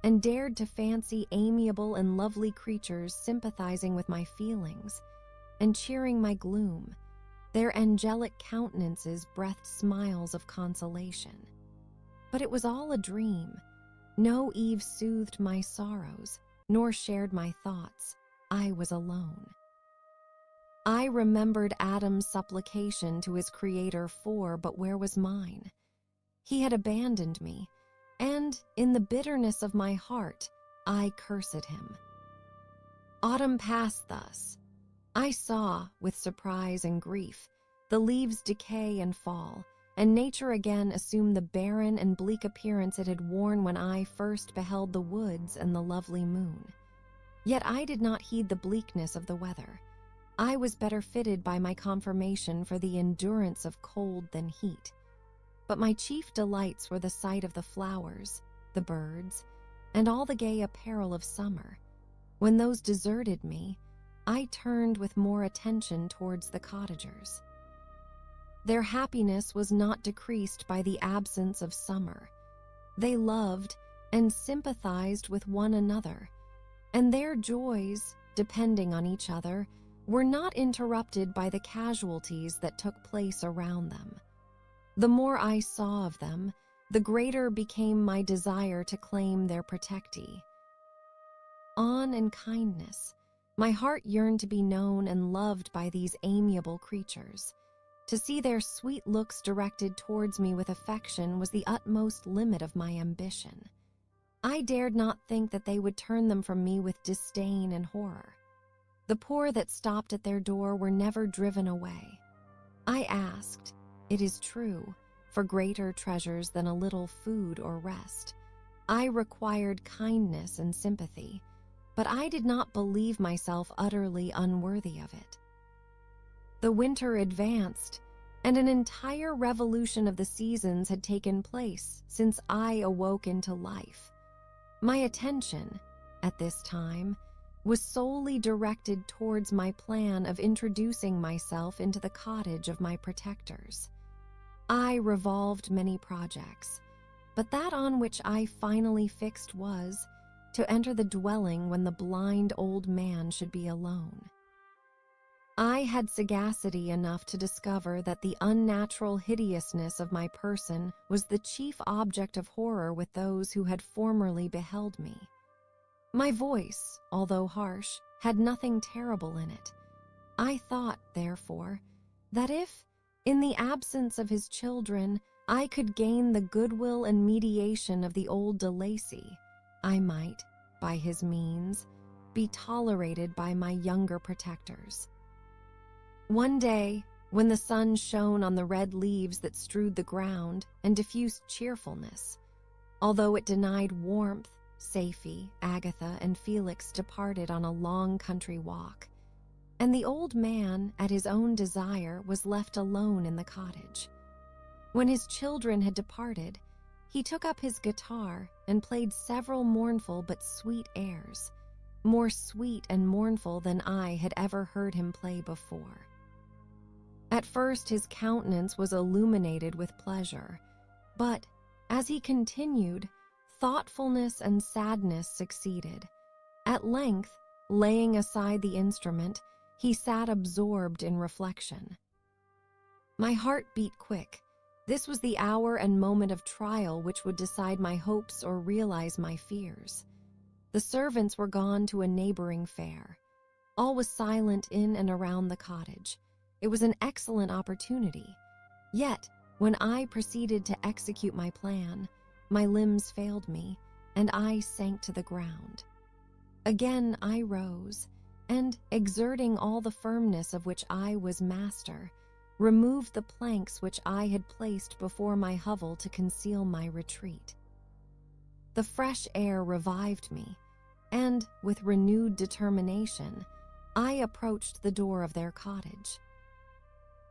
and dared to fancy amiable and lovely creatures sympathizing with my feelings, and cheering my gloom. Their angelic countenances breathed smiles of consolation. But it was all a dream. No Eve soothed my sorrows, nor shared my thoughts. I was alone. I remembered Adam's supplication to his Creator but where was mine? He had abandoned me, and, in the bitterness of my heart, I cursed him. Autumn passed thus. I saw, with surprise and grief, the leaves decay and fall, and nature again assume the barren and bleak appearance it had worn when I first beheld the woods and the lovely moon. Yet I did not heed the bleakness of the weather. I was better fitted by my conformation for the endurance of cold than heat. But my chief delights were the sight of the flowers, the birds, and all the gay apparel of summer. When those deserted me, I turned with more attention towards the cottagers. Their happiness was not decreased by the absence of summer. They loved and sympathized with one another, and their joys, depending on each other, were not interrupted by the casualties that took place around them. The more I saw of them, the greater became my desire to claim their protectee. On and kindness, My heart yearned to be known and loved by these amiable creatures. To see their sweet looks directed towards me with affection was the utmost limit of my ambition. I dared not think that they would turn them from me with disdain and horror. The poor that stopped at their door were never driven away. I asked, it is true, for greater treasures than a little food or rest. I required kindness and sympathy, but I did not believe myself utterly unworthy of it. The winter advanced, and an entire revolution of the seasons had taken place since I awoke into life. My attention, at this time, was solely directed towards my plan of introducing myself into the cottage of my protectors. I revolved many projects, but that on which I finally fixed was to enter the dwelling when the blind old man should be alone. I had sagacity enough to discover that the unnatural hideousness of my person was the chief object of horror with those who had formerly beheld me. My voice, although harsh, had nothing terrible in it. I thought, therefore, that if, in the absence of his children, I could gain the goodwill and mediation of the old de Lacy, I might, by his means, be tolerated by my younger protectors. One day, when the sun shone on the red leaves that strewed the ground and diffused cheerfulness, although it denied warmth, Safie, Agatha, and Felix departed on a long country walk, and the old man, at his own desire, was left alone in the cottage. When his children had departed, he took up his guitar and played several mournful but sweet airs, more sweet and mournful than I had ever heard him play before. At first his countenance was illuminated with pleasure, but, as he continued, thoughtfulness and sadness succeeded. At length, laying aside the instrument, he sat absorbed in reflection. My heart beat quick. This was the hour and moment of trial which would decide my hopes or realize my fears. The servants were gone to a neighboring fair. All was silent in and around the cottage. It was an excellent opportunity. Yet, when I proceeded to execute my plan, my limbs failed me, and I sank to the ground. Again I rose, and, exerting all the firmness of which I was master, removed the planks which I had placed before my hovel to conceal my retreat. The fresh air revived me, and, with renewed determination, I approached the door of their cottage.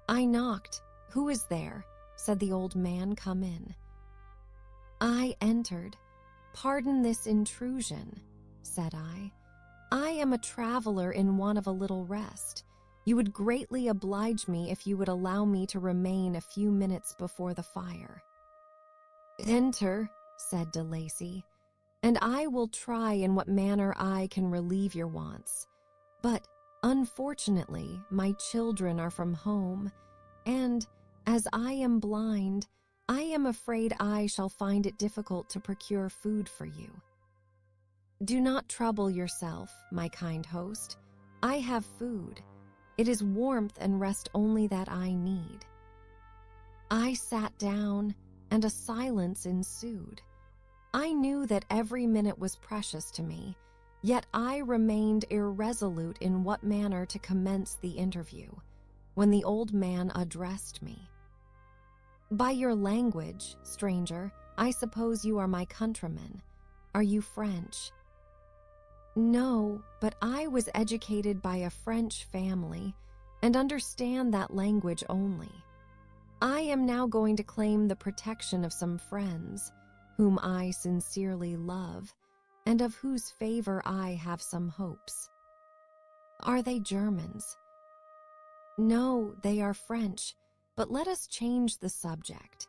I knocked. "Who is there?" said the old man. "Come in." I entered. "Pardon this intrusion," said I. "I am a traveler in want of a little rest. You would greatly oblige me if you would allow me to remain a few minutes before the fire." "Enter," said de Lacy, "and I will try in what manner I can relieve your wants. But, unfortunately, my children are from home, and, as I am blind, I am afraid I shall find it difficult to procure food for you." "Do not trouble yourself, my kind host. I have food. It is warmth and rest only that I need." I sat down, and a silence ensued. I knew that every minute was precious to me, yet I remained irresolute in what manner to commence the interview, when the old man addressed me. "By your language, stranger, I suppose you are my countrymen. Are you French?" "No, but I was educated by a French family and understand that language only. I am now going to claim the protection of some friends, whom I sincerely love, and of whose favor I have some hopes." "Are they Germans?" "No, they are French, but let us change the subject.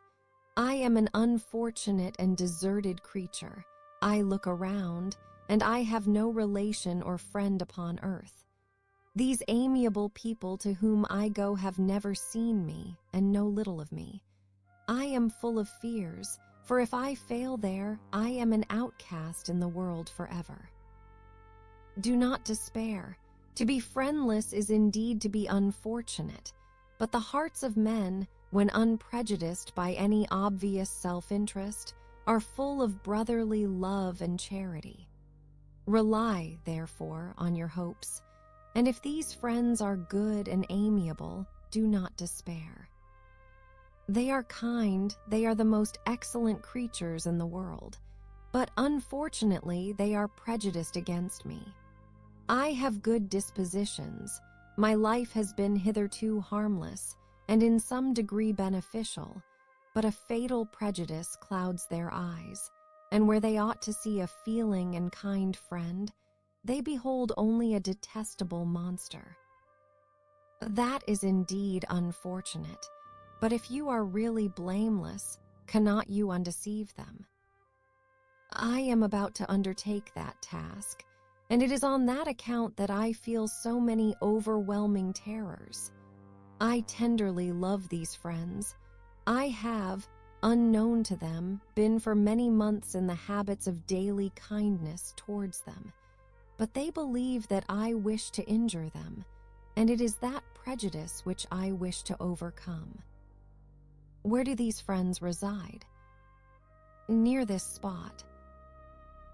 I am an unfortunate and deserted creature. I look around, and I have no relation or friend upon earth. These amiable people to whom I go have never seen me and know little of me. I am full of fears, for if I fail there, I am an outcast in the world forever. Do not despair. To be friendless is indeed to be unfortunate, but the hearts of men, when unprejudiced by any obvious self-interest, are full of brotherly love and charity. Rely, therefore, on your hopes, and if these friends are good and amiable, do not despair. They are kind, they are the most excellent creatures in the world, but unfortunately they are prejudiced against me. I have good dispositions, my life has been hitherto harmless, and in some degree beneficial, but a fatal prejudice clouds their eyes, and where they ought to see a feeling and kind friend, they behold only a detestable monster. That is indeed unfortunate, but if you are really blameless, cannot you undeceive them? I am about to undertake that task, and it is on that account that I feel so many overwhelming terrors. I tenderly love these friends. I have, unknown to them, been for many months in the habits of daily kindness towards them, but they believe that I wish to injure them, and it is that prejudice which I wish to overcome. Where do these friends reside? Near this spot.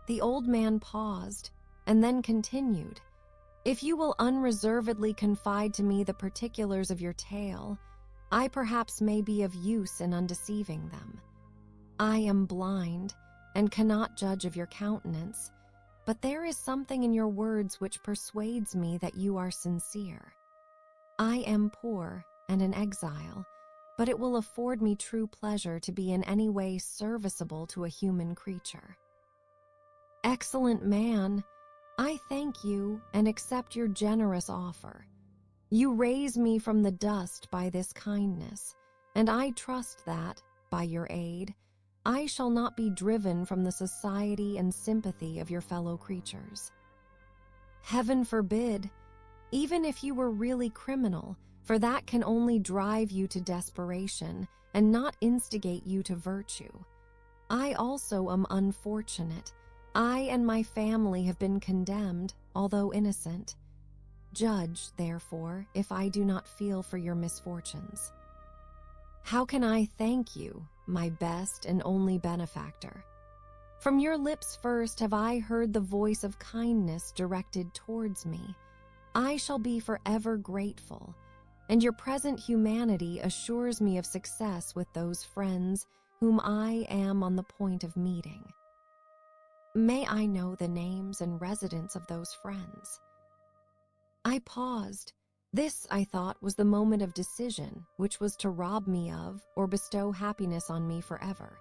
The old man paused, and then continued, If you will unreservedly confide to me the particulars of your tale, I perhaps may be of use in undeceiving them. I am blind, and cannot judge of your countenance, but there is something in your words which persuades me that you are sincere. I am poor and an exile, but it will afford me true pleasure to be in any way serviceable to a human creature. Excellent man, I thank you and accept your generous offer. You raise me from the dust by this kindness, and I trust that, by your aid, I shall not be driven from the society and sympathy of your fellow creatures. Heaven forbid, even if you were really criminal, for that can only drive you to desperation and not instigate you to virtue. I also am unfortunate. I and my family have been condemned, although innocent. Judge, therefore, if I do not feel for your misfortunes. How can I thank you, my best and only benefactor? From your lips first have I heard the voice of kindness directed towards me. I shall be forever grateful, and your present humanity assures me of success with those friends whom I am on the point of meeting. May I know the names and residence of those friends? I paused. This, I thought, was the moment of decision, which was to rob me of or bestow happiness on me forever.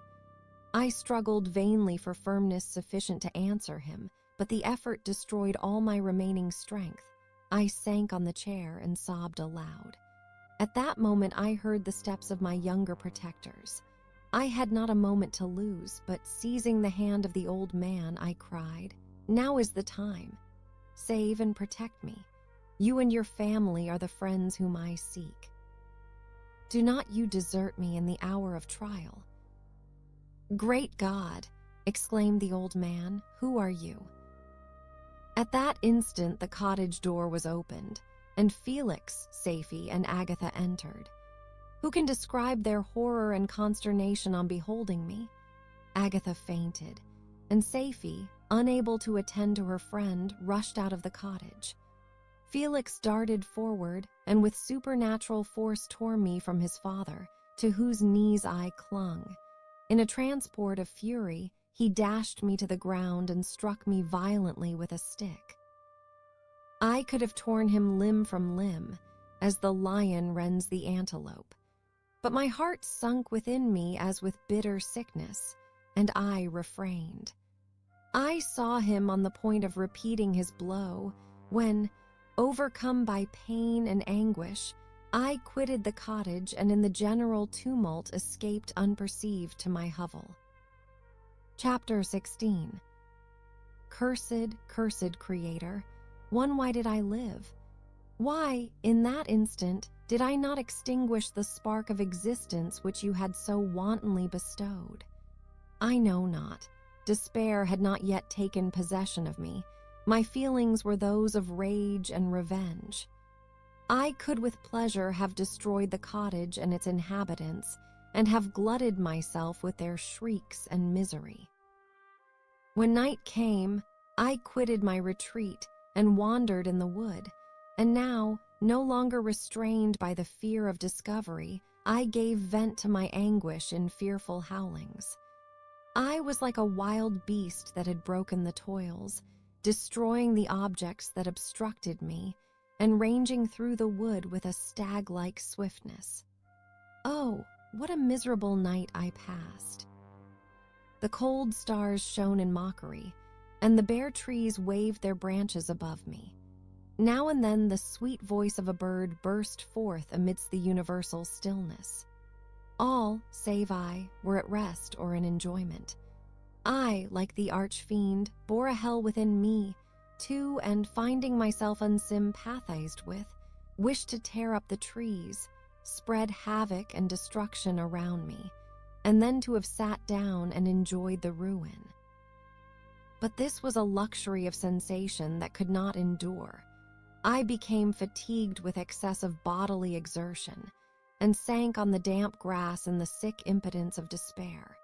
I struggled vainly for firmness sufficient to answer him, but the effort destroyed all my remaining strength. I sank on the chair and sobbed aloud. At that moment I heard the steps of my younger protectors. I had not a moment to lose, but seizing the hand of the old man, I cried, "Now is the time. Save and protect me. You and your family are the friends whom I seek. Do not you desert me in the hour of trial." "Great God!" exclaimed the old man, "who are you?" At that instant the cottage door was opened, and Felix, Safie, and Agatha entered. Who can describe their horror and consternation on beholding me? Agatha fainted, and Safie, unable to attend to her friend, rushed out of the cottage. Felix darted forward, and with supernatural force tore me from his father, to whose knees I clung. In a transport of fury, he dashed me to the ground and struck me violently with a stick. I could have torn him limb from limb, as the lion rends the antelope. But my heart sunk within me as with bitter sickness, and I refrained. I saw him on the point of repeating his blow, when, overcome by pain and anguish, I quitted the cottage and in the general tumult escaped unperceived to my hovel. Chapter 16. Cursed, cursed Creator, why did I live? Why, in that instant, did I not extinguish the spark of existence which you had so wantonly bestowed? I know not. Despair had not yet taken possession of me. My feelings were those of rage and revenge. I could with pleasure have destroyed the cottage and its inhabitants, and have glutted myself with their shrieks and misery. When night came, I quitted my retreat and wandered in the wood, and now, no longer restrained by the fear of discovery, I gave vent to my anguish in fearful howlings. I was like a wild beast that had broken the toils, destroying the objects that obstructed me, and ranging through the wood with a stag-like swiftness. Oh, what a miserable night I passed. The cold stars shone in mockery, and the bare trees waved their branches above me. Now and then the sweet voice of a bird burst forth amidst the universal stillness. All, save I, were at rest or in enjoyment. I, like the arch-fiend, bore a hell within me, too, and finding myself unsympathized with, wished to tear up the trees, spread havoc and destruction around me, and then to have sat down and enjoyed the ruin. But this was a luxury of sensation that could not endure. I became fatigued with excessive bodily exertion, and sank on the damp grass in the sick impotence of despair.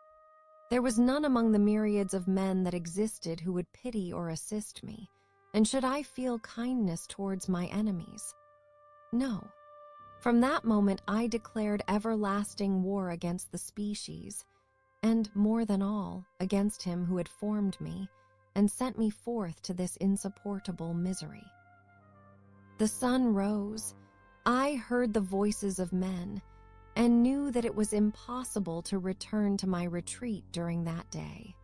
There was none among the myriads of men that existed who would pity or assist me, and should I feel kindness towards my enemies? No. From that moment I declared everlasting war against the species, and, more than all, against him who had formed me, and sent me forth to this insupportable misery. The sun rose. I heard the voices of men, and knew that it was impossible to return to my retreat during that day.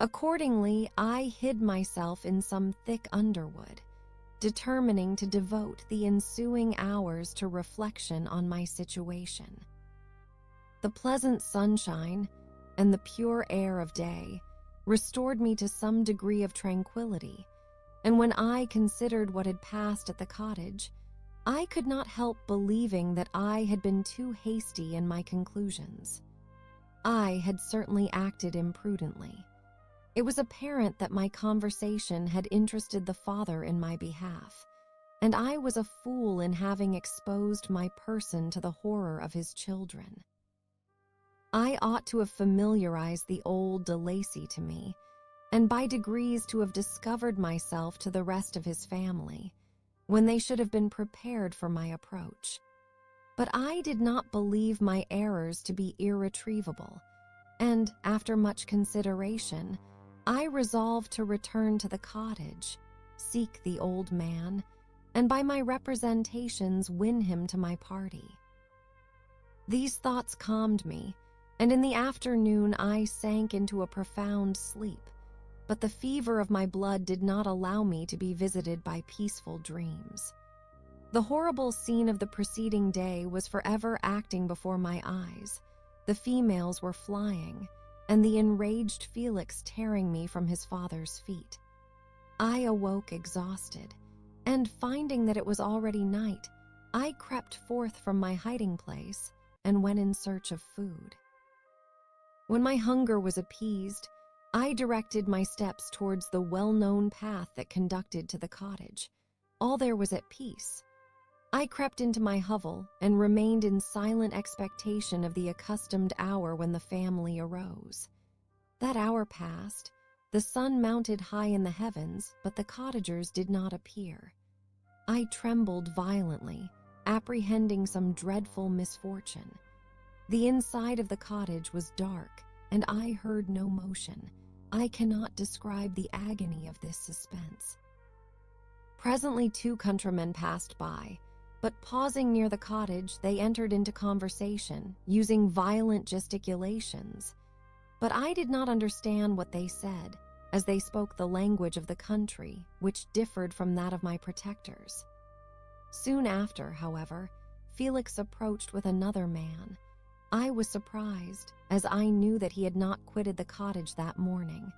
Accordingly, I hid myself in some thick underwood, determining to devote the ensuing hours to reflection on my situation. The pleasant sunshine and the pure air of day restored me to some degree of tranquility, and when I considered what had passed at the cottage, I could not help believing that I had been too hasty in my conclusions. I had certainly acted imprudently. It was apparent that my conversation had interested the father in my behalf, and I was a fool in having exposed my person to the horror of his children. I ought to have familiarized the old De Lacy to me, and by degrees to have discovered myself to the rest of his family, when they should have been prepared for my approach. But I did not believe my errors to be irretrievable, and, after much consideration, I resolved to return to the cottage, seek the old man, and by my representations win him to my party. These thoughts calmed me, and in the afternoon I sank into a profound sleep, but the fever of my blood did not allow me to be visited by peaceful dreams. The horrible scene of the preceding day was forever acting before my eyes. The females were flying, and the enraged Felix tearing me from his father's feet. I awoke exhausted, and finding that it was already night, I crept forth from my hiding place and went in search of food. When my hunger was appeased, I directed my steps towards the well-known path that conducted to the cottage. All there was at peace. I crept into my hovel and remained in silent expectation of the accustomed hour when the family arose. That hour passed, the sun mounted high in the heavens, but the cottagers did not appear. I trembled violently, apprehending some dreadful misfortune. The inside of the cottage was dark, and I heard no motion. I cannot describe the agony of this suspense. Presently 2 countrymen passed by, but pausing near the cottage, they entered into conversation, using violent gesticulations. But I did not understand what they said, as they spoke the language of the country, which differed from that of my protectors. Soon after, however, Felix approached with another man. I was surprised, as I knew that he had not quitted the cottage that morning,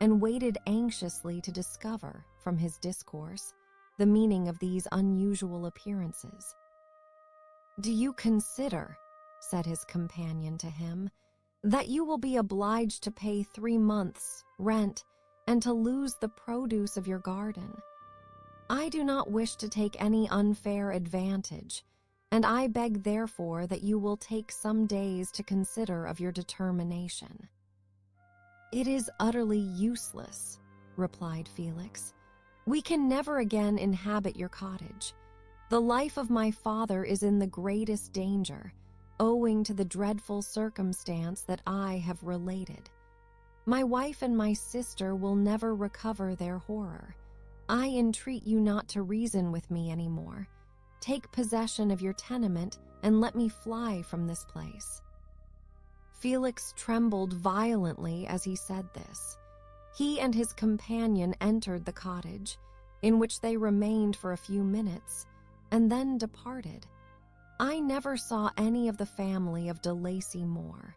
and waited anxiously to discover, from his discourse, the meaning of these unusual appearances. "Do you consider," said his companion to him, "that you will be obliged to pay 3 months' rent and to lose the produce of your garden. I do not wish to take any unfair advantage, and I beg therefore that you will take some days to consider of your determination." "It is utterly useless," replied Felix. "We can never again inhabit your cottage. The life of my father is in the greatest danger, owing to the dreadful circumstance that I have related. My wife and my sister will never recover their horror. I entreat you not to reason with me any more. Take possession of your tenement and let me fly from this place." Felix trembled violently as he said this. He and his companion entered the cottage, in which they remained for a few minutes, and then departed. I never saw any of the family of de Lacy more.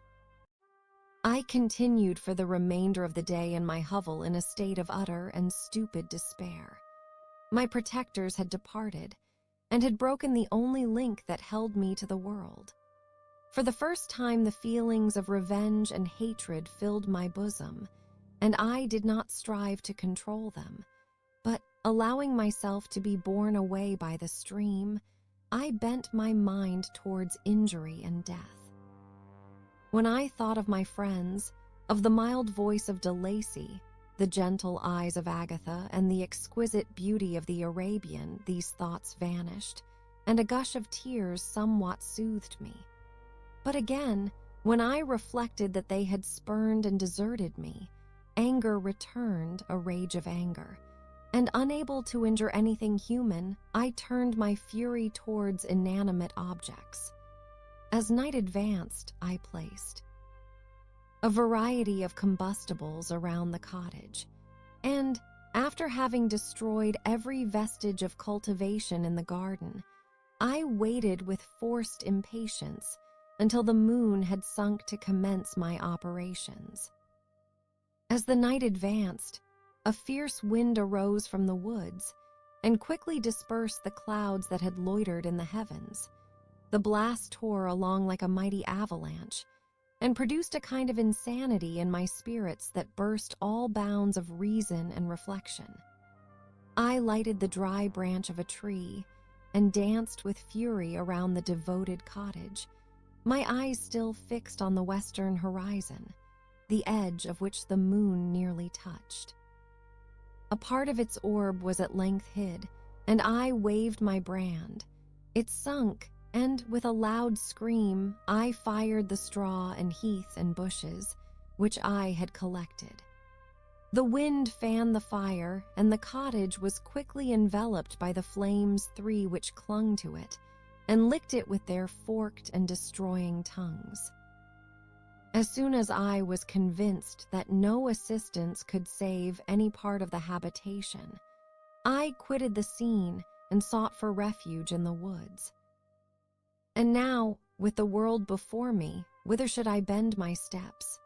I continued for the remainder of the day in my hovel in a state of utter and stupid despair. My protectors had departed, and had broken the only link that held me to the world. For the first time the feelings of revenge and hatred filled my bosom, and I did not strive to control them, but, allowing myself to be borne away by the stream, I bent my mind towards injury and death. When I thought of my friends, of the mild voice of de Lacy, the gentle eyes of Agatha, and the exquisite beauty of the Arabian, these thoughts vanished, and a gush of tears somewhat soothed me. But again, when I reflected that they had spurned and deserted me, anger returned, a rage of anger, and unable to injure anything human, I turned my fury towards inanimate objects. As night advanced, I placed a variety of combustibles around the cottage, and, after having destroyed every vestige of cultivation in the garden, I waited with forced impatience until the moon had sunk to commence my operations. As the night advanced, a fierce wind arose from the woods and quickly dispersed the clouds that had loitered in the heavens. The blast tore along like a mighty avalanche, and produced a kind of insanity in my spirits that burst all bounds of reason and reflection. I lighted the dry branch of a tree and danced with fury around the devoted cottage, my eyes still fixed on the western horizon, the edge of which the moon nearly touched. A part of its orb was at length hid, and I waved my brand. It sunk, and with a loud scream, I fired the straw and heath and bushes, which I had collected. The wind fanned the fire, and the cottage was quickly enveloped by the flames three which clung to it, and licked it with their forked and destroying tongues. As soon as I was convinced that no assistance could save any part of the habitation, I quitted the scene and sought for refuge in the woods. And now, with the world before me, whither should I bend my steps?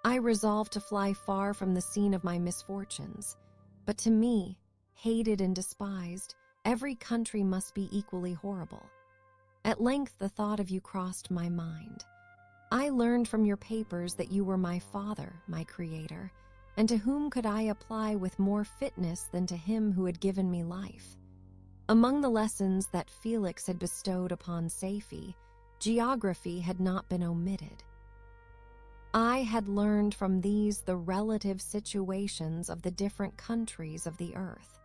I resolved to fly far from the scene of my misfortunes, but to me, hated and despised, every country must be equally horrible. At length the thought of you crossed my mind. I learned from your papers that you were my father, my creator, and to whom could I apply with more fitness than to him who had given me life? Among the lessons that Felix had bestowed upon Safie, geography had not been omitted. I had learned from these the relative situations of the different countries of the earth.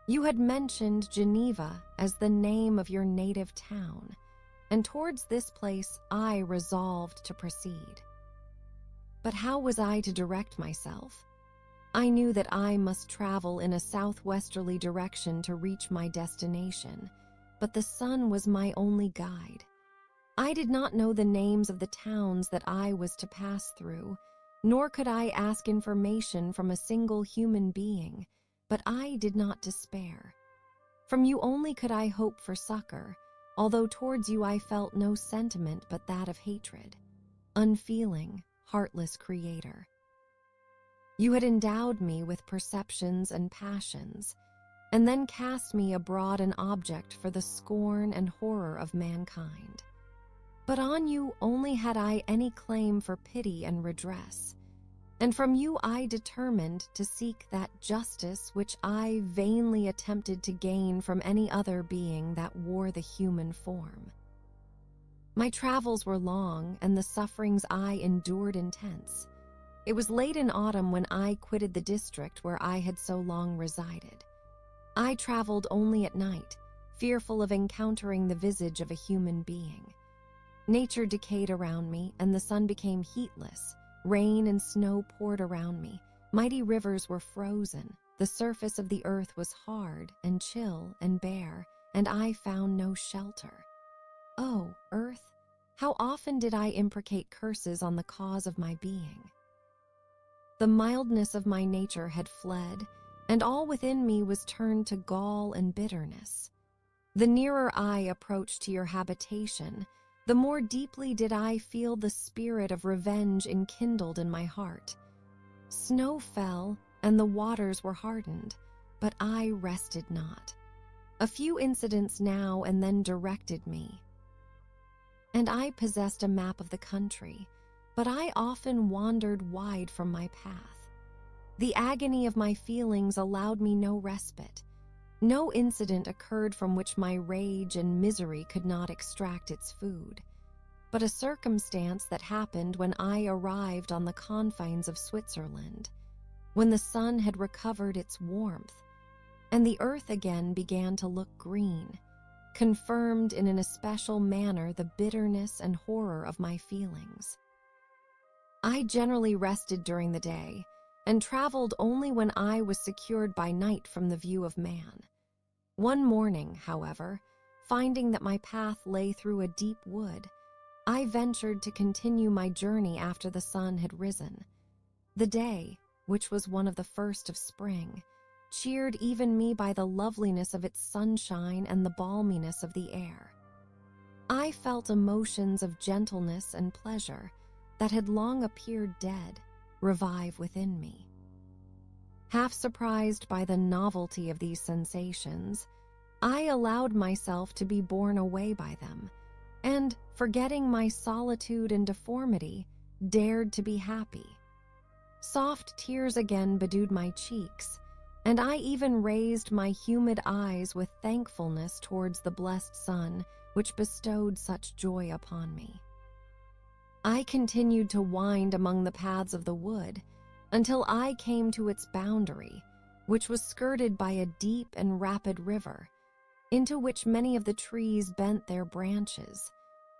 You had mentioned Geneva as the name of your native town, and towards this place I resolved to proceed. But how was I to direct myself? I knew that I must travel in a southwesterly direction to reach my destination, but the sun was my only guide. I did not know the names of the towns that I was to pass through, nor could I ask information from a single human being, but I did not despair. From you only could I hope for succor, although towards you I felt no sentiment but that of hatred. Unfeeling, heartless creator. You had endowed me with perceptions and passions, and then cast me abroad an object for the scorn and horror of mankind. But on you only had I any claim for pity and redress. and from you I determined to seek that justice which I vainly attempted to gain from any other being that wore the human form. My travels were long, and the sufferings I endured intense. It was late in autumn when I quitted the district where I had so long resided. I traveled only at night, fearful of encountering the visage of a human being. Nature decayed around me, and the sun became heatless. Rain and snow poured around me. Mighty rivers were frozen. The surface of the earth was hard and chill and bare, and I found no shelter. Oh, earth, how often did I imprecate curses on the cause of my being? The mildness of my nature had fled, and all within me was turned to gall and bitterness. The nearer I approached to your habitation, the more deeply did I feel the spirit of revenge enkindled in my heart. Snow fell, and the waters were hardened, but I rested not. A few incidents now and then directed me, and I possessed a map of the country, but I often wandered wide from my path. The agony of my feelings allowed me no respite. No incident occurred from which my rage and misery could not extract its food, but a circumstance that happened when I arrived on the confines of Switzerland, when the sun had recovered its warmth, and the earth again began to look green, confirmed in an especial manner the bitterness and horror of my feelings. I generally rested during the day, and traveled only when I was secured by night from the view of man. One morning, however, finding that my path lay through a deep wood, I ventured to continue my journey after the sun had risen. The day, which was one of the first of spring, cheered even me by the loveliness of its sunshine and the balminess of the air. I felt emotions of gentleness and pleasure that had long appeared dead revive within me. Half surprised by the novelty of these sensations, I allowed myself to be borne away by them, and, forgetting my solitude and deformity, dared to be happy. Soft tears again bedewed my cheeks, and I even raised my humid eyes with thankfulness towards the blessed sun which bestowed such joy upon me. I continued to wind among the paths of the wood until I came to its boundary, which was skirted by a deep and rapid river, into which many of the trees bent their branches,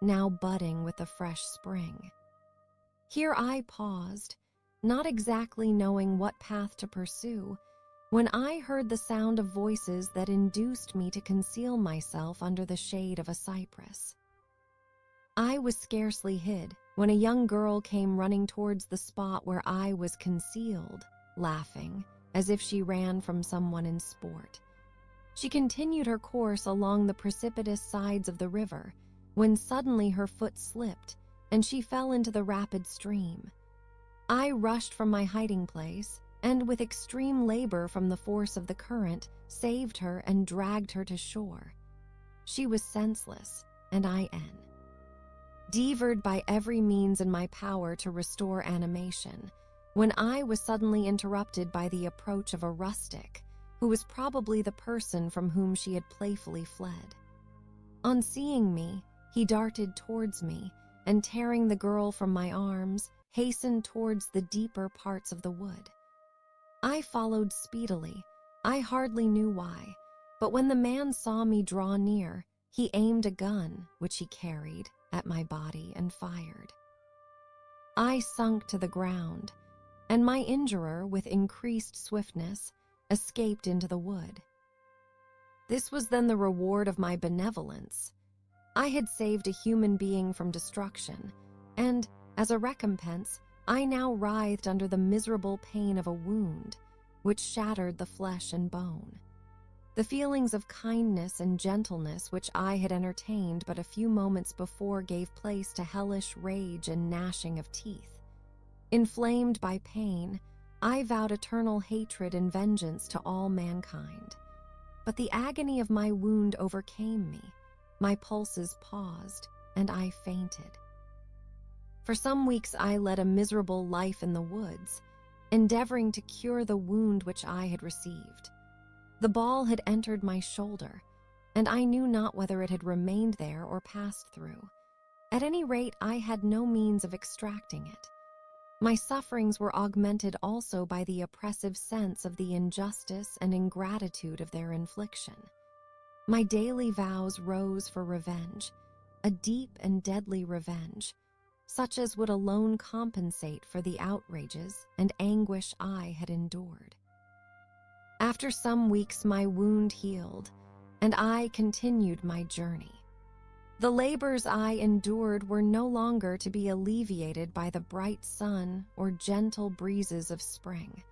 now budding with the fresh spring. Here I paused, not exactly knowing what path to pursue, when I heard the sound of voices that induced me to conceal myself under the shade of a cypress. I was scarcely hid when a young girl came running towards the spot where I was concealed, laughing, as if she ran from someone in sport. She continued her course along the precipitous sides of the river, when suddenly her foot slipped, and she fell into the rapid stream. I rushed from my hiding place, and with extreme labor from the force of the current, saved her and dragged her to shore. She was senseless, and I endeavored by every means in my power to restore animation, when I was suddenly interrupted by the approach of a rustic, who was probably the person from whom she had playfully fled. On seeing me, he darted towards me, and tearing the girl from my arms, hastened towards the deeper parts of the wood. I followed speedily. I hardly knew why, but when the man saw me draw near, he aimed a gun, which he carried, at my body and fired. I sunk to the ground, and my injurer, with increased swiftness, escaped into the wood. This was then the reward of my benevolence. I had saved a human being from destruction, and, as a recompense, I now writhed under the miserable pain of a wound, which shattered the flesh and bone. The feelings of kindness and gentleness which I had entertained but a few moments before gave place to hellish rage and gnashing of teeth. Inflamed by pain, I vowed eternal hatred and vengeance to all mankind. But the agony of my wound overcame me. My pulses paused, and I fainted. For some weeks I led a miserable life in the woods, endeavoring to cure the wound which I had received. The ball had entered my shoulder, and I knew not whether it had remained there or passed through. At any rate, I had no means of extracting it. My sufferings were augmented also by the oppressive sense of the injustice and ingratitude of their infliction. My daily vows rose for revenge, a deep and deadly revenge, such as would alone compensate for the outrages and anguish I had endured. After some weeks, my wound healed, and I continued my journey. The labors I endured were no longer to be alleviated by the bright sun or gentle breezes of spring.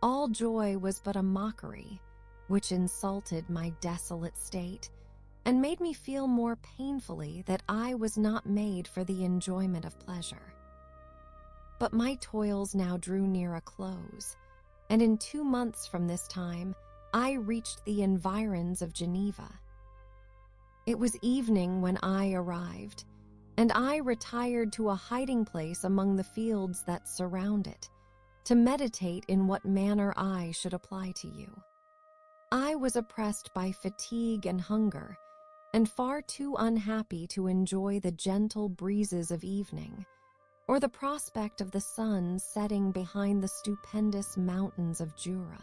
All joy was but a mockery, which insulted my desolate state and made me feel more painfully that I was not made for the enjoyment of pleasure. But my toils now drew near a close, and in 2 months from this time, I reached the environs of Geneva. It was evening when I arrived, and I retired to a hiding place among the fields that surround it, to meditate in what manner I should apply to you. I was oppressed by fatigue and hunger, and far too unhappy to enjoy the gentle breezes of evening, or the prospect of the sun setting behind the stupendous mountains of Jura.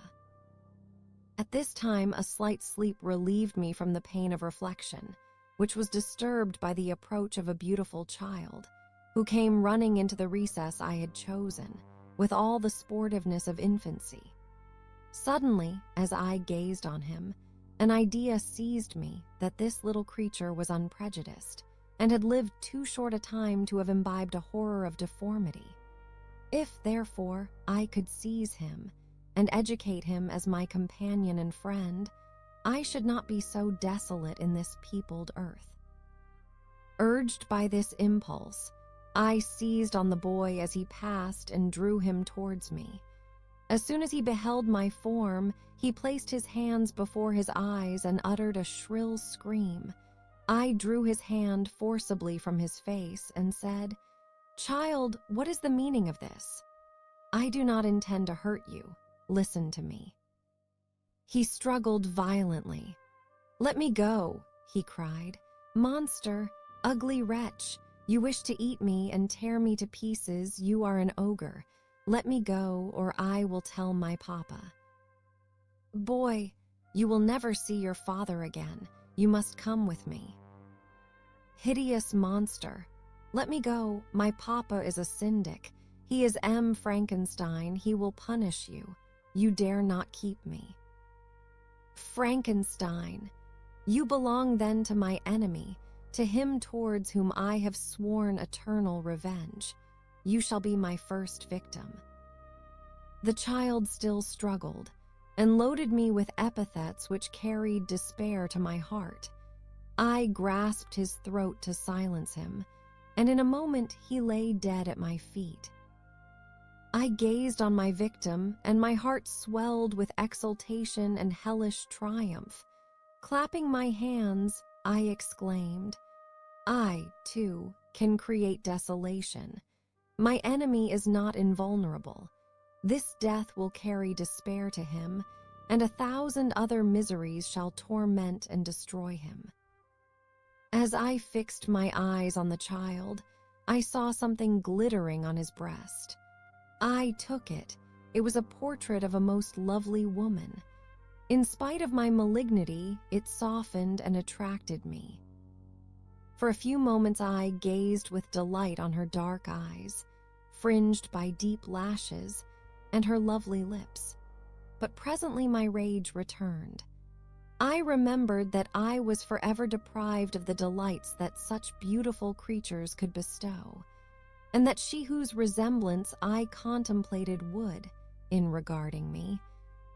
At this time, a slight sleep relieved me from the pain of reflection, which was disturbed by the approach of a beautiful child, who came running into the recess I had chosen, with all the sportiveness of infancy. Suddenly, as I gazed on him, an idea seized me that this little creature was unprejudiced, and had lived too short a time to have imbibed a horror of deformity. If, therefore, I could seize him, and educate him as my companion and friend, I should not be so desolate in this peopled earth. Urged by this impulse, I seized on the boy as he passed and drew him towards me. As soon as he beheld my form, he placed his hands before his eyes and uttered a shrill scream. I drew his hand forcibly from his face and said, "Child, what is the meaning of this? I do not intend to hurt you. Listen to me." He struggled violently. "Let me go," he cried. "Monster, ugly wretch, you wish to eat me and tear me to pieces. You are an ogre. Let me go, or I will tell my papa." "Boy, you will never see your father again. You must come with me." "Hideous monster, let me go. My papa is a syndic. He is M. Frankenstein. He will punish you. You dare not keep me." "Frankenstein, you belong then to my enemy, to him towards whom I have sworn eternal revenge. You shall be my first victim." The child still struggled, and loaded me with epithets which carried despair to my heart. I grasped his throat to silence him, and in a moment he lay dead at my feet. I gazed on my victim, and my heart swelled with exultation and hellish triumph. Clapping my hands, I exclaimed, "I, too, can create desolation. My enemy is not invulnerable. This death will carry despair to him, and 1,000 other miseries shall torment and destroy him." As I fixed my eyes on the child, I saw something glittering on his breast. I took it. It was a portrait of a most lovely woman. In spite of my malignity, it softened and attracted me. For a few moments I gazed with delight on her dark eyes, fringed by deep lashes, and her lovely lips. But presently my rage returned. I remembered that I was forever deprived of the delights that such beautiful creatures could bestow, and that she whose resemblance I contemplated would, in regarding me,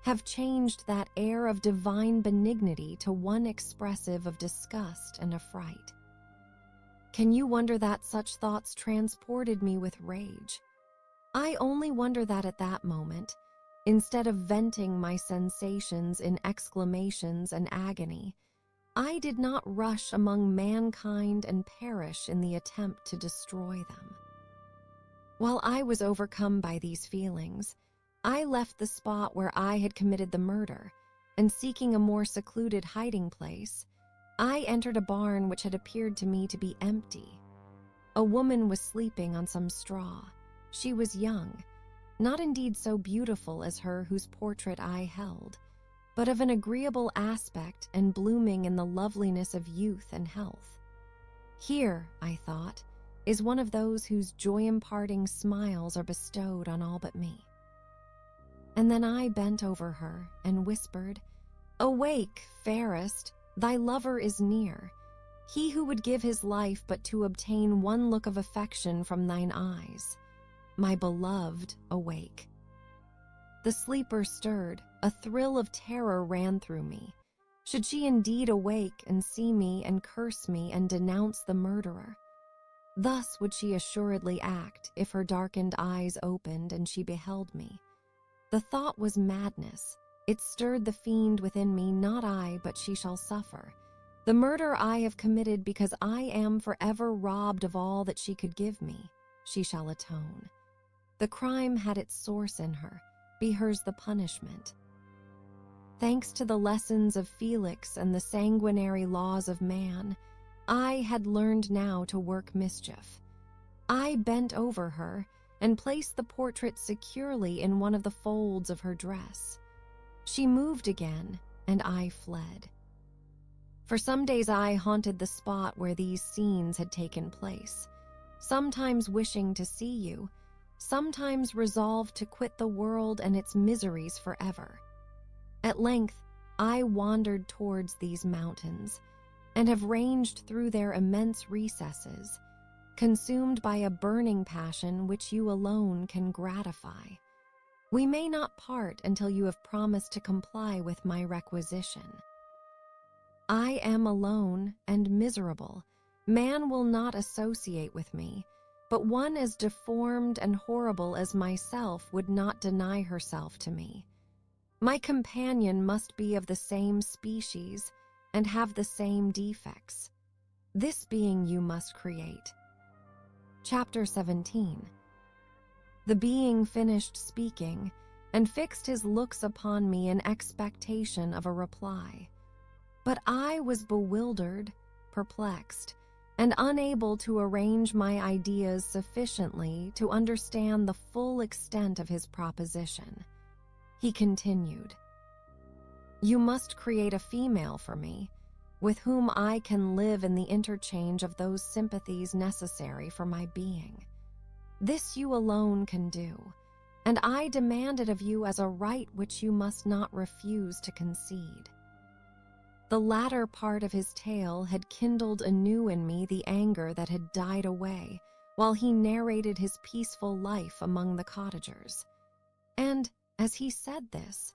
have changed that air of divine benignity to one expressive of disgust and affright. Can you wonder that such thoughts transported me with rage? I only wonder that at that moment, instead of venting my sensations in exclamations and agony, I did not rush among mankind and perish in the attempt to destroy them. While I was overcome by these feelings, I left the spot where I had committed the murder, and seeking a more secluded hiding place, I entered a barn which had appeared to me to be empty. A woman was sleeping on some straw. She was young, not indeed so beautiful as her whose portrait I held, but of an agreeable aspect and blooming in the loveliness of youth and health. Here, I thought, is one of those whose joy-imparting smiles are bestowed on all but me. And then I bent over her and whispered, "Awake, fairest, thy lover is near, he who would give his life but to obtain one look of affection from thine eyes. My beloved, awake." The sleeper stirred, a thrill of terror ran through me. Should she indeed awake and see me and curse me and denounce the murderer? Thus would she assuredly act if her darkened eyes opened and she beheld me. The thought was madness. It stirred the fiend within me, not I, but she shall suffer. The murder I have committed because I am forever robbed of all that she could give me. She shall atone. The crime had its source in her. Be hers the punishment. Thanks to the lessons of Felix and the sanguinary laws of man, I had learned now to work mischief. I bent over her and placed the portrait securely in one of the folds of her dress. She moved again, and I fled. For some days I haunted the spot where these scenes had taken place, sometimes wishing to see you, sometimes resolved to quit the world and its miseries forever. At length, I wandered towards these mountains, and have ranged through their immense recesses, consumed by a burning passion which you alone can gratify. We may not part until you have promised to comply with my requisition. I am alone and miserable. Man will not associate with me, but one as deformed and horrible as myself would not deny herself to me. My companion must be of the same species and have the same defects. This being you must create. Chapter 17. The being finished speaking and fixed his looks upon me in expectation of a reply. But I was bewildered, perplexed, and unable to arrange my ideas sufficiently to understand the full extent of his proposition. He continued, "You must create a female for me, with whom I can live in the interchange of those sympathies necessary for my being. This you alone can do, and I demand it of you as a right which you must not refuse to concede." The latter part of his tale had kindled anew in me the anger that had died away while he narrated his peaceful life among the cottagers. And, as he said this,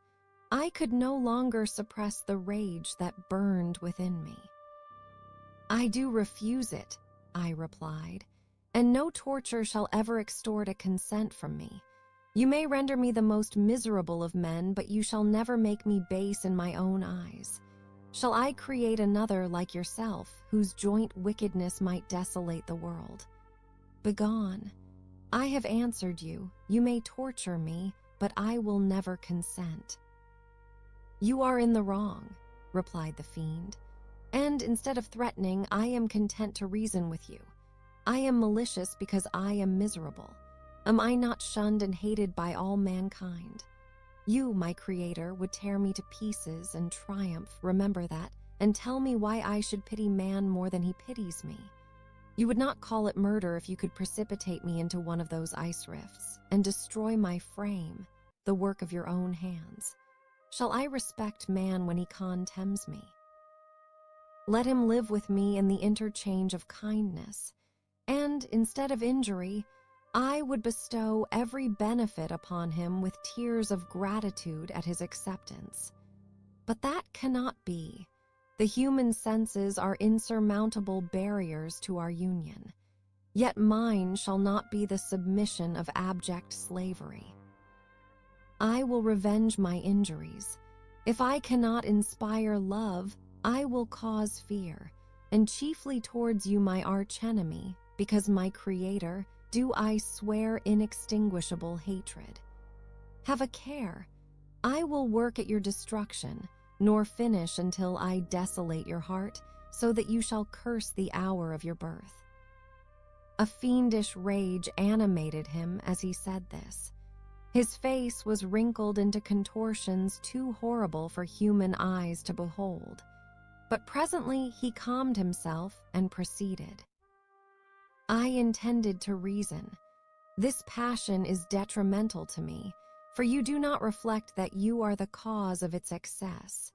I could no longer suppress the rage that burned within me. "I do refuse it," I replied, "and no torture shall ever extort a consent from me. You may render me the most miserable of men, but you shall never make me base in my own eyes. Shall I create another like yourself, whose joint wickedness might desolate the world? Begone. I have answered you. You may torture me, but I will never consent." "You are in the wrong," replied the fiend, "and instead of threatening, I am content to reason with you. I am malicious because I am miserable. Am I not shunned and hated by all mankind? You, my creator, would tear me to pieces and triumph, remember that, and tell me why I should pity man more than he pities me. You would not call it murder if you could precipitate me into one of those ice rifts and destroy my frame, the work of your own hands. Shall I respect man when he contemns me? Let him live with me in the interchange of kindness, and instead of injury, I would bestow every benefit upon him with tears of gratitude at his acceptance. But that cannot be. The human senses are insurmountable barriers to our union. Yet mine shall not be the submission of abject slavery. I will revenge my injuries. If I cannot inspire love, I will cause fear, and chiefly towards you, my archenemy, because my creator, do I swear inextinguishable hatred. Have a care. I will work at your destruction, nor finish until I desolate your heart, so that you shall curse the hour of your birth." A fiendish rage animated him as he said this. His face was wrinkled into contortions too horrible for human eyes to behold. But presently he calmed himself and proceeded. "I intended to reason. This passion is detrimental to me, for you do not reflect that you are the cause of its excess.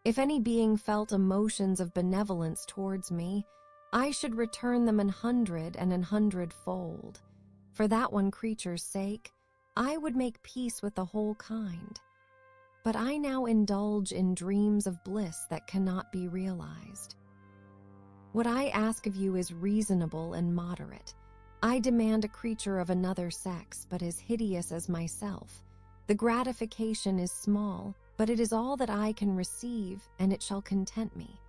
If any being felt emotions of benevolence towards me, I should return them 100 and 100-fold. For that one creature's sake, I would make peace with the whole kind. But I now indulge in dreams of bliss that cannot be realized. What I ask of you is reasonable and moderate. I demand a creature of another sex, but as hideous as myself. The gratification is small, but it is all that I can receive, and it shall content me.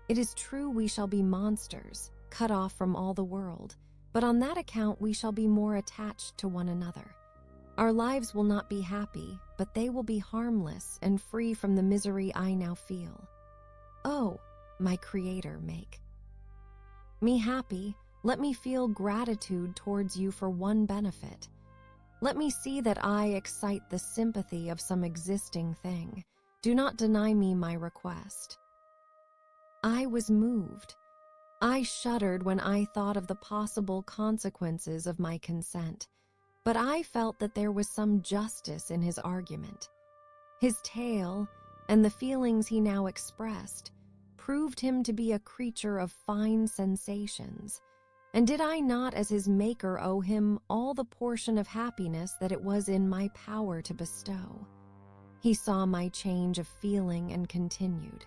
It is true we shall be monsters, cut off from all the world, but on that account we shall be more attached to one another. Our lives will not be happy, but they will be harmless and free from the misery I now feel. Oh, my Creator, make me happy. Let me feel gratitude towards you for one benefit. Let me see that I excite the sympathy of some existing thing. Do not deny me my request." I was moved. I shuddered when I thought of the possible consequences of my consent, but I felt that there was some justice in his argument. His tale, and the feelings he now expressed, proved him to be a creature of fine sensations. And did I not as his maker owe him all the portion of happiness that it was in my power to bestow? He saw my change of feeling and continued.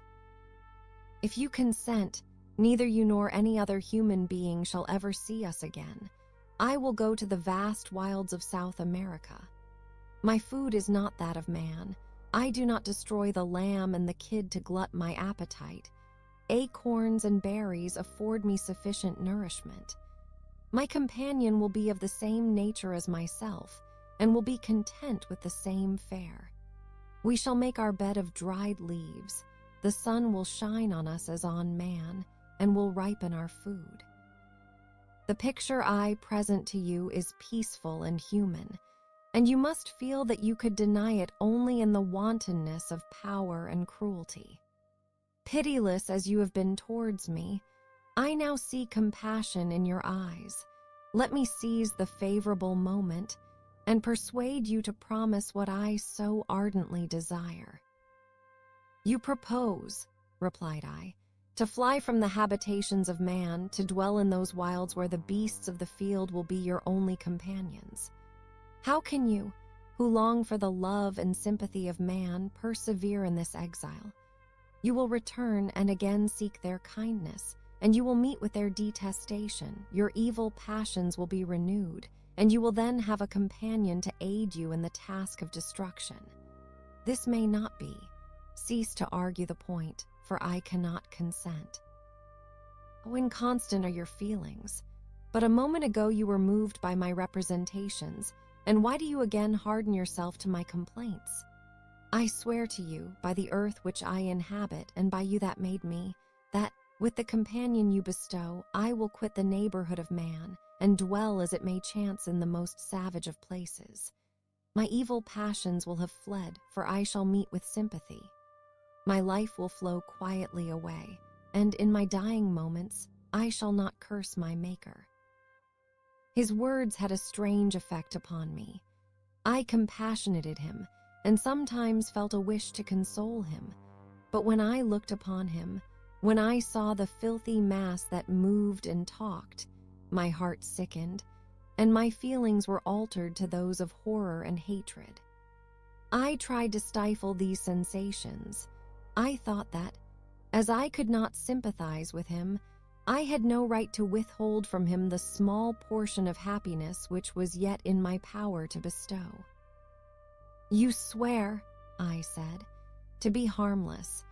"If you consent, neither you nor any other human being shall ever see us again. I will go to the vast wilds of South America. My food is not that of man. I do not destroy the lamb and the kid to glut my appetite. Acorns and berries afford me sufficient nourishment. My companion will be of the same nature as myself, and will be content with the same fare. We shall make our bed of dried leaves. The sun will shine on us as on man, and will ripen our food. The picture I present to you is peaceful and human, and you must feel that you could deny it only in the wantonness of power and cruelty. Pitiless as you have been towards me, I now see compassion in your eyes. Let me seize the favorable moment and persuade you to promise what I so ardently desire." "You propose," replied I, "to fly from the habitations of man, to dwell in those wilds where the beasts of the field will be your only companions. How can you, who long for the love and sympathy of man, persevere in this exile? You will return and again seek their kindness, and you will meet with their detestation. Your evil passions will be renewed, and you will then have a companion to aid you in the task of destruction. This may not be. Cease to argue the point, for I cannot consent." "Oh, inconstant are your feelings. But a moment ago you were moved by my representations, and why do you again harden yourself to my complaints? I swear to you, by the earth which I inhabit, and by you that made me, that, with the companion you bestow, I will quit the neighborhood of man, and dwell as it may chance in the most savage of places. My evil passions will have fled, for I shall meet with sympathy. My life will flow quietly away, and in my dying moments, I shall not curse my Maker." His words had a strange effect upon me. I compassionated him, and sometimes felt a wish to console him. But when I looked upon him, when I saw the filthy mass that moved and talked, my heart sickened, and my feelings were altered to those of horror and hatred. I tried to stifle these sensations. I thought that, as I could not sympathize with him, I had no right to withhold from him the small portion of happiness which was yet in my power to bestow. "You swear," I said, "to be harmless,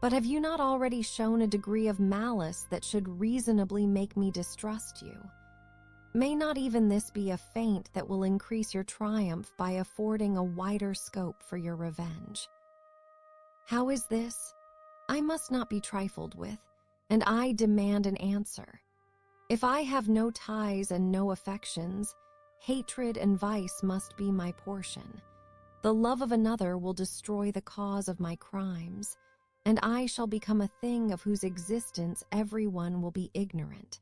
but have you not already shown a degree of malice that should reasonably make me distrust you? May not even this be a feint that will increase your triumph by affording a wider scope for your revenge? How is this? I must not be trifled with, and I demand an answer. If I have no ties and no affections, hatred and vice must be my portion. The love of another will destroy the cause of my crimes, and I shall become a thing of whose existence everyone will be ignorant.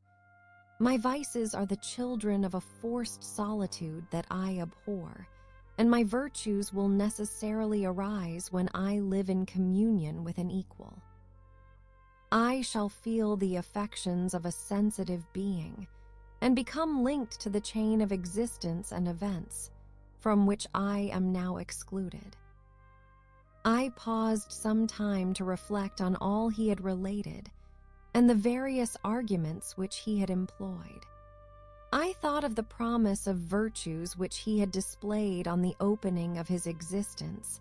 My vices are the children of a forced solitude that I abhor, and my virtues will necessarily arise when I live in communion with an equal. I shall feel the affections of a sensitive being, and become linked to the chain of existence and events, from which I am now excluded. I paused some time to reflect on all he had related, and the various arguments which he had employed. I thought of the promise of virtues which he had displayed on the opening of his existence,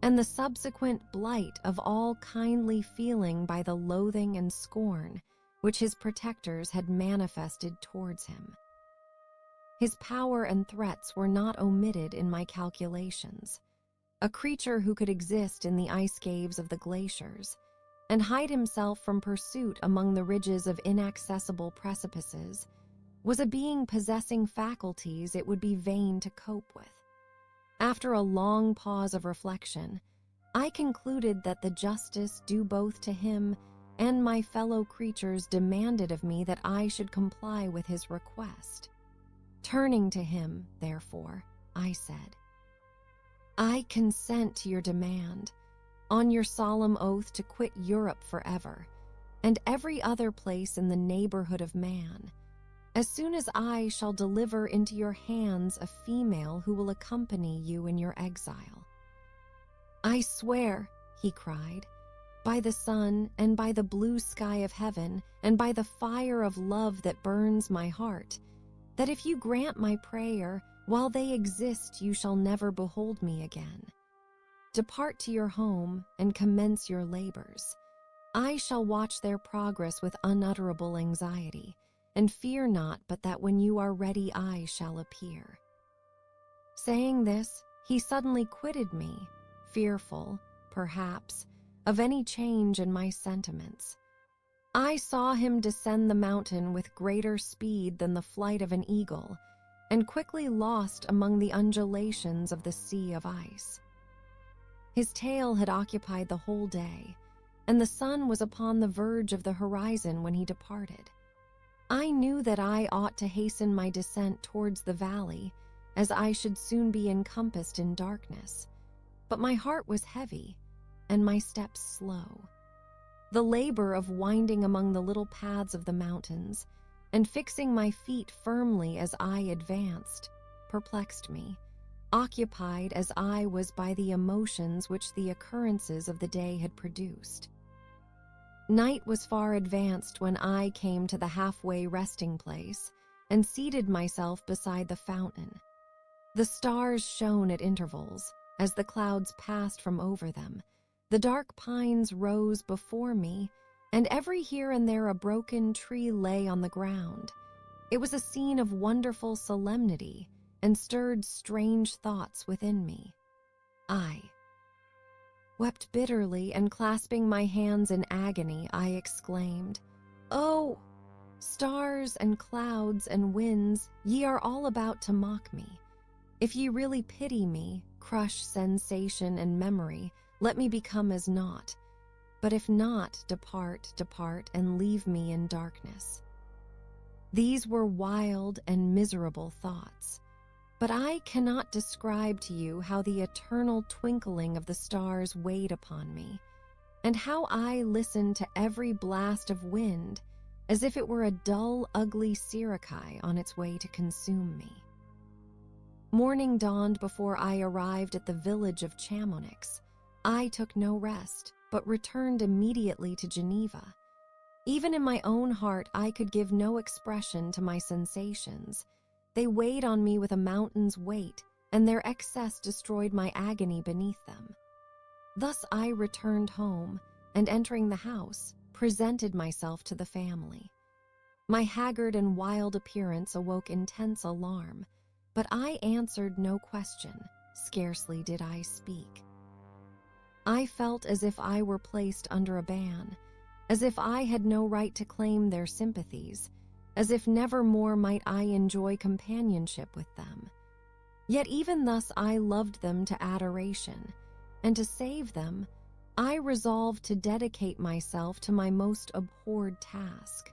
and the subsequent blight of all kindly feeling by the loathing and scorn which his protectors had manifested towards him. His power and threats were not omitted in my calculations. A creature who could exist in the ice caves of the glaciers, and hide himself from pursuit among the ridges of inaccessible precipices, was a being possessing faculties it would be vain to cope with. After a long pause of reflection, I concluded that the justice due both to him and my fellow creatures demanded of me that I should comply with his request. Turning to him, therefore, I said, "I consent to your demand, on your solemn oath to quit Europe forever, and every other place in the neighborhood of man, as soon as I shall deliver into your hands a female who will accompany you in your exile." "I swear," he cried, "by the sun and by the blue sky of heaven and by the fire of love that burns my heart, that if you grant my prayer, while they exist you shall never behold me again. Depart to your home and commence your labors. I shall watch their progress with unutterable anxiety, and fear not but that when you are ready I shall appear." Saying this, he suddenly quitted me, fearful, perhaps, of any change in my sentiments. I saw him descend the mountain with greater speed than the flight of an eagle, and quickly lost among the undulations of the sea of ice. His tale had occupied the whole day, and the sun was upon the verge of the horizon when he departed. I knew that I ought to hasten my descent towards the valley, as I should soon be encompassed in darkness, but my heart was heavy, and my steps slow. The labor of winding among the little paths of the mountains, and fixing my feet firmly as I advanced, perplexed me, occupied as I was by the emotions which the occurrences of the day had produced. Night was far advanced when I came to the halfway resting place and seated myself beside the fountain. The stars shone at intervals as the clouds passed from over them. The dark pines rose before me, and every here and there a broken tree lay on the ground. It was a scene of wonderful solemnity and stirred strange thoughts within me. I wept bitterly, and clasping my hands in agony, I exclaimed, "Oh, stars and clouds and winds, ye are all about to mock me. If ye really pity me, crush sensation and memory, let me become as naught. But if not, depart, depart, and leave me in darkness." These were wild and miserable thoughts, but I cannot describe to you how the eternal twinkling of the stars weighed upon me, and how I listened to every blast of wind as if it were a dull, ugly sirocco on its way to consume me. Morning dawned before I arrived at the village of Chamonix. I took no rest, but returned immediately to Geneva. Even in my own heart I could give no expression to my sensations. They weighed on me with a mountain's weight, and their excess destroyed my agony beneath them. Thus I returned home, and entering the house, presented myself to the family. My haggard and wild appearance awoke intense alarm, but I answered no question, scarcely did I speak. I felt as if I were placed under a ban, as if I had no right to claim their sympathies, as if never more might I enjoy companionship with them. Yet even thus I loved them to adoration, and to save them, I resolved to dedicate myself to my most abhorred task.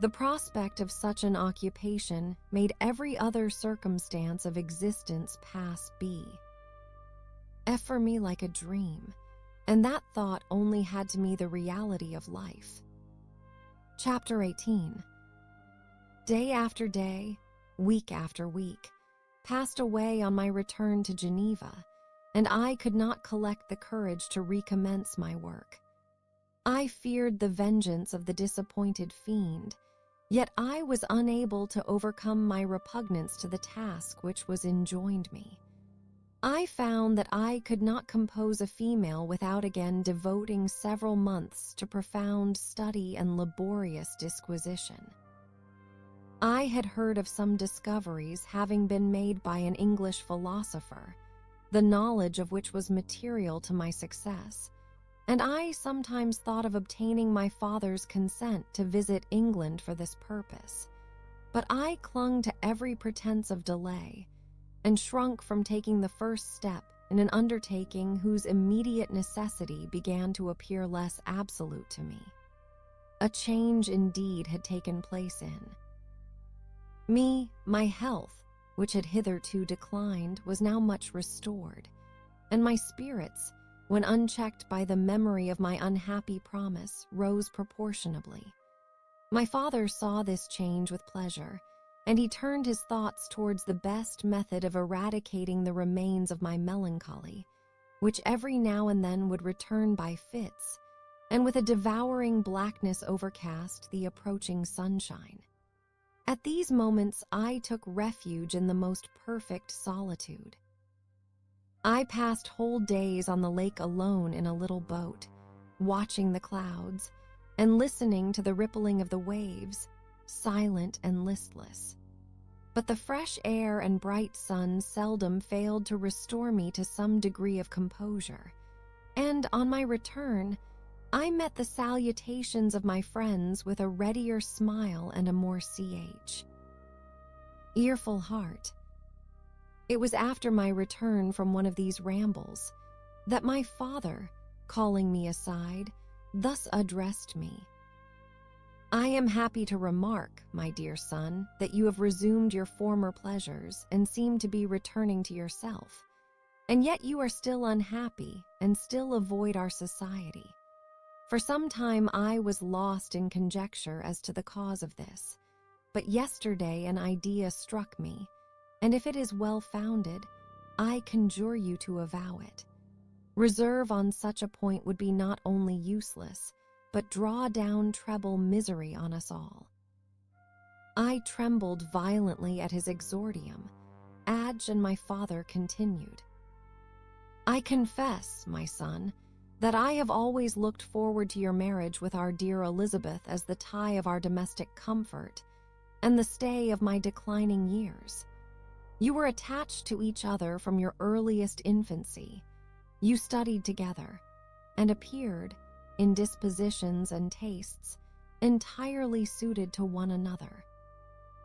The prospect of such an occupation made every other circumstance of existence pass for me like a dream, and that thought only had to me the reality of life. Chapter 18. Day after day, week after week, passed away on my return to Geneva, and I could not collect the courage to recommence my work. I feared the vengeance of the disappointed fiend, yet I was unable to overcome my repugnance to the task which was enjoined me. I found that I could not compose a female without again devoting several months to profound study and laborious disquisition. I had heard of some discoveries having been made by an English philosopher, the knowledge of which was material to my success, and I sometimes thought of obtaining my father's consent to visit England for this purpose. But I clung to every pretense of delay, and shrunk from taking the first step in an undertaking whose immediate necessity began to appear less absolute to me. A change indeed had taken place in me. My health, which had hitherto declined, was now much restored, and my spirits, when unchecked by the memory of my unhappy promise, rose proportionably. My father saw this change with pleasure, and he turned his thoughts towards the best method of eradicating the remains of my melancholy, which every now and then would return by fits, and with a devouring blackness overcast the approaching sunshine. At these moments I took refuge in the most perfect solitude. I passed whole days on the lake alone in a little boat, watching the clouds, and listening to the rippling of the waves, silent and listless. But the fresh air and bright sun seldom failed to restore me to some degree of composure, and on my return, I met the salutations of my friends with a readier smile and a more earful heart. It was after my return from one of these rambles that my father, calling me aside, thus addressed me. "I am happy to remark, my dear son, that you have resumed your former pleasures and seem to be returning to yourself, and yet you are still unhappy and still avoid our society. For some time I was lost in conjecture as to the cause of this, but yesterday an idea struck me, and if it is well-founded, I conjure you to avow it. Reserve on such a point would be not only useless, but draw down treble misery on us all." I trembled violently at his exordium. Adge and my father continued. "I confess, my son, that I have always looked forward to your marriage with our dear Elizabeth as the tie of our domestic comfort and the stay of my declining years. You were attached to each other from your earliest infancy. You studied together, and appeared, in dispositions and tastes, entirely suited to one another.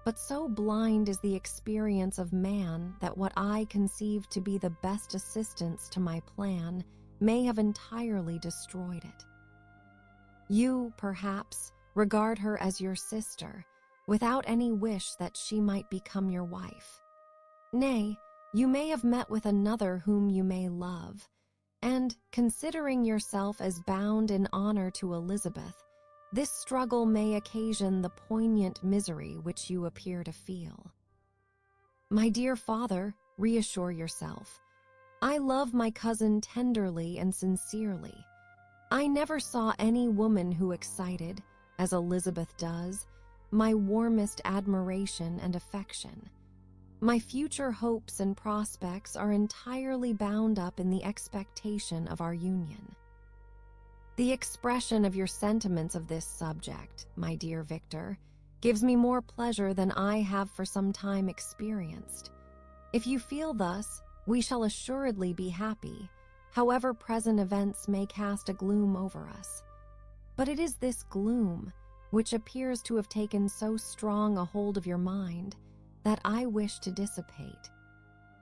But so blind is the experience of man that what I conceived to be the best assistance to my plan may have entirely destroyed it. You, perhaps, regard her as your sister, without any wish that she might become your wife. Nay, you may have met with another whom you may love, and, considering yourself as bound in honor to Elizabeth, this struggle may occasion the poignant misery which you appear to feel. My dear father, reassure yourself. I love my cousin tenderly and sincerely. I never saw any woman who excited, as Elizabeth does, my warmest admiration and affection. My future hopes and prospects are entirely bound up in the expectation of our union. The expression of your sentiments of this subject, my dear Victor, gives me more pleasure than I have for some time experienced. If you feel thus, we shall assuredly be happy, however present events may cast a gloom over us. But it is this gloom, which appears to have taken so strong a hold of your mind, that I wish to dissipate.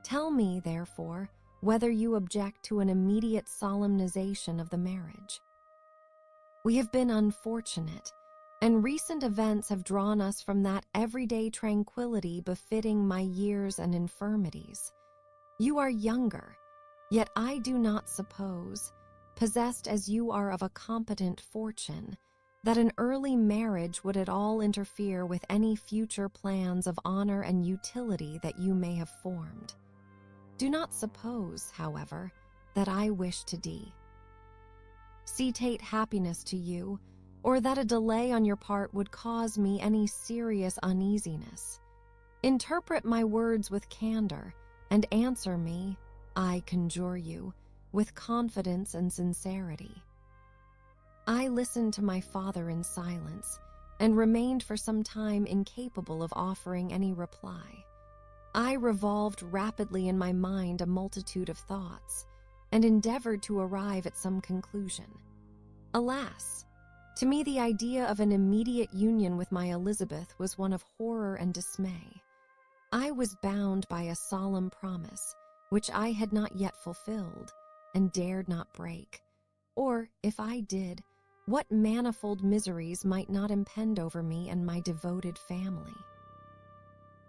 Tell me, therefore, whether you object to an immediate solemnization of the marriage. We have been unfortunate, and recent events have drawn us from that everyday tranquility befitting my years and infirmities. You are younger, yet I do not suppose, possessed as you are of a competent fortune, that an early marriage would at all interfere with any future plans of honor and utility that you may have formed. Do not suppose, however, that I wish to dictate happiness to you, or that a delay on your part would cause me any serious uneasiness. Interpret my words with candor, and answer me, I conjure you, with confidence and sincerity. I listened to my father in silence, and remained for some time incapable of offering any reply. I revolved rapidly in my mind a multitude of thoughts, and endeavored to arrive at some conclusion. Alas! To me the idea of an immediate union with my Elizabeth was one of horror and dismay. I was bound by a solemn promise, which I had not yet fulfilled, and dared not break. Or, if I did, what manifold miseries might not impend over me and my devoted family?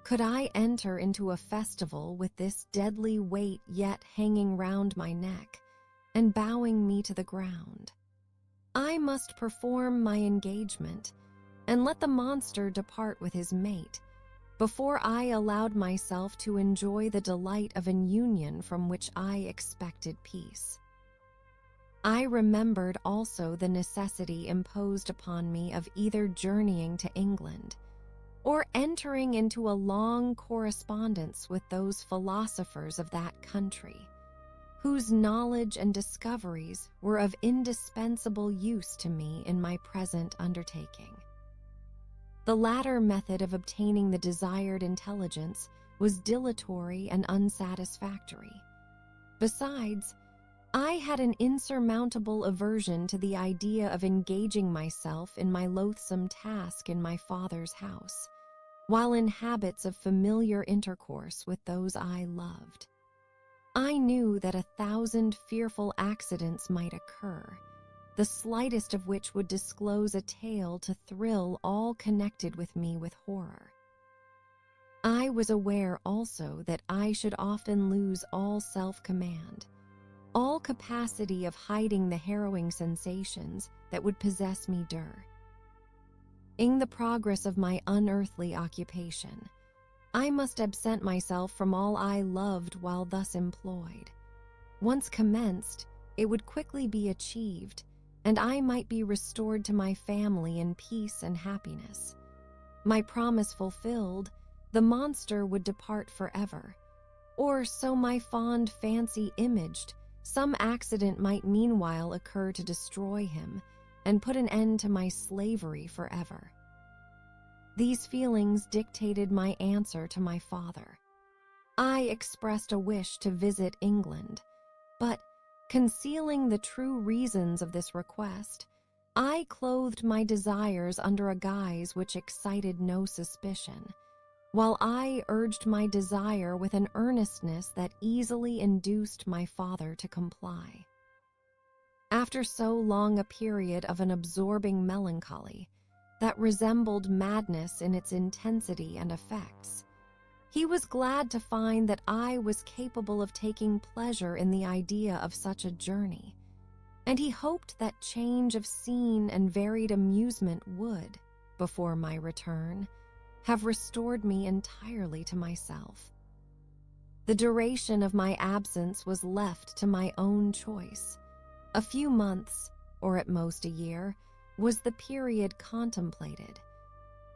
Could I enter into a festival with this deadly weight yet hanging round my neck, and bowing me to the ground? I must perform my engagement, and let the monster depart with his mate, before I allowed myself to enjoy the delight of an union from which I expected peace. I remembered also the necessity imposed upon me of either journeying to England, or entering into a long correspondence with those philosophers of that country, whose knowledge and discoveries were of indispensable use to me in my present undertaking. The latter method of obtaining the desired intelligence was dilatory and unsatisfactory. Besides, I had an insurmountable aversion to the idea of engaging myself in my loathsome task in my father's house, while in habits of familiar intercourse with those I loved. I knew that 1,000 fearful accidents might occur, the slightest of which would disclose a tale to thrill all connected with me with horror. I was aware also that I should often lose all self-command, all capacity of hiding the harrowing sensations that would possess me in the progress of my unearthly occupation. I must absent myself from all I loved while thus employed. Once commenced, it would quickly be achieved, and I might be restored to my family in peace and happiness. My promise fulfilled, the monster would depart forever, or so my fond fancy imaged. Some accident might meanwhile occur to destroy him and put an end to my slavery forever. These feelings dictated my answer to my father. I expressed a wish to visit England, but, concealing the true reasons of this request, I clothed my desires under a guise which excited no suspicion, while I urged my desire with an earnestness that easily induced my father to comply. After so long a period of an absorbing melancholy that resembled madness in its intensity and effects, he was glad to find that I was capable of taking pleasure in the idea of such a journey, and he hoped that change of scene and varied amusement would, before my return, have restored me entirely to myself. The duration of my absence was left to my own choice. A few months, or at most a year, was the period contemplated.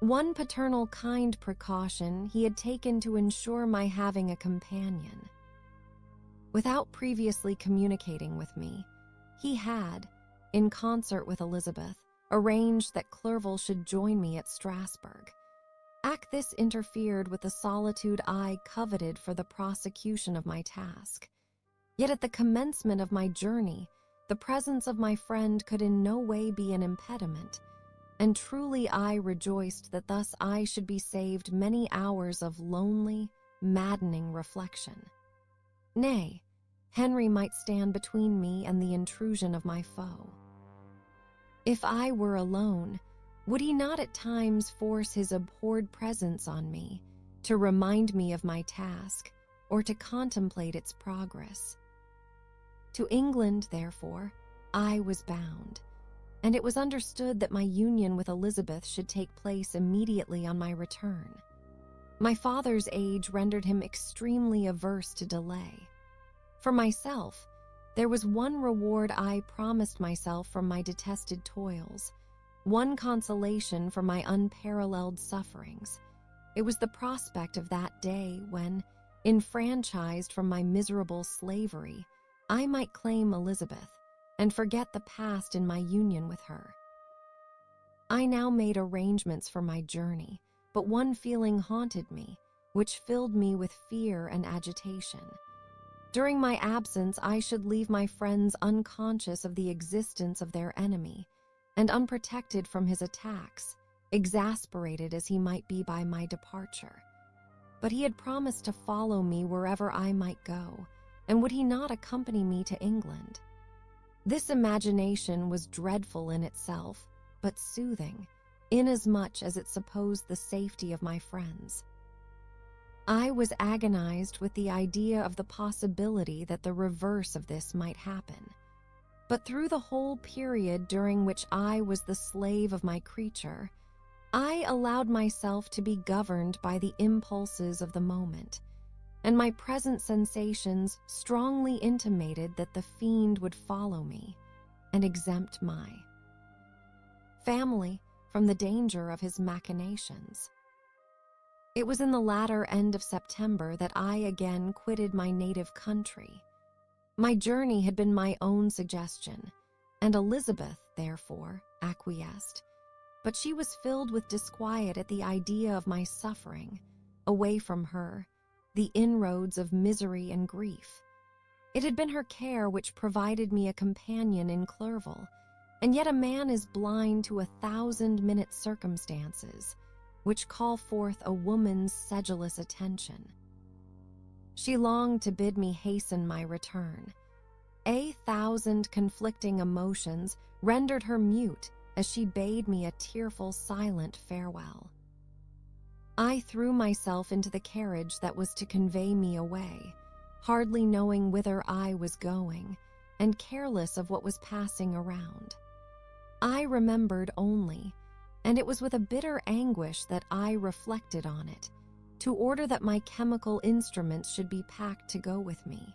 One paternal kind precaution he had taken to ensure my having a companion. Without previously communicating with me, he had, in concert with Elizabeth, arranged that Clerval should join me at Strasbourg, This interfered with the solitude I coveted for the prosecution of my task. Yet at the commencement of my journey, the presence of my friend could in no way be an impediment, and truly I rejoiced that thus I should be saved many hours of lonely, maddening reflection. Nay, Henry might stand between me and the intrusion of my foe. If I were alone, would he not at times force his abhorred presence on me to remind me of my task or to contemplate its progress? To England, therefore, I was bound, and it was understood that my union with Elizabeth should take place immediately on my return. My father's age rendered him extremely averse to delay. For myself, there was one reward I promised myself from my detested toils, one consolation for my unparalleled sufferings. It was the prospect of that day when, enfranchised from my miserable slavery, I might claim Elizabeth and forget the past in my union with her. I now made arrangements for my journey, but one feeling haunted me, which filled me with fear and agitation. During my absence, I should leave my friends unconscious of the existence of their enemy, and unprotected from his attacks, exasperated as he might be by my departure. But he had promised to follow me wherever I might go, and would he not accompany me to England? This imagination was dreadful in itself, but soothing, inasmuch as it supposed the safety of my friends. I was agonized with the idea of the possibility that the reverse of this might happen. But through the whole period during which I was the slave of my creature, I allowed myself to be governed by the impulses of the moment, and my present sensations strongly intimated that the fiend would follow me and exempt my family from the danger of his machinations. It was in the latter end of September that I again quitted my native country. My journey had been my own suggestion, and Elizabeth, therefore, acquiesced, but she was filled with disquiet at the idea of my suffering, away from her, the inroads of misery and grief. It had been her care which provided me a companion in Clerval, and yet a man is blind to 1,000-minute circumstances, which call forth a woman's sedulous attention. She longed to bid me hasten my return. 1,000 conflicting emotions rendered her mute as she bade me a tearful, silent farewell. I threw myself into the carriage that was to convey me away, hardly knowing whither I was going, and careless of what was passing around. I remembered only, and it was with a bitter anguish that I reflected on it, to order that my chemical instruments should be packed to go with me.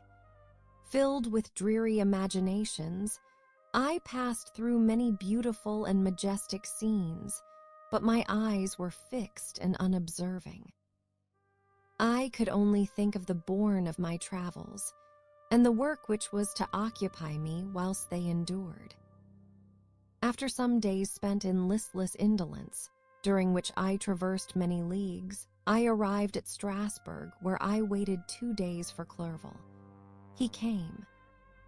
Filled with dreary imaginations, I passed through many beautiful and majestic scenes, but my eyes were fixed and unobserving. I could only think of the bourne of my travels, and the work which was to occupy me whilst they endured. After some days spent in listless indolence, during which I traversed many leagues, I arrived at Strasbourg, where I waited 2 days for Clerval. He came.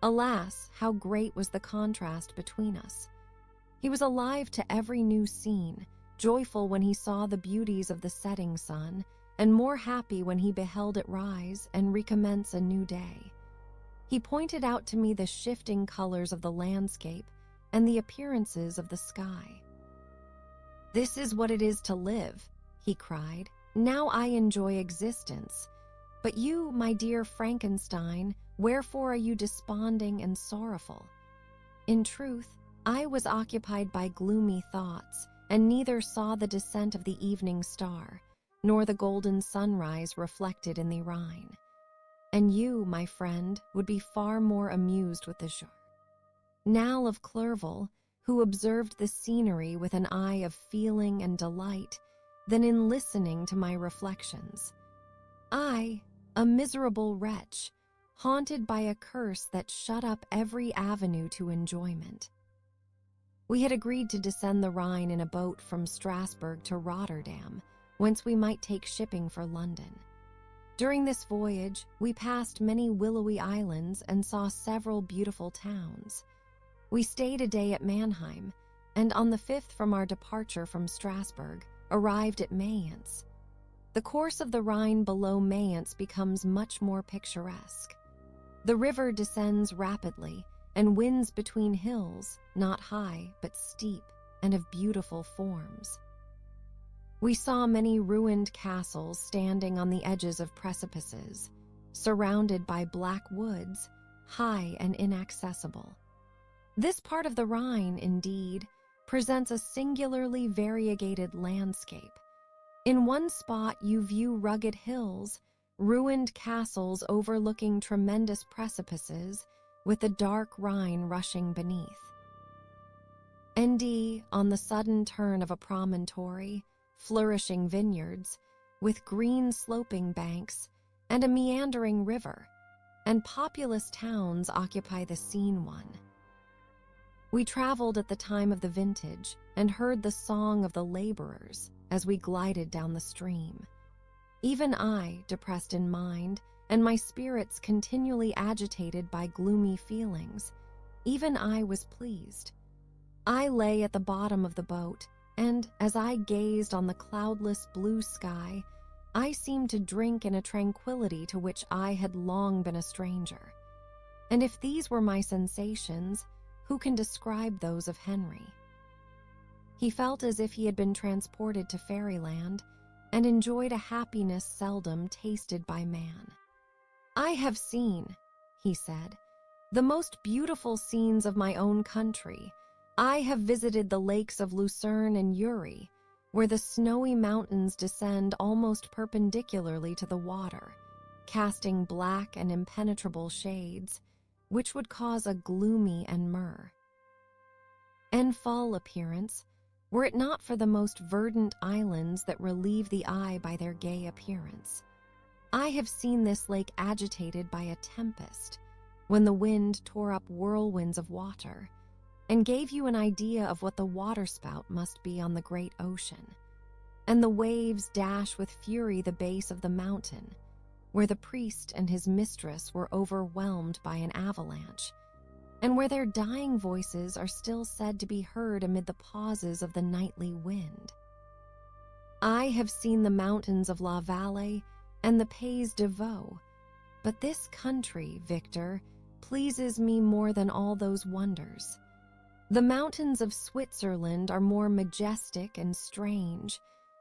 Alas, how great was the contrast between us! He was alive to every new scene, joyful when he saw the beauties of the setting sun, and more happy when he beheld it rise and recommence a new day. He pointed out to me the shifting colors of the landscape and the appearances of the sky. "This is what it is to live," he cried. "Now I enjoy existence. But you, my dear Frankenstein, wherefore are you desponding and sorrowful?" In truth, I was occupied by gloomy thoughts, and neither saw the descent of the evening star, nor the golden sunrise reflected in the Rhine. And you, my friend, would be far more amused with the journal of Clerval, who observed the scenery with an eye of feeling and delight, than in listening to my reflections. I, a miserable wretch, haunted by a curse that shut up every avenue to enjoyment. We had agreed to descend the Rhine in a boat from Strasbourg to Rotterdam, whence we might take shipping for London. During this voyage, we passed many willowy islands and saw several beautiful towns. We stayed a day at Mannheim, and on the 5th from our departure from Strasbourg, arrived at Mayence. The course of the Rhine below Mayence becomes much more picturesque. The river descends rapidly and winds between hills, not high but steep and of beautiful forms. We saw many ruined castles standing on the edges of precipices, surrounded by black woods, high and inaccessible. This part of the Rhine, indeed, presents a singularly variegated landscape. In one spot you view rugged hills, ruined castles overlooking tremendous precipices, with the dark Rhine rushing beneath. And on the sudden turn of a promontory, flourishing vineyards, with green sloping banks, and a meandering river, and populous towns occupy the scene one. We traveled at the time of the vintage and heard the song of the laborers as we glided down the stream. Even I, depressed in mind, and my spirits continually agitated by gloomy feelings, even I was pleased. I lay at the bottom of the boat, and as I gazed on the cloudless blue sky, I seemed to drink in a tranquility to which I had long been a stranger. And if these were my sensations, who can describe those of Henry? He felt as if he had been transported to fairyland and enjoyed a happiness seldom tasted by man. "I have seen," he said, "the most beautiful scenes of my own country. I have visited the lakes of Lucerne and Uri, where the snowy mountains descend almost perpendicularly to the water, casting black and impenetrable shades, which would cause a gloomy and full appearance, were it not for the most verdant islands that relieve the eye by their gay appearance. I have seen this lake agitated by a tempest, when the wind tore up whirlwinds of water, and gave you an idea of what the waterspout must be on the great ocean. And the waves dash with fury the base of the mountain, where the priest and his mistress were overwhelmed by an avalanche, and where their dying voices are still said to be heard amid the pauses of the nightly wind. I have seen the mountains of La Valle and the Pays de Vaux, but this country, Victor, pleases me more than all those wonders. The mountains of Switzerland are more majestic and strange,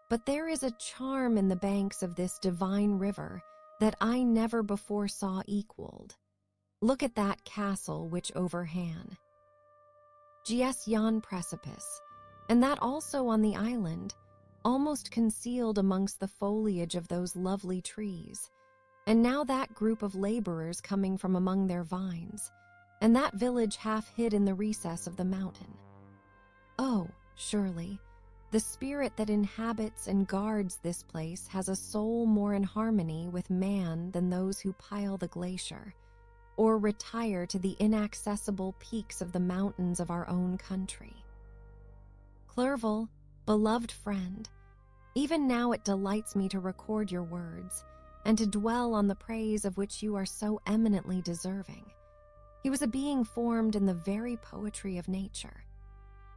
but there is a charm in the banks of this divine river that I never before saw equaled. Look at that castle which overhang. Yes, yon precipice, and that also on the island, almost concealed amongst the foliage of those lovely trees, and now that group of laborers coming from among their vines, and that village half hid in the recess of the mountain. Oh, surely, the spirit that inhabits and guards this place has a soul more in harmony with man than those who pile the glacier, or retire to the inaccessible peaks of the mountains of our own country. Clerval, beloved friend, even now it delights me to record your words, and to dwell on the praise of which you are so eminently deserving. He was a being formed in the very poetry of nature.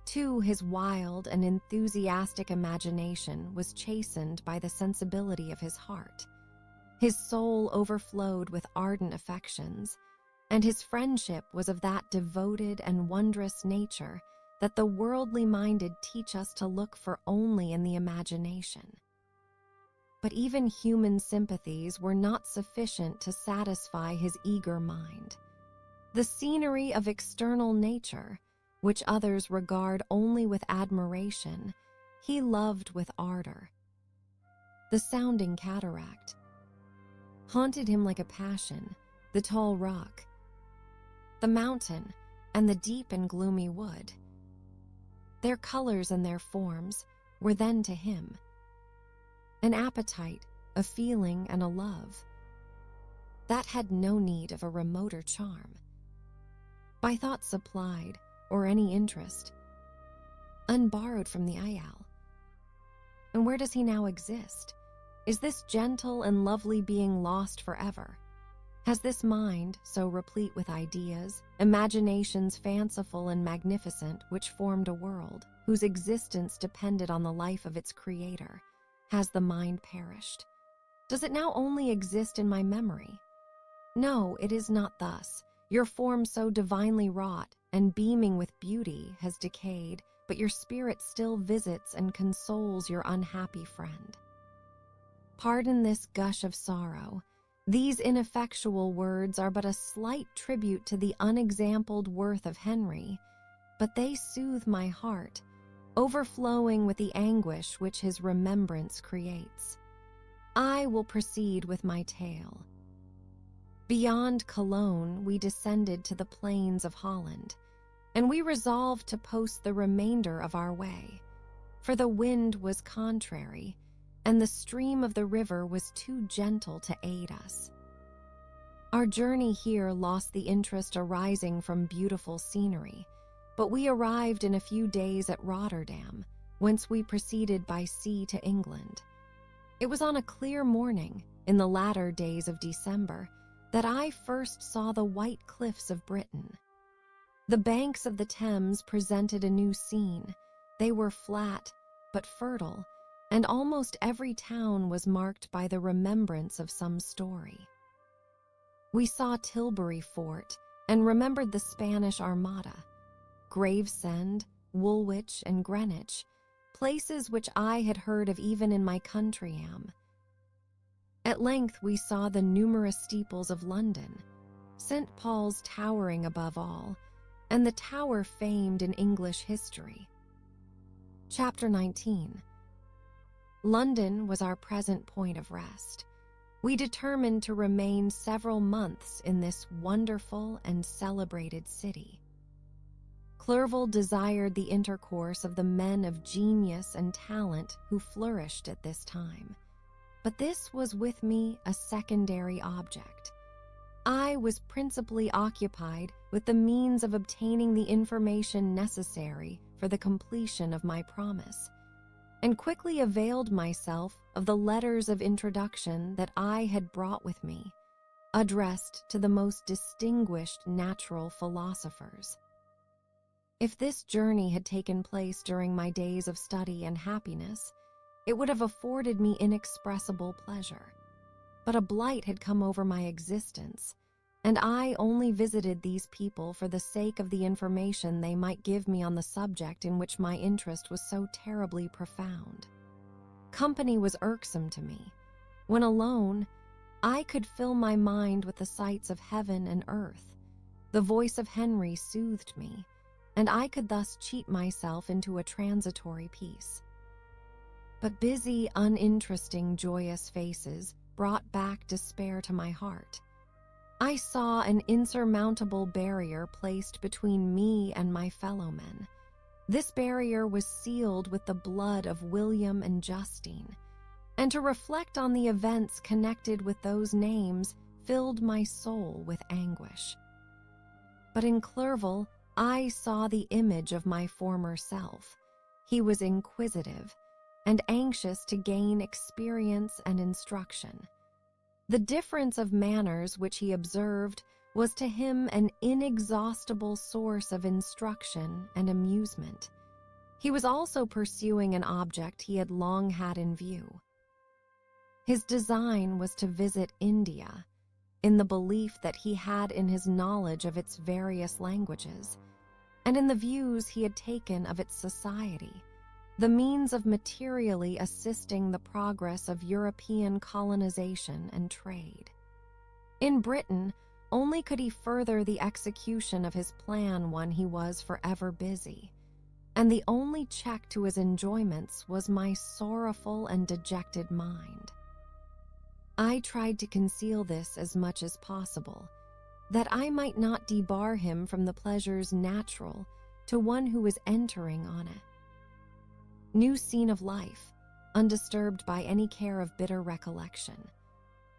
Too, his wild and enthusiastic imagination was chastened by the sensibility of his heart. His soul overflowed with ardent affections, and his friendship was of that devoted and wondrous nature that the worldly-minded teach us to look for only in the imagination. But even human sympathies were not sufficient to satisfy his eager mind. The scenery of external nature, which others regard only with admiration, he loved with ardor. The sounding cataract haunted him like a passion, the tall rock, the mountain, and the deep and gloomy wood. Their colors and their forms were then to him an appetite, a feeling, and a love that had no need of a remoter charm, by thought supplied, or any interest, unborrowed from the Ayal. And where does he now exist? Is this gentle and lovely being lost forever? Has this mind, so replete with ideas, imaginations fanciful and magnificent, which formed a world, whose existence depended on the life of its creator, has the mind perished? Does it now only exist in my memory? No, it is not thus. Your form so divinely wrought and beaming with beauty has decayed, but your spirit still visits and consoles your unhappy friend. Pardon this gush of sorrow. These ineffectual words are but a slight tribute to the unexampled worth of Henry, but they soothe my heart, overflowing with the anguish which his remembrance creates. I will proceed with my tale. Beyond Cologne, we descended to the plains of Holland, and we resolved to post the remainder of our way, for the wind was contrary, and the stream of the river was too gentle to aid us. Our journey here lost the interest arising from beautiful scenery, but we arrived in a few days at Rotterdam, whence we proceeded by sea to England. It was on a clear morning, in the latter days of December, that I first saw the white cliffs of Britain. The banks of the Thames presented a new scene. They were flat, but fertile, and almost every town was marked by the remembrance of some story. We saw Tilbury Fort and remembered the Spanish Armada, Gravesend, Woolwich, and Greenwich, places which I had heard of even in my country am. At length we saw the numerous steeples of London, St. Paul's towering above all, and the tower famed in English history. Chapter 19. London was our present point of rest. We determined to remain several months in this wonderful and celebrated city. Clerval desired the intercourse of the men of genius and talent who flourished at this time, but this was with me a secondary object. I was principally occupied with the means of obtaining the information necessary for the completion of my promise, and quickly availed myself of the letters of introduction that I had brought with me, addressed to the most distinguished natural philosophers. If this journey had taken place during my days of study and happiness, it would have afforded me inexpressible pleasure. But a blight had come over my existence, and I only visited these people for the sake of the information they might give me on the subject in which my interest was so terribly profound. Company was irksome to me. When alone, I could fill my mind with the sights of heaven and earth. The voice of Henry soothed me, and I could thus cheat myself into a transitory peace. But busy, uninteresting, joyous faces brought back despair to my heart. I saw an insurmountable barrier placed between me and my fellowmen. This barrier was sealed with the blood of William and Justine, and to reflect on the events connected with those names filled my soul with anguish. But in Clerval, I saw the image of my former self. He was inquisitive and anxious to gain experience and instruction. The difference of manners which he observed was to him an inexhaustible source of instruction and amusement. He was also pursuing an object he had long had in view. His design was to visit India, in the belief that he had in his knowledge of its various languages, and in the views he had taken of its society, the means of materially assisting the progress of European colonization and trade. In Britain, only could he further the execution of his plan when he was forever busy, and the only check to his enjoyments was my sorrowful and dejected mind. I tried to conceal this as much as possible, that I might not debar him from the pleasures natural to one who was entering on it. New scene of life, undisturbed by any care of bitter recollection.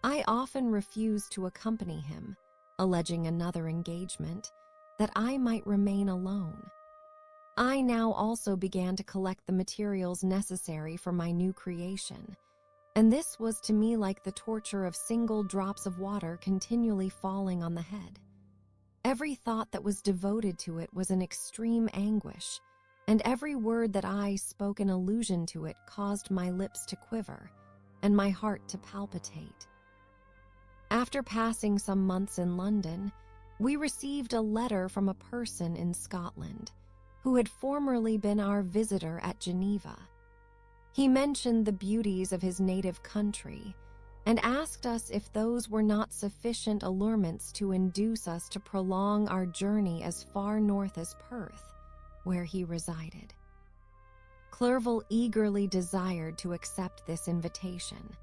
I often refused to accompany him, alleging another engagement, that I might remain alone. I now also began to collect the materials necessary for my new creation, and this was to me like the torture of single drops of water continually falling on the head. Every thought that was devoted to it was an extreme anguish, and every word that I spoke in allusion to it caused my lips to quiver and my heart to palpitate. After passing some months in London, we received a letter from a person in Scotland who had formerly been our visitor at Geneva. He mentioned the beauties of his native country and asked us if those were not sufficient allurements to induce us to prolong our journey as far north as Perth, where he resided. Clerval eagerly desired to accept this invitation,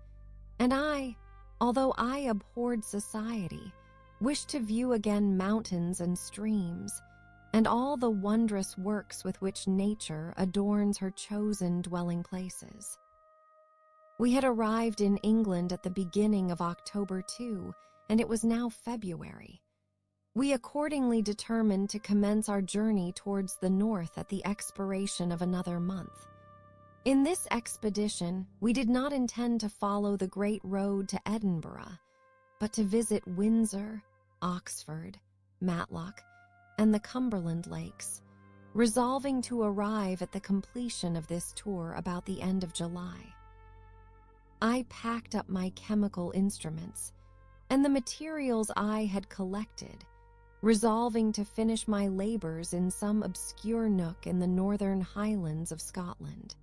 and I, although I abhorred society, wished to view again mountains and streams, and all the wondrous works with which nature adorns her chosen dwelling places. We had arrived in England at the beginning of October too, and it was now February. We accordingly determined to commence our journey towards the north at the expiration of another month. In this expedition, we did not intend to follow the great road to Edinburgh, but to visit Windsor, Oxford, Matlock, and the Cumberland Lakes, resolving to arrive at the completion of this tour about the end of July. I packed up my chemical instruments and the materials I had collected, resolving to finish my labors in some obscure nook in the northern highlands of Scotland.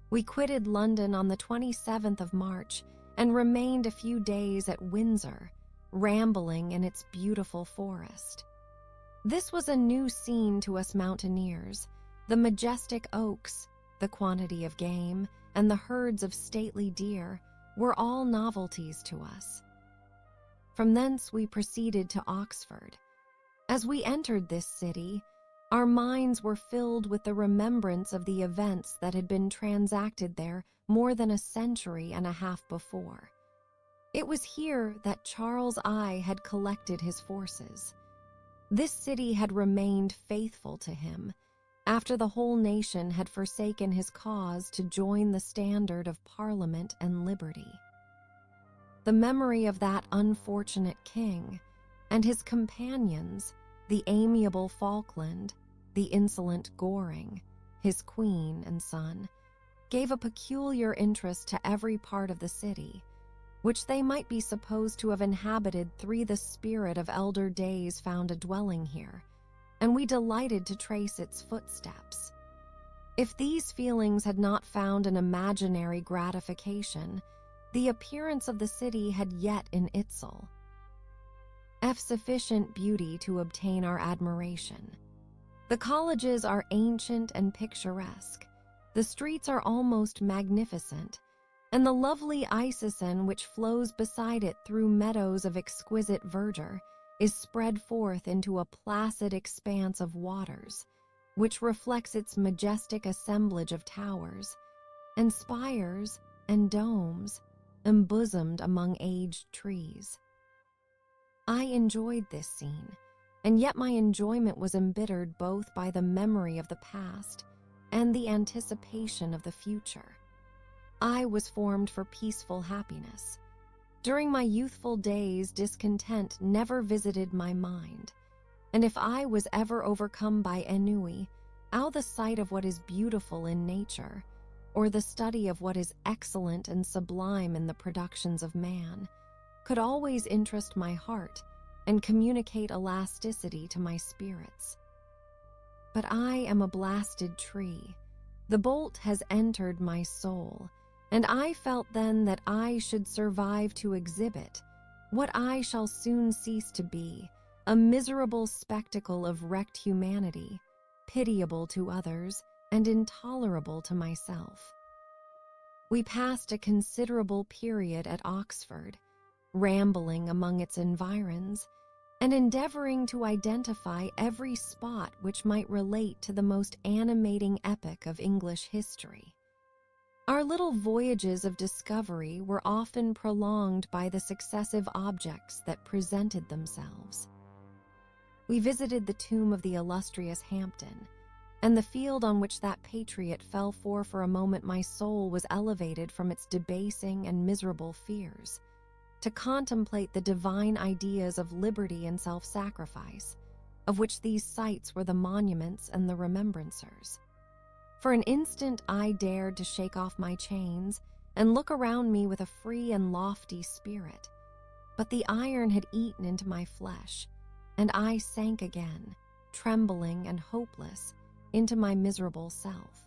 We quitted London on the 27th of March and remained a few days at Windsor, rambling in its beautiful forest. This was a new scene to us mountaineers. The majestic oaks, the quantity of game, and the herds of stately deer were all novelties to us. From thence we proceeded to Oxford. As we entered this city, our minds were filled with the remembrance of the events that had been transacted there more than a century and a half before. It was here that Charles I had collected his forces. This city had remained faithful to him, after the whole nation had forsaken his cause to join the standard of Parliament and liberty. The memory of that unfortunate king and his companions, the amiable Falkland, the insolent Goring, his queen and son, gave a peculiar interest to every part of the city, which they might be supposed to have inhabited the spirit of elder days found a dwelling here, and we delighted to trace its footsteps. If these feelings had not found an imaginary gratification, the appearance of the city had yet in itself sufficient beauty to obtain our admiration. The colleges are ancient and picturesque, the streets are almost magnificent, and the lovely Isisen which flows beside it through meadows of exquisite verdure is spread forth into a placid expanse of waters, which reflects its majestic assemblage of towers, and spires and domes embosomed among aged trees. I enjoyed this scene, and yet my enjoyment was embittered both by the memory of the past and the anticipation of the future. I was formed for peaceful happiness. During my youthful days, discontent never visited my mind, and if I was ever overcome by ennui, how the sight of what is beautiful in nature, or the study of what is excellent and sublime in the productions of man, could always interest my heart and communicate elasticity to my spirits. But I am a blasted tree. The bolt has entered my soul, and I felt then that I should survive to exhibit what I shall soon cease to be, a miserable spectacle of wrecked humanity, pitiable to others and intolerable to myself. We passed a considerable period at Oxford, rambling among its environs, and endeavoring to identify every spot which might relate to the most animating epoch of English history. Our little voyages of discovery were often prolonged by the successive objects that presented themselves. We visited the tomb of the illustrious Hampden, and the field on which that patriot fell for a moment my soul was elevated from its debasing and miserable fears, to contemplate the divine ideas of liberty and self-sacrifice, of which these sites were the monuments and the remembrancers. For an instant I dared to shake off my chains and look around me with a free and lofty spirit, but the iron had eaten into my flesh, and I sank again, trembling and hopeless, into my miserable self.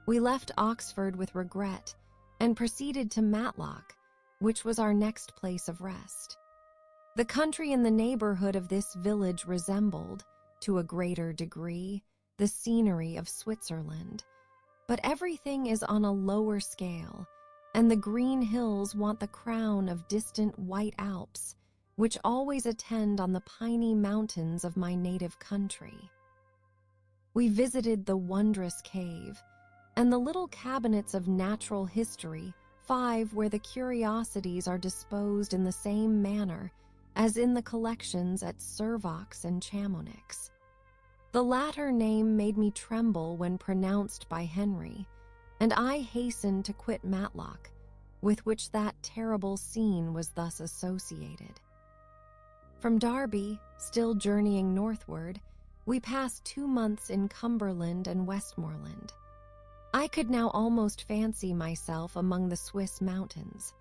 We left Oxford with regret and proceeded to Matlock, which was our next place of rest. The country in the neighborhood of this village resembled, to a greater degree, the scenery of Switzerland, but everything is on a lower scale, and the green hills want the crown of distant white Alps, which always attend on the piney mountains of my native country. We visited the wondrous cave, and the little cabinets of natural history, 5 where the curiosities are disposed in the same manner as in the collections at Servox and Chamonix. The latter name made me tremble when pronounced by Henry, and I hastened to quit Matlock, with which that terrible scene was thus associated. From Derby, still journeying northward, we passed 2 months in Cumberland and Westmoreland. I could now almost fancy myself among the Swiss mountains.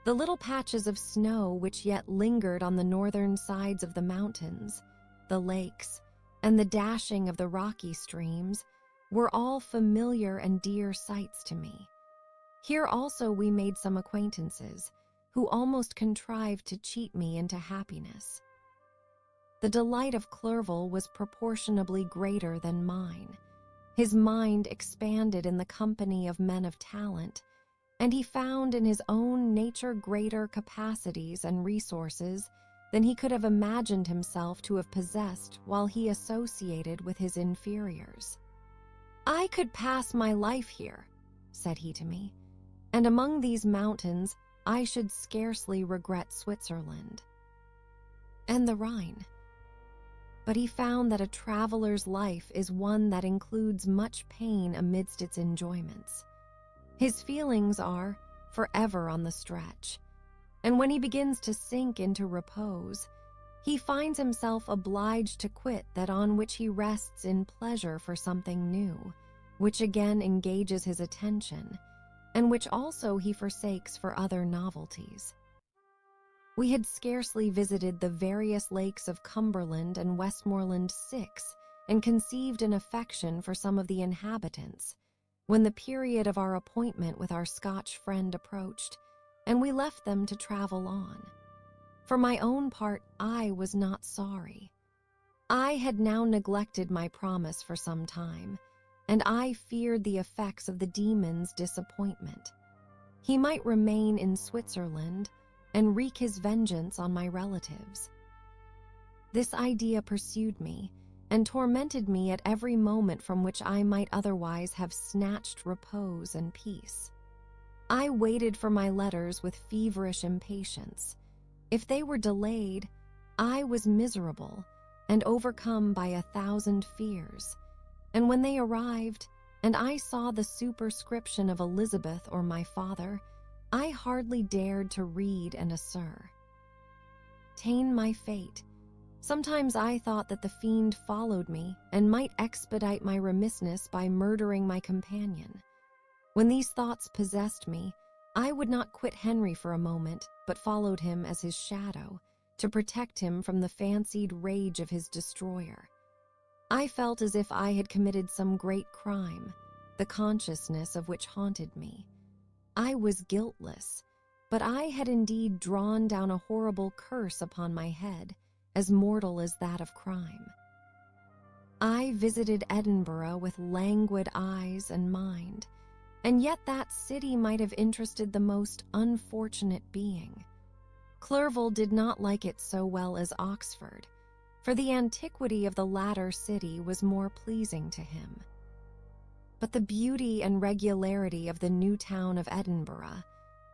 The little patches of snow which yet lingered on the northern sides of the mountains, the lakes, and the dashing of the rocky streams were all familiar and dear sights to me. Here also we made some acquaintances, who almost contrived to cheat me into happiness. The delight of Clerval was proportionably greater than mine. His mind expanded in the company of men of talent, and he found in his own nature greater capacities and resources than he could have imagined himself to have possessed while he associated with his inferiors. "I could pass my life here," said he to me, "and among these mountains I should scarcely regret Switzerland and the Rhine." But he found that a traveler's life is one that includes much pain amidst its enjoyments. His feelings are forever on the stretch, and when he begins to sink into repose, he finds himself obliged to quit that on which he rests in pleasure for something new, which again engages his attention, and which also he forsakes for other novelties. We had scarcely visited the various lakes of Cumberland and Westmoreland 6, and conceived an affection for some of the inhabitants, when the period of our appointment with our Scotch friend approached, and we left them to travel on. For my own part, I was not sorry. I had now neglected my promise for some time, and I feared the effects of the demon's disappointment. He might remain in Switzerland and wreak his vengeance on my relatives. This idea pursued me and tormented me at every moment from which I might otherwise have snatched repose and peace. I waited for my letters with feverish impatience. If they were delayed, I was miserable and overcome by 1,000 fears, and when they arrived, and I saw the superscription of Elizabeth or my father, I hardly dared to read and assur. Ta'en my fate. Sometimes I thought that the fiend followed me and might expedite my remissness by murdering my companion. When these thoughts possessed me, I would not quit Henry for a moment, but followed him as his shadow, to protect him from the fancied rage of his destroyer. I felt as if I had committed some great crime, the consciousness of which haunted me. I was guiltless, but I had indeed drawn down a horrible curse upon my head, as mortal as that of crime. I visited Edinburgh with languid eyes and mind, and yet that city might have interested the most unfortunate being. Clerval did not like it so well as Oxford, for the antiquity of the latter city was more pleasing to him. But the beauty and regularity of the new town of Edinburgh,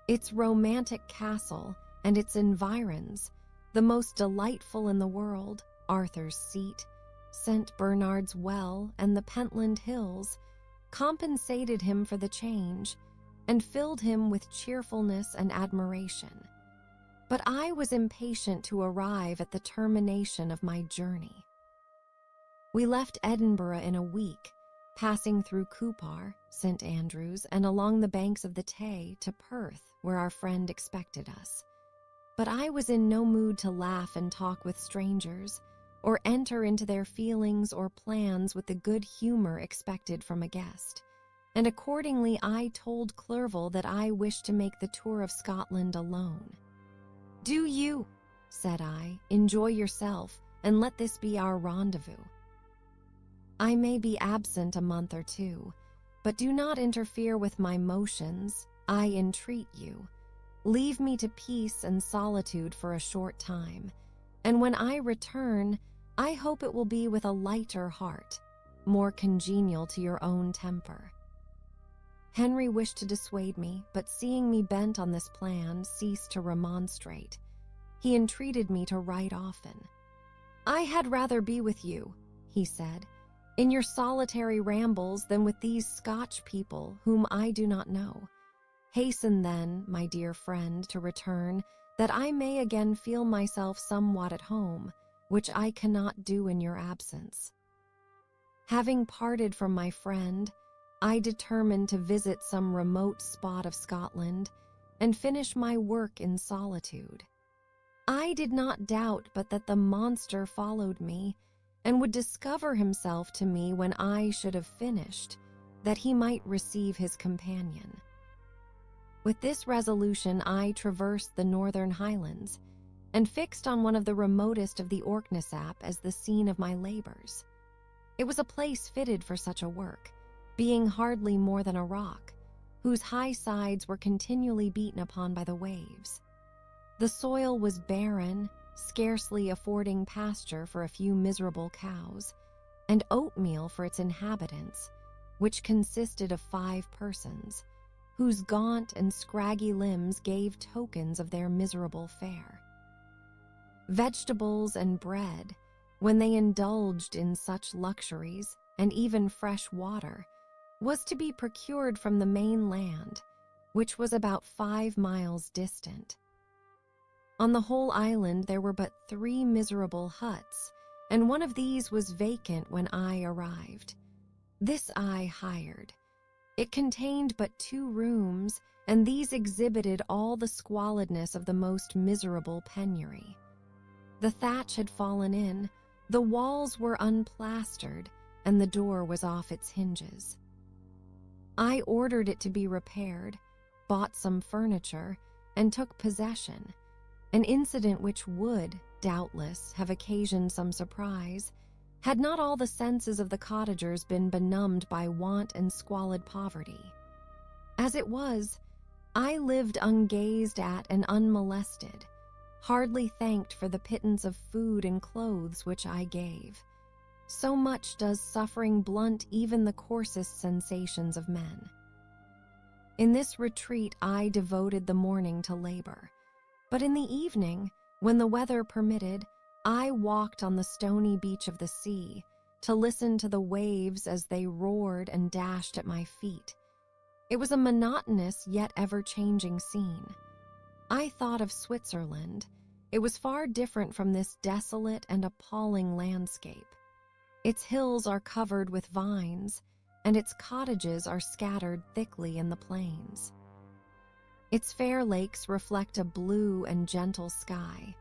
its romantic castle and its environs, the most delightful in the world, Arthur's Seat, St. Bernard's Well, and the Pentland Hills compensated him for the change and filled him with cheerfulness and admiration. But I was impatient to arrive at the termination of my journey. We left Edinburgh in a week, passing through Cupar, St. Andrews, and along the banks of the Tay to Perth, where our friend expected us. But I was in no mood to laugh and talk with strangers, or enter into their feelings or plans with the good humor expected from a guest, and accordingly I told Clerval that I wished to make the tour of Scotland alone. "Do you," said I, "enjoy yourself, and let this be our rendezvous. I may be absent a month or two, but do not interfere with my motions, I entreat you. Leave me to peace and solitude for a short time, and when I return, I hope it will be with a lighter heart, more congenial to your own temper." Henry wished to dissuade me, but seeing me bent on this plan, ceased to remonstrate. He entreated me to write often. "I had rather be with you," he said, "in your solitary rambles than with these Scotch people whom I do not know. Hasten then, my dear friend, to return, that I may again feel myself somewhat at home, which I cannot do in your absence." Having parted from my friend, I determined to visit some remote spot of Scotland and finish my work in solitude. I did not doubt but that the monster followed me and would discover himself to me when I should have finished, that he might receive his companion. With this resolution I traversed the northern highlands and fixed on one of the remotest of the Orkneysap as the scene of my labors. It was a place fitted for such a work, being hardly more than a rock, whose high sides were continually beaten upon by the waves. The soil was barren, scarcely affording pasture for a few miserable cows, and oatmeal for its inhabitants, which consisted of 5 persons, whose gaunt and scraggy limbs gave tokens of their miserable fare. Vegetables and bread, when they indulged in such luxuries, and even fresh water, was to be procured from the main land, which was about 5 miles distant. On the whole island there were but 3 miserable huts, and one of these was vacant when I arrived. This I hired. It contained but 2 rooms, and these exhibited all the squalidness of the most miserable penury. The thatch had fallen in, the walls were unplastered, and the door was off its hinges. I ordered it to be repaired, bought some furniture, and took possession, an incident which would, doubtless, have occasioned some surprise, had not all the senses of the cottagers been benumbed by want and squalid poverty. As it was, I lived ungazed at and unmolested, hardly thanked for the pittance of food and clothes which I gave. So much does suffering blunt even the coarsest sensations of men. In this retreat I devoted the morning to labor, but in the evening, when the weather permitted, I walked on the stony beach of the sea to listen to the waves as they roared and dashed at my feet. It was a monotonous yet ever-changing scene. I thought of Switzerland. It was far different from this desolate and appalling landscape. Its hills are covered with vines, and its cottages are scattered thickly in the plains. Its fair lakes reflect a blue and gentle sky,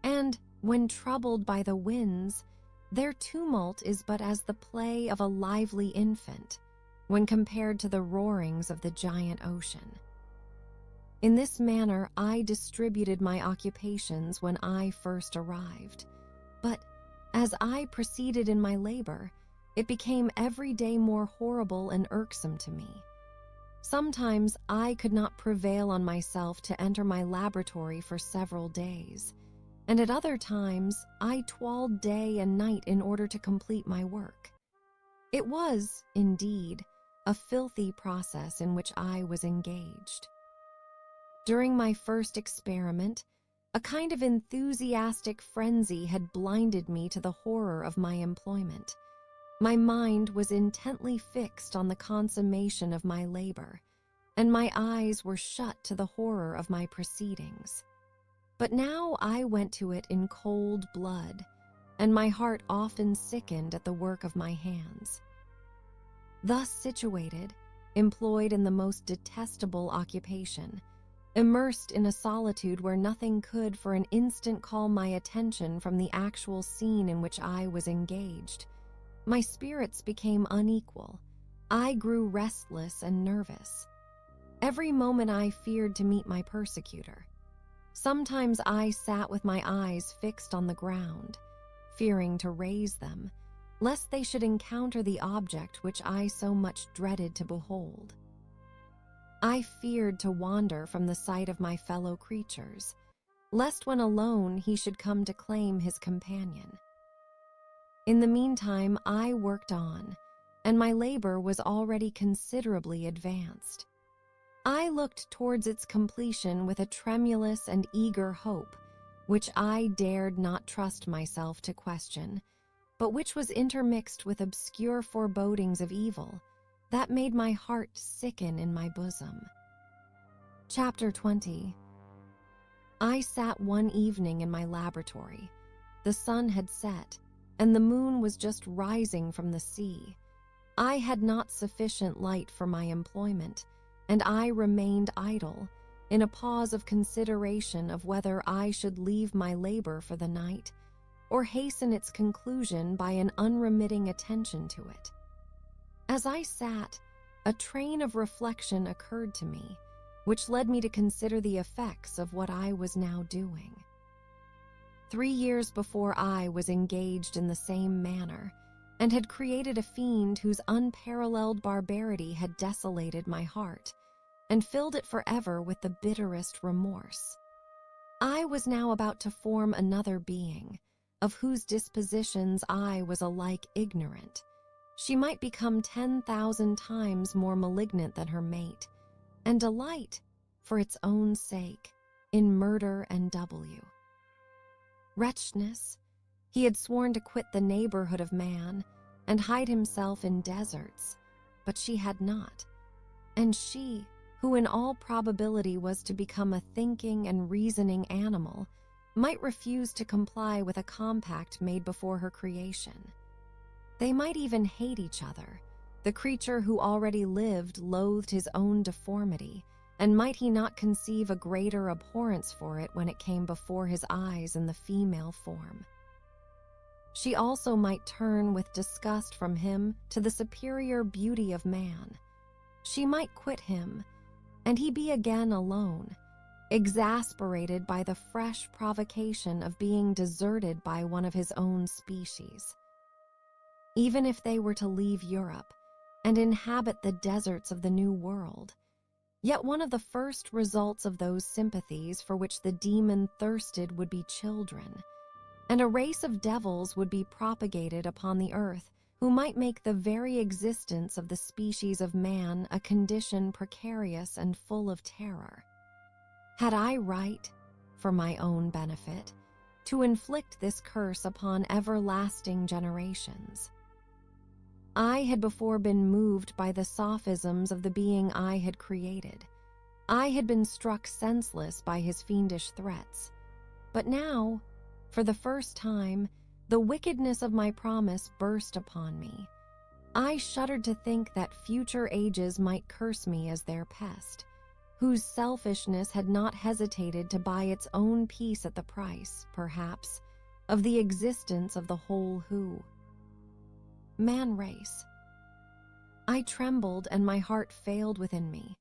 and, when troubled by the winds, their tumult is but as the play of a lively infant when compared to the roarings of the giant ocean. In this manner I distributed my occupations when I first arrived, but as I proceeded in my labor, it became every day more horrible and irksome to me. Sometimes I could not prevail on myself to enter my laboratory for several days, and at other times I toiled day and night in order to complete my work. It was, indeed, a filthy process in which I was engaged. During my first experiment, A kind of enthusiastic frenzy had blinded me to the horror of my employment. My mind was intently fixed on the consummation of my labor, and my eyes were shut to the horror of my proceedings. But now I went to it in cold blood, and my heart often sickened at the work of my hands. Thus situated, employed in the most detestable occupation, immersed in a solitude where nothing could for an instant call my attention from the actual scene in which I was engaged, my spirits became unequal. I grew restless and nervous. Every moment I feared to meet my persecutor. Sometimes I sat with my eyes fixed on the ground, fearing to raise them, lest they should encounter the object which I so much dreaded to behold. I feared to wander from the sight of my fellow creatures, lest when alone he should come to claim his companion. In the meantime, I worked on, and my labor was already considerably advanced. I looked towards its completion with a tremulous and eager hope, which I dared not trust myself to question, but which was intermixed with obscure forebodings of evil that made my heart sicken in my bosom. Chapter 20. I sat one evening in my laboratory. The sun had set, and the moon was just rising from the sea. I had not sufficient light for my employment, and I remained idle, in a pause of consideration of whether I should leave my labor for the night, or hasten its conclusion by an unremitting attention to it. As I sat, a train of reflection occurred to me, which led me to consider the effects of what I was now doing. 3 years before I was engaged in the same manner, and had created a fiend whose unparalleled barbarity had desolated my heart, and filled it forever with the bitterest remorse. I was now about to form another being, of whose dispositions I was alike ignorant. She might become 10,000 times more malignant than her mate, and delight, for its own sake, in murder and wretchedness. He had sworn to quit the neighborhood of man and hide himself in deserts, but she had not. And she, who in all probability was to become a thinking and reasoning animal, might refuse to comply with a compact made before her creation. They might even hate each other. The creature who already lived loathed his own deformity, and might he not conceive a greater abhorrence for it when it came before his eyes in the female form? She also might turn with disgust from him to the superior beauty of man. She might quit him, and he be again alone, exasperated by the fresh provocation of being deserted by one of his own species. Even if they were to leave Europe and inhabit the deserts of the New World, yet one of the first results of those sympathies for which the demon thirsted would be children, and a race of devils would be propagated upon the earth who might make the very existence of the species of man a condition precarious and full of terror. Had I right, for my own benefit, to inflict this curse upon everlasting generations? I had before been moved by the sophisms of the being I had created. I had been struck senseless by his fiendish threats. But now, for the first time, the wickedness of my promise burst upon me. I shuddered to think that future ages might curse me as their pest, whose selfishness had not hesitated to buy its own peace at the price, perhaps, of the existence of the whole man race. I trembled and my heart failed within me,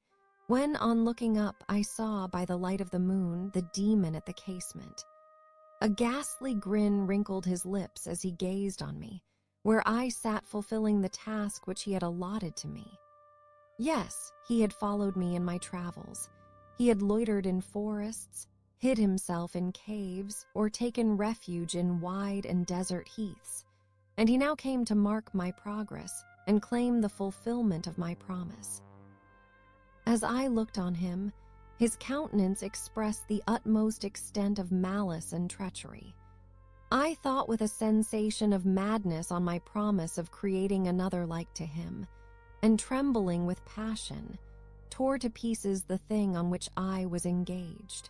when on looking up I saw by the light of the moon the demon at the casement. A ghastly grin wrinkled his lips as he gazed on me, where I sat fulfilling the task which he had allotted to me. Yes, he had followed me in my travels. He had loitered in forests, hid himself in caves, or taken refuge in wide and desert heaths, and he now came to mark my progress and claim the fulfillment of my promise. As I looked on him, His countenance expressed the utmost extent of malice and treachery. I thought with a sensation of madness on my promise of creating another like to him, and trembling with passion, tore to pieces the thing on which I was engaged.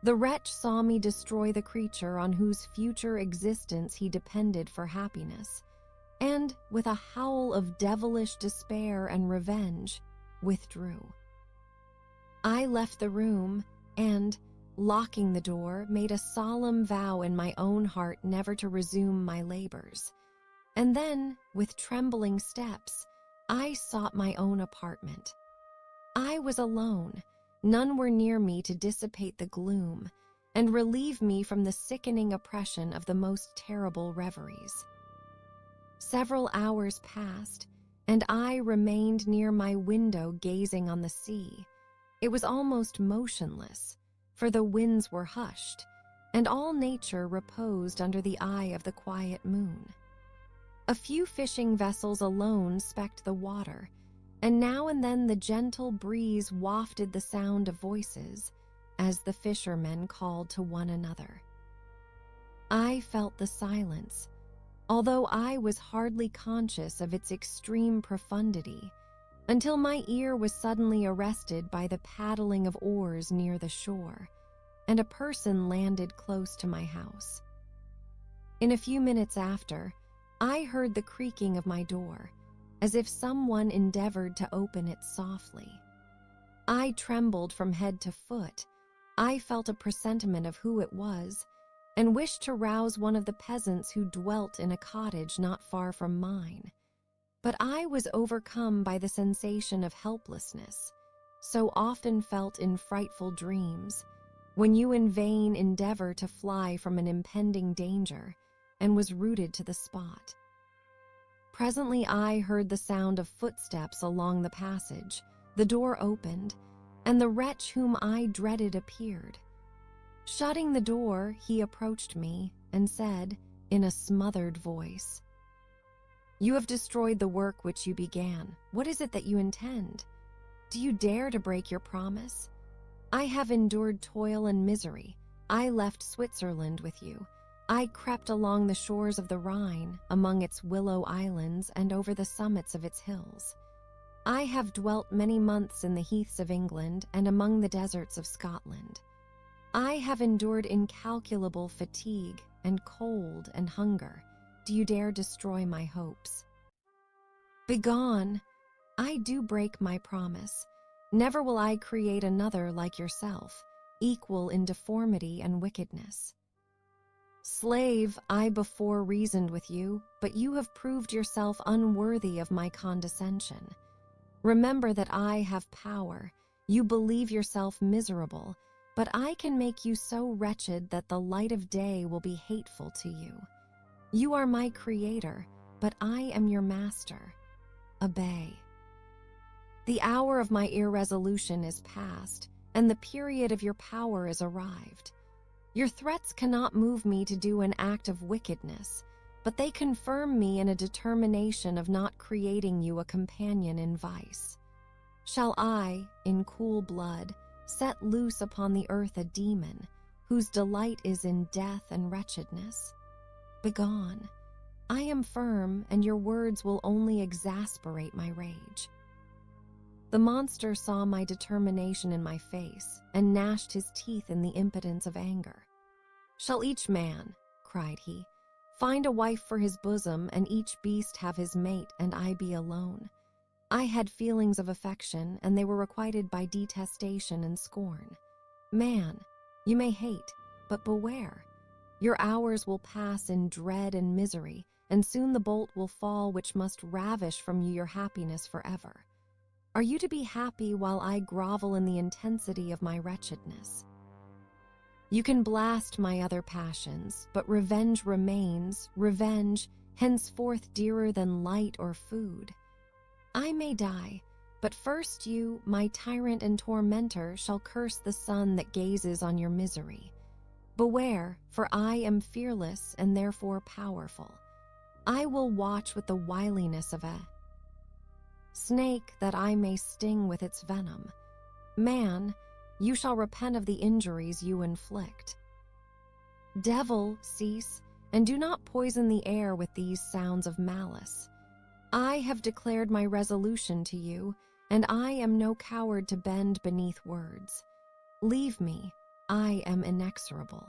The wretch saw me destroy the creature on whose future existence he depended for happiness, and, with a howl of devilish despair and revenge, withdrew. I left the room and, locking the door, made a solemn vow in my own heart never to resume my labors. And then, with trembling steps, I sought my own apartment. I was alone. None were near me to dissipate the gloom and relieve me from the sickening oppression of the most terrible reveries. Several hours passed, and I remained near my window gazing on the sea. It was almost motionless, for the winds were hushed, and all nature reposed under the eye of the quiet moon. A few fishing vessels alone specked the water, and now and then the gentle breeze wafted the sound of voices as the fishermen called to one another. I felt the silence, although I was hardly conscious of its extreme profundity, until my ear was suddenly arrested by the paddling of oars near the shore, and a person landed close to my house. In a few minutes after, I heard the creaking of my door, as if someone endeavored to open it softly. I trembled from head to foot. I felt a presentiment of who it was, and wished to rouse one of the peasants who dwelt in a cottage not far from mine. But I was overcome by the sensation of helplessness, so often felt in frightful dreams, when you in vain endeavor to fly from an impending danger, and was rooted to the spot. Presently I heard the sound of footsteps along the passage, the door opened, and the wretch whom I dreaded appeared. Shutting the door, he approached me and said, in a smothered voice, "You have destroyed the work which you began. What is it that you intend? Do you dare to break your promise? I have endured toil and misery. I left Switzerland with you. I crept along the shores of the Rhine, among its willow islands and over the summits of its hills. I have dwelt many months in the heaths of England and among the deserts of Scotland. I have endured incalculable fatigue and cold and hunger. Do you dare destroy my hopes? Begone! I do break my promise. Never will I create another like yourself, equal in deformity and wickedness. Slave, I before reasoned with you, but you have proved yourself unworthy of my condescension. Remember that I have power. You believe yourself miserable, but I can make you so wretched that the light of day will be hateful to you. You are my creator, but I am your master. Obey. The hour of my irresolution is past, and the period of your power is arrived. Your threats cannot move me to do an act of wickedness, but they confirm me in a determination of not creating you a companion in vice. Shall I, in cool blood, set loose upon the earth a demon, whose delight is in death and wretchedness? Begone. I am firm, and your words will only exasperate my rage. The monster saw my determination in my face, and gnashed his teeth in the impotence of anger. Shall each man, cried he, find a wife for his bosom, and each beast have his mate, and I be alone? I had feelings of affection, and they were requited by detestation and scorn. Man, you may hate, but beware. Your hours will pass in dread and misery, and soon the bolt will fall which must ravish from you your happiness forever. Are you to be happy while I grovel in the intensity of my wretchedness? You can blast my other passions, but revenge remains, revenge, henceforth dearer than light or food. I may die, but first you, my tyrant and tormentor, shall curse the sun that gazes on your misery. Beware, for I am fearless and therefore powerful. I will watch with the wiliness of a snake that I may sting with its venom. Man, you shall repent of the injuries you inflict. Devil, cease, and do not poison the air with these sounds of malice. I have declared my resolution to you, and I am no coward to bend beneath words. Leave me, I am inexorable.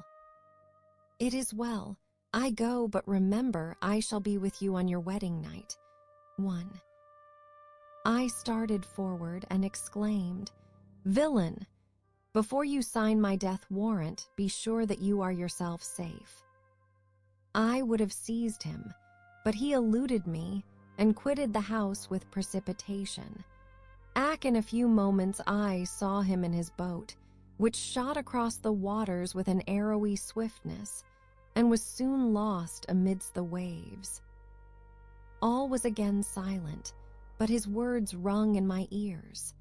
It is well, I go, but remember I shall be with you on your wedding night. 1. I started forward and exclaimed, Villain! Before you sign my death warrant, be sure that you are yourself safe. I would have seized him, but he eluded me and quitted the house with precipitation. In a few moments I saw him in his boat, which shot across the waters with an arrowy swiftness, and was soon lost amidst the waves. All was again silent, but his words rung in my ears.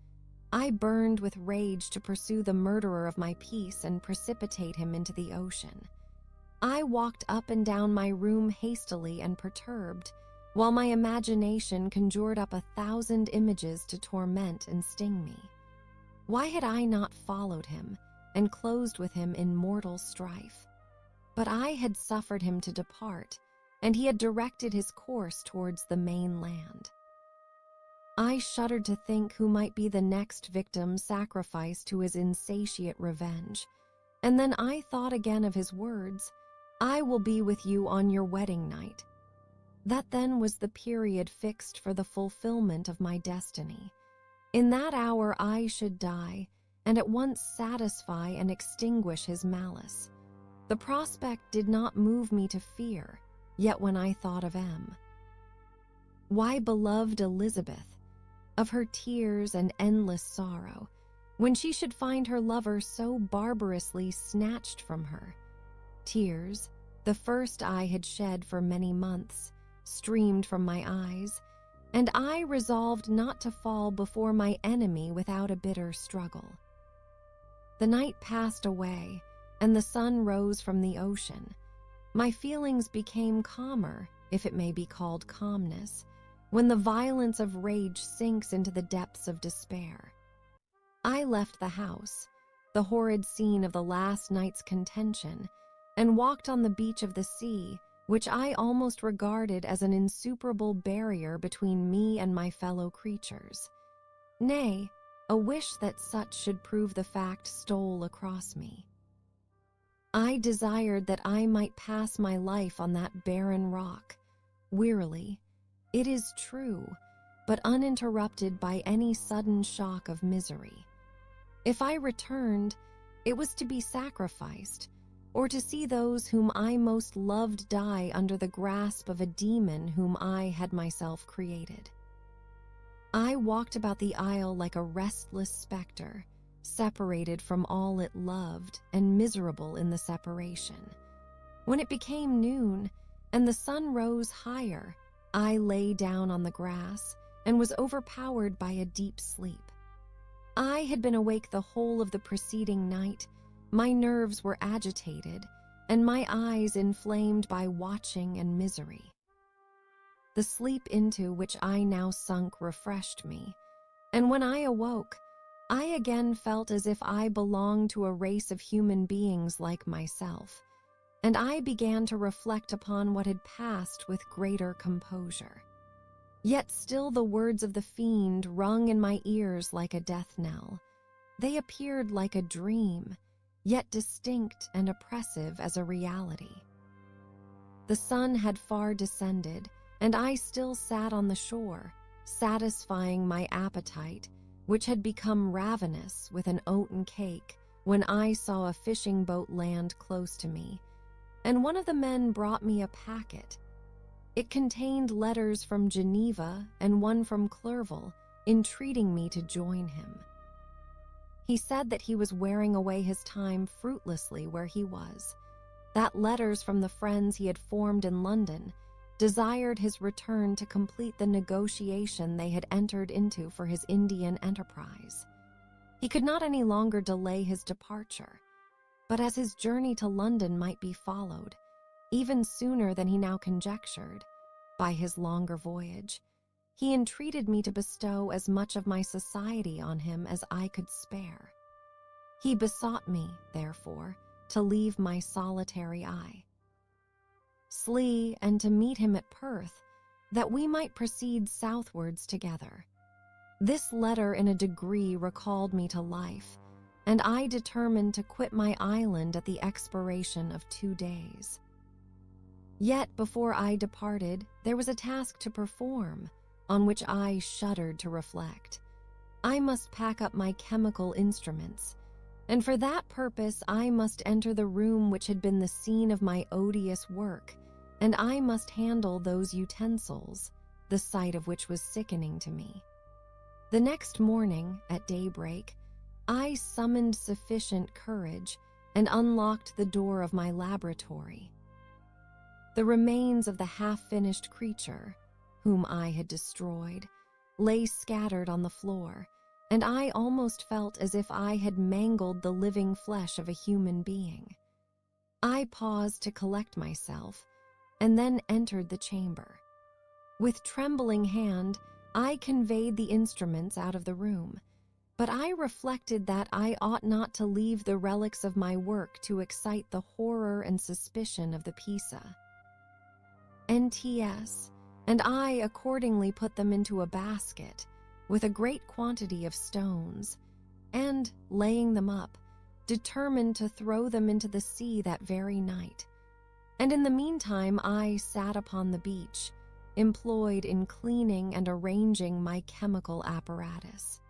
I burned with rage to pursue the murderer of my peace and precipitate him into the ocean. I walked up and down my room hastily and perturbed, while my imagination conjured up 1,000 images to torment and sting me. Why had I not followed him and closed with him in mortal strife? But I had suffered him to depart, and he had directed his course towards the mainland. I shuddered to think who might be the next victim sacrificed to his insatiate revenge, and then I thought again of his words, I will be with you on your wedding night. That then was the period fixed for the fulfillment of my destiny. In that hour I should die, and at once satisfy and extinguish his malice. The prospect did not move me to fear, yet when I thought of why beloved Elizabeth, of her tears and endless sorrow, when she should find her lover so barbarously snatched from her. Tears, the first I had shed for many months, streamed from my eyes, and I resolved not to fall before my enemy without a bitter struggle. The night passed away, and the sun rose from the ocean. My feelings became calmer, if it may be called calmness, when the violence of rage sinks into the depths of despair. I left the house, the horrid scene of the last night's contention, and walked on the beach of the sea, which I almost regarded as an insuperable barrier between me and my fellow creatures. Nay, a wish that such should prove the fact stole across me. I desired that I might pass my life on that barren rock, wearily, it is true, but uninterrupted by any sudden shock of misery. If I returned, it was to be sacrificed, or to see those whom I most loved die under the grasp of a demon whom I had myself created. I walked about the isle like a restless specter, separated from all it loved and miserable in the separation. When it became noon and the sun rose higher, I lay down on the grass and was overpowered by a deep sleep. I had been awake the whole of the preceding night. My nerves were agitated, and my eyes inflamed by watching and misery. The sleep into which I now sunk refreshed me, and when I awoke, I again felt as if I belonged to a race of human beings like myself, and I began to reflect upon what had passed with greater composure. Yet still the words of the fiend rung in my ears like a death knell. They appeared like a dream, yet distinct and oppressive as a reality. The sun had far descended, and I still sat on the shore, satisfying my appetite, which had become ravenous with an oaten cake, when I saw a fishing boat land close to me, and one of the men brought me a packet. It contained letters from Geneva and one from Clerval, entreating me to join him. He said that he was wearing away his time fruitlessly where he was, that letters from the friends he had formed in London desired his return to complete the negotiation they had entered into for his Indian enterprise. He could not any longer delay his departure, but as his journey to London might be followed, even sooner than he now conjectured, by his longer voyage, he entreated me to bestow as much of my society on him as I could spare. He besought me, therefore, to leave my solitary Slee, and to meet him at Perth, that we might proceed southwards together. This letter in a degree recalled me to life, and I determined to quit my island at the expiration of 2 days. Yet before I departed, there was a task to perform, on which I shuddered to reflect. I must pack up my chemical instruments, and for that purpose I must enter the room which had been the scene of my odious work, and I must handle those utensils, the sight of which was sickening to me. The next morning, at daybreak, I summoned sufficient courage and unlocked the door of my laboratory. The remains of the half-finished creature, whom I had destroyed, lay scattered on the floor, and I almost felt as if I had mangled the living flesh of a human being. I paused to collect myself, and then entered the chamber. With trembling hand, I conveyed the instruments out of the room, but I reflected that I ought not to leave the relics of my work to excite the horror and suspicion of the Pisa. NTS, and I accordingly put them into a basket with a great quantity of stones, and, laying them up, determined to throw them into the sea that very night. And in the meantime I sat upon the beach, employed in cleaning and arranging my chemical apparatus.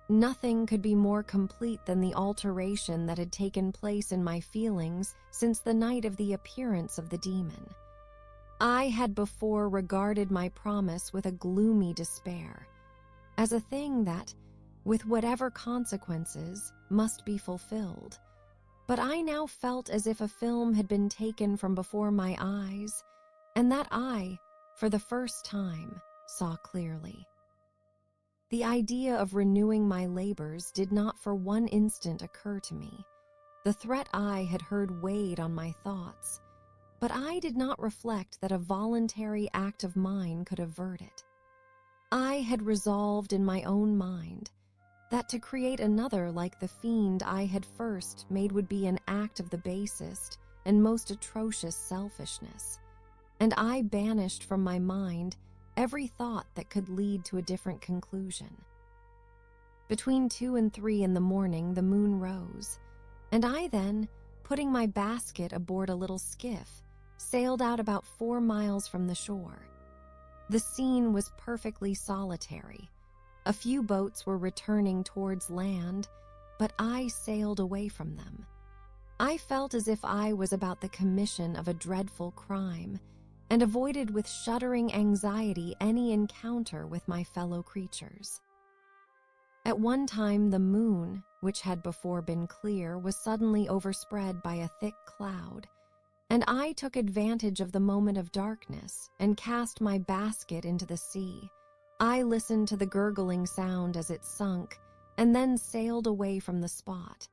Nothing could be more complete than the alteration that had taken place in my feelings since the night of the appearance of the demon. I had before regarded my promise with a gloomy despair, as a thing that, with whatever consequences, must be fulfilled. But I now felt as if a film had been taken from before my eyes, and that I, for the first time, saw clearly. The idea of renewing my labors did not for one instant occur to me. The threat I had heard weighed on my thoughts, but I did not reflect that a voluntary act of mine could avert it. I had resolved in my own mind that to create another like the fiend I had first made would be an act of the basest and most atrocious selfishness, and I banished from my mind every thought that could lead to a different conclusion. Between 2 and 3 in the morning the moon rose, and I then, putting my basket aboard a little skiff, sailed out about 4 miles from the shore. The scene was perfectly solitary. A few boats were returning towards land, but I sailed away from them. I felt as if I was about the commission of a dreadful crime, and avoided with shuddering anxiety any encounter with my fellow creatures. At one time the moon, which had before been clear, was suddenly overspread by a thick cloud, and I took advantage of the moment of darkness and cast my basket into the sea. I listened to the gurgling sound as it sunk, and then sailed away from the spot.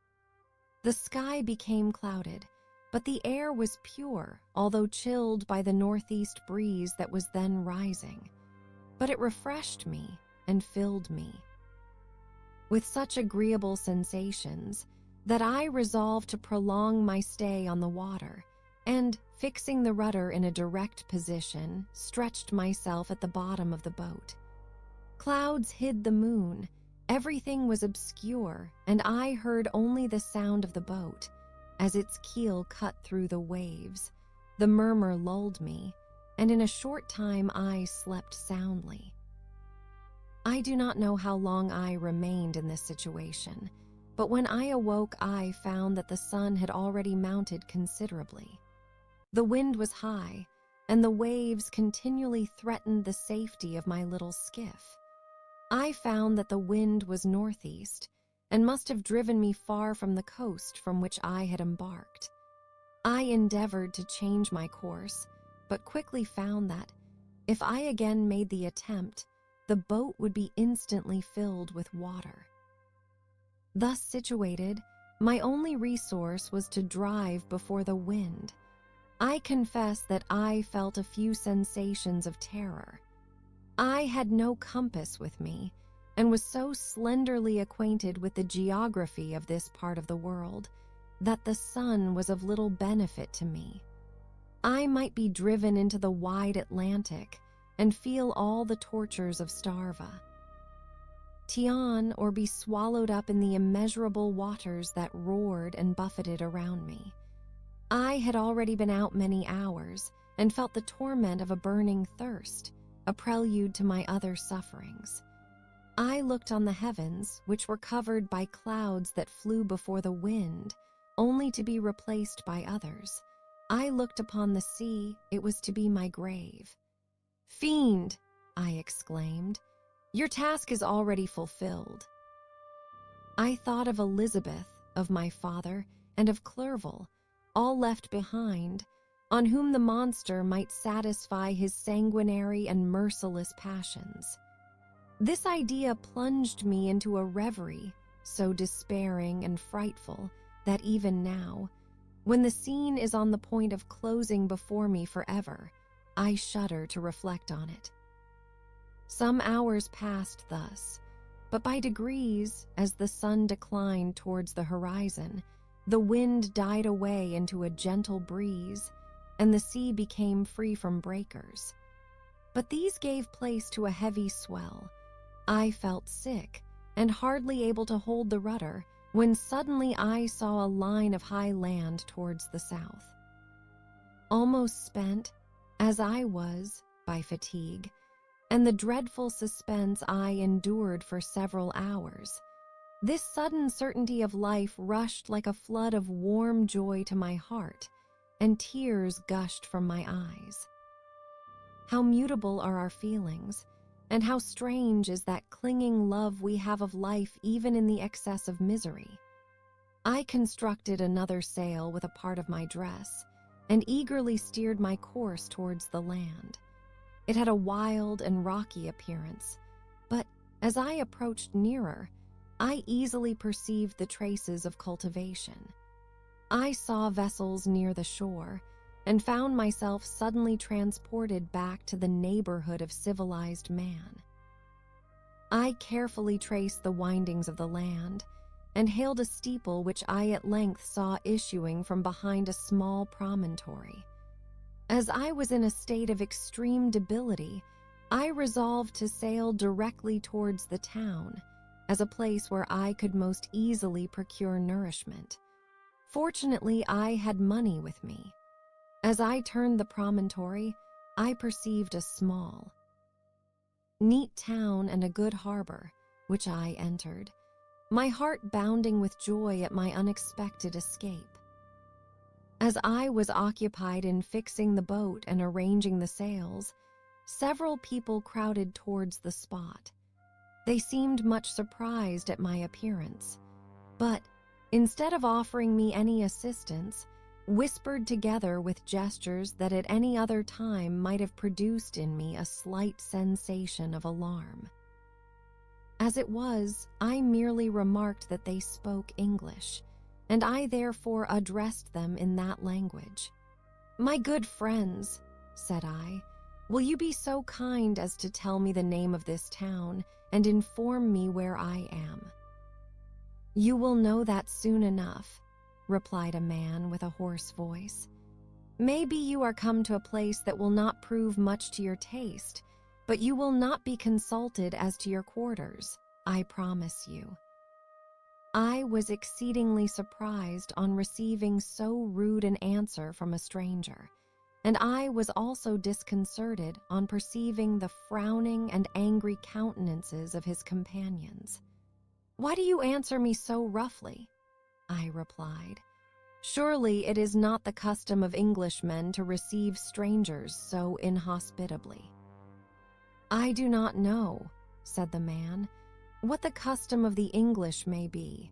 The sky became clouded, but the air was pure, although chilled by the northeast breeze that was then rising. But it refreshed me and filled me with such agreeable sensations that I resolved to prolong my stay on the water, and, fixing the rudder in a direct position, stretched myself at the bottom of the boat. Clouds hid the moon, everything was obscure, and I heard only the sound of the boat, as its keel cut through the waves. The murmur lulled me, and in a short time I slept soundly. I do not know how long I remained in this situation, but when I awoke I found that the sun had already mounted considerably. The wind was high, and the waves continually threatened the safety of my little skiff. I found that the wind was northeast, and must have driven me far from the coast from which I had embarked. I endeavored to change my course, but quickly found that, if I again made the attempt, the boat would be instantly filled with water. Thus situated, my only resource was to drive before the wind. I confess that I felt a few sensations of terror. I had no compass with me, and was so slenderly acquainted with the geography of this part of the world that the sun was of little benefit to me. I might be driven into the wide Atlantic and feel all the tortures of Starva, Tian, or be swallowed up in the immeasurable waters that roared and buffeted around me. I had already been out many hours and felt the torment of a burning thirst, a prelude to my other sufferings. I looked on the heavens, which were covered by clouds that flew before the wind, only to be replaced by others. I looked upon the sea, it was to be my grave. "Fiend," I exclaimed, "your task is already fulfilled." I thought of Elizabeth, of my father, and of Clerval, all left behind, on whom the monster might satisfy his sanguinary and merciless passions. This idea plunged me into a reverie, so despairing and frightful that even now, when the scene is on the point of closing before me forever, I shudder to reflect on it. Some hours passed thus, but by degrees, as the sun declined towards the horizon, the wind died away into a gentle breeze, and the sea became free from breakers. But these gave place to a heavy swell. I felt sick and hardly able to hold the rudder when suddenly I saw a line of high land towards the south. Almost spent, as I was, by fatigue, and the dreadful suspense I endured for several hours, this sudden certainty of life rushed like a flood of warm joy to my heart, and tears gushed from my eyes. How mutable are our feelings, and how strange is that clinging love we have of life even in the excess of misery. I constructed another sail with a part of my dress, and eagerly steered my course towards the land. It had a wild and rocky appearance, but as I approached nearer, I easily perceived the traces of cultivation. I saw vessels near the shore, and found myself suddenly transported back to the neighborhood of civilized man. I carefully traced the windings of the land, and hailed a steeple which I at length saw issuing from behind a small promontory. As I was in a state of extreme debility, I resolved to sail directly towards the town, as a place where I could most easily procure nourishment. Fortunately, I had money with me. As I turned the promontory, I perceived a small, neat town and a good harbor, which I entered, my heart bounding with joy at my unexpected escape. As I was occupied in fixing the boat and arranging the sails, several people crowded towards the spot. They seemed much surprised at my appearance, but instead of offering me any assistance, whispered together with gestures that at any other time might have produced in me a slight sensation of alarm. As it was, I merely remarked that they spoke English, and I therefore addressed them in that language. "My good friends," said I, "will you be so kind as to tell me the name of this town and inform me where I am?" "You will know that soon enough," replied a man with a hoarse voice. "Maybe you are come to a place that will not prove much to your taste, but you will not be consulted as to your quarters, I promise you." I was exceedingly surprised on receiving so rude an answer from a stranger, and I was also disconcerted on perceiving the frowning and angry countenances of his companions. "Why do you answer me so roughly?" I replied. "Surely it is not the custom of Englishmen to receive strangers so inhospitably." "I do not know," said the man, "what the custom of the English may be,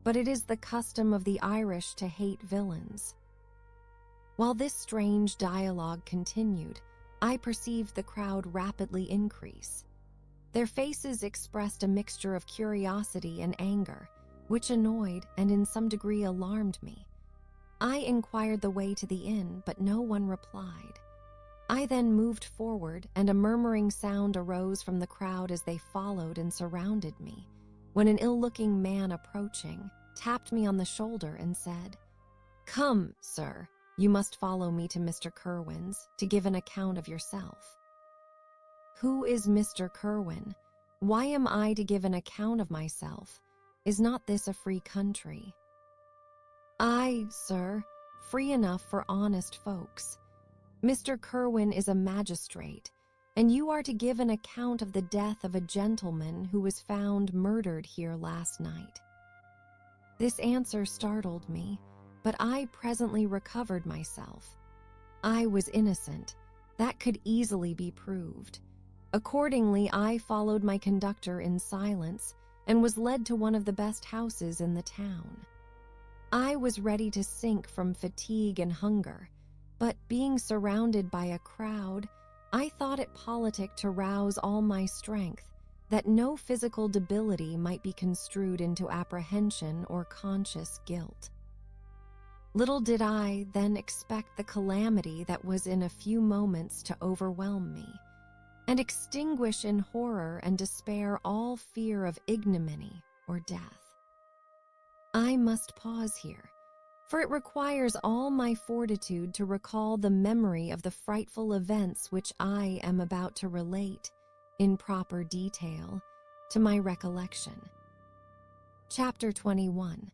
but it is the custom of the Irish to hate villains." While this strange dialogue continued, I perceived the crowd rapidly increase. Their faces expressed a mixture of curiosity and anger, which annoyed and in some degree alarmed me. I inquired the way to the inn, but no one replied. I then moved forward, and a murmuring sound arose from the crowd as they followed and surrounded me, when an ill-looking man approaching tapped me on the shoulder and said, "Come, sir, you must follow me to Mr. Kerwin's to give an account of yourself." Who is Mr. Kerwin? Why am I to give an account of myself? Is not this a free country? Aye, sir, free enough for honest folks. Mr. Kerwin is a magistrate, and you are to give an account of the death of a gentleman who was found murdered here last night. This answer startled me, but I presently recovered myself. I was innocent. That could easily be proved. Accordingly, I followed my conductor in silence and was led to one of the best houses in the town. I was ready to sink from fatigue and hunger, but being surrounded by a crowd, I thought it politic to rouse all my strength, that no physical debility might be construed into apprehension or conscious guilt. Little did I then expect the calamity that was in a few moments to overwhelm me, and extinguish in horror and despair all fear of ignominy or death. I must pause here, for it requires all my fortitude to recall the memory of the frightful events which I am about to relate, in proper detail, to my recollection. Chapter 21.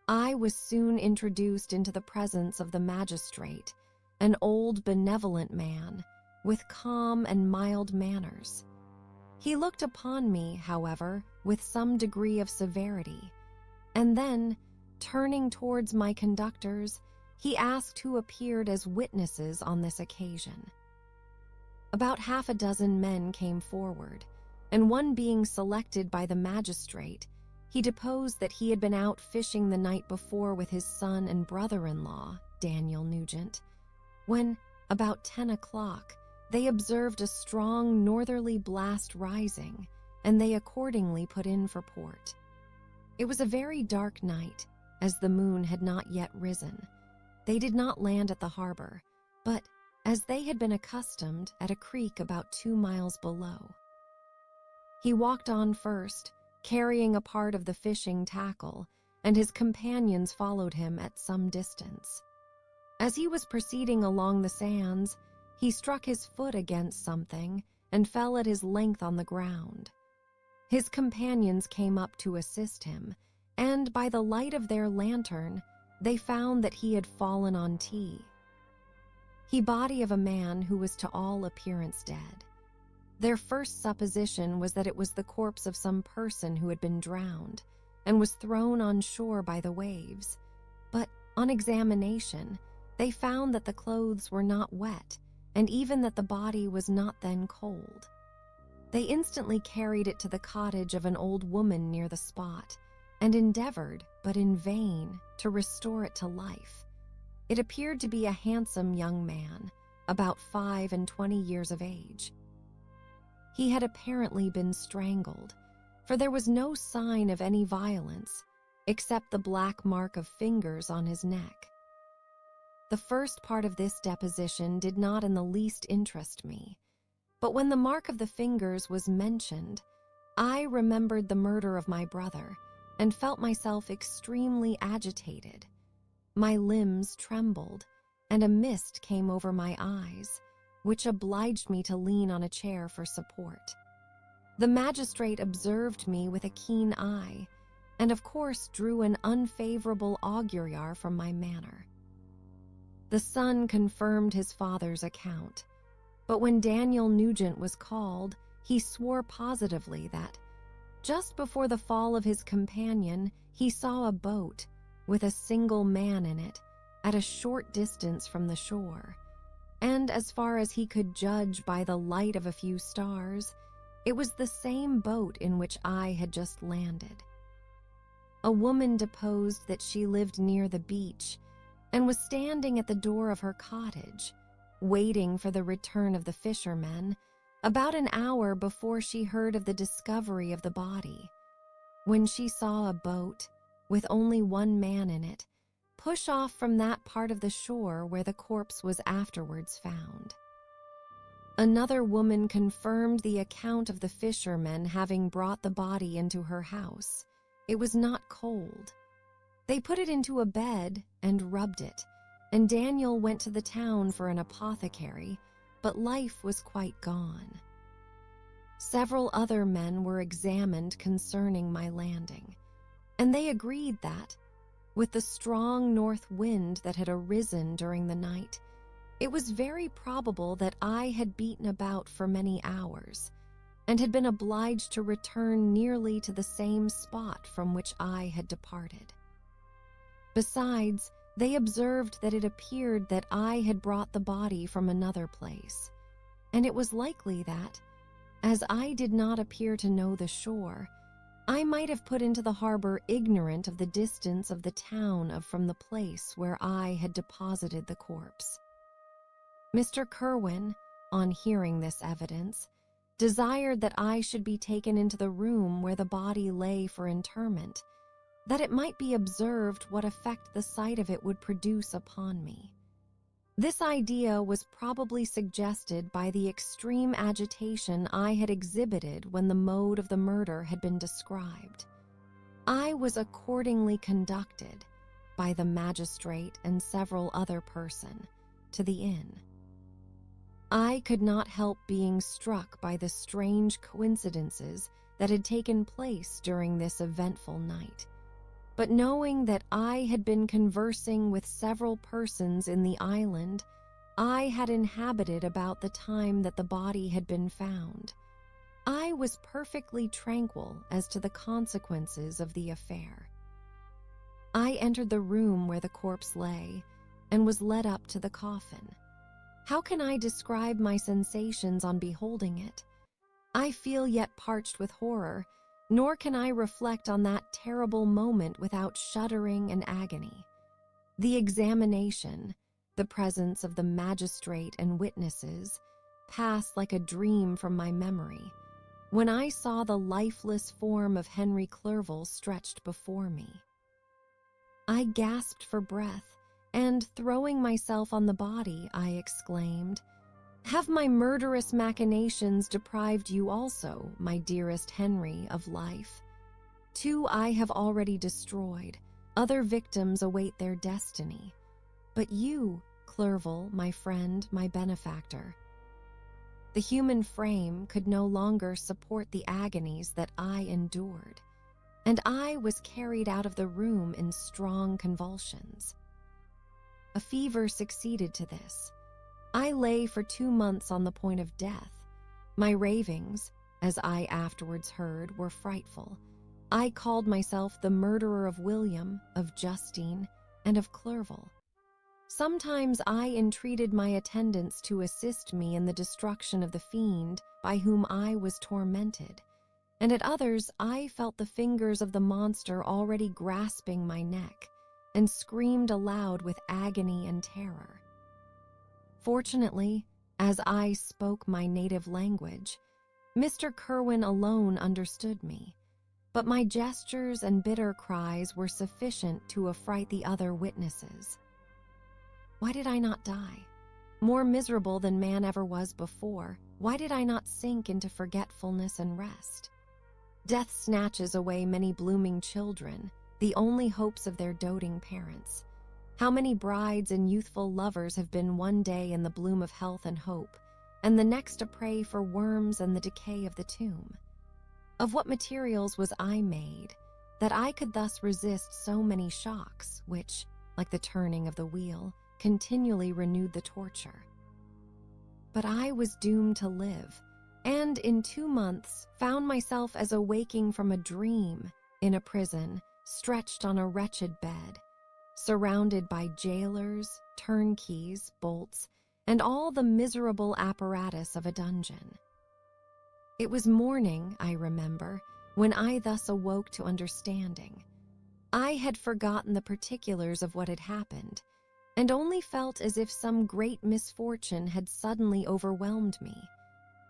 I was soon introduced into the presence of the magistrate, an old benevolent man, with calm and mild manners. He looked upon me, however, with some degree of severity, and then, turning towards my conductors, he asked who appeared as witnesses on this occasion. About half a dozen men came forward, and one being selected by the magistrate, he deposed that he had been out fishing the night before with his son and brother-in-law, Daniel Nugent, when, about 10 o'clock, they observed a strong northerly blast rising, and they accordingly put in for port. It was a very dark night, as the moon had not yet risen. They did not land at the harbor, but, as they had been accustomed, at a creek about 2 miles below. He walked on first, carrying a part of the fishing tackle, and his companions followed him at some distance. As he was proceeding along the sands, he struck his foot against something and fell at his length on the ground. His companions came up to assist him, and by the light of their lantern, they found that he had fallen on tea. The body of a man who was to all appearance dead. Their first supposition was that it was the corpse of some person who had been drowned and was thrown on shore by the waves, but on examination, they found that the clothes were not wet, and even that the body was not then cold. They instantly carried it to the cottage of an old woman near the spot, and endeavored, but in vain, to restore it to life. It appeared to be a handsome young man, about 25 years of age. He had apparently been strangled, for there was no sign of any violence, except the black mark of fingers on his neck. The first part of this deposition did not in the least interest me, but when the mark of the fingers was mentioned, I remembered the murder of my brother and felt myself extremely agitated. My limbs trembled, and a mist came over my eyes, which obliged me to lean on a chair for support. The magistrate observed me with a keen eye, and of course drew an unfavorable augury from my manner. The son confirmed his father's account, but when Daniel Nugent was called, he swore positively that, just before the fall of his companion, he saw a boat, with a single man in it, at a short distance from the shore, and as far as he could judge by the light of a few stars, it was the same boat in which I had just landed. A woman deposed that she lived near the beach, and was standing at the door of her cottage, waiting for the return of the fishermen, about an hour before she heard of the discovery of the body. When she saw a boat, with only one man in it, push off from that part of the shore where the corpse was afterwards found. Another woman confirmed the account of the fishermen having brought the body into her house. It was not cold. They put it into a bed and rubbed it, and Daniel went to the town for an apothecary, but life was quite gone. Several other men were examined concerning my landing, and they agreed that, with the strong north wind that had arisen during the night, it was very probable that I had beaten about for many hours and had been obliged to return nearly to the same spot from which I had departed. Besides, they observed that it appeared that I had brought the body from another place, and it was likely that, as I did not appear to know the shore, I might have put into the harbor ignorant of the distance of the town from the place where I had deposited the corpse. Mr. Kerwin, on hearing this evidence, desired that I should be taken into the room where the body lay for interment, that it might be observed what effect the sight of it would produce upon me. This idea was probably suggested by the extreme agitation I had exhibited when the mode of the murder had been described. I was accordingly conducted, by the magistrate and several other persons, to the inn. I could not help being struck by the strange coincidences that had taken place during this eventful night, but knowing that I had been conversing with several persons in the island I had inhabited about the time that the body had been found, I was perfectly tranquil as to the consequences of the affair. I entered the room where the corpse lay and was led up to the coffin. How can I describe my sensations on beholding it? I feel yet parched with horror, nor can I reflect on that terrible moment without shuddering and agony. The examination, the presence of the magistrate and witnesses, passed like a dream from my memory, when I saw the lifeless form of Henry Clerval stretched before me. I gasped for breath, and throwing myself on the body, I exclaimed, "Have my murderous machinations deprived you also, my dearest Henry, of life? 2 I have already destroyed, other victims await their destiny. But you, Clerval, my friend, my benefactor." The human frame could no longer support the agonies that I endured, and I was carried out of the room in strong convulsions. A fever succeeded to this. I lay for 2 months on the point of death. My ravings, as I afterwards heard, were frightful. I called myself the murderer of William, of Justine, and of Clerval. Sometimes I entreated my attendants to assist me in the destruction of the fiend by whom I was tormented, and at others I felt the fingers of the monster already grasping my neck, and screamed aloud with agony and terror. Fortunately, as I spoke my native language, Mr. Kerwin alone understood me, but my gestures and bitter cries were sufficient to affright the other witnesses. Why did I not die? More miserable than man ever was before, why did I not sink into forgetfulness and rest? Death snatches away many blooming children, the only hopes of their doting parents. How many brides and youthful lovers have been one day in the bloom of health and hope, and the next a prey for worms and the decay of the tomb? Of what materials was I made, that I could thus resist so many shocks, which, like the turning of the wheel, continually renewed the torture? But I was doomed to live, and in 2 months found myself as awaking from a dream, in a prison, stretched on a wretched bed, surrounded by jailers, turnkeys, bolts, and all the miserable apparatus of a dungeon. It was morning, I remember, when I thus awoke to understanding. I had forgotten the particulars of what had happened, and only felt as if some great misfortune had suddenly overwhelmed me.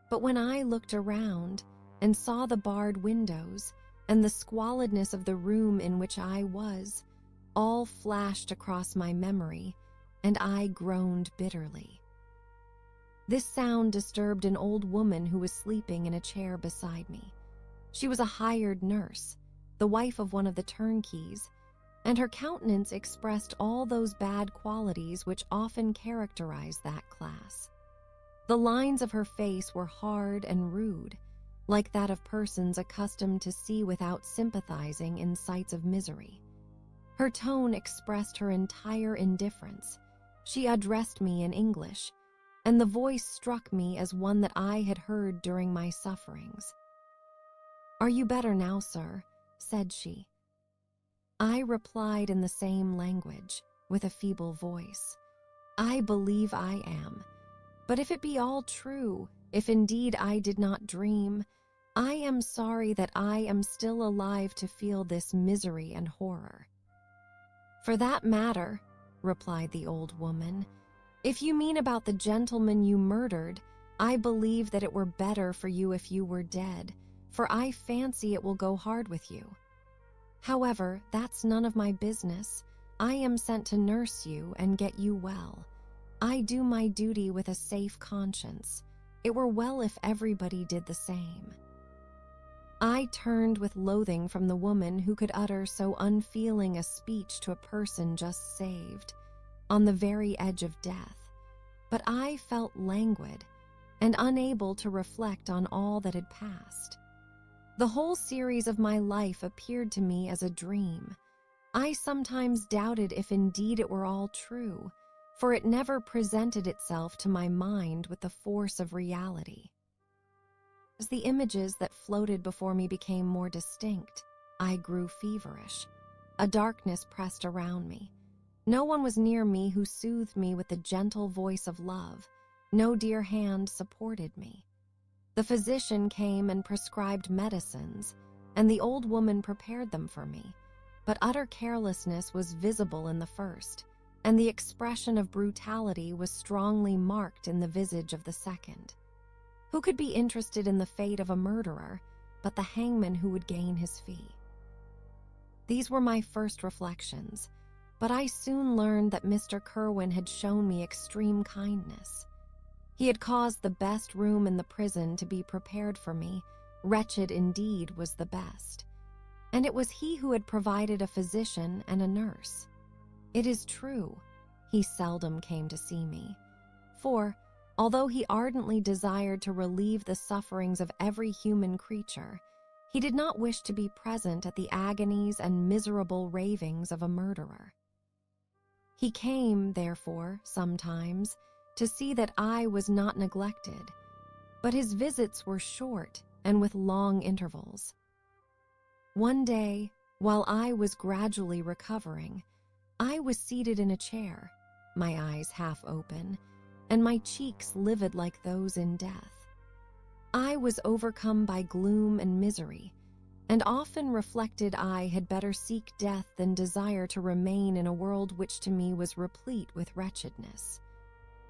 But when I looked around and saw the barred windows and the squalidness of the room in which I was, all flashed across my memory, and I groaned bitterly. This sound disturbed an old woman who was sleeping in a chair beside me. She was a hired nurse, the wife of one of the turnkeys, and her countenance expressed all those bad qualities which often characterize that class. The lines of her face were hard and rude, like that of persons accustomed to see without sympathizing in sights of misery. Her tone expressed her entire indifference. She addressed me in English, and the voice struck me as one that I had heard during my sufferings. "Are you better now, sir?" said she. I replied in the same language, with a feeble voice. "I believe I am. But if it be all true, if indeed I did not dream, I am sorry that I am still alive to feel this misery and horror." "For that matter," replied the old woman, "if you mean about the gentleman you murdered, I believe that it were better for you if you were dead, for I fancy it will go hard with you. However, that's none of my business. I am sent to nurse you and get you well. I do my duty with a safe conscience. It were well if everybody did the same." I turned with loathing from the woman who could utter so unfeeling a speech to a person just saved, on the very edge of death, but I felt languid and unable to reflect on all that had passed. The whole series of my life appeared to me as a dream. I sometimes doubted if indeed it were all true, for it never presented itself to my mind with the force of reality. As the images that floated before me became more distinct, I grew feverish. A darkness pressed around me. No one was near me who soothed me with the gentle voice of love. No dear hand supported me. The physician came and prescribed medicines, and the old woman prepared them for me, but utter carelessness was visible in the first, and the expression of brutality was strongly marked in the visage of the second. Who could be interested in the fate of a murderer but the hangman who would gain his fee? These were my first reflections, but I soon learned that Mr. Kerwin had shown me extreme kindness. He had caused the best room in the prison to be prepared for me. Wretched indeed was the best. And it was he who had provided a physician and a nurse. It is true, he seldom came to see me, for, although he ardently desired to relieve the sufferings of every human creature, he did not wish to be present at the agonies and miserable ravings of a murderer. He came, therefore, sometimes, to see that I was not neglected, but his visits were short and with long intervals. One day, while I was gradually recovering, I was seated in a chair, my eyes half open, and my cheeks livid like those in death. I was overcome by gloom and misery, and often reflected I had better seek death than desire to remain in a world which to me was replete with wretchedness.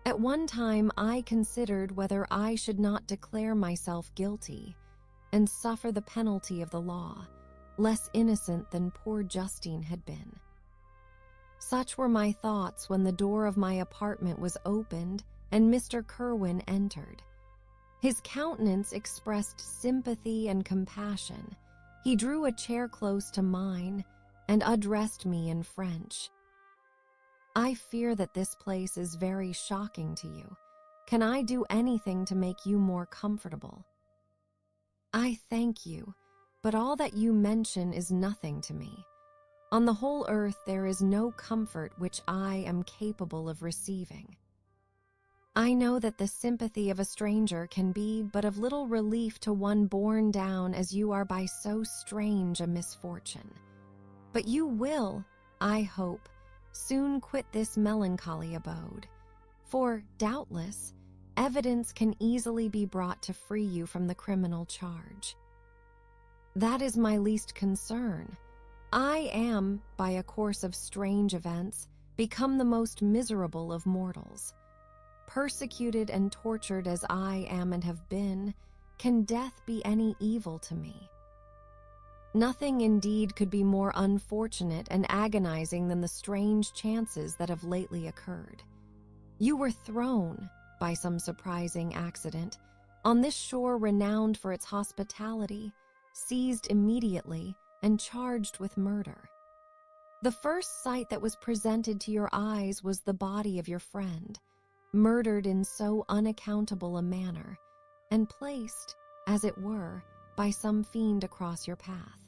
At one time I considered whether I should not declare myself guilty and suffer the penalty of the law, less innocent than poor Justine had been. Such were my thoughts when the door of my apartment was opened and Mr. Kerwin entered. His countenance expressed sympathy and compassion. He drew a chair close to mine and addressed me in French. "I fear that this place is very shocking to you. Can I do anything to make you more comfortable?" "I thank you, but all that you mention is nothing to me. On the whole earth there is no comfort which I am capable of receiving. I know that the sympathy of a stranger can be but of little relief to one borne down as you are by so strange a misfortune. But you will, I hope, soon quit this melancholy abode, for, doubtless, evidence can easily be brought to free you from the criminal charge. That is my least concern. I am, by a course of strange events, become the most miserable of mortals. Persecuted and tortured as I am and have been, can death be any evil to me? Nothing indeed could be more unfortunate and agonizing than the strange chances that have lately occurred. You were thrown, by some surprising accident, on this shore renowned for its hospitality, seized immediately, and charged with murder. The first sight that was presented to your eyes was the body of your friend, murdered in so unaccountable a manner, and placed, as it were, by some fiend across your path.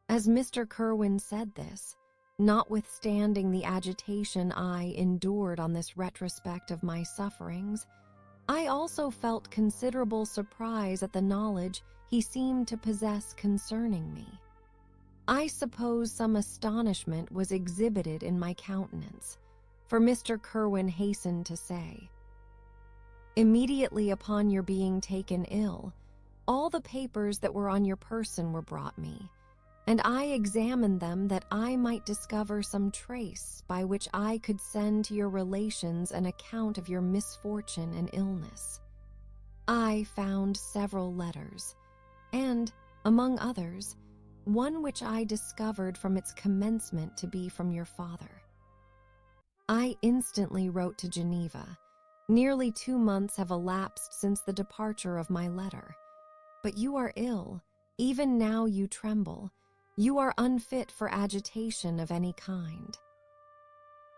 As Mr. Kerwin said this, notwithstanding the agitation I endured on this retrospect of my sufferings, I also felt considerable surprise at the knowledge he seemed to possess concerning me. I suppose some astonishment was exhibited in my countenance, for Mr. Kerwin hastened to say, "Immediately upon your being taken ill, all the papers that were on your person were brought me, and I examined them that I might discover some trace by which I could send to your relations an account of your misfortune and illness. I found several letters, and, among others, one which I discovered from its commencement to be from your father. I instantly wrote to Geneva. Nearly 2 months have elapsed since the departure of my letter. But you are ill, even now you tremble. You are unfit for agitation of any kind.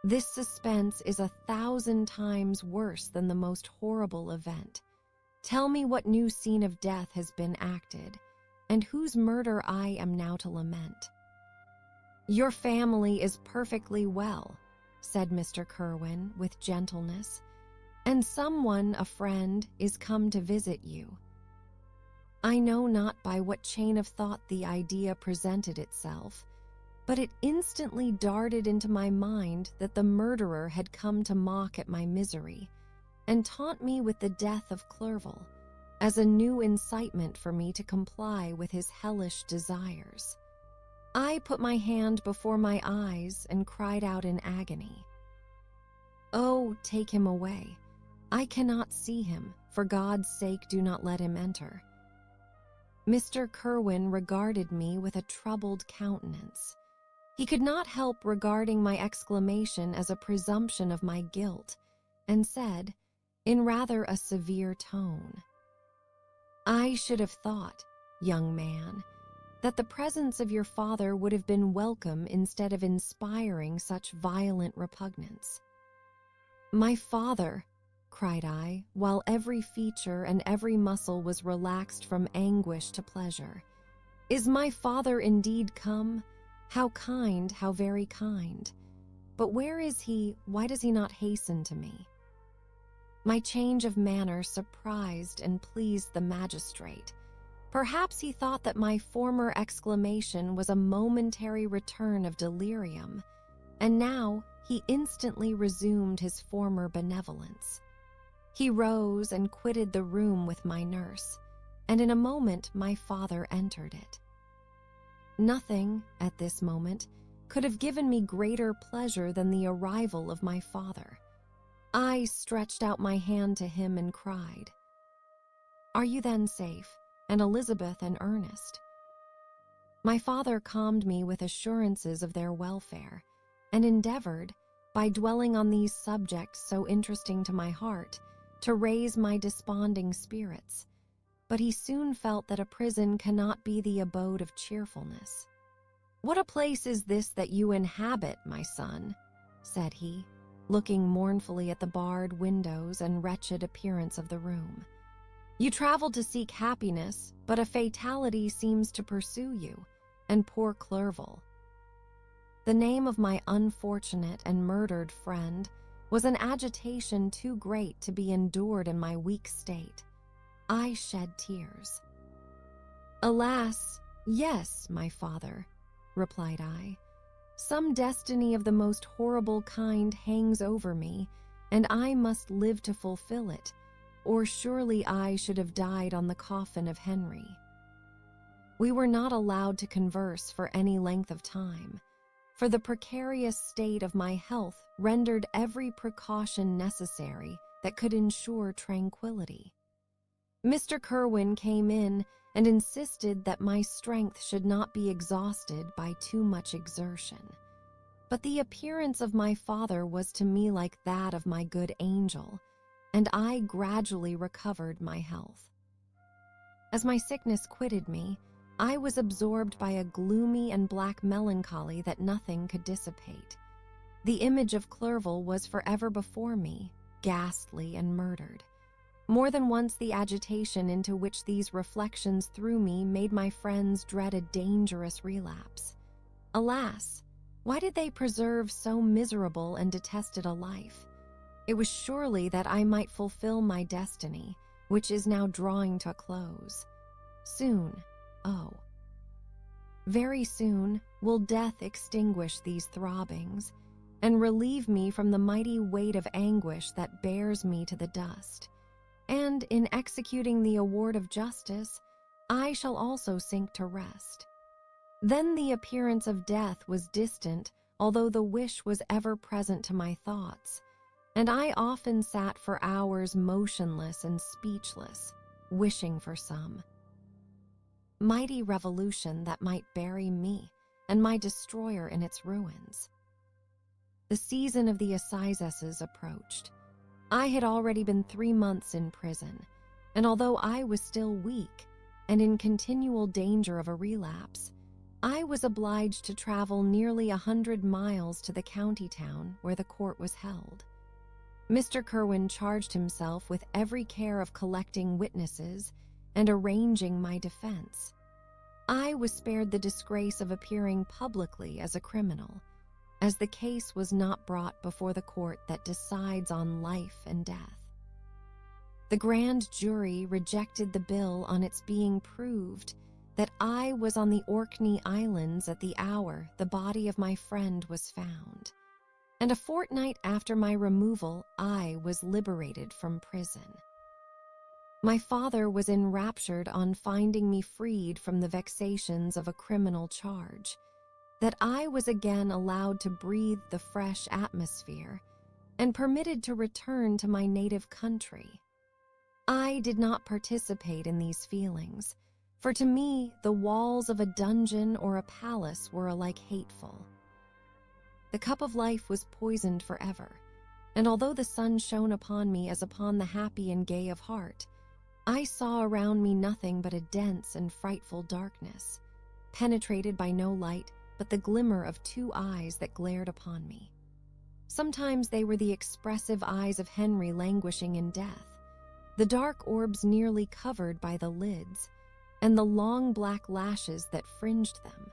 This suspense is 1,000 times worse than the most horrible event. Tell me what new scene of death has been acted, and whose murder I am now to lament." "Your family is perfectly well," said Mr. Kerwin with gentleness, "and someone, a friend, is come to visit you." I know not by what chain of thought the idea presented itself, but it instantly darted into my mind that the murderer had come to mock at my misery and taunt me with the death of Clerval as a new incitement for me to comply with his hellish desires. I put my hand before my eyes and cried out in agony, "Oh, take him away. I cannot see him. For God's sake, do not let him enter." Mr. Kerwin regarded me with a troubled countenance. He could not help regarding my exclamation as a presumption of my guilt, and said, in rather a severe tone, "I should have thought, young man, that the presence of your father would have been welcome instead of inspiring such violent repugnance." "My father!" cried I, while every feature and every muscle was relaxed from anguish to pleasure. "Is my father indeed come? How kind, how very kind! But where is he? Why does he not hasten to me?" My change of manner surprised and pleased the magistrate. Perhaps he thought that my former exclamation was a momentary return of delirium, and now he instantly resumed his former benevolence. He rose and quitted the room with my nurse, and in a moment my father entered it. Nothing, at this moment, could have given me greater pleasure than the arrival of my father. I stretched out my hand to him and cried, "Are you then safe, and Elizabeth and Ernest?" My father calmed me with assurances of their welfare, and endeavored, by dwelling on these subjects so interesting to my heart, to raise my desponding spirits, but he soon felt that a prison cannot be the abode of cheerfulness. "What a place is this that you inhabit, my son?" said he, looking mournfully at the barred windows and wretched appearance of the room. "You travel to seek happiness, but a fatality seems to pursue you, and poor Clerval." The name of my unfortunate and murdered friend was an agitation too great to be endured in my weak state. I shed tears. "Alas, yes, my father," replied I. "Some destiny of the most horrible kind hangs over me, and I must live to fulfill it, or surely I should have died on the coffin of Henry." We were not allowed to converse for any length of time, for the precarious state of my health rendered every precaution necessary that could ensure tranquility. Mr. Kerwin came in and insisted that my strength should not be exhausted by too much exertion. But the appearance of my father was to me like that of my good angel, and I gradually recovered my health. As my sickness quitted me, I was absorbed by a gloomy and black melancholy that nothing could dissipate. The image of Clerval was forever before me, ghastly and murdered. More than once the agitation into which these reflections threw me made my friends dread a dangerous relapse. Alas, why did they preserve so miserable and detested a life? It was surely that I might fulfill my destiny, which is now drawing to a close. Soon, oh, very soon, will death extinguish these throbbings and relieve me from the mighty weight of anguish that bears me to the dust. And in executing the award of justice, I shall also sink to rest. Then the appearance of death was distant, although the wish was ever present to my thoughts, and I often sat for hours motionless and speechless, wishing for some mighty revolution that might bury me and my destroyer in its ruins. The season of the assizes approached. I had already been 3 months in prison, and although I was still weak and in continual danger of a relapse, I was obliged to travel nearly 100 miles to the county town where the court was held. Mr. Kerwin charged himself with every care of collecting witnesses and arranging my defense. I was spared the disgrace of appearing publicly as a criminal, as the case was not brought before the court that decides on life and death. The grand jury rejected the bill on its being proved that I was on the Orkney Islands at the hour the body of my friend was found, and a fortnight after my removal I was liberated from prison. My father was enraptured on finding me freed from the vexations of a criminal charge, that I was again allowed to breathe the fresh atmosphere and permitted to return to my native country. I did not participate in these feelings, for to me the walls of a dungeon or a palace were alike hateful. The cup of life was poisoned forever, and although the sun shone upon me as upon the happy and gay of heart, I saw around me nothing but a dense and frightful darkness, penetrated by no light but the glimmer of 2 eyes that glared upon me. Sometimes they were the expressive eyes of Henry languishing in death, the dark orbs nearly covered by the lids, and the long black lashes that fringed them.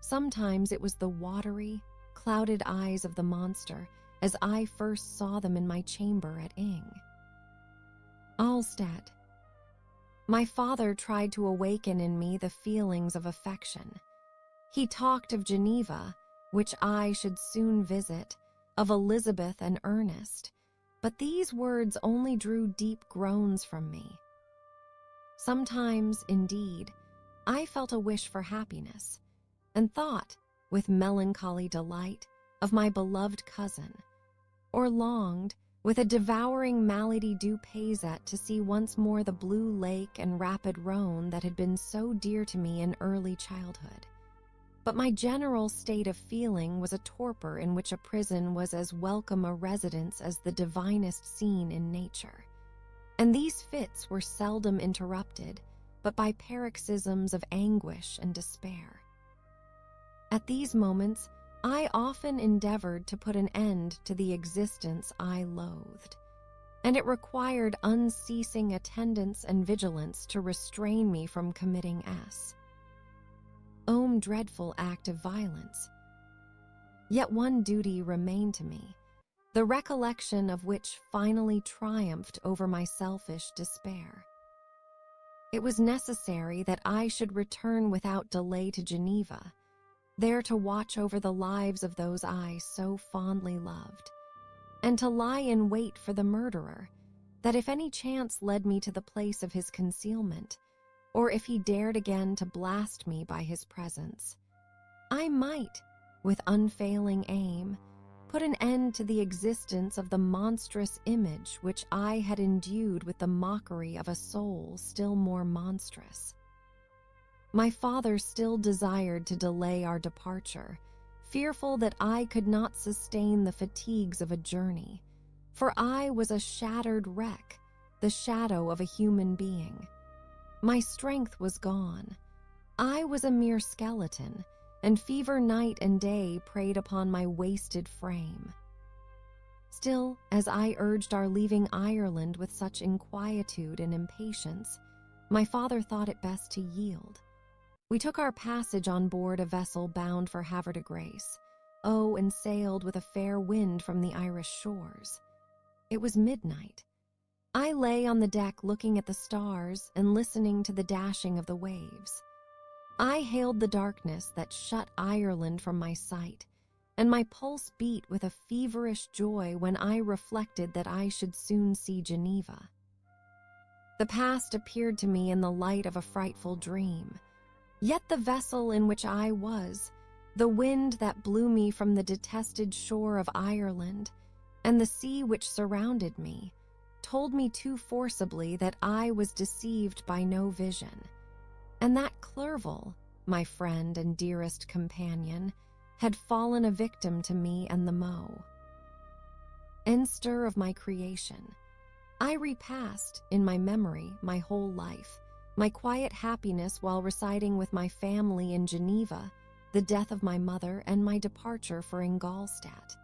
Sometimes it was the watery, clouded eyes of the monster as I first saw them in my chamber at Ing. Alstead. My father tried to awaken in me the feelings of affection. He talked of Geneva, which I should soon visit, of Elizabeth and Ernest, but these words only drew deep groans from me. Sometimes, indeed, I felt a wish for happiness, and thought, with melancholy delight, of my beloved cousin, or longed, with a devouring malady du payset, to see once more the blue lake and rapid Rhone that had been so dear to me in early childhood. But my general state of feeling was a torpor in which a prison was as welcome a residence as the divinest scene in nature, and these fits were seldom interrupted but by paroxysms of anguish and despair. At these moments, I often endeavored to put an end to the existence I loathed, and it required unceasing attendance and vigilance to restrain me from committing dreadful act of violence. Yet one duty remained to me, the recollection of which finally triumphed over my selfish despair. It was necessary that I should return without delay to Geneva, there to watch over the lives of those I so fondly loved, and to lie in wait for the murderer, that if any chance led me to the place of his concealment, or if he dared again to blast me by his presence, I might, with unfailing aim, put an end to the existence of the monstrous image which I had endued with the mockery of a soul still more monstrous. My father still desired to delay our departure, fearful that I could not sustain the fatigues of a journey, for I was a shattered wreck, the shadow of a human being. My strength was gone. I was a mere skeleton, and fever night and day preyed upon my wasted frame. Still, as I urged our leaving Ireland with such inquietude and impatience, my father thought it best to yield. We took our passage on board a vessel bound for Havre de Grace, and sailed with a fair wind from the Irish shores. It was midnight. I lay on the deck looking at the stars and listening to the dashing of the waves. I hailed the darkness that shut Ireland from my sight, and my pulse beat with a feverish joy when I reflected that I should soon see Geneva. The past appeared to me in the light of a frightful dream, yet the vessel in which I was, the wind that blew me from the detested shore of Ireland, and the sea which surrounded me, told me too forcibly that I was deceived by no vision, and that Clerval, my friend and dearest companion, had fallen a victim to me and the Moe. In stir of my creation, I repassed in my memory my whole life, my quiet happiness while residing with my family in Geneva, the death of my mother, and my departure for Ingolstadt.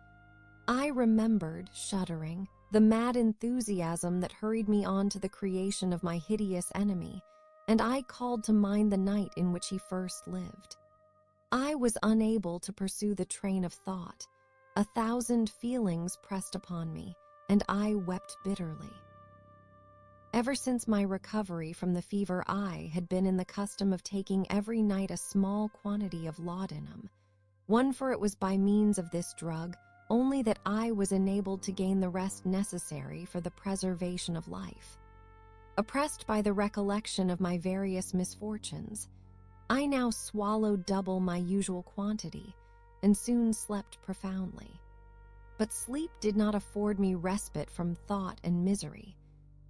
I remembered, shuddering, the mad enthusiasm that hurried me on to the creation of my hideous enemy, and I called to mind the night in which he first lived. I was unable to pursue the train of thought. 1,000 feelings pressed upon me, and I wept bitterly. Ever since my recovery from the fever, I had been in the custom of taking every night a small quantity of laudanum. For it was by means of this drug only that I was enabled to gain the rest necessary for the preservation of life. Oppressed by the recollection of my various misfortunes, I now swallowed double my usual quantity, and soon slept profoundly. But sleep did not afford me respite from thought and misery.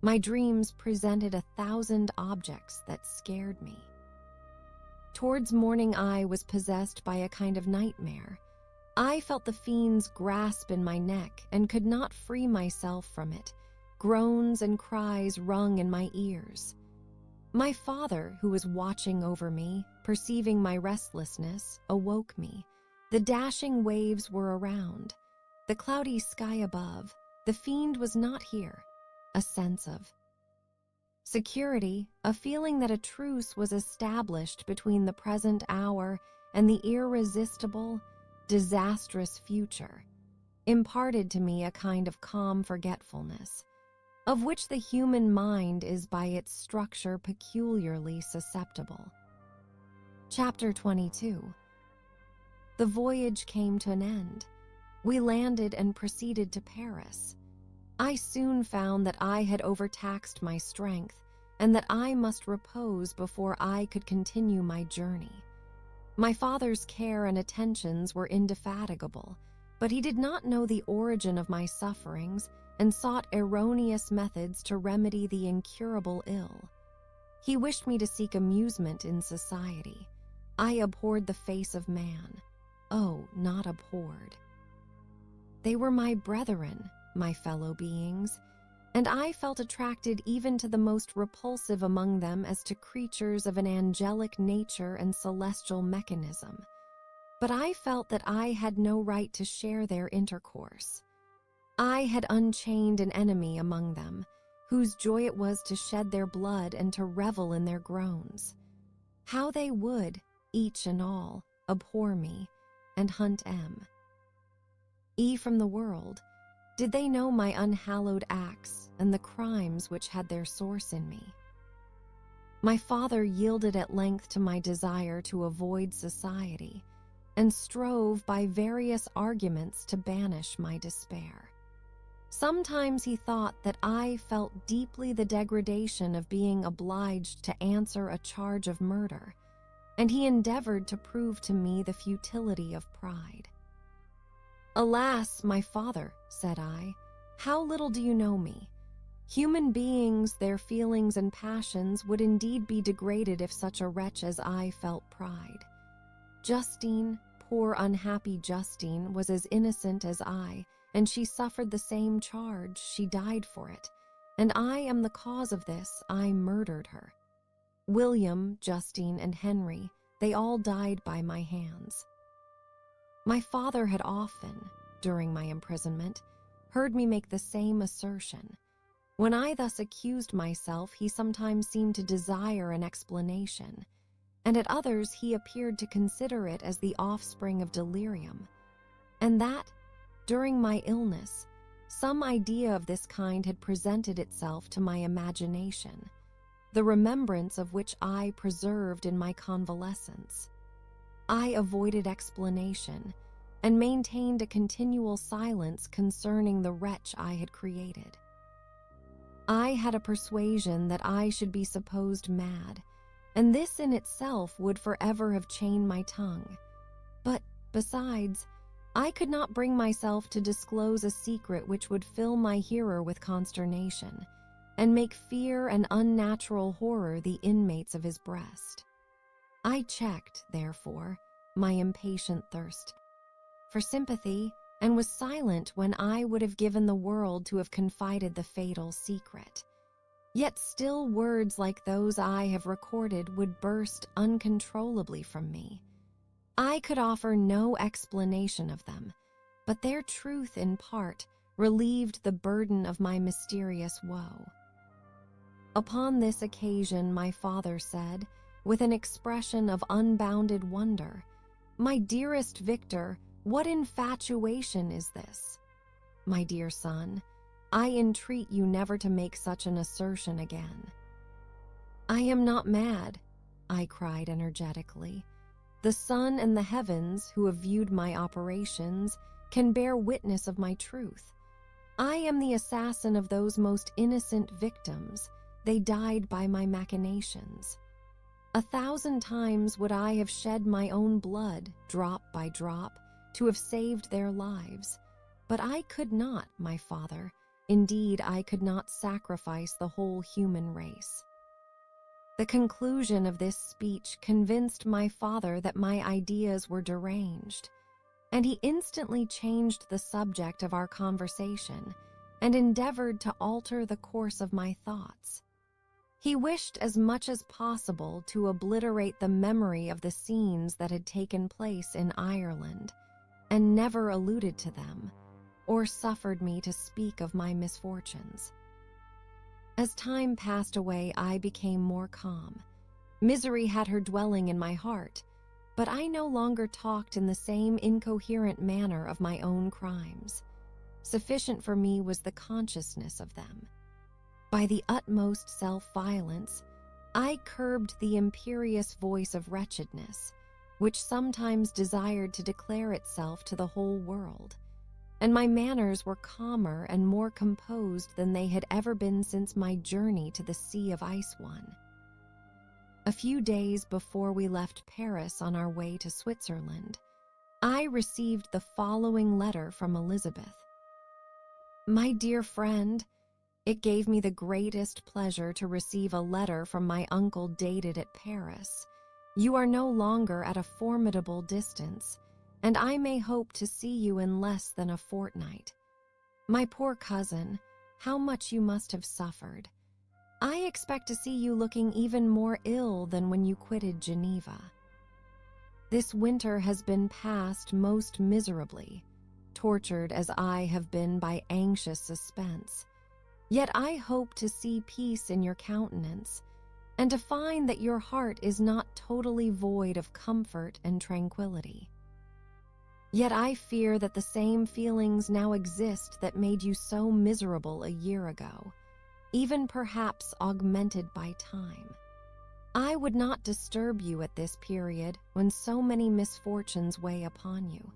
My dreams presented 1,000 objects that scared me. Towards morning I was possessed by a kind of nightmare. I felt the fiend's grasp in my neck and could not free myself from it. Groans and cries rung in my ears. My father, who was watching over me, perceiving my restlessness, awoke me. The dashing waves were around, the cloudy sky above. The fiend was not here. A sense of security, a feeling that a truce was established between the present hour and the irresistible, disastrous future, imparted to me a kind of calm forgetfulness, of which the human mind is by its structure peculiarly susceptible. Chapter 22. The voyage came to an end. We landed and proceeded to Paris. I soon found that I had overtaxed my strength, and that I must repose before I could continue my journey. My father's care and attentions were indefatigable, but he did not know the origin of my sufferings and sought erroneous methods to remedy the incurable ill. He wished me to seek amusement in society. I abhorred the face of man. Oh, not abhorred. They were my brethren, my fellow beings, and I felt attracted even to the most repulsive among them as to creatures of an angelic nature and celestial mechanism. But I felt that I had no right to share their intercourse. I had unchained an enemy among them, whose joy it was to shed their blood and to revel in their groans. How they would, each and all, abhor me, and hunt me from the world. Did they know my unhallowed acts and the crimes which had their source in me? My father yielded at length to my desire to avoid society, and strove by various arguments to banish my despair. Sometimes he thought that I felt deeply the degradation of being obliged to answer a charge of murder, and he endeavored to prove to me the futility of pride. "Alas, my father," said I, "how little do you know me? Human beings, their feelings and passions would indeed be degraded if such a wretch as I felt pride. Justine, poor unhappy Justine, was as innocent as I, and she suffered the same charge, she died for it, and I am the cause of this, I murdered her. William, Justine, and Henry, they all died by my hands." My father had often, during my imprisonment, heard me make the same assertion. When I thus accused myself, he sometimes seemed to desire an explanation, and at others he appeared to consider it as the offspring of delirium, and that, during my illness, some idea of this kind had presented itself to my imagination, the remembrance of which I preserved in my convalescence. I avoided explanation and maintained a continual silence concerning the wretch I had created. I had a persuasion that I should be supposed mad, and this in itself would forever have chained my tongue. But, besides, I could not bring myself to disclose a secret which would fill my hearer with consternation, and make fear and unnatural horror the inmates of his breast. I checked, therefore, my impatient thirst for sympathy, and was silent when I would have given the world to have confided the fatal secret. Yet still words like those I have recorded would burst uncontrollably from me. I could offer no explanation of them, but their truth in part relieved the burden of my mysterious woe. Upon this occasion my father said, with an expression of unbounded wonder, "My dearest Victor, what infatuation is this? My dear son, I entreat you never to make such an assertion again." "I am not mad," I cried energetically. "The sun and the heavens, who have viewed my operations, can bear witness of my truth. I am the assassin of those most innocent victims. They died by my machinations. 1,000 times would I have shed my own blood, drop by drop, to have saved their lives. But I could not, my father. Indeed, I could not sacrifice the whole human race." The conclusion of this speech convinced my father that my ideas were deranged, and he instantly changed the subject of our conversation and endeavored to alter the course of my thoughts. He wished as much as possible to obliterate the memory of the scenes that had taken place in Ireland, and never alluded to them, or suffered me to speak of my misfortunes. As time passed away, I became more calm. Misery had her dwelling in my heart, but I no longer talked in the same incoherent manner of my own crimes. Sufficient for me was the consciousness of them. By the utmost self-violence, I curbed the imperious voice of wretchedness, which sometimes desired to declare itself to the whole world, and my manners were calmer and more composed than they had ever been since my journey to the Sea of Ice-One. A few days before we left Paris on our way to Switzerland, I received the following letter from Elizabeth. "My dear friend, it gave me the greatest pleasure to receive a letter from my uncle dated at Paris. You are no longer at a formidable distance, and I may hope to see you in less than a fortnight. My poor cousin, how much you must have suffered. I expect to see you looking even more ill than when you quitted Geneva. This winter has been passed most miserably, tortured as I have been by anxious suspense. Yet I hope to see peace in your countenance, and to find that your heart is not totally void of comfort and tranquility. Yet I fear that the same feelings now exist that made you so miserable a year ago, even perhaps augmented by time. I would not disturb you at this period when so many misfortunes weigh upon you,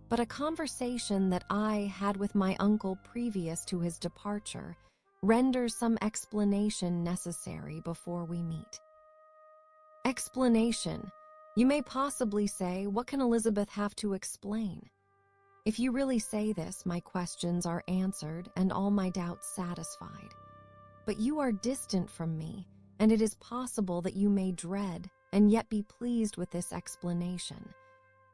but a conversation that I had with my uncle previous to his departure renders some explanation necessary before we meet." Explanation? You may possibly say, what can Elizabeth have to explain? If you really say this, my questions are answered and all my doubts satisfied. But you are distant from me, and it is possible that you may dread and yet be pleased with this explanation.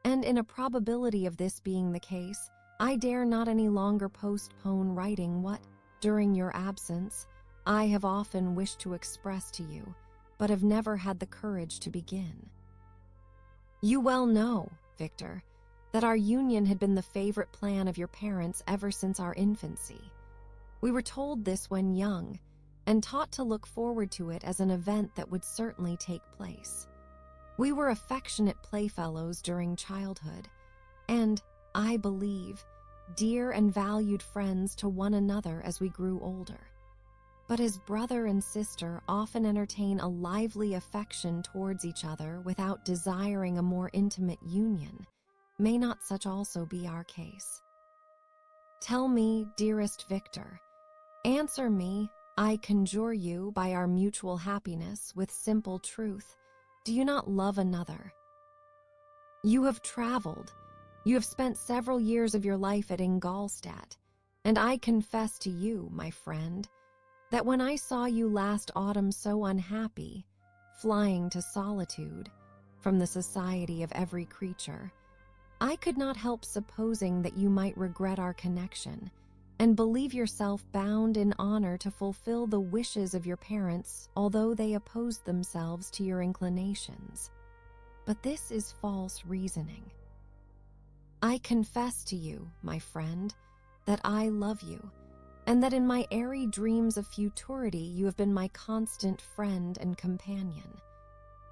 And in a probability of this being the case, I dare not any longer postpone writing what, during your absence, I have often wished to express to you, but have never had the courage to begin. You well know, Victor, that our union had been the favorite plan of your parents ever since our infancy. We were told this when young, and taught to look forward to it as an event that would certainly take place. We were affectionate playfellows during childhood, and, I believe, dear and valued friends to one another as we grew older. But as brother and sister often entertain a lively affection towards each other without desiring a more intimate union, may not such also be our case? Tell me, dearest Victor, answer me, I conjure you, by our mutual happiness, with simple truth, do you not love another? You have traveled. You have spent several years of your life at Ingolstadt, and I confess to you, my friend, that when I saw you last autumn so unhappy, flying to solitude from the society of every creature, I could not help supposing that you might regret our connection and believe yourself bound in honor to fulfill the wishes of your parents, although they opposed themselves to your inclinations. But this is false reasoning. I confess to you, my friend, that I love you, and that in my airy dreams of futurity you have been my constant friend and companion.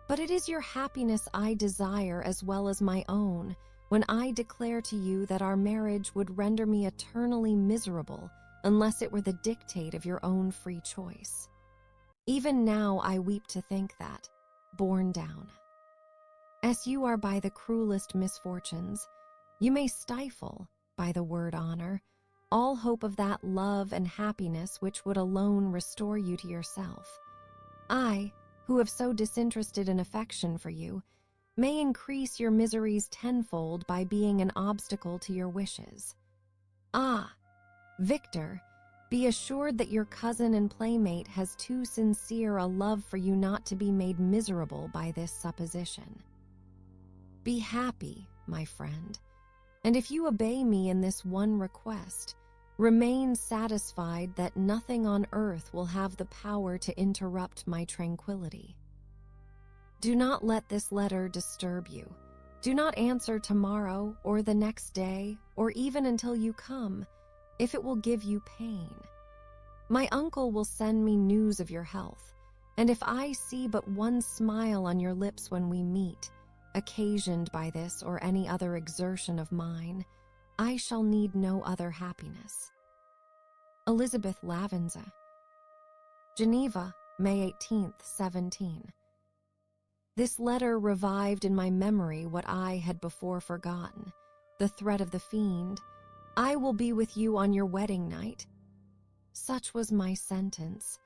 But it is your happiness I desire as well as my own, when I declare to you that our marriage would render me eternally miserable unless it were the dictate of your own free choice. Even now I weep to think that, borne down, as you are by the cruelest misfortunes, you may stifle, by the word honor, all hope of that love and happiness which would alone restore you to yourself. I, who have so disinterested an affection for you, may increase your miseries tenfold by being an obstacle to your wishes. Ah, Victor, be assured that your cousin and playmate has too sincere a love for you not to be made miserable by this supposition. Be happy, my friend, and if you obey me in this one request, remain satisfied that nothing on earth will have the power to interrupt my tranquility. Do not let this letter disturb you. Do not answer tomorrow or the next day or even until you come, if it will give you pain. My uncle will send me news of your health, and if I see but one smile on your lips when we meet, occasioned by this or any other exertion of mine, I shall need no other happiness. Elizabeth Lavenza. Geneva, May 18th, 17. This letter revived in my memory what I had before forgotten, the threat of the fiend, I will be with you on your wedding night. Such was my sentence,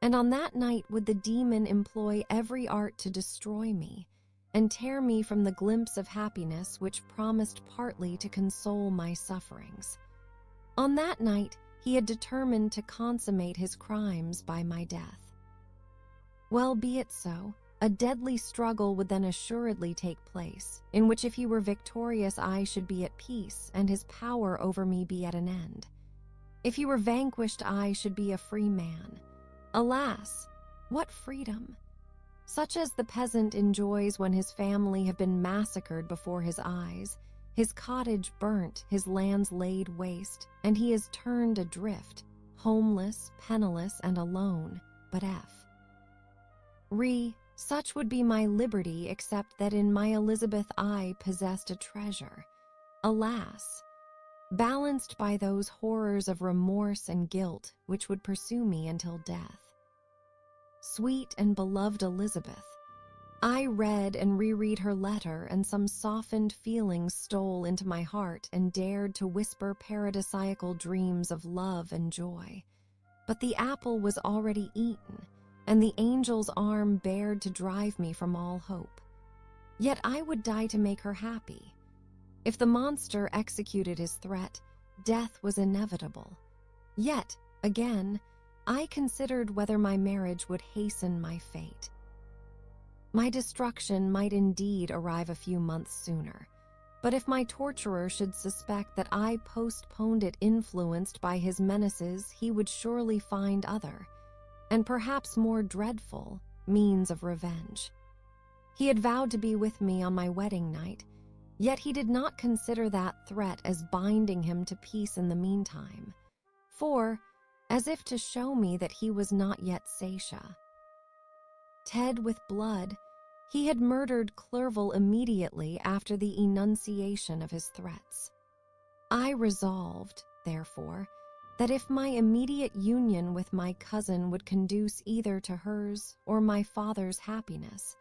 and on that night would the demon employ every art to destroy me, and tear me from the glimpse of happiness which promised partly to console my sufferings. On that night he had determined to consummate his crimes by my death. Well, be it so. A deadly struggle would then assuredly take place, in which if he were victorious I should be at peace and his power over me be at an end. If he were vanquished I should be a free man. Alas, what freedom! Such as the peasant enjoys when his family have been massacred before his eyes, his cottage burnt, his lands laid waste, and he is turned adrift, homeless, penniless, and alone, but such would be my liberty, except that in my Elizabeth I possessed a treasure. Alas, balanced by those horrors of remorse and guilt which would pursue me until death. Sweet and beloved Elizabeth, I read and reread her letter, and some softened feelings stole into my heart and dared to whisper paradisiacal dreams of love and joy. But the apple was already eaten, and the angel's arm bared to drive me from all hope. Yet I would die to make her happy. If the monster executed his threat, death was inevitable. Yet, again, I considered whether my marriage would hasten my fate. My destruction might indeed arrive a few months sooner, but if my torturer should suspect that I postponed it influenced by his menaces, he would surely find other, and perhaps more dreadful, means of revenge. He had vowed to be with me on my wedding night, yet he did not consider that threat as binding him to peace in the meantime, for, as if to show me that he was not yet Satia, Ted with blood, he had murdered Clerval immediately after the enunciation of his threats. I resolved, therefore, that if my immediate union with my cousin would conduce either to hers or my father's happiness,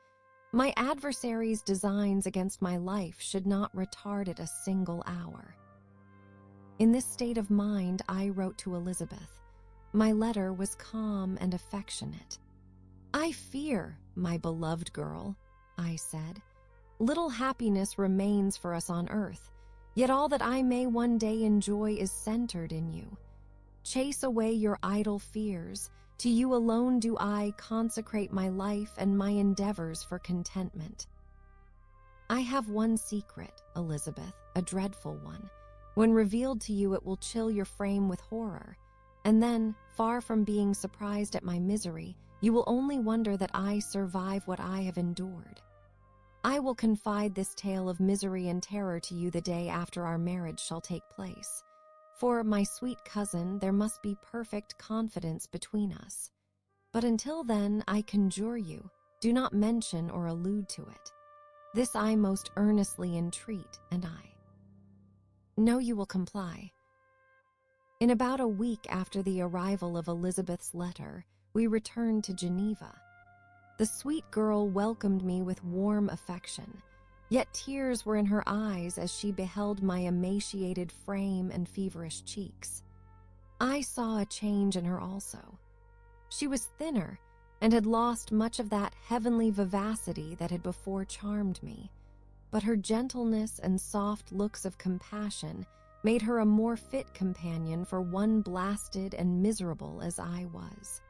my adversary's designs against my life should not retard it a single hour. In this state of mind, I wrote to Elizabeth. My letter was calm and affectionate. "I fear, my beloved girl," I said, "little happiness remains for us on earth, yet all that I may one day enjoy is centered in you. Chase away your idle fears. To you alone do I consecrate my life and my endeavors for contentment. I have one secret, Elizabeth, a dreadful one. When revealed to you, it will chill your frame with horror, and then, far from being surprised at my misery, you will only wonder that I survive what I have endured. I will confide this tale of misery and terror to you the day after our marriage shall take place. For, my sweet cousin, there must be perfect confidence between us. But until then, I conjure you, do not mention or allude to it. This I most earnestly entreat, and I know you will comply." In about a week after the arrival of Elizabeth's letter, we returned to Geneva. The sweet girl welcomed me with warm affection, yet tears were in her eyes as she beheld my emaciated frame and feverish cheeks. I saw a change in her also. She was thinner and had lost much of that heavenly vivacity that had before charmed me, but her gentleness and soft looks of compassion made her a more fit companion for one blasted and miserable as I was.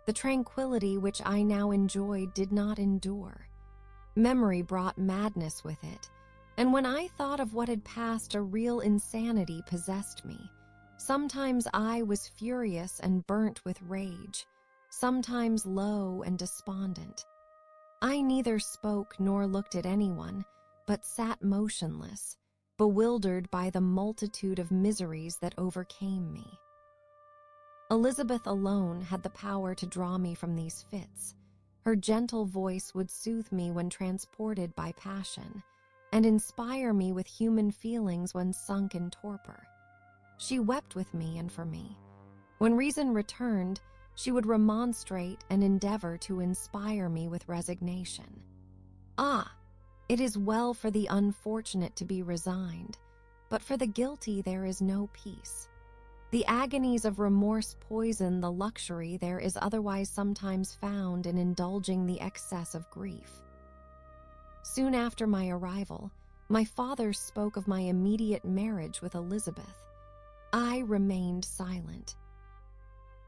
The tranquility which I now enjoyed did not endure. Memory brought madness with it, and when I thought of what had passed, a real insanity possessed me. Sometimes I was furious and burnt with rage, sometimes low and despondent. I neither spoke nor looked at anyone, but sat motionless, bewildered by the multitude of miseries that overcame me. Elizabeth alone had the power to draw me from these fits. Her gentle voice would soothe me when transported by passion, and inspire me with human feelings when sunk in torpor. She wept with me and for me. When reason returned, she would remonstrate and endeavor to inspire me with resignation. Ah, it is well for the unfortunate to be resigned, but for the guilty there is no peace. The agonies of remorse poison the luxury there is otherwise sometimes found in indulging the excess of grief. Soon after my arrival, my father spoke of my immediate marriage with Elizabeth. I remained silent.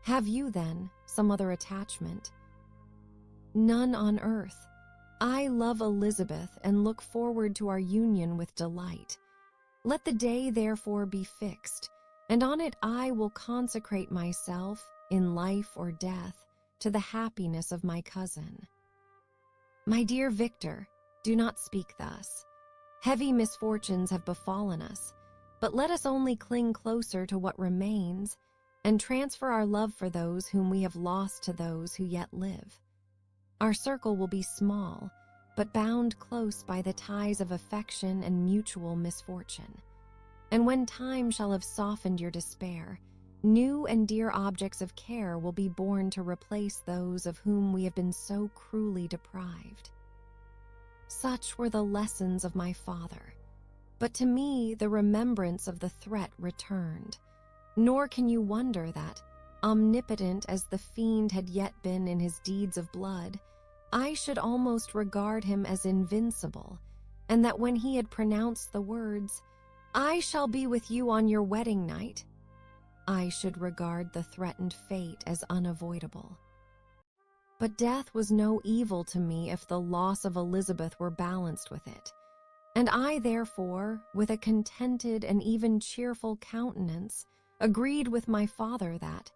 "Have you, then, some other attachment?" "None on earth. I love Elizabeth and look forward to our union with delight. Let the day, therefore, be fixed, and on it I will consecrate myself, in life or death, to the happiness of my cousin." "My dear Victor, do not speak thus. Heavy misfortunes have befallen us, but let us only cling closer to what remains, and transfer our love for those whom we have lost to those who yet live. Our circle will be small, but bound close by the ties of affection and mutual misfortune. And when time shall have softened your despair, new and dear objects of care will be born to replace those of whom we have been so cruelly deprived." Such were the lessons of my father, but to me the remembrance of the threat returned. Nor can you wonder that, omnipotent as the fiend had yet been in his deeds of blood, I should almost regard him as invincible, and that when he had pronounced the words, "I shall be with you on your wedding night," I should regard the threatened fate as unavoidable. But death was no evil to me if the loss of Elizabeth were balanced with it, and I therefore, with a contented and even cheerful countenance, agreed with my father that,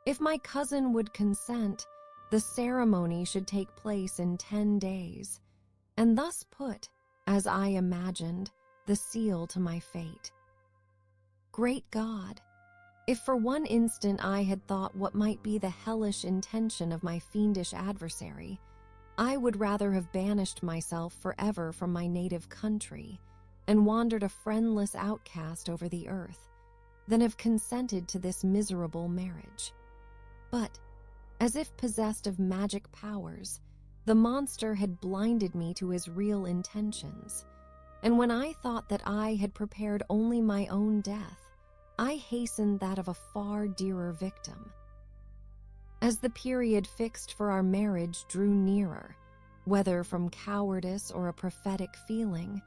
if my cousin would consent, the ceremony should take place in 10 days, and thus put, as I imagined, the seal to my fate. Great God! If for one instant I had thought what might be the hellish intention of my fiendish adversary, I would rather have banished myself forever from my native country and wandered a friendless outcast over the earth than have consented to this miserable marriage. But, as if possessed of magic powers, the monster had blinded me to his real intentions, and when I thought that I had prepared only my own death, I hastened that of a far dearer victim. As the period fixed for our marriage drew nearer, whether from cowardice or a prophetic feeling,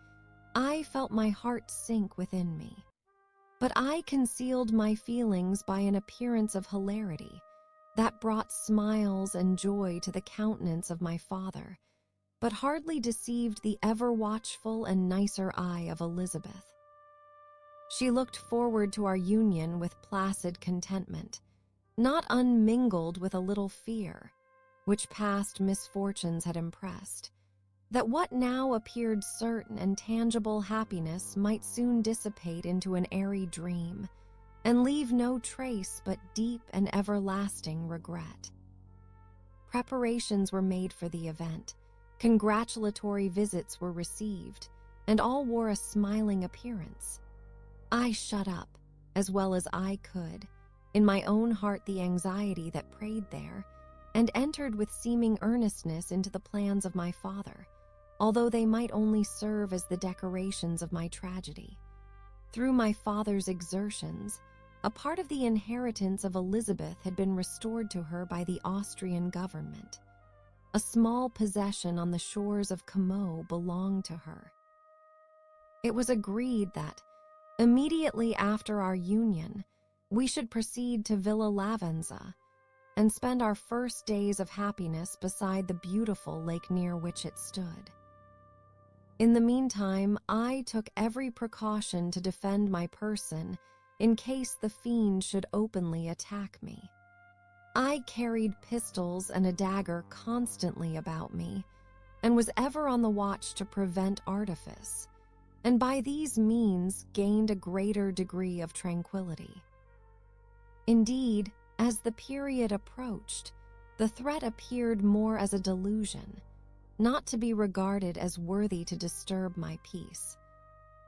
I felt my heart sink within me. But I concealed my feelings by an appearance of hilarity that brought smiles and joy to the countenance of my father, but hardly deceived the ever-watchful and nicer eye of Elizabeth. She looked forward to our union with placid contentment, not unmingled with a little fear, which past misfortunes had impressed, that what now appeared certain and tangible happiness might soon dissipate into an airy dream, and leave no trace but deep and everlasting regret. Preparations were made for the event, congratulatory visits were received, and all wore a smiling appearance. I shut up, as well as I could, in my own heart the anxiety that preyed there, and entered with seeming earnestness into the plans of my father, although they might only serve as the decorations of my tragedy. Through my father's exertions, a part of the inheritance of Elizabeth had been restored to her by the Austrian government. A small possession on the shores of Como belonged to her. It was agreed that, immediately after our union, we should proceed to Villa Lavenza and spend our first days of happiness beside the beautiful lake near which it stood. In the meantime, I took every precaution to defend my person in case the fiend should openly attack me. I carried pistols and a dagger constantly about me, and was ever on the watch to prevent artifice, and by these means gained a greater degree of tranquility. Indeed, as the period approached, the threat appeared more as a delusion, not to be regarded as worthy to disturb my peace,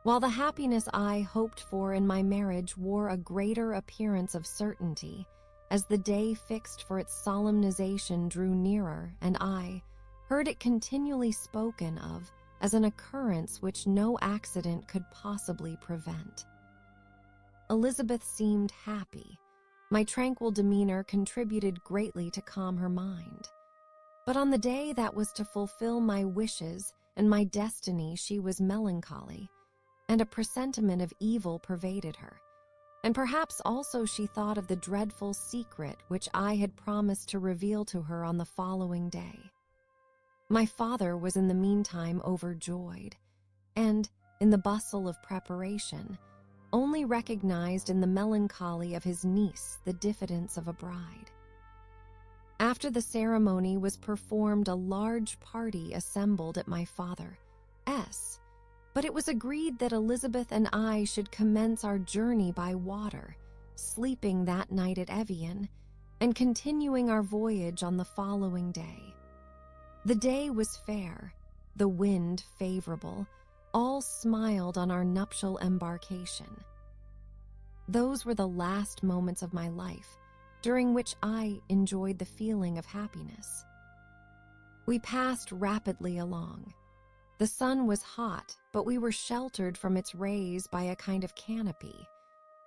while the happiness I hoped for in my marriage wore a greater appearance of certainty as the day fixed for its solemnization drew nearer, and I heard it continually spoken of as an occurrence which no accident could possibly prevent. Elizabeth seemed happy. My tranquil demeanor contributed greatly to calm her mind. But on the day that was to fulfill my wishes and my destiny, she was melancholy, and a presentiment of evil pervaded her. And perhaps also she thought of the dreadful secret which I had promised to reveal to her on the following day. My father was in the meantime overjoyed, and, in the bustle of preparation, only recognized in the melancholy of his niece the diffidence of a bride. After the ceremony was performed, a large party assembled at my father's, but it was agreed that Elizabeth and I should commence our journey by water, sleeping that night at Evian, and continuing our voyage on the following day. The day was fair, the wind favorable, all smiled on our nuptial embarkation. Those were the last moments of my life, during which I enjoyed the feeling of happiness. We passed rapidly along. The sun was hot, but we were sheltered from its rays by a kind of canopy,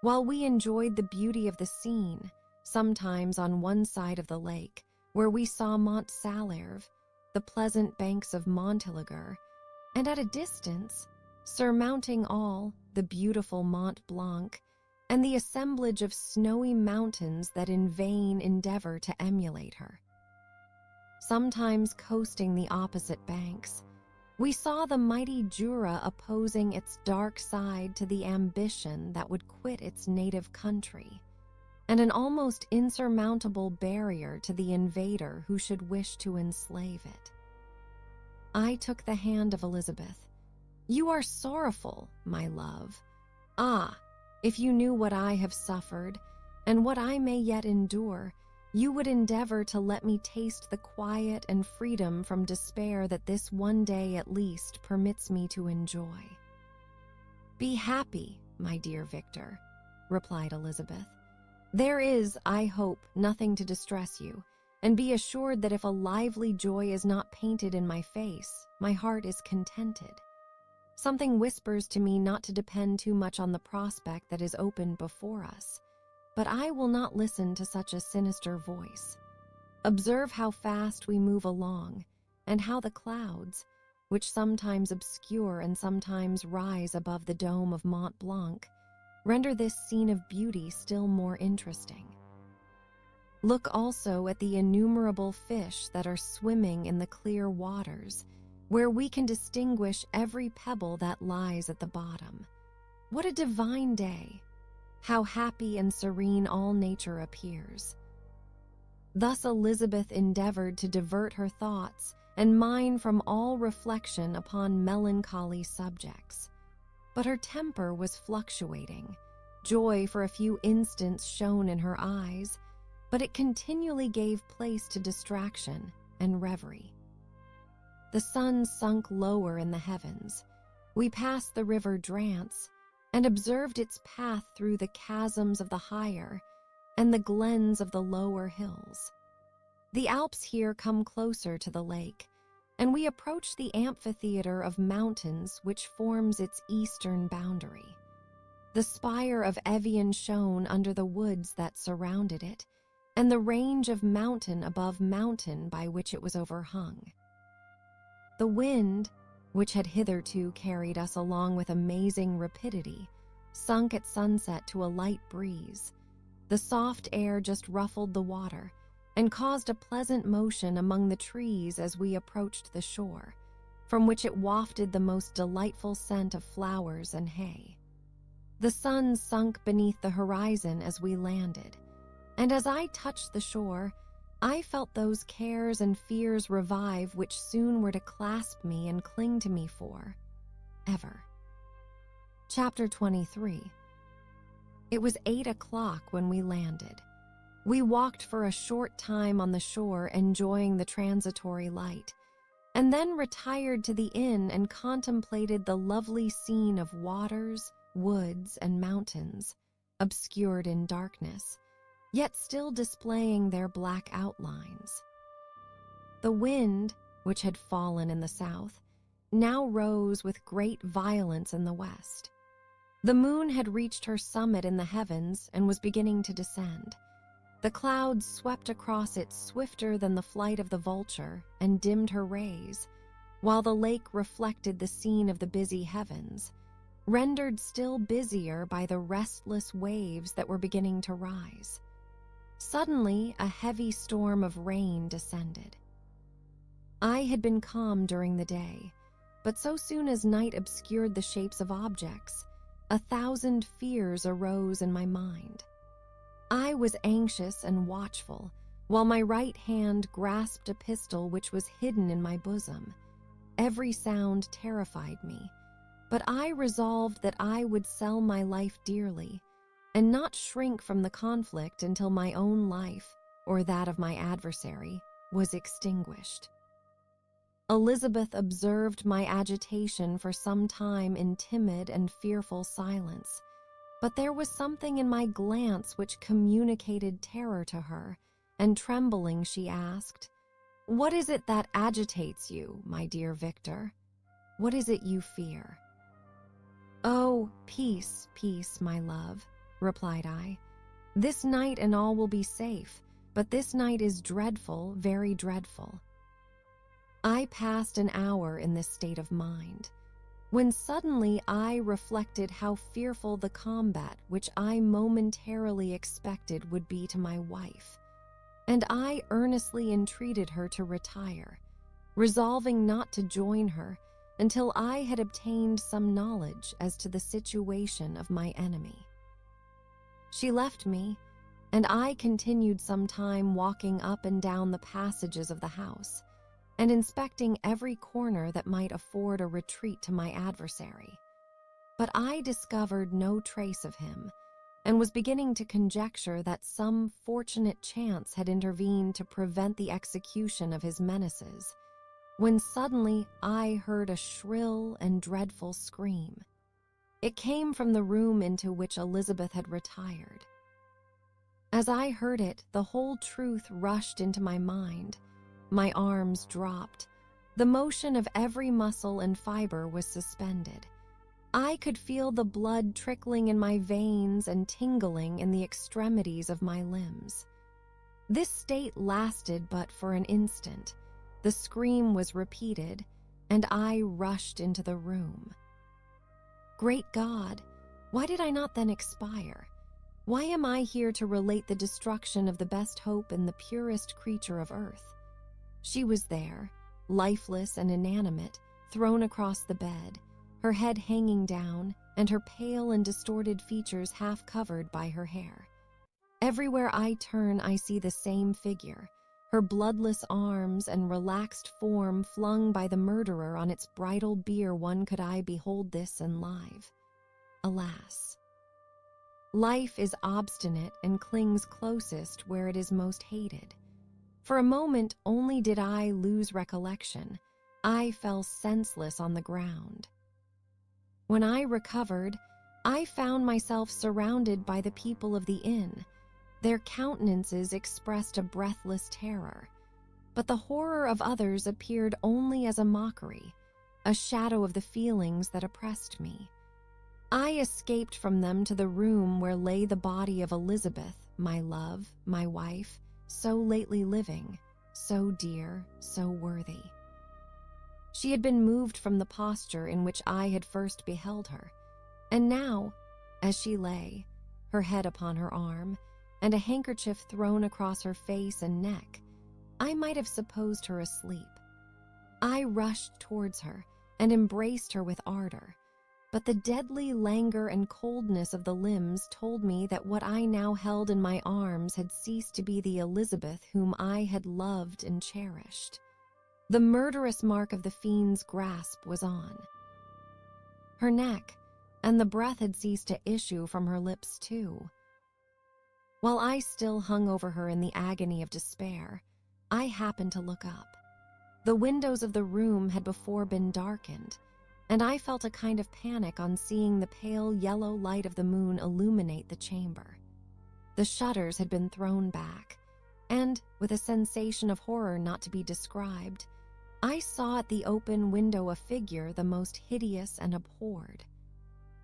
while we enjoyed the beauty of the scene, sometimes on one side of the lake, where we saw Mont Salérve, the pleasant banks of Montélimar, and at a distance, surmounting all, the beautiful Mont Blanc and the assemblage of snowy mountains that in vain endeavor to emulate her. Sometimes coasting the opposite banks, we saw the mighty Jura opposing its dark side to the ambition that would quit its native country, and an almost insurmountable barrier to the invader who should wish to enslave it. I took the hand of Elizabeth. "You are sorrowful, my love. Ah, if you knew what I have suffered, and what I may yet endure, you would endeavor to let me taste the quiet and freedom from despair that this one day at least permits me to enjoy." "Be happy, my dear Victor," replied Elizabeth. "There is, I hope, nothing to distress you, and be assured that if a lively joy is not painted in my face, my heart is contented. Something whispers to me not to depend too much on the prospect that is opened before us, but I will not listen to such a sinister voice. Observe how fast we move along, and how the clouds, which sometimes obscure and sometimes rise above the dome of Mont Blanc, render this scene of beauty still more interesting. Look also at the innumerable fish that are swimming in the clear waters, where we can distinguish every pebble that lies at the bottom. What a divine day! How happy and serene all nature appears." Thus Elizabeth endeavored to divert her thoughts and mine from all reflection upon melancholy subjects. But her temper was fluctuating. Joy for a few instants shone in her eyes, but it continually gave place to distraction and reverie. The sun sunk lower in the heavens. We passed the river Drance and observed its path through the chasms of the higher and the glens of the lower hills. The Alps here come closer to the lake, and we approach the amphitheater of mountains which forms its eastern boundary. The spire of Evian shone under the woods that surrounded it, and the range of mountain above mountain by which it was overhung. The wind, which had hitherto carried us along with amazing rapidity, sunk at sunset to a light breeze. The soft air just ruffled the water and caused a pleasant motion among the trees as we approached the shore, from which it wafted the most delightful scent of flowers and hay. The sun sunk beneath the horizon as we landed, and as I touched the shore, I felt those cares and fears revive which soon were to clasp me and cling to me for ever. Chapter 23. It was 8 o'clock when we landed. We walked for a short time on the shore, enjoying the transitory light, and then retired to the inn and contemplated the lovely scene of waters, woods, and mountains, obscured in darkness, yet still displaying their black outlines. The wind, which had fallen in the south, now rose with great violence in the west. The moon had reached her summit in the heavens and was beginning to descend. The clouds swept across it swifter than the flight of the vulture and dimmed her rays, while the lake reflected the scene of the busy heavens, rendered still busier by the restless waves that were beginning to rise. Suddenly, a heavy storm of rain descended. I had been calm during the day, but so soon as night obscured the shapes of objects, 1,000 fears arose in my mind. I was anxious and watchful, while my right hand grasped a pistol which was hidden in my bosom. Every sound terrified me, but I resolved that I would sell my life dearly, and not shrink from the conflict until my own life, or that of my adversary, was extinguished. Elizabeth observed my agitation for some time in timid and fearful silence, but there was something in my glance which communicated terror to her, and trembling she asked, "What is it that agitates you, my dear Victor? What is it you fear?" "Oh, peace, peace, my love," replied I. "This night and all will be safe, but this night is dreadful, very dreadful." I passed an hour in this state of mind, when suddenly I reflected how fearful the combat which I momentarily expected would be to my wife, and I earnestly entreated her to retire, resolving not to join her until I had obtained some knowledge as to the situation of my enemy. She left me, and I continued some time walking up and down the passages of the house, and inspecting every corner that might afford a retreat to my adversary. But I discovered no trace of him, and was beginning to conjecture that some fortunate chance had intervened to prevent the execution of his menaces, when suddenly I heard a shrill and dreadful scream. It came from the room into which Elizabeth had retired. As I heard it, the whole truth rushed into my mind. My arms dropped. The motion of every muscle and fiber was suspended. I could feel the blood trickling in my veins and tingling in the extremities of my limbs. This state lasted but for an instant. The scream was repeated, and I rushed into the room. Great God, why did I not then expire? Why am I here to relate the destruction of the best hope and the purest creature of earth? She was there, lifeless and inanimate, thrown across the bed, her head hanging down, and her pale and distorted features half covered by her hair. Everywhere I turn, I see the same figure, her bloodless arms and relaxed form flung by the murderer on its bridal bier. When could I behold this and live? Alas! Life is obstinate and clings closest where it is most hated. For a moment only did I lose recollection. I fell senseless on the ground. When I recovered, I found myself surrounded by the people of the inn. Their countenances expressed a breathless terror, but the horror of others appeared only as a mockery, a shadow of the feelings that oppressed me. I escaped from them to the room where lay the body of Elizabeth, my love, my wife, so lately living, so dear, so worthy. She had been moved from the posture in which I had first beheld her, and now, as she lay, her head upon her arm, and a handkerchief thrown across her face and neck, I might have supposed her asleep. I rushed towards her and embraced her with ardor, but the deadly languor and coldness of the limbs told me that what I now held in my arms had ceased to be the Elizabeth whom I had loved and cherished. The murderous mark of the fiend's grasp was on her neck, and the breath had ceased to issue from her lips too. While I still hung over her in the agony of despair, I happened to look up. The windows of the room had before been darkened, and I felt a kind of panic on seeing the pale yellow light of the moon illuminate the chamber. The shutters had been thrown back, and, with a sensation of horror not to be described, I saw at the open window a figure the most hideous and abhorred.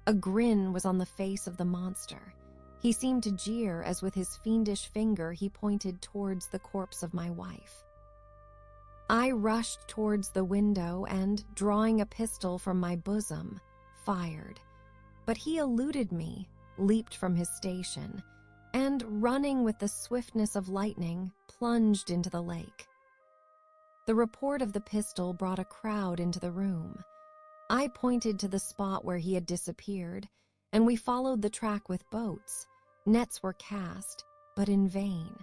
A grin was on the face of the monster. He seemed to jeer as with his fiendish finger he pointed towards the corpse of my wife. I rushed towards the window and, drawing a pistol from my bosom, fired. But he eluded me, leaped from his station, and, running with the swiftness of lightning, plunged into the lake. The report of the pistol brought a crowd into the room. I pointed to the spot where he had disappeared, and we followed the track with boats. Nets were cast, but in vain.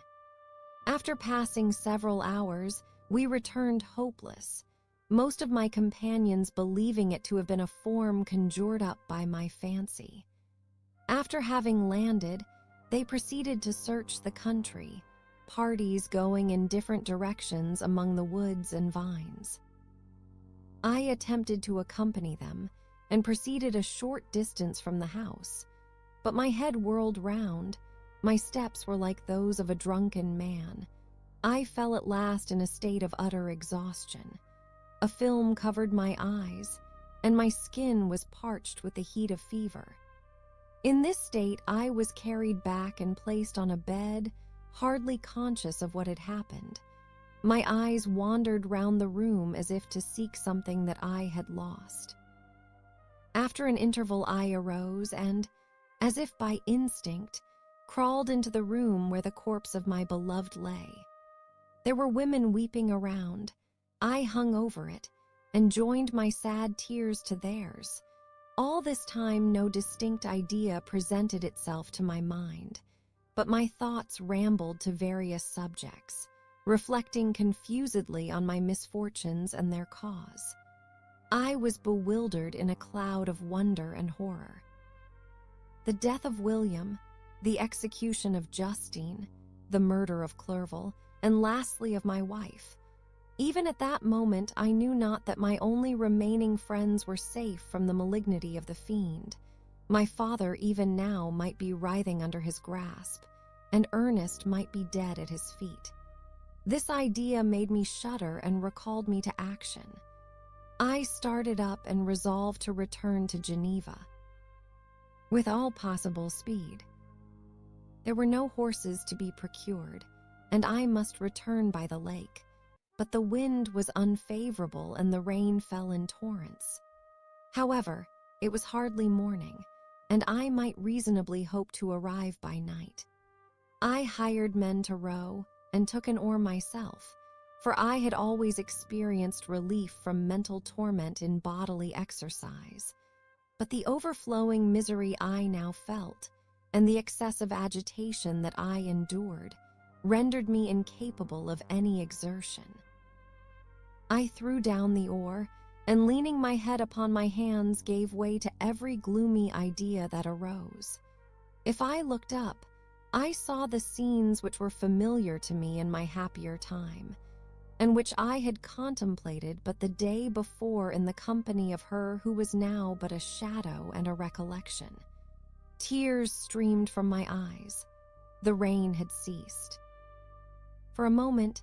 After passing several hours, we returned hopeless, most of my companions believing it to have been a form conjured up by my fancy. After having landed, they proceeded to search the country, parties going in different directions among the woods and vines. I attempted to accompany them and proceeded a short distance from the house, but my head whirled round. My steps were like those of a drunken man. I fell at last in a state of utter exhaustion. A film covered my eyes, and my skin was parched with the heat of fever. In this state, I was carried back and placed on a bed, hardly conscious of what had happened. My eyes wandered round the room as if to seek something that I had lost. After an interval, I arose and, as if by instinct, crawled into the room where the corpse of my beloved lay. There were women weeping around. I hung over it and joined my sad tears to theirs. All this time no distinct idea presented itself to my mind, but my thoughts rambled to various subjects, reflecting confusedly on my misfortunes and their cause. I was bewildered in a cloud of wonder and horror. The death of William, the execution of Justine, the murder of Clerval, and lastly of my wife. Even at that moment I knew not that my only remaining friends were safe from the malignity of the fiend. My father even now might be writhing under his grasp, and Ernest might be dead at his feet. This idea made me shudder and recalled me to action. I started up and resolved to return to Geneva with all possible speed. There were no horses to be procured, and I must return by the lake, but the wind was unfavorable and the rain fell in torrents. However, it was hardly morning, and I might reasonably hope to arrive by night. I hired men to row and took an oar myself, for I had always experienced relief from mental torment in bodily exercise. But the overflowing misery I now felt, and the excessive agitation that I endured, rendered me incapable of any exertion. I threw down the oar, and leaning my head upon my hands gave way to every gloomy idea that arose. If I looked up, I saw the scenes which were familiar to me in my happier time, and which I had contemplated but the day before in the company of her who was now but a shadow and a recollection. Tears streamed from my eyes. The rain had ceased. For a moment,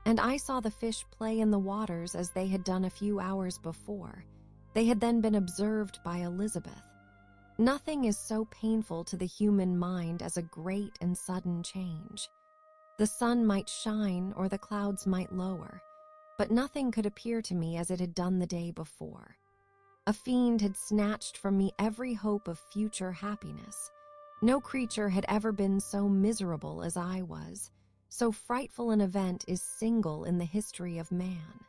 and I saw the fish play in the waters as they had done a few hours before. They had then been observed by Elizabeth. Nothing is so painful to the human mind as a great and sudden change. The sun might shine or the clouds might lower, but nothing could appear to me as it had done the day before. A fiend had snatched from me every hope of future happiness. No creature had ever been so miserable as I was. So frightful an event is single in the history of man.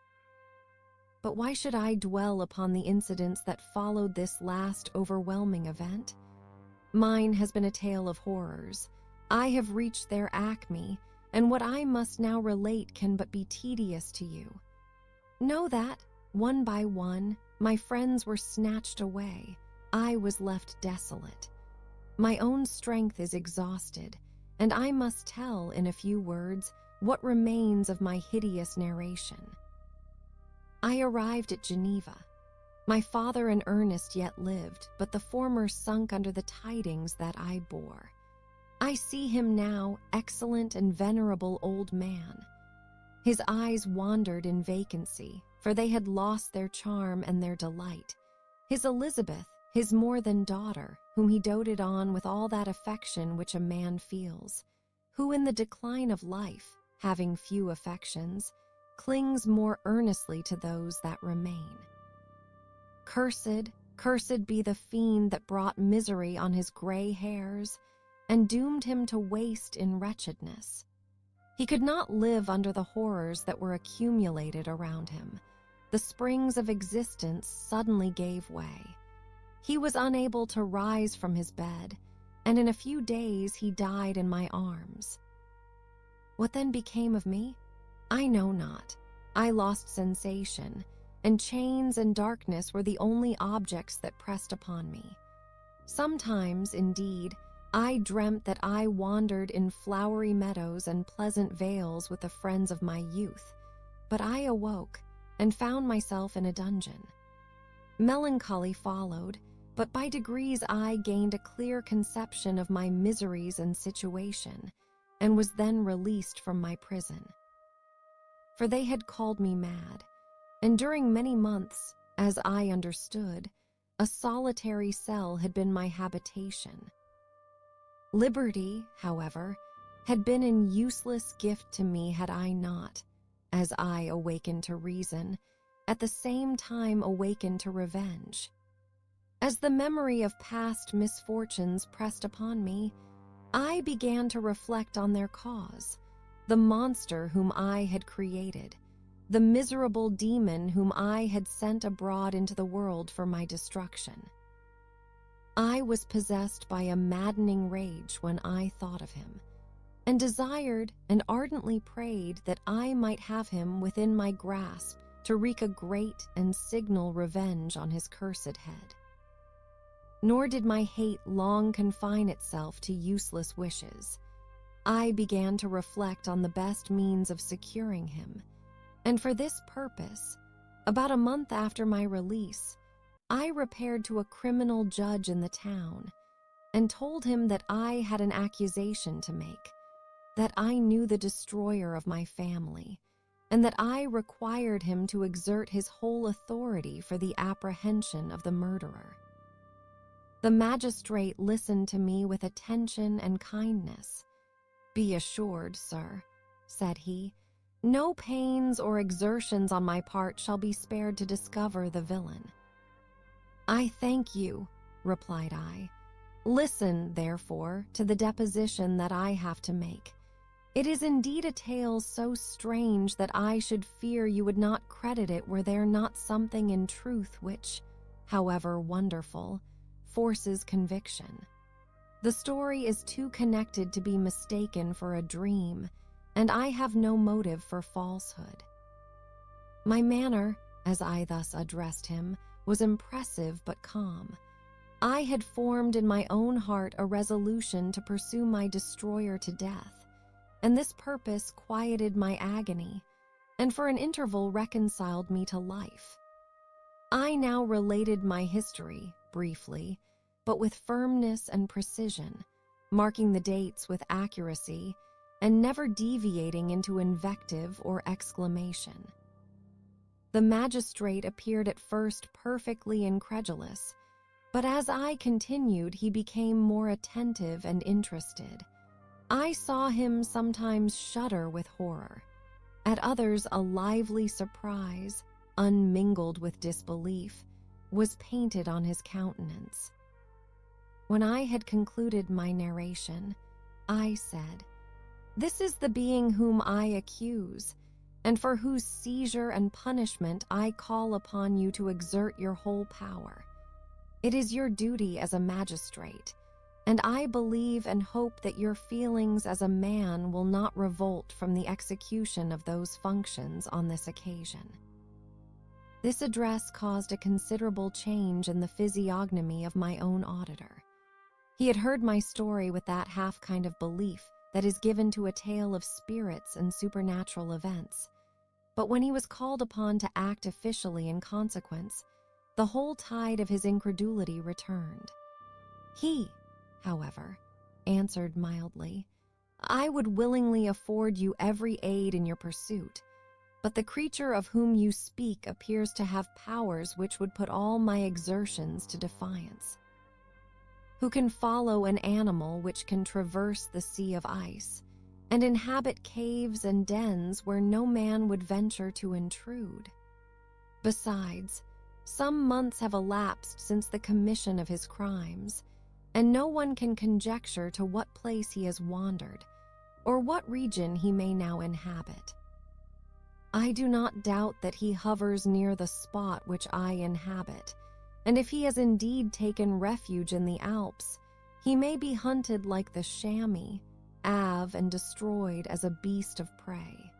But why should I dwell upon the incidents that followed this last overwhelming event? Mine has been a tale of horrors. I have reached their acme, and what I must now relate can but be tedious to you. Know that, one by one, my friends were snatched away. I was left desolate. My own strength is exhausted, and I must tell, in a few words, what remains of my hideous narration. I arrived at Geneva. My father and Ernest yet lived, but the former sunk under the tidings that I bore. I see him now, excellent and venerable old man. His eyes wandered in vacancy, for they had lost their charm and their delight. His Elizabeth, his more than daughter, whom he doted on with all that affection which a man feels, who in the decline of life, having few affections, clings more earnestly to those that remain. Cursed, cursed be the fiend that brought misery on his gray hairs, and doomed him to waste in wretchedness. He could not live under the horrors that were accumulated around him. The springs of existence suddenly gave way. He was unable to rise from his bed, and in a few days he died in my arms. What then became of me? I know not. I lost sensation, and chains and darkness were the only objects that pressed upon me. Sometimes, indeed, I dreamt that I wandered in flowery meadows and pleasant vales with the friends of my youth, but I awoke and found myself in a dungeon. Melancholy followed, but by degrees I gained a clear conception of my miseries and situation, and was then released from my prison. For they had called me mad, and during many months, as I understood, a solitary cell had been my habitation. Liberty, however, had been an useless gift to me had I not, as I awakened to reason, at the same time awakened to revenge. As the memory of past misfortunes pressed upon me, I began to reflect on their cause, the monster whom I had created, the miserable demon whom I had sent abroad into the world for my destruction. I was possessed by a maddening rage when I thought of him, and desired and ardently prayed that I might have him within my grasp to wreak a great and signal revenge on his cursed head. Nor did my hate long confine itself to useless wishes. I began to reflect on the best means of securing him, and for this purpose, about a month after my release, I repaired to a criminal judge in the town and told him that I had an accusation to make, that I knew the destroyer of my family, and that I required him to exert his whole authority for the apprehension of the murderer. The magistrate listened to me with attention and kindness. "Be assured, sir," said he, "no pains or exertions on my part shall be spared to discover the villain." "I thank you," replied I. "Listen, therefore, to the deposition that I have to make. It is indeed a tale so strange that I should fear you would not credit it were there not something in truth which, however wonderful, forces conviction. The story is too connected to be mistaken for a dream, and I have no motive for falsehood." My manner, as I thus addressed him, was impressive but calm. I had formed in my own heart a resolution to pursue my destroyer to death, and this purpose quieted my agony, and for an interval reconciled me to life. I now related my history, briefly, but with firmness and precision, marking the dates with accuracy, and never deviating into invective or exclamation. The magistrate appeared at first perfectly incredulous, but as I continued, he became more attentive and interested. I saw him sometimes shudder with horror, at others a lively surprise, unmingled with disbelief, was painted on his countenance. When I had concluded my narration, I said, "This is the being whom I accuse, and for whose seizure and punishment I call upon you to exert your whole power. It is your duty as a magistrate, and I believe and hope that your feelings as a man will not revolt from the execution of those functions on this occasion." This address caused a considerable change in the physiognomy of my own auditor. He had heard my story with that half kind of belief that is given to a tale of spirits and supernatural events, but when he was called upon to act officially in consequence, the whole tide of his incredulity returned. He, however, answered mildly, "I would willingly afford you every aid in your pursuit, but the creature of whom you speak appears to have powers which would put all my exertions to defiance. Who can follow an animal which can traverse the sea of ice, and inhabit caves and dens where no man would venture to intrude? Besides, some months have elapsed since the commission of his crimes, and no one can conjecture to what place he has wandered, or what region he may now inhabit. I do not doubt that he hovers near the spot which I inhabit, and if he has indeed taken refuge in the Alps, he may be hunted like the chamois, and destroyed as a beast of prey.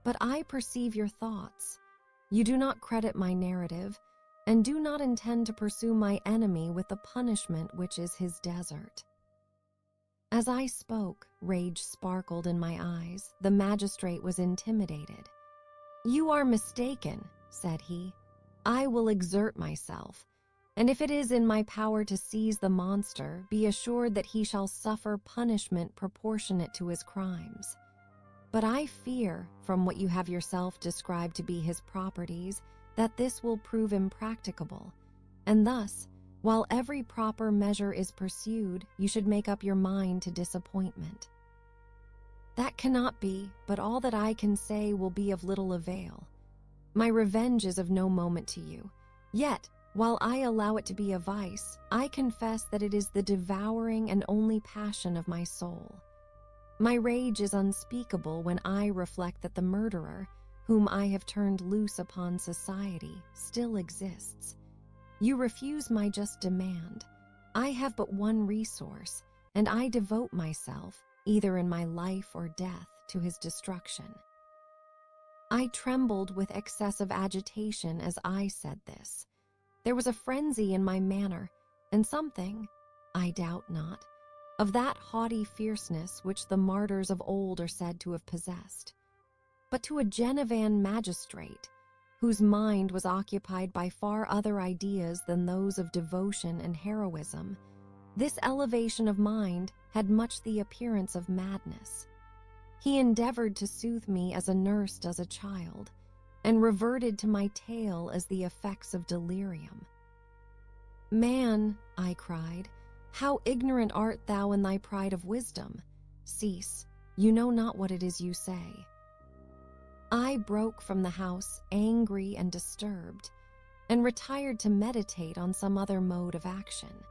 But I perceive your thoughts. You do not credit my narrative, and do not intend to pursue my enemy with the punishment which is his desert." As I spoke, rage sparkled in my eyes. The magistrate was intimidated. "You are mistaken," said he. "I will exert myself, and if it is in my power to seize the monster, be assured that he shall suffer punishment proportionate to his crimes. But I fear, from what you have yourself described to be his properties, that this will prove impracticable, and thus, while every proper measure is pursued, you should make up your mind to disappointment." That cannot be, but all that I can say will be of little avail. My revenge is of no moment to you. Yet, while I allow it to be a vice, I confess that it is the devouring and only passion of my soul. My rage is unspeakable when I reflect that the murderer, whom I have turned loose upon society, still exists. You refuse my just demand. I have but one resource, and I devote myself, either in my life or death, to his destruction. I trembled with excessive agitation as I said this. There was a frenzy in my manner, and something, I doubt not, of that haughty fierceness which the martyrs of old are said to have possessed. But to a Genevan magistrate, whose mind was occupied by far other ideas than those of devotion and heroism, this elevation of mind had much the appearance of madness. He endeavored to soothe me as a nurse does a child, and reverted to my tale as the effects of delirium. "Man," I cried, "how ignorant art thou in thy pride of wisdom! Cease, you know not what it is you say." I broke from the house angry and disturbed, and retired to meditate on some other mode of action.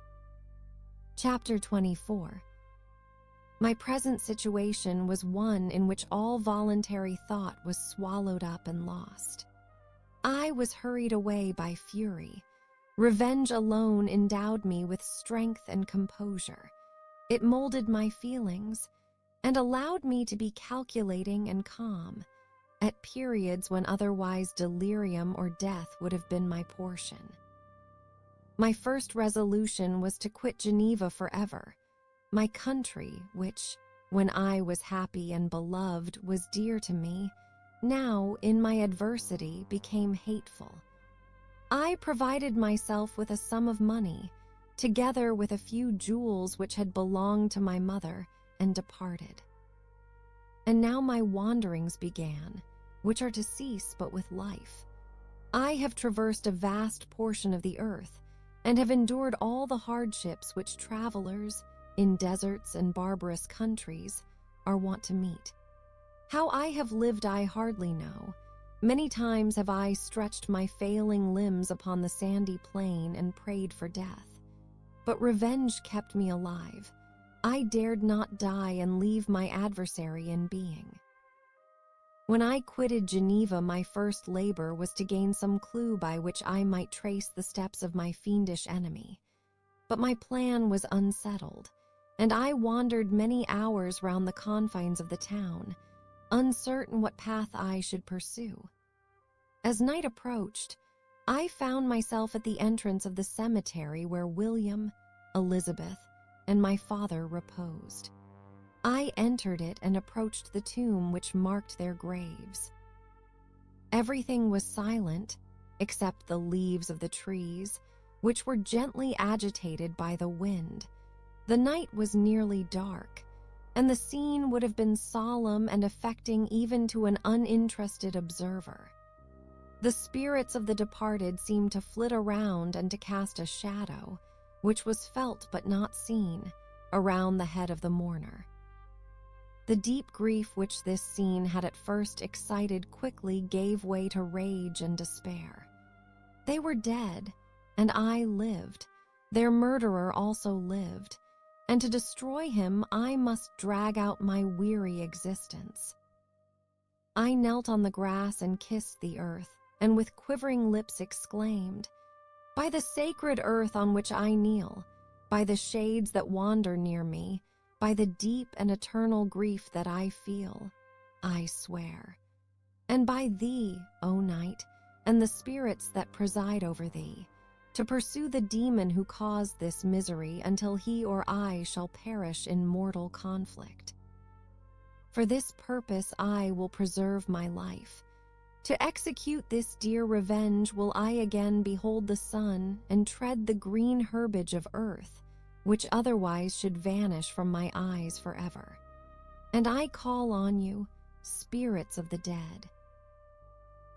Chapter 24. My present situation was one in which all voluntary thought was swallowed up and lost. I was hurried away by fury. Revenge alone endowed me with strength and composure. It molded my feelings and allowed me to be calculating and calm at periods when otherwise delirium or death would have been my portion. My first resolution was to quit Geneva forever, my country, which, when I was happy and beloved, was dear to me, now, in my adversity, became hateful. I provided myself with a sum of money, together with a few jewels which had belonged to my mother, and departed. And now my wanderings began, which are to cease but with life. I have traversed a vast portion of the earth, and have endured all the hardships which travelers, in deserts and barbarous countries, are wont to meet. How I have lived I hardly know. Many times have I stretched my failing limbs upon the sandy plain and prayed for death. But revenge kept me alive. I dared not die and leave my adversary in being. When I quitted Geneva, my first labor was to gain some clue by which I might trace the steps of my fiendish enemy. But my plan was unsettled, and I wandered many hours round the confines of the town, uncertain what path I should pursue. As night approached, I found myself at the entrance of the cemetery where William, Elizabeth, and my father reposed. I entered it and approached the tomb which marked their graves. Everything was silent, except the leaves of the trees, which were gently agitated by the wind. The night was nearly dark, and the scene would have been solemn and affecting even to an uninterested observer. The spirits of the departed seemed to flit around and to cast a shadow, which was felt but not seen, around the head of the mourner. The deep grief which this scene had at first excited quickly gave way to rage and despair. They were dead, and I lived. Their murderer also lived, and to destroy him I must drag out my weary existence. I knelt on the grass and kissed the earth, and with quivering lips exclaimed, "By the sacred earth on which I kneel, by the shades that wander near me, by the deep and eternal grief that I feel, I swear, and by thee, O night, and the spirits that preside over thee, to pursue the demon who caused this misery until he or I shall perish in mortal conflict. For this purpose I will preserve my life. To execute this dear revenge will I again behold the sun and tread the green herbage of earth, which otherwise should vanish from my eyes forever. And I call on you, spirits of the dead,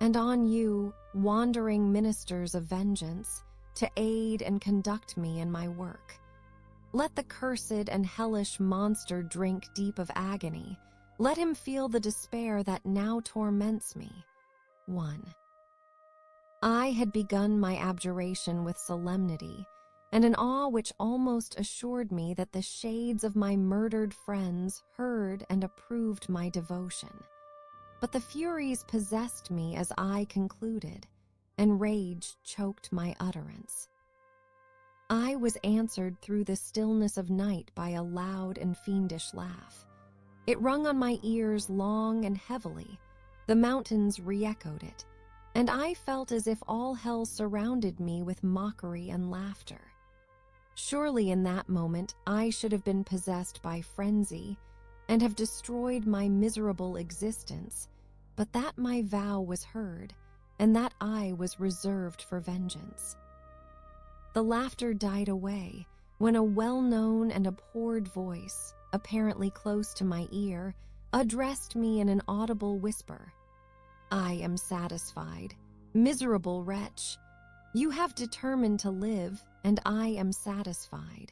and on you, wandering ministers of vengeance, to aid and conduct me in my work. Let the cursed and hellish monster drink deep of agony, Let him feel the despair that now torments me. 1. I had begun my abjuration with solemnity, and an awe which almost assured me that the shades of my murdered friends heard and approved my devotion. But the furies possessed me as I concluded, and rage choked my utterance. I was answered through the stillness of night by a loud and fiendish laugh. It rung on my ears long and heavily. The mountains re-echoed it, and I felt as if all hell surrounded me with mockery and laughter. Surely in that moment I should have been possessed by frenzy and have destroyed my miserable existence, but that my vow was heard, and that I was reserved for vengeance. The laughter died away when a well-known and abhorred voice, apparently close to my ear, addressed me in an audible whisper. I am satisfied, miserable wretch. You have determined to live, and I am satisfied.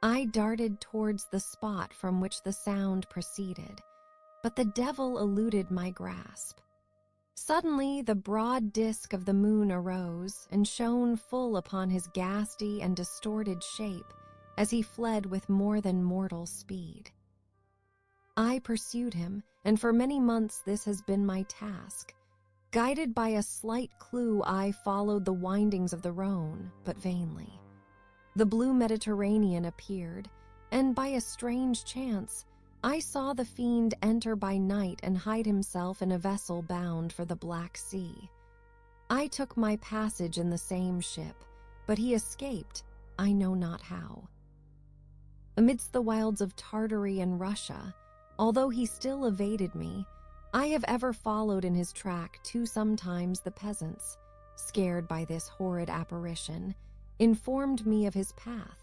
I darted towards the spot from which the sound proceeded, but the devil eluded my grasp. Suddenly the broad disk of the moon arose and shone full upon his ghastly and distorted shape as he fled with more than mortal speed. I pursued him, and for many months this has been my task. Guided by a slight clue, I followed the windings of the Rhone, but vainly. The blue Mediterranean appeared, and by a strange chance, I saw the fiend enter by night and hide himself in a vessel bound for the Black Sea. I took my passage in the same ship, but he escaped, I know not how. Amidst the wilds of Tartary and Russia, although he still evaded me, I have ever followed in his track too. Sometimes the peasants, scared by this horrid apparition, informed me of his path.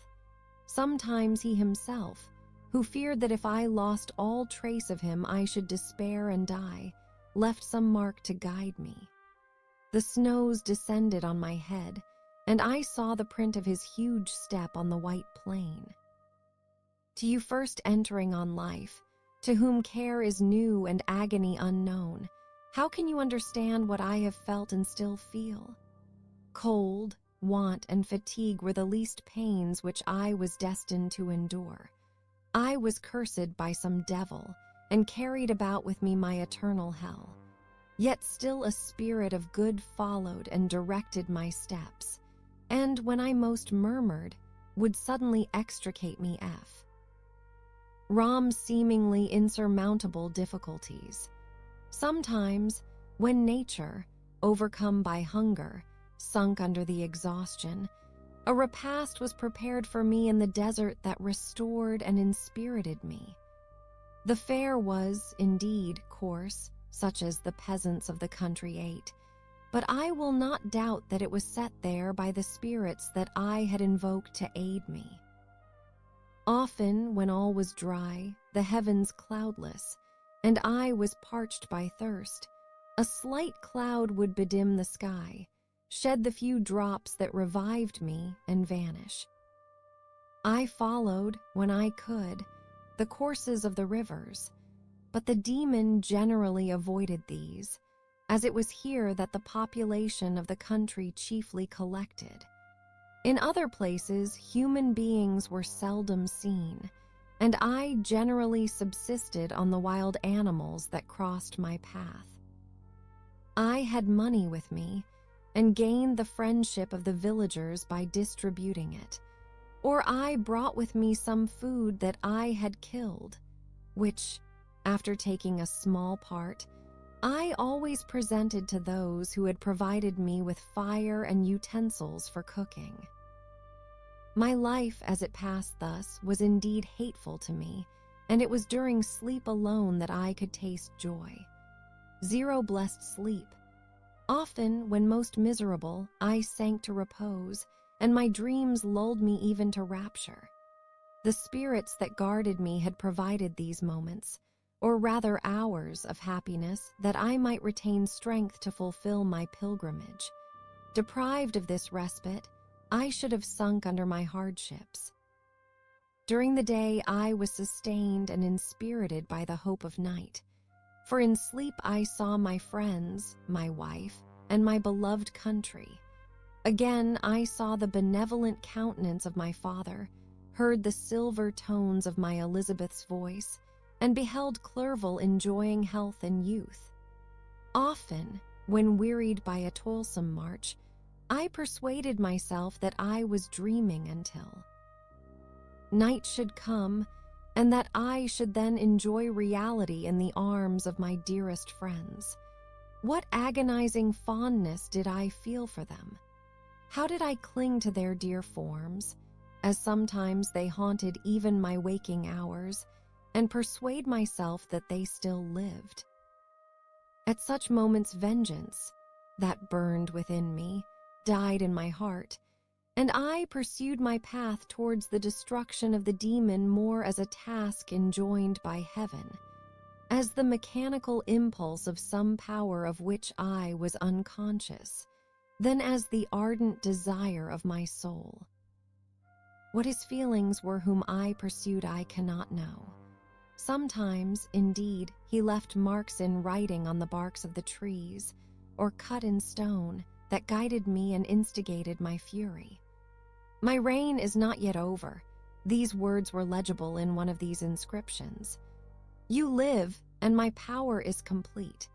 Sometimes he himself, who feared that if I lost all trace of him I should despair and die, left some mark to guide me. The snows descended on my head, and I saw the print of his huge step on the white plain. To you first entering on life, to whom care is new and agony unknown, how can you understand what I have felt and still feel? Cold, want, and fatigue were the least pains which I was destined to endure. I was cursed by some devil and carried about with me my eternal hell. Yet still a spirit of good followed and directed my steps, and when I most murmured, would suddenly extricate me from seemingly insurmountable difficulties. Sometimes, when nature, overcome by hunger, sunk under the exhaustion, a repast was prepared for me in the desert that restored and inspirited me. The fare was, indeed, coarse, such as the peasants of the country ate, but I will not doubt that it was set there by the spirits that I had invoked to aid me. Often, when all was dry, the heavens cloudless, and I was parched by thirst, a slight cloud would bedim the sky, shed the few drops that revived me, and vanish. I followed, when I could, the courses of the rivers, but the demon generally avoided these, as it was here that the population of the country chiefly collected. In other places, human beings were seldom seen, and I generally subsisted on the wild animals that crossed my path. I had money with me, and gained the friendship of the villagers by distributing it, or I brought with me some food that I had killed, which, after taking a small part, I always presented to those who had provided me with fire and utensils for cooking. My life as it passed thus was indeed hateful to me, and it was during sleep alone that I could taste joy. Zero blessed sleep. Often, when most miserable, I sank to repose, and my dreams lulled me even to rapture. The spirits that guarded me had provided these moments, or rather hours of happiness, that I might retain strength to fulfill my pilgrimage. Deprived of this respite, I should have sunk under my hardships. During the day, I was sustained and inspirited by the hope of night. For in sleep I saw my friends, my wife, and my beloved country. Again I saw the benevolent countenance of my father, heard the silver tones of my Elizabeth's voice, and beheld Clerval enjoying health and youth. Often, when wearied by a toilsome march, I persuaded myself that I was dreaming until night should come, and that I should then enjoy reality in the arms of my dearest friends. What agonizing fondness did I feel for them? How did I cling to their dear forms, as sometimes they haunted even my waking hours, and persuade myself that they still lived? At such moments vengeance, that burned within me, died in my heart, and I pursued my path towards the destruction of the demon more as a task enjoined by heaven, as the mechanical impulse of some power of which I was unconscious, than as the ardent desire of my soul. What his feelings were whom I pursued I cannot know. Sometimes, indeed, he left marks in writing on the barks of the trees, or cut in stone, that guided me and instigated my fury. My reign is not yet over. These words were legible in one of these inscriptions. You live, and my power is complete.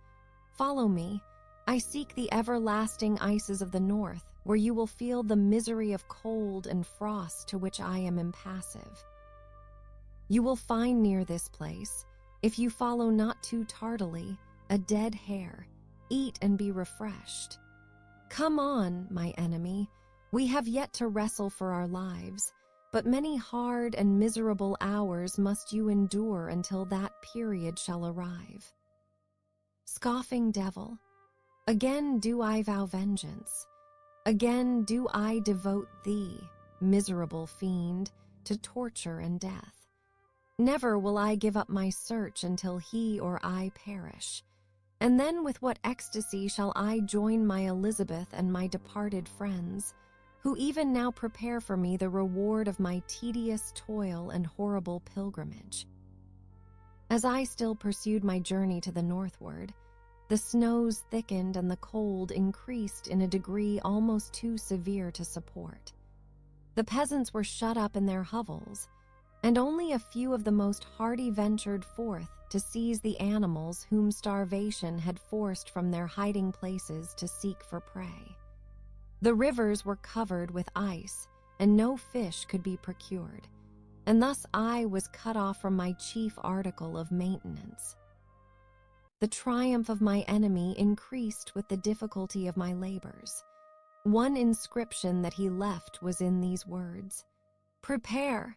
Follow me. I seek the everlasting ices of the north, where you will feel the misery of cold and frost to which I am impassive. You will find near this place, if you follow not too tardily, a dead hare. Eat and be refreshed. Come on, my enemy. We have yet to wrestle for our lives, but many hard and miserable hours must you endure until that period shall arrive. Scoffing devil, again do I vow vengeance. Again do I devote thee, miserable fiend, to torture and death. Never will I give up my search until he or I perish. And then with what ecstasy shall I join my Elizabeth and my departed friends, who even now prepare for me the reward of my tedious toil and horrible pilgrimage. As I still pursued my journey to the northward, the snows thickened and the cold increased in a degree almost too severe to support. The peasants were shut up in their hovels, and only a few of the most hardy ventured forth to seize the animals whom starvation had forced from their hiding places to seek for prey. The rivers were covered with ice, and no fish could be procured, and thus I was cut off from my chief article of maintenance. The triumph of my enemy increased with the difficulty of my labors. One inscription that he left was in these words: "Prepare!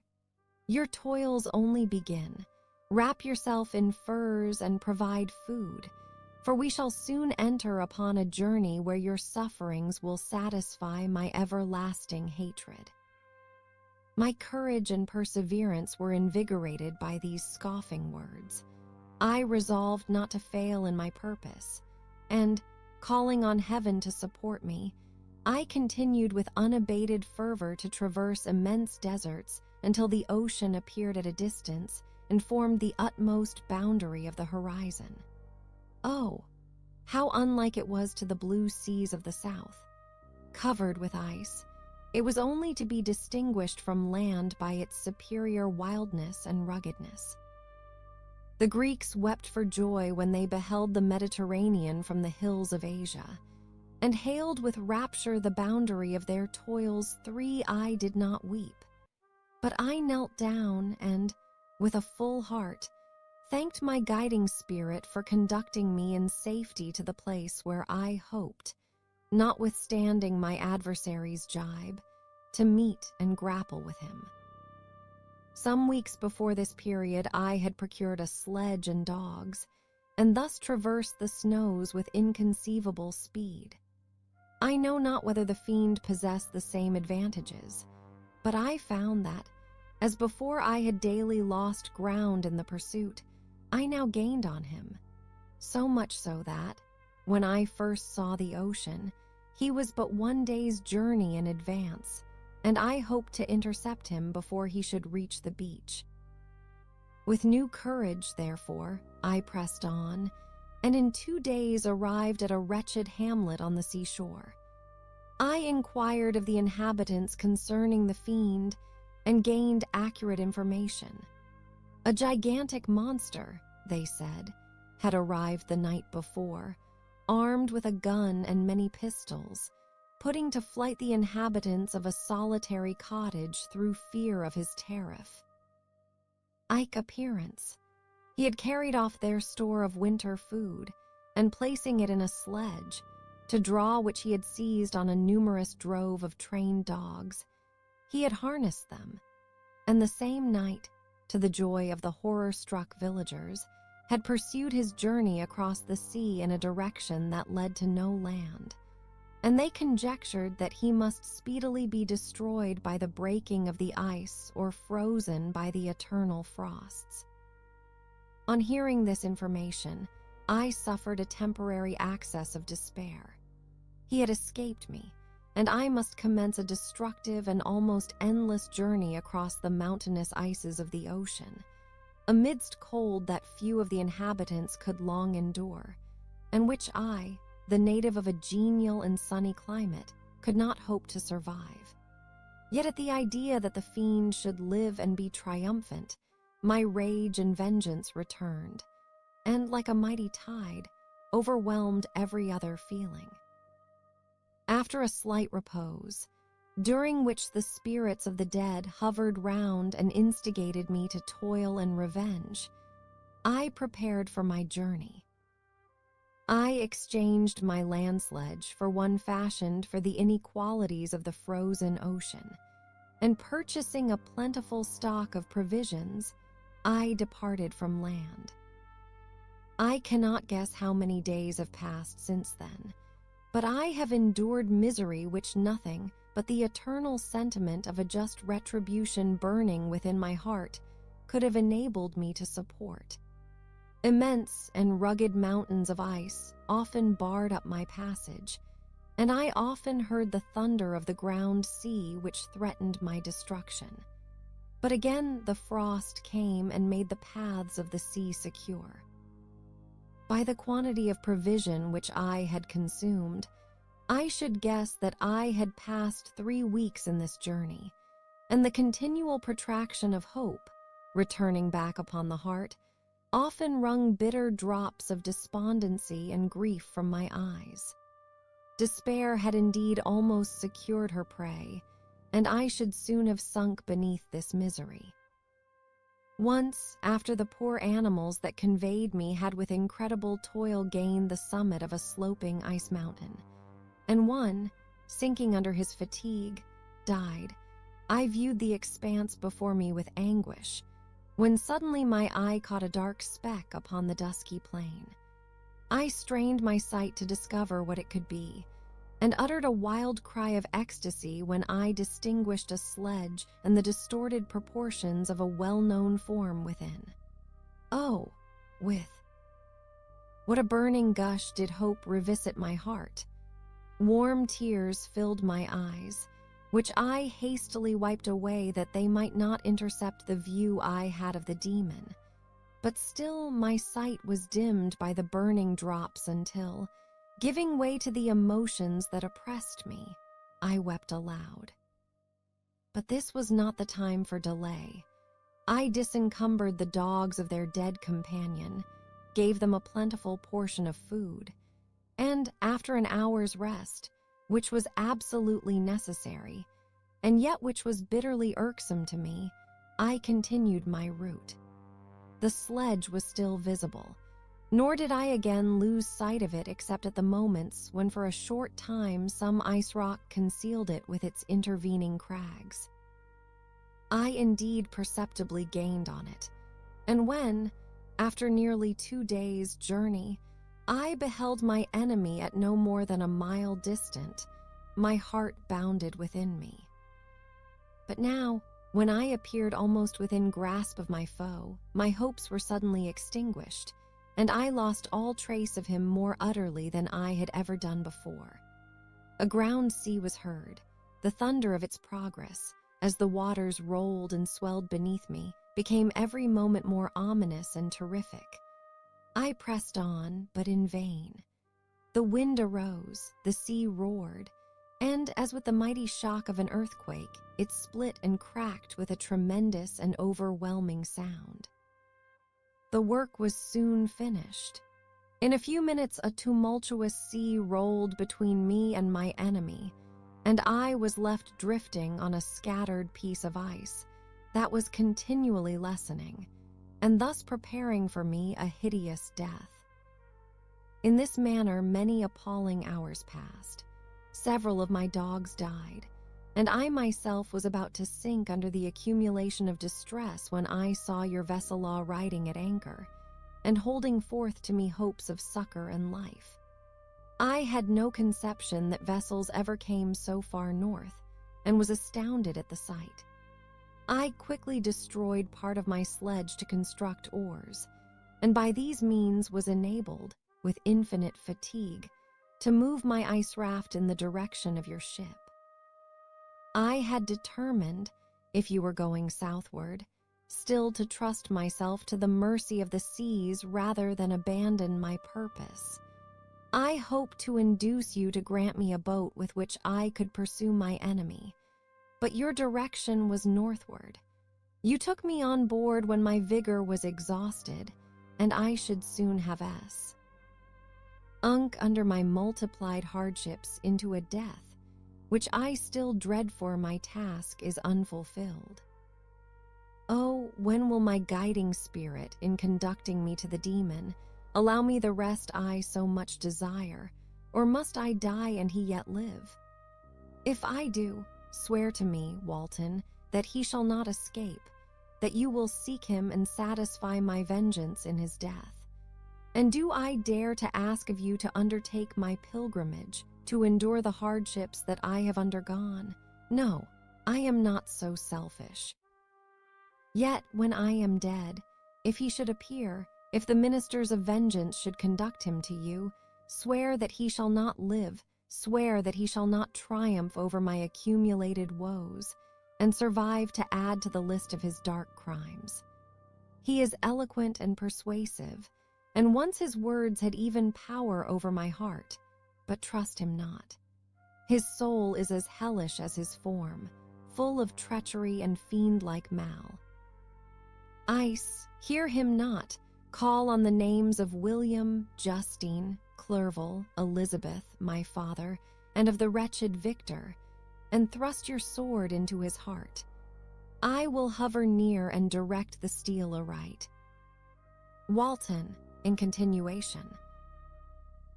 Your toils only begin. Wrap yourself in furs and provide food, for we shall soon enter upon a journey where your sufferings will satisfy my everlasting hatred." My courage and perseverance were invigorated by these scoffing words. I resolved not to fail in my purpose, and, calling on heaven to support me, I continued with unabated fervor to traverse immense deserts until the ocean appeared at a distance and formed the utmost boundary of the horizon. Oh, how unlike it was to the blue seas of the south. Covered with ice, it was only to be distinguished from land by its superior wildness and ruggedness. The Greeks wept for joy when they beheld the Mediterranean from the hills of Asia, and hailed with rapture the boundary of their toils. I did not weep, but I knelt down and, with a full heart, thanked my guiding spirit for conducting me in safety to the place where I hoped, notwithstanding my adversary's jibe, to meet and grapple with him. Some weeks before this period I had procured a sledge and dogs, and thus traversed the snows with inconceivable speed. I know not whether the fiend possessed the same advantages, but I found that, as before I had daily lost ground in the pursuit, I now gained on him, so much so that, when I first saw the ocean, he was but one day's journey in advance, and I hoped to intercept him before he should reach the beach. With new courage, therefore, I pressed on, and in 2 days arrived at a wretched hamlet on the seashore. I inquired of the inhabitants concerning the fiend and gained accurate information. A gigantic monster, they said, had arrived the night before, armed with a gun and many pistols, putting to flight the inhabitants of a solitary cottage through fear of his tariff. Ike appearance. He had carried off their store of winter food, and placing it in a sledge, to draw which he had seized on a numerous drove of trained dogs, he had harnessed them, and the same night, to the joy of the horror-struck villagers, had pursued his journey across the sea in a direction that led to no land, and they conjectured that he must speedily be destroyed by the breaking of the ice or frozen by the eternal frosts. On hearing this information, I suffered a temporary access of despair. He had escaped me, and I must commence a destructive and almost endless journey across the mountainous ices of the ocean, amidst cold that few of the inhabitants could long endure, and which I, the native of a genial and sunny climate, could not hope to survive. Yet at the idea that the fiend should live and be triumphant, my rage and vengeance returned, and like a mighty tide, overwhelmed every other feeling. After a slight repose, during which the spirits of the dead hovered round and instigated me to toil and revenge, I prepared for my journey. I exchanged my land sledge for one fashioned for the inequalities of the frozen ocean, and purchasing a plentiful stock of provisions, I departed from land. I cannot guess how many days have passed since then, but I have endured misery which nothing but the eternal sentiment of a just retribution burning within my heart could have enabled me to support. Immense and rugged mountains of ice often barred up my passage, and I often heard the thunder of the ground sea which threatened my destruction. But again the frost came and made the paths of the sea secure. By the quantity of provision which I had consumed, I should guess that I had passed 3 weeks in this journey, and the continual protraction of hope, returning back upon the heart, often wrung bitter drops of despondency and grief from my eyes. Despair had indeed almost secured her prey, and I should soon have sunk beneath this misery. Once, after the poor animals that conveyed me had with incredible toil gained the summit of a sloping ice mountain, and one, sinking under his fatigue, died, I viewed the expanse before me with anguish, when suddenly my eye caught a dark speck upon the dusky plain. I strained my sight to discover what it could be, and uttered a wild cry of ecstasy when I distinguished a sledge and the distorted proportions of a well-known form within. Oh, what a burning gush did hope revisit my heart. Warm tears filled my eyes, which I hastily wiped away that they might not intercept the view I had of the demon. But still my sight was dimmed by the burning drops until, giving way to the emotions that oppressed me, I wept aloud. But this was not the time for delay. I disencumbered the dogs of their dead companion, gave them a plentiful portion of food, and after an hour's rest, which was absolutely necessary, and yet which was bitterly irksome to me, I continued my route. The sledge was still visible, nor did I again lose sight of it except at the moments when for a short time some ice rock concealed it with its intervening crags. I indeed perceptibly gained on it, and when, after nearly 2 days' journey, I beheld my enemy at no more than a mile distant, my heart bounded within me. But now, when I appeared almost within grasp of my foe, my hopes were suddenly extinguished, and I lost all trace of him more utterly than I had ever done before. A ground sea was heard, The thunder of its progress, as the waters rolled and swelled beneath me, became every moment more ominous and terrific. I pressed on, but in vain. The wind arose, the sea roared, and, as with the mighty shock of an earthquake, it split and cracked with a tremendous and overwhelming sound. The work was soon finished. In a few minutes, a tumultuous sea rolled between me and my enemy, and I was left drifting on a scattered piece of ice that was continually lessening, and thus preparing for me a hideous death. In this manner, many appalling hours passed. Several of my dogs died, and I myself was about to sink under the accumulation of distress when I saw your vessel riding at anchor, and holding forth to me hopes of succor and life. I had no conception that vessels ever came so far north, and was astounded at the sight. I quickly destroyed part of my sledge to construct oars, and by these means was enabled, with infinite fatigue, to move my ice raft in the direction of your ship. I had determined, if you were going southward, still to trust myself to the mercy of the seas rather than abandon my purpose. I hoped to induce you to grant me a boat with which I could pursue my enemy, but your direction was northward. You took me on board when my vigor was exhausted, and I should soon have sunk under my multiplied hardships into a death, which I still dread, for my task is unfulfilled. Oh, when will my guiding spirit, in conducting me to the demon, allow me the rest I so much desire, or must I die and he yet live? If I do, swear to me, Walton, that he shall not escape, that you will seek him and satisfy my vengeance in his death. And do I dare to ask of you to undertake my pilgrimage, to endure the hardships that I have undergone? No, I am not so selfish. Yet when I am dead, if he should appear, if the ministers of vengeance should conduct him to you, swear that he shall not live, swear that he shall not triumph over my accumulated woes, and survive to add to the list of his dark crimes. He is eloquent and persuasive, and once his words had even power over my heart, but trust him not. His soul is as hellish as his form, full of treachery and fiend-like mal. Ice, hear him not, call on the names of William, Justine, Clerval, Elizabeth, my father, and of the wretched Victor, and thrust your sword into his heart. I will hover near and direct the steel aright. Walton, in continuation.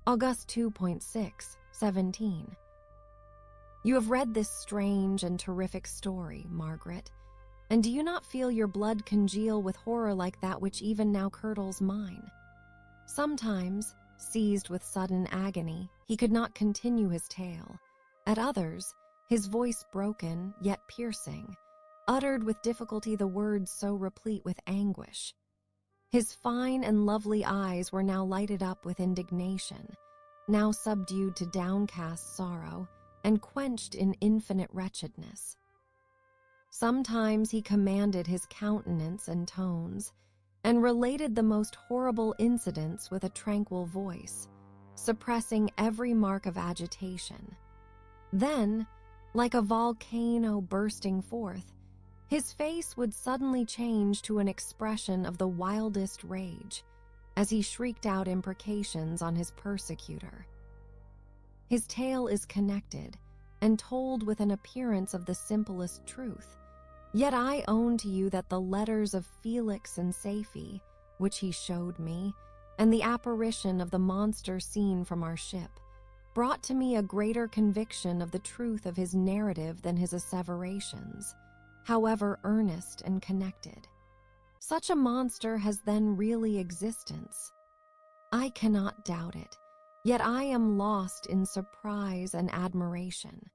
August 2.6, 17. You have read this strange and terrific story, Margaret, and do you not feel your blood congeal with horror like that which even now curdles mine? Sometimes, seized with sudden agony, he could not continue his tale. At others, his voice broken, yet piercing, uttered with difficulty the words so replete with anguish. His fine and lovely eyes were now lighted up with indignation, now subdued to downcast sorrow, and quenched in infinite wretchedness. Sometimes he commanded his countenance and tones, and related the most horrible incidents with a tranquil voice, suppressing every mark of agitation. Then, like a volcano bursting forth, his face would suddenly change to an expression of the wildest rage, as he shrieked out imprecations on his persecutor. His tale is connected, and told with an appearance of the simplest truth. Yet I own to you that the letters of Felix and Safie, which he showed me, and the apparition of the monster seen from our ship, brought to me a greater conviction of the truth of his narrative than his asseverations, however earnest and connected. Such a monster has then really existence. I cannot doubt it, yet I am lost in surprise and admiration.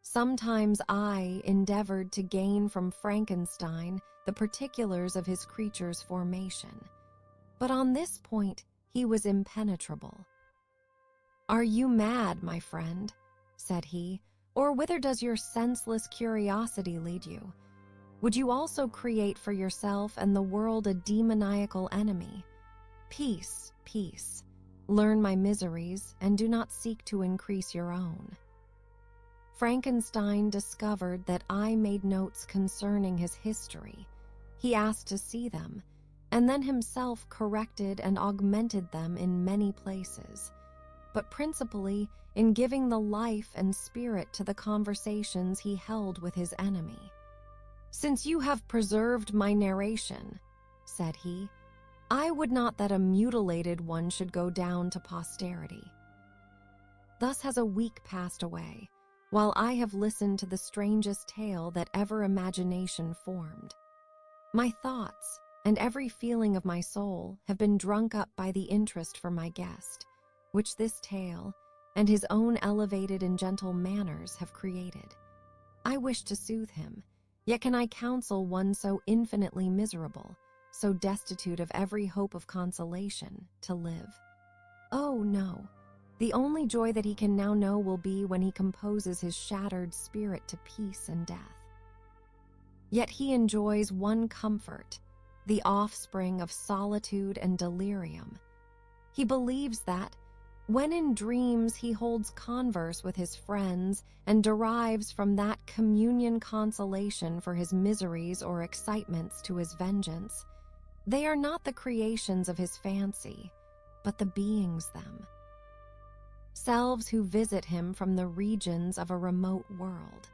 Sometimes I endeavored to gain from Frankenstein the particulars of his creature's formation, but on this point he was impenetrable. "Are you mad, my friend?" said he, Or whither does your senseless curiosity lead you? Would you also create for yourself and the world a demoniacal enemy? Peace, peace. Learn my miseries, and do not seek to increase your own. Frankenstein discovered that I made notes concerning his history. He asked to see them, and then himself corrected and augmented them in many places, but principally in giving the life and spirit to the conversations he held with his enemy. "Since you have preserved my narration," said he, "I would not that a mutilated one should go down to posterity." Thus has a week passed away, while I have listened to the strangest tale that ever imagination formed. My thoughts and every feeling of my soul have been drunk up by the interest for my guest, which this tale and his own elevated and gentle manners have created. I wish to soothe him, yet can I counsel one so infinitely miserable, so destitute of every hope of consolation, to live? Oh, no. The only joy that he can now know will be when he composes his shattered spirit to peace and death. Yet he enjoys one comfort, the offspring of solitude and delirium. He believes that, when in dreams he holds converse with his friends and derives from that communion consolation for his miseries or excitements to his vengeance, they are not the creations of his fancy, but the beings them. Selves who visit him from the regions of a remote world.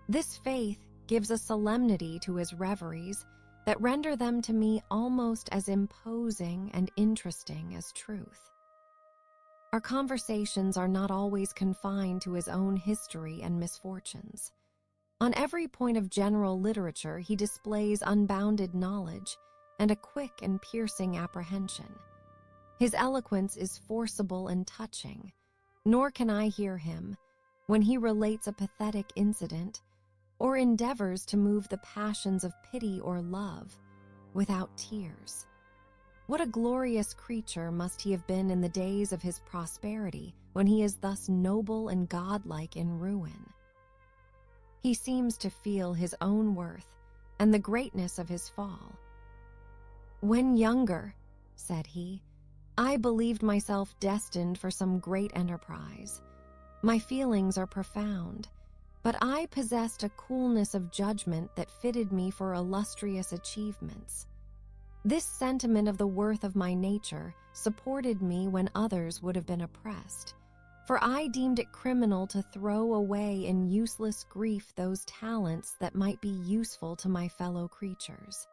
This faith gives a solemnity to his reveries that render them to me almost as imposing and interesting as truth. Our conversations are not always confined to his own history and misfortunes. On every point of general literature he displays unbounded knowledge and a quick and piercing apprehension. His eloquence is forcible and touching, nor can I hear him, when he relates a pathetic incident or endeavors to move the passions of pity or love, without tears. What a glorious creature must he have been in the days of his prosperity, when he is thus noble and godlike in ruin. He seems to feel his own worth and the greatness of his fall. "When younger," said he, "I believed myself destined for some great enterprise. My feelings are profound, but I possessed a coolness of judgment that fitted me for illustrious achievements. This sentiment of the worth of my nature supported me when others would have been oppressed, for I deemed it criminal to throw away in useless grief those talents that might be useful to my fellow creatures.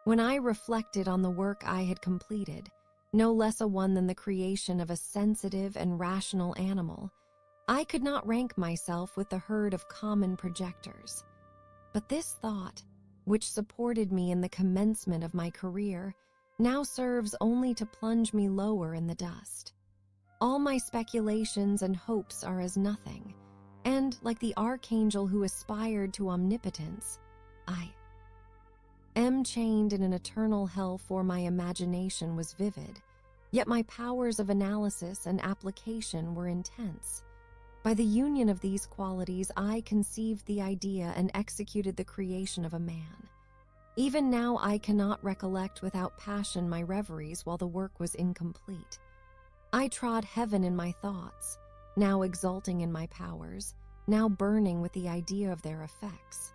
When I reflected on the work I had completed, no less a one than the creation of a sensitive and rational animal, I could not rank myself with the herd of common projectors. But this thought, which supported me in the commencement of my career, now serves only to plunge me lower in the dust. All my speculations and hopes are as nothing, and, like the archangel who aspired to omnipotence, I am chained in an eternal hell, for my imagination was vivid, yet my powers of analysis and application were intense. By the union of these qualities, I conceived the idea and executed the creation of a man. Even now I cannot recollect without passion my reveries while the work was incomplete. I trod heaven in my thoughts, now exulting in my powers, now burning with the idea of their effects.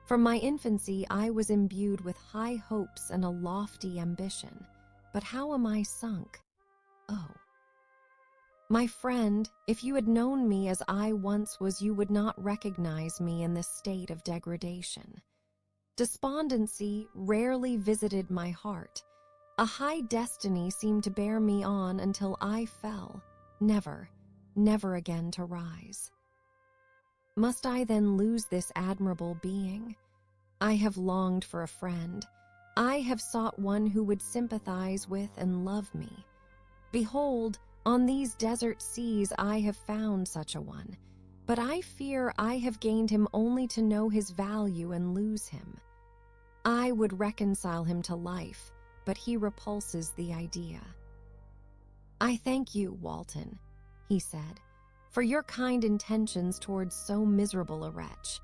From my infancy I was imbued with high hopes and a lofty ambition, but how am I sunk? Oh! My friend, if you had known me as I once was, you would not recognize me in this state of degradation. Despondency rarely visited my heart. A high destiny seemed to bear me on until I fell, never, never again to rise. Must I then lose this admirable being? I have longed for a friend. I have sought one who would sympathize with and love me. Behold, on these desert seas I have found such a one, but I fear I have gained him only to know his value and lose him. I would reconcile him to life, but he repulses the idea. I thank you, Walton, he said. for your kind intentions towards so miserable a wretch.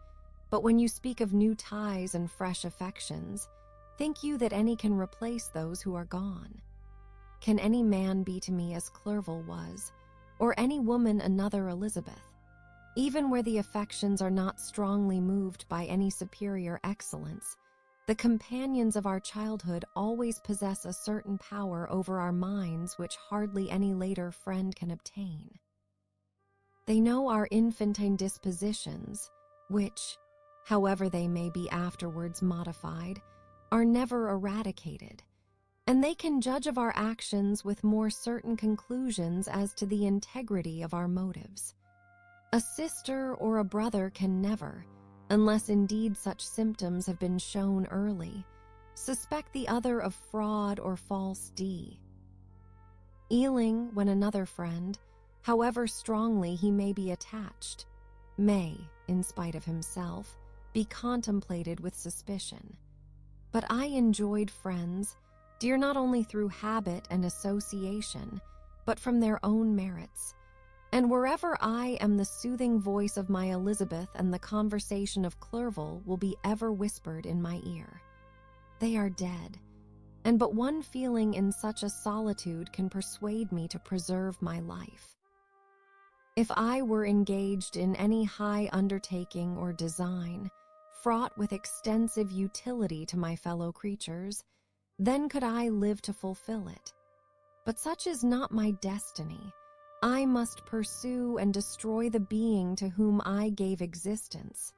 But when you speak of new ties and fresh affections, think you that any can replace those who are gone? Can any man be to me as Clerval was, or any woman another Elizabeth? Even where the affections are not strongly moved by any superior excellence, the companions of our childhood always possess a certain power over our minds which hardly any later friend can obtain. They know our infantine dispositions, which, however they may be afterwards modified, are never eradicated, and they can judge of our actions with more certain conclusions as to the integrity of our motives. A sister or a brother can never, unless indeed such symptoms have been shown early, suspect the other of fraud or false deed. Ealing, when another friend, however strongly he may be attached, may, in spite of himself, be contemplated with suspicion. But I enjoyed friends, dear not only through habit and association, but from their own merits. And wherever I am, the soothing voice of my Elizabeth and the conversation of Clerval will be ever whispered in my ear. They are dead, and but one feeling in such a solitude can persuade me to preserve my life. If I were engaged in any high undertaking or design, fraught with extensive utility to my fellow creatures, then could I live to fulfill it. But such is not my destiny. I must pursue and destroy the being to whom I gave existence.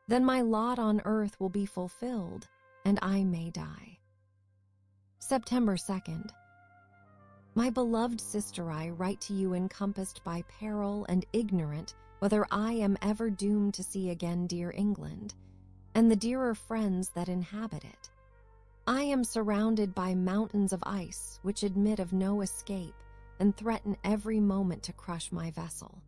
Then my lot on earth will be fulfilled, and I may die. September 2nd. My beloved sister, I write to you encompassed by peril and ignorant whether I am ever doomed to see again dear England, and the dearer friends that inhabit it. I am surrounded by mountains of ice which admit of no escape and threaten every moment to crush my vessel.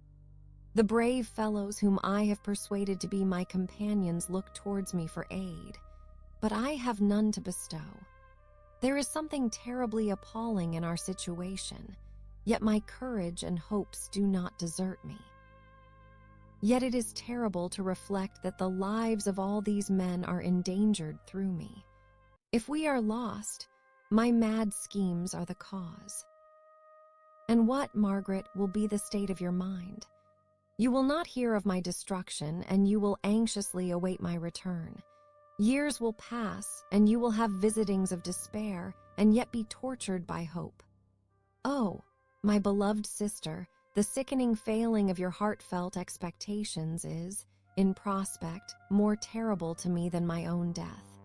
The brave fellows whom I have persuaded to be my companions look towards me for aid, but I have none to bestow. There is something terribly appalling in our situation, yet my courage and hopes do not desert me. Yet it is terrible to reflect that the lives of all these men are endangered through me. If we are lost, my mad schemes are the cause. And what, Margaret, will be the state of your mind? You will not hear of my destruction, and you will anxiously await my return. Years will pass, and you will have visitings of despair, and yet be tortured by hope. Oh, my beloved sister, the sickening failing of your heartfelt expectations is, in prospect, more terrible to me than my own death.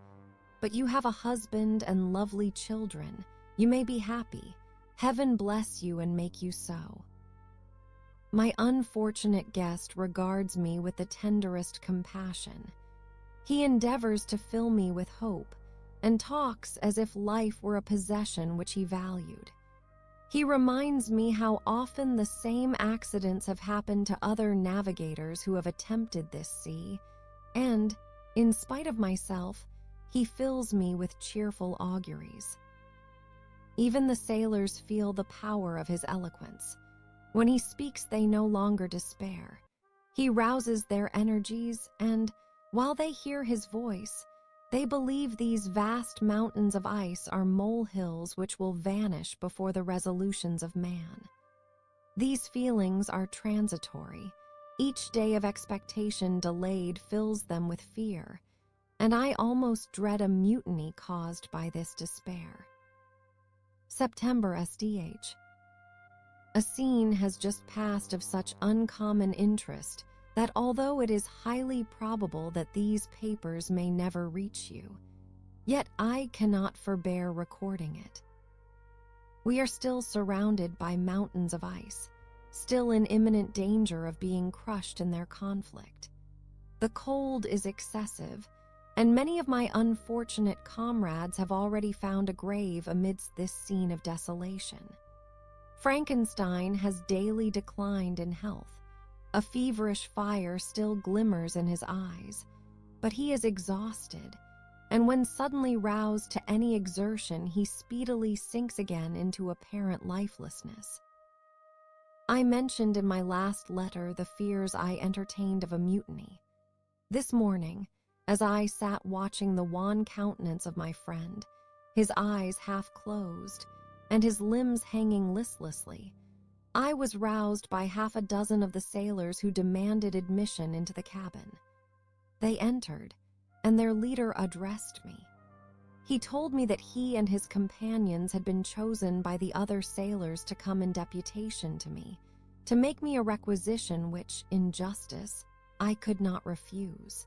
But you have a husband and lovely children. You may be happy. Heaven bless you and make you so. My unfortunate guest regards me with the tenderest compassion. He endeavors to fill me with hope, and talks as if life were a possession which he valued. He reminds me how often the same accidents have happened to other navigators who have attempted this sea, and, in spite of myself, he fills me with cheerful auguries. Even the sailors feel the power of his eloquence. When he speaks, they no longer despair. He rouses their energies, and, while they hear his voice, they believe these vast mountains of ice are molehills which will vanish before the resolutions of man. These feelings are transitory. Each day of expectation delayed fills them with fear, and I almost dread a mutiny caused by this despair. September SDH. A scene has just passed of such uncommon interest that although it is highly probable that these papers may never reach you, yet I cannot forbear recording it. We are still surrounded by mountains of ice, still in imminent danger of being crushed in their conflict. The cold is excessive, and many of my unfortunate comrades have already found a grave amidst this scene of desolation. Frankenstein has daily declined in health. A feverish fire still glimmers in his eyes, but he is exhausted, and when suddenly roused to any exertion, he speedily sinks again into apparent lifelessness. I mentioned in my last letter the fears I entertained of a mutiny. This morning, as I sat watching the wan countenance of my friend, his eyes half closed and his limbs hanging listlessly, I was roused by half a dozen of the sailors who demanded admission into the cabin. They entered, and their leader addressed me. He told me that he and his companions had been chosen by the other sailors to come in deputation to me, to make me a requisition which, in justice, I could not refuse.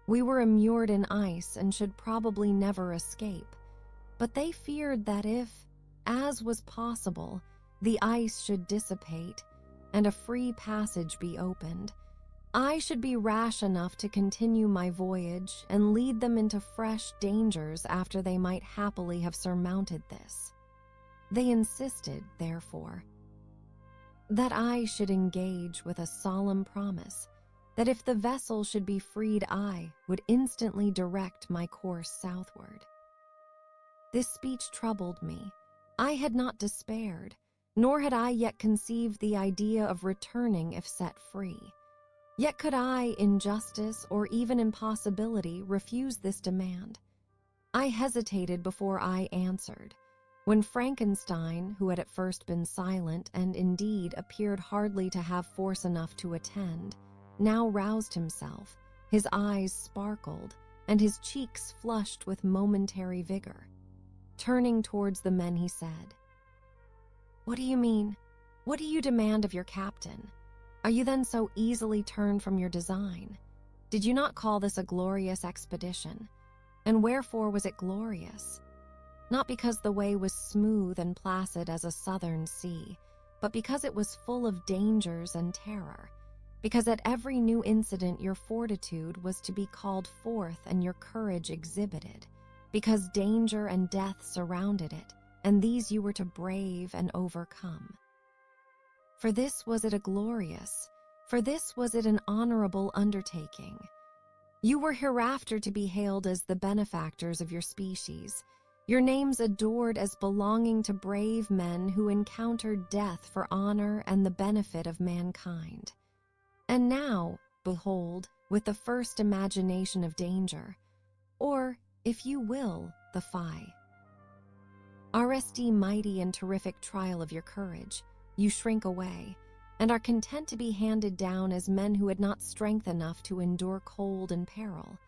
We were immured in ice and should probably never escape, but they feared that if, as was possible, the ice should dissipate and a free passage be opened, I should be rash enough to continue my voyage and lead them into fresh dangers after they might happily have surmounted this. They insisted, therefore, that I should engage with a solemn promise that if the vessel should be freed, I would instantly direct my course southward. This speech troubled me. I had not despaired, nor had I yet conceived the idea of returning if set free. Yet could I, in justice or even in possibility, refuse this demand? I hesitated before I answered, when Frankenstein, who had at first been silent and indeed appeared hardly to have force enough to attend, now roused himself, his eyes sparkled, and his cheeks flushed with momentary vigor. Turning towards the men, he said, "What do you mean? What do you demand of your captain? Are you then so easily turned from your design? Did you not call this a glorious expedition? And wherefore was it glorious? Not because the way was smooth and placid as a southern sea, but because it was full of dangers and terror, because at every new incident your fortitude was to be called forth and your courage exhibited, because danger and death surrounded it, and these you were to brave and overcome. For this was it an honorable undertaking. You were hereafter to be hailed as the benefactors of your species, your names adored as belonging to brave men who encountered death for honor and the benefit of mankind. And now, behold, with the first imagination of danger, or, if you will, the RSD mighty and terrific trial of your courage, you shrink away, and are content to be handed down as men who had not strength enough to endure cold and peril.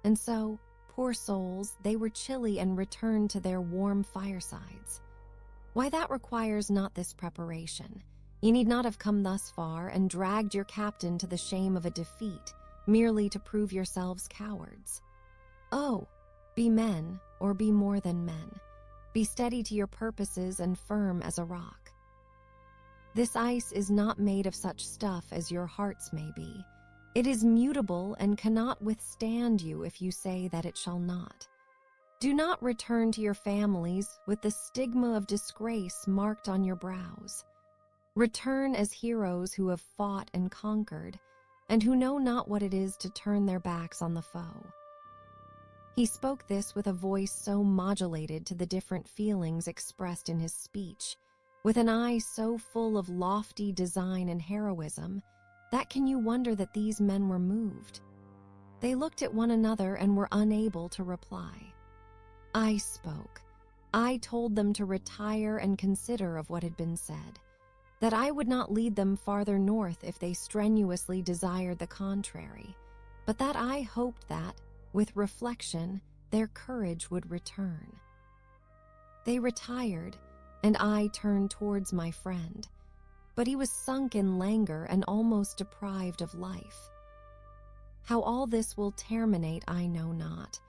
And so, poor souls, they were chilly and returned to their warm firesides. Why, that requires not this preparation. You need not have come thus far and dragged your captain to the shame of a defeat, merely to prove yourselves cowards. Oh, be men, or be more than men. Be steady to your purposes and firm as a rock. This ice is not made of such stuff as your hearts may be. It is mutable and cannot withstand you if you say that it shall not. Do not return to your families with the stigma of disgrace marked on your brows. Return as heroes who have fought and conquered, and who know not what it is to turn their backs on the foe." He spoke this with a voice so modulated to the different feelings expressed in his speech, with an eye so full of lofty design and heroism, that can you wonder that these men were moved? They looked at one another and were unable to reply. I spoke. I told them to retire and consider of what had been said, that I would not lead them farther north if they strenuously desired the contrary, but that I hoped that, with reflection, their courage would return. They retired, and I turned towards my friend, but he was sunk in languor and almost deprived of life. How all this will terminate I know not,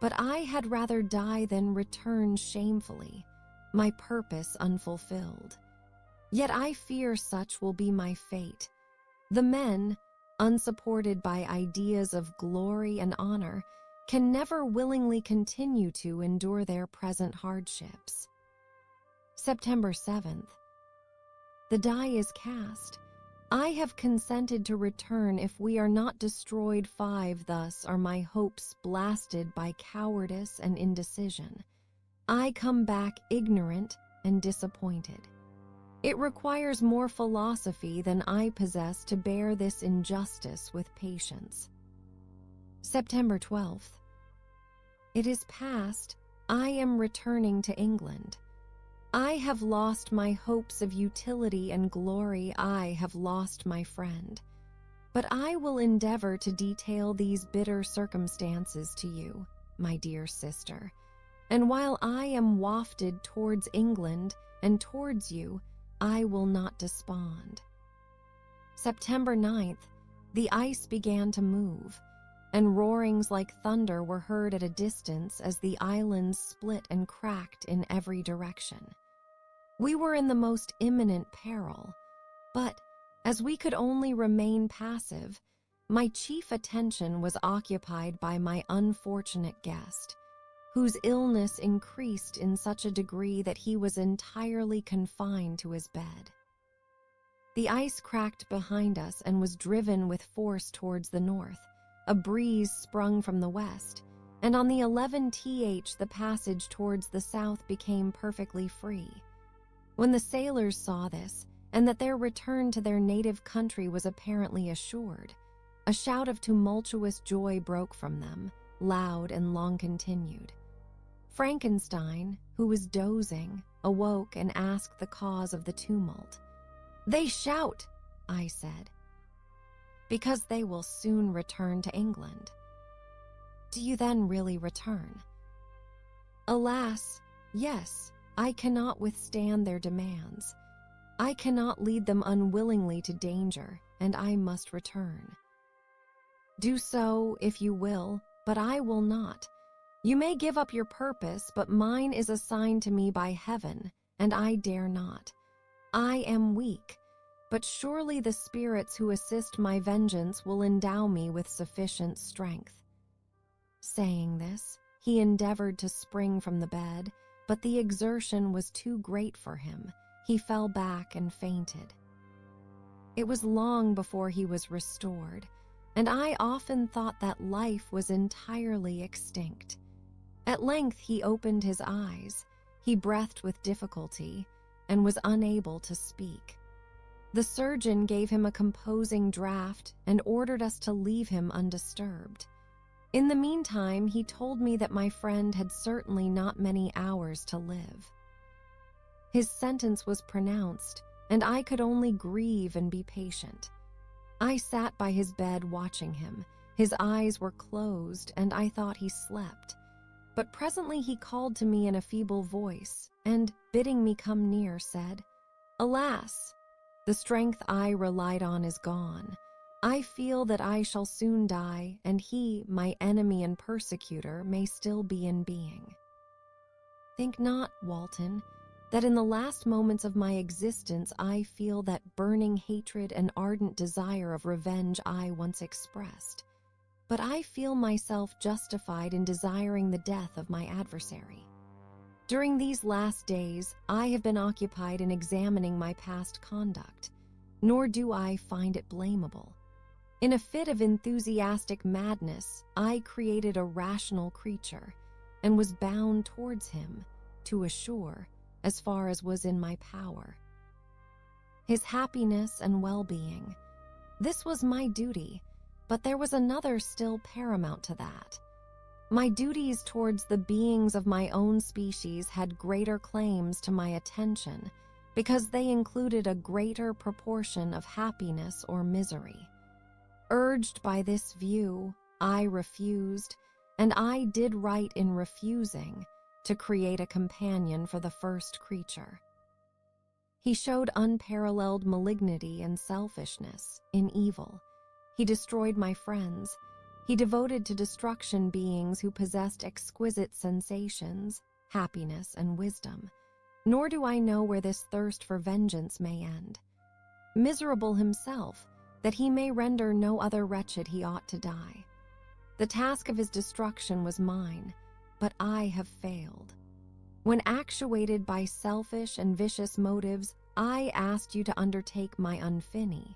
but I had rather die than return shamefully, my purpose unfulfilled. Yet I fear such will be my fate. The men, unsupported by ideas of glory and honor, can never willingly continue to endure their present hardships. September 7th. The die is cast. I have consented to return if we are not destroyed. 5 Thus are my hopes blasted by cowardice and indecision. I come back ignorant and disappointed. It requires more philosophy than I possess to bear this injustice with patience. September 12th. It is past. I am returning to England. I have lost my hopes of utility and glory. I have lost my friend. But I will endeavor to detail these bitter circumstances to you, my dear sister. And while I am wafted towards England and towards you, I will not despond. September 9th, the ice began to move, and roarings like thunder were heard at a distance as the islands split and cracked in every direction. We were in the most imminent peril, but as we could only remain passive, my chief attention was occupied by my unfortunate guest, whose illness increased in such a degree that he was entirely confined to his bed. The ice cracked behind us and was driven with force towards the north. A breeze sprung from the west, and on the 11th the passage towards the south became perfectly free. When the sailors saw this, and that their return to their native country was apparently assured, a shout of tumultuous joy broke from them, loud and long continued. Frankenstein, who was dozing, awoke and asked the cause of the tumult. "They shout," I said, "because they will soon return to England." "Do you then really return?" "Alas, yes. I cannot withstand their demands. I cannot lead them unwillingly to danger, and I must return." "Do so, if you will, but I will not. You may give up your purpose, but mine is assigned to me by heaven, and I dare not. I am weak, but surely the spirits who assist my vengeance will endow me with sufficient strength." Saying this, he endeavored to spring from the bed, but the exertion was too great for him. He fell back and fainted. It was long before he was restored, and I often thought that life was entirely extinct. At length he opened his eyes. He breathed with difficulty and was unable to speak. The surgeon gave him a composing draught and ordered us to leave him undisturbed. In the meantime, he told me that my friend had certainly not many hours to live. His sentence was pronounced, and I could only grieve and be patient. I sat by his bed watching him. His eyes were closed, and I thought he slept. But presently he called to me in a feeble voice, and, bidding me come near, said, "Alas, the strength I relied on is gone. I feel that I shall soon die, and he, my enemy and persecutor, may still be in being. Think not, Walton, that in the last moments of my existence I feel that burning hatred and ardent desire of revenge I once expressed, but I feel myself justified in desiring the death of my adversary. During these last days, I have been occupied in examining my past conduct, nor do I find it blamable. In a fit of enthusiastic madness, I created a rational creature and was bound towards him to assure, as far as was in my power, his happiness and well-being. This was my duty, but there was another still paramount to that. My duties towards the beings of my own species had greater claims to my attention because they included a greater proportion of happiness or misery. Urged by this view, I refused, and I did right in refusing, to create a companion for the first creature. He showed unparalleled malignity and selfishness in evil. He destroyed my friends. He devoted to destruction beings who possessed exquisite sensations, happiness, and wisdom. Nor do I know where this thirst for vengeance may end. Miserable himself, that he may render no other wretched he ought to die. The task of his destruction was mine, but I have failed. When actuated by selfish and vicious motives, I asked you to undertake my unfini.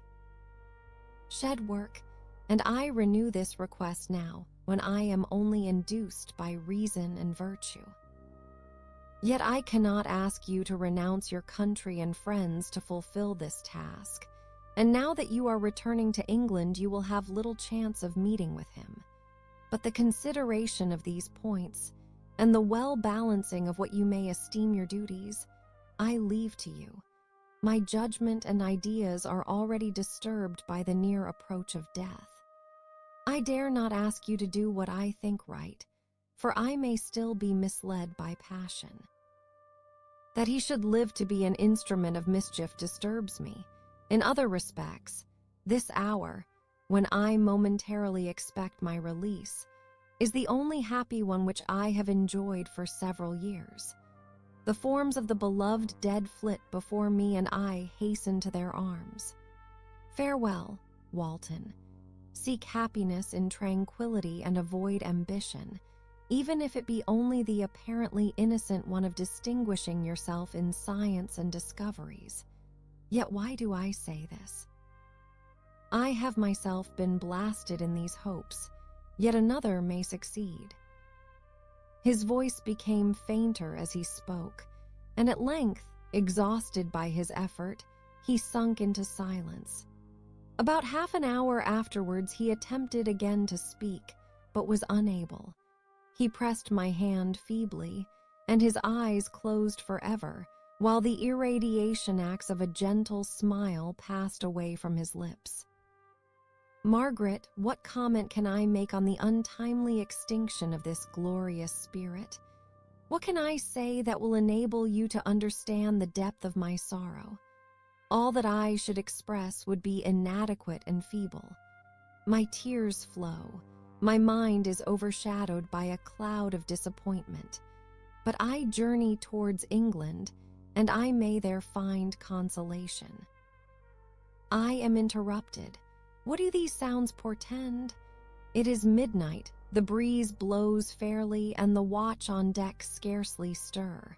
Shed work, and I renew this request now, when I am only induced by reason and virtue. Yet I cannot ask you to renounce your country and friends to fulfill this task, and now that you are returning to England, you will have little chance of meeting with him. But the consideration of these points, and the well-balancing of what you may esteem your duties, I leave to you. My judgment and ideas are already disturbed by the near approach of death. I dare not ask you to do what I think right, for I may still be misled by passion. That he should live to be an instrument of mischief disturbs me. In other respects, this hour, when I momentarily expect my release, is the only happy one which I have enjoyed for several years. The forms of the beloved dead flit before me, and I hasten to their arms. Farewell, Walton. Seek happiness in tranquility and avoid ambition, even if it be only the apparently innocent one of distinguishing yourself in science and discoveries. Yet why do I say this? I have myself been blasted in these hopes, yet another may succeed. His voice became fainter as he spoke, and at length, exhausted by his effort, he sunk into silence. About half an hour afterwards, he attempted again to speak, but was unable. He pressed my hand feebly, and his eyes closed forever, while the irradiation acts of a gentle smile passed away from his lips. Margaret, what comment can I make on the untimely extinction of this glorious spirit? What can I say that will enable you to understand the depth of my sorrow? All that I should express would be inadequate and feeble. My tears flow. My mind is overshadowed by a cloud of disappointment. But I journey towards England, and I may there find consolation. I am interrupted. What do these sounds portend? It is midnight, the breeze blows fairly, and the watch on deck scarcely stir.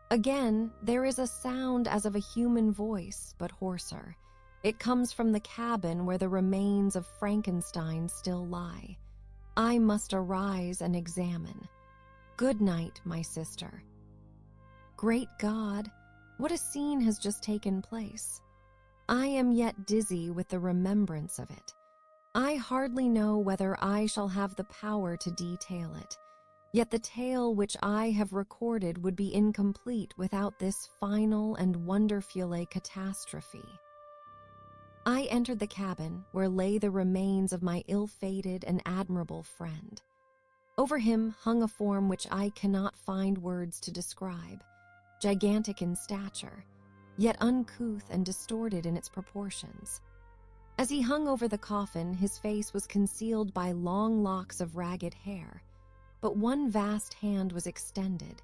Again, there is a sound as of a human voice, but hoarser. It comes from the cabin where the remains of Frankenstein still lie. I must arise and examine. Good night, my sister. Great God, what a scene has just taken place. I am yet dizzy with the remembrance of it. I hardly know whether I shall have the power to detail it, yet the tale which I have recorded would be incomplete without this final and wonderful catastrophe. I entered the cabin where lay the remains of my ill-fated and admirable friend. Over him hung a form which I cannot find words to describe, gigantic in stature, yet uncouth and distorted in its proportions. As he hung over the coffin, his face was concealed by long locks of ragged hair, but one vast hand was extended,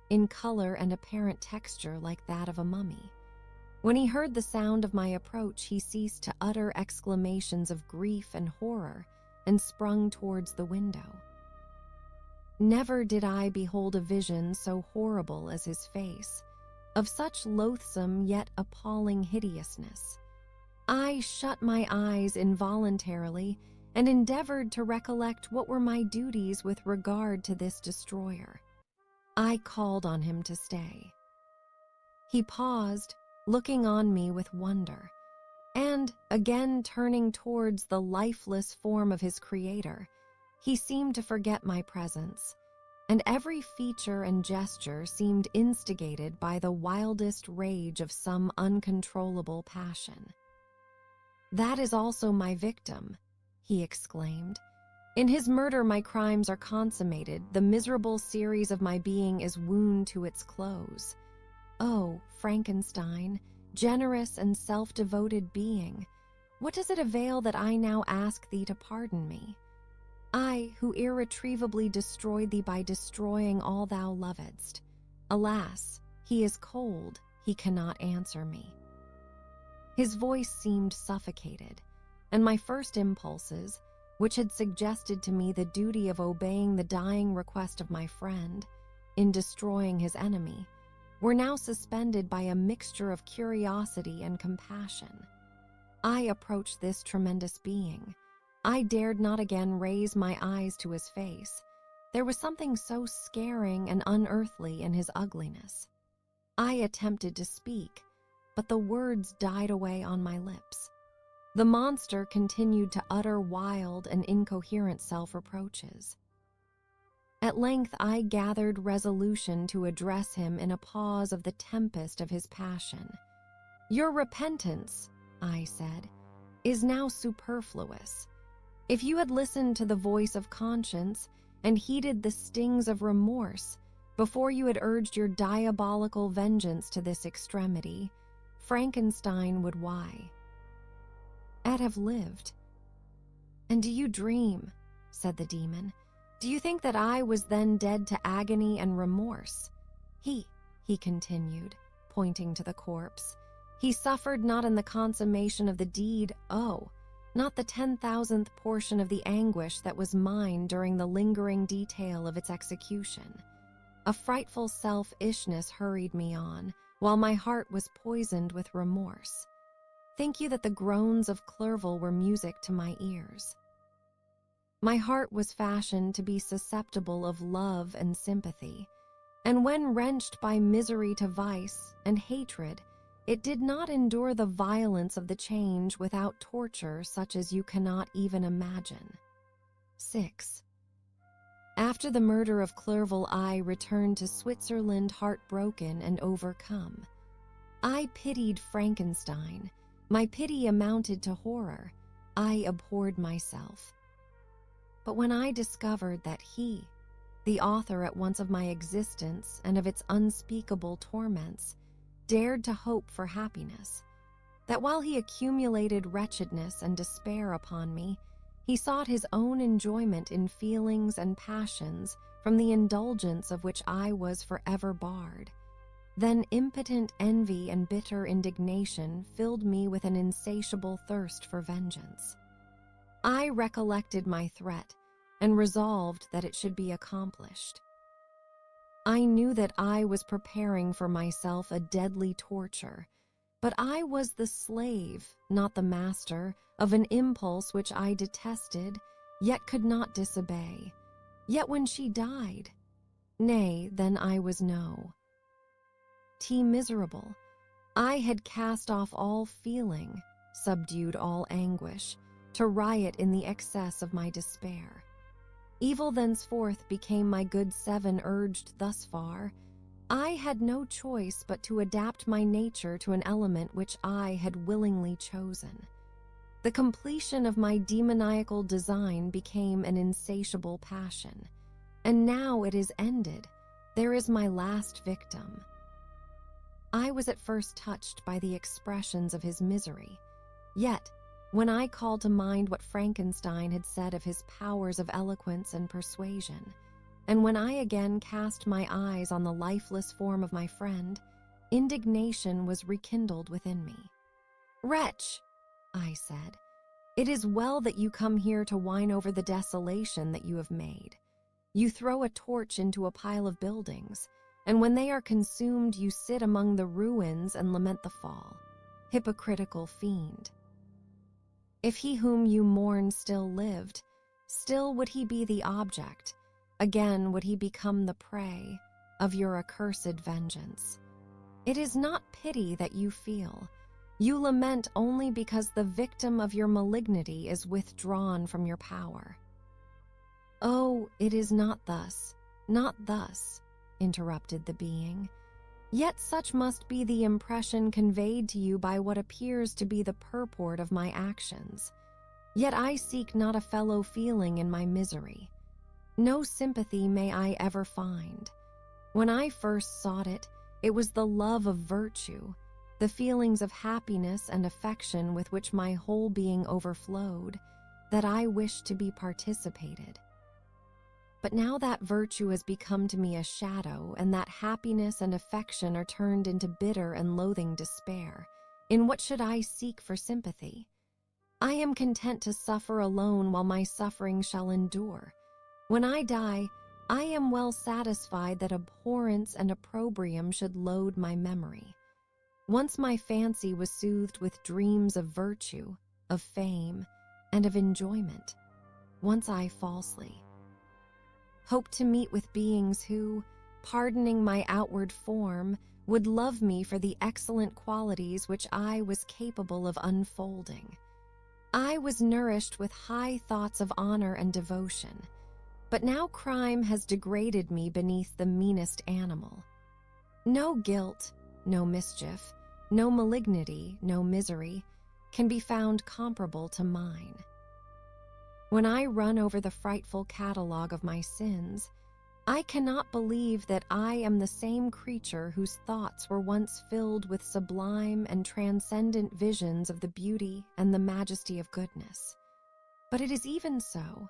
in color and apparent texture like that of a mummy. When he heard the sound of my approach, he ceased to utter exclamations of grief and horror and sprung towards the window. Never did I behold a vision so horrible as his face, of such loathsome yet appalling hideousness. I shut my eyes involuntarily and endeavored to recollect what were my duties with regard to this destroyer. I called on him to stay. He paused, looking on me with wonder, and, again turning towards the lifeless form of his creator, he seemed to forget my presence, and every feature and gesture seemed instigated by the wildest rage of some uncontrollable passion. "That is also my victim," he exclaimed. "In his murder my crimes are consummated, the miserable series of my being is wound to its close. Oh, Frankenstein, generous and self-devoted being, what does it avail that I now ask thee to pardon me? I, who irretrievably destroyed thee by destroying all thou lovedst. Alas, he is cold, he cannot answer me." His voice seemed suffocated, and my first impulses, which had suggested to me the duty of obeying the dying request of my friend, in destroying his enemy, were now suspended by a mixture of curiosity and compassion. I approached this tremendous being. I dared not again raise my eyes to his face, There was something so scaring and unearthly in his ugliness. I attempted to speak, but the words died away on my lips. The monster continued to utter wild and incoherent self-reproaches. At length I gathered resolution to address him in a pause of the tempest of his passion. "Your repentance," I said, "is now superfluous. If you had listened to the voice of conscience and heeded the stings of remorse before you had urged your diabolical vengeance to this extremity, Frankenstein would have lived." "And do you dream," said the demon, "do you think that I was then dead to agony and remorse? He continued, pointing to the corpse, "he suffered not in the consummation of the deed, not the 10,000th portion of the anguish that was mine during the lingering detail of its execution. A frightful selfishness hurried me on, while my heart was poisoned with remorse. Think you that the groans of Clerval were music to my ears? My heart was fashioned to be susceptible of love and sympathy, and when wrenched by misery to vice and hatred, it did not endure the violence of the change without torture such as you cannot even imagine." 6. After the murder of Clerval, I returned to Switzerland heartbroken and overcome. I pitied Frankenstein. My pity amounted to horror. I abhorred myself. But when I discovered that he, the author at once of my existence and of its unspeakable torments, dared to hope for happiness, that while he accumulated wretchedness and despair upon me, he sought his own enjoyment in feelings and passions from the indulgence of which I was forever barred, then impotent envy and bitter indignation filled me with an insatiable thirst for vengeance. I recollected my threat and resolved that it should be accomplished. I knew that I was preparing for myself a deadly torture, but I was the slave, not the master, of an impulse which I detested, yet could not disobey. Yet when she died, nay, then I was miserable. I had cast off all feeling, subdued all anguish, to riot in the excess of my despair. Evil thenceforth became my good 7 urged thus far. I had no choice but to adapt my nature to an element which I had willingly chosen. The completion of my demoniacal design became an insatiable passion, and now it is ended. There is my last victim. I was at first touched by the expressions of his misery, yet when I called to mind what Frankenstein had said of his powers of eloquence and persuasion, and when I again cast my eyes on the lifeless form of my friend, indignation was rekindled within me. "Wretch," I said, "it is well that you come here to whine over the desolation that you have made. You throw a torch into a pile of buildings, and when they are consumed you sit among the ruins and lament the fall. Hypocritical fiend. If he whom you mourn still lived, still would he be the object, again would he become the prey of your accursed vengeance. It is not pity that you feel. You lament only because the victim of your malignity is withdrawn from your power." "Oh, it is not thus, interrupted the being. "Yet such must be the impression conveyed to you by what appears to be the purport of my actions. Yet I seek not a fellow feeling in my misery. No sympathy may I ever find. When I first sought it, it was the love of virtue, the feelings of happiness and affection with which my whole being overflowed, that I wished to be participated. But now that virtue has become to me a shadow, and that happiness and affection are turned into bitter and loathing despair, in what should I seek for sympathy? I am content to suffer alone while my suffering shall endure. When I die, I am well satisfied that abhorrence and opprobrium should load my memory. Once my fancy was soothed with dreams of virtue, of fame, and of enjoyment. Once I falsely. hoped to meet with beings who, pardoning my outward form, would love me for the excellent qualities which I was capable of unfolding. I was nourished with high thoughts of honor and devotion, but now crime has degraded me beneath the meanest animal. No guilt, no mischief, no malignity, no misery can be found comparable to mine. When I run over the frightful catalogue of my sins, I cannot believe that I am the same creature whose thoughts were once filled with sublime and transcendent visions of the beauty and the majesty of goodness. But it is even so.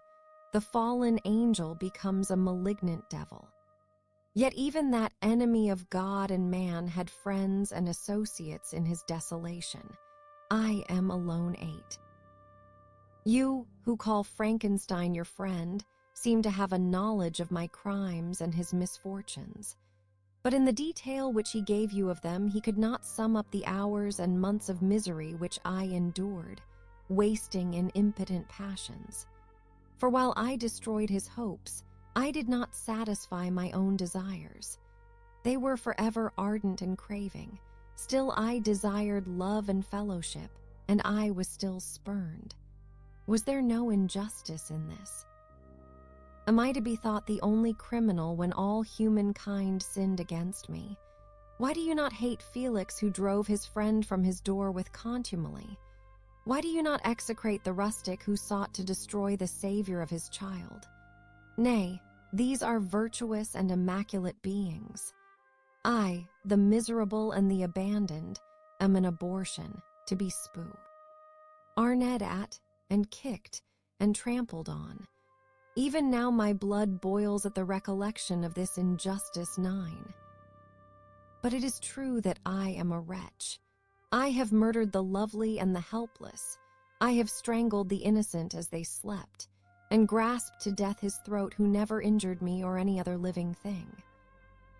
The fallen angel becomes a malignant devil. Yet even that enemy of God and man had friends and associates in his desolation. I am alone 8. You, who call Frankenstein your friend, seem to have a knowledge of my crimes and his misfortunes. But in the detail which he gave you of them, he could not sum up the hours and months of misery which I endured, wasting in impotent passions. For while I destroyed his hopes, I did not satisfy my own desires. They were forever ardent and craving. Still I desired love and fellowship, and I was still spurned. Was there no injustice in this? Am I to be thought the only criminal when all humankind sinned against me? Why do you not hate Felix, who drove his friend from his door with contumely? Why do you not execrate the rustic who sought to destroy the savior of his child? Nay, these are virtuous and immaculate beings. I, the miserable and the abandoned, am an abortion, to be arned at, and kicked, and trampled on. Even now my blood boils at the recollection of this injustice 9. But it is true that I am a wretch. I have murdered the lovely and the helpless. I have strangled the innocent as they slept, and grasped to death his throat who never injured me or any other living thing.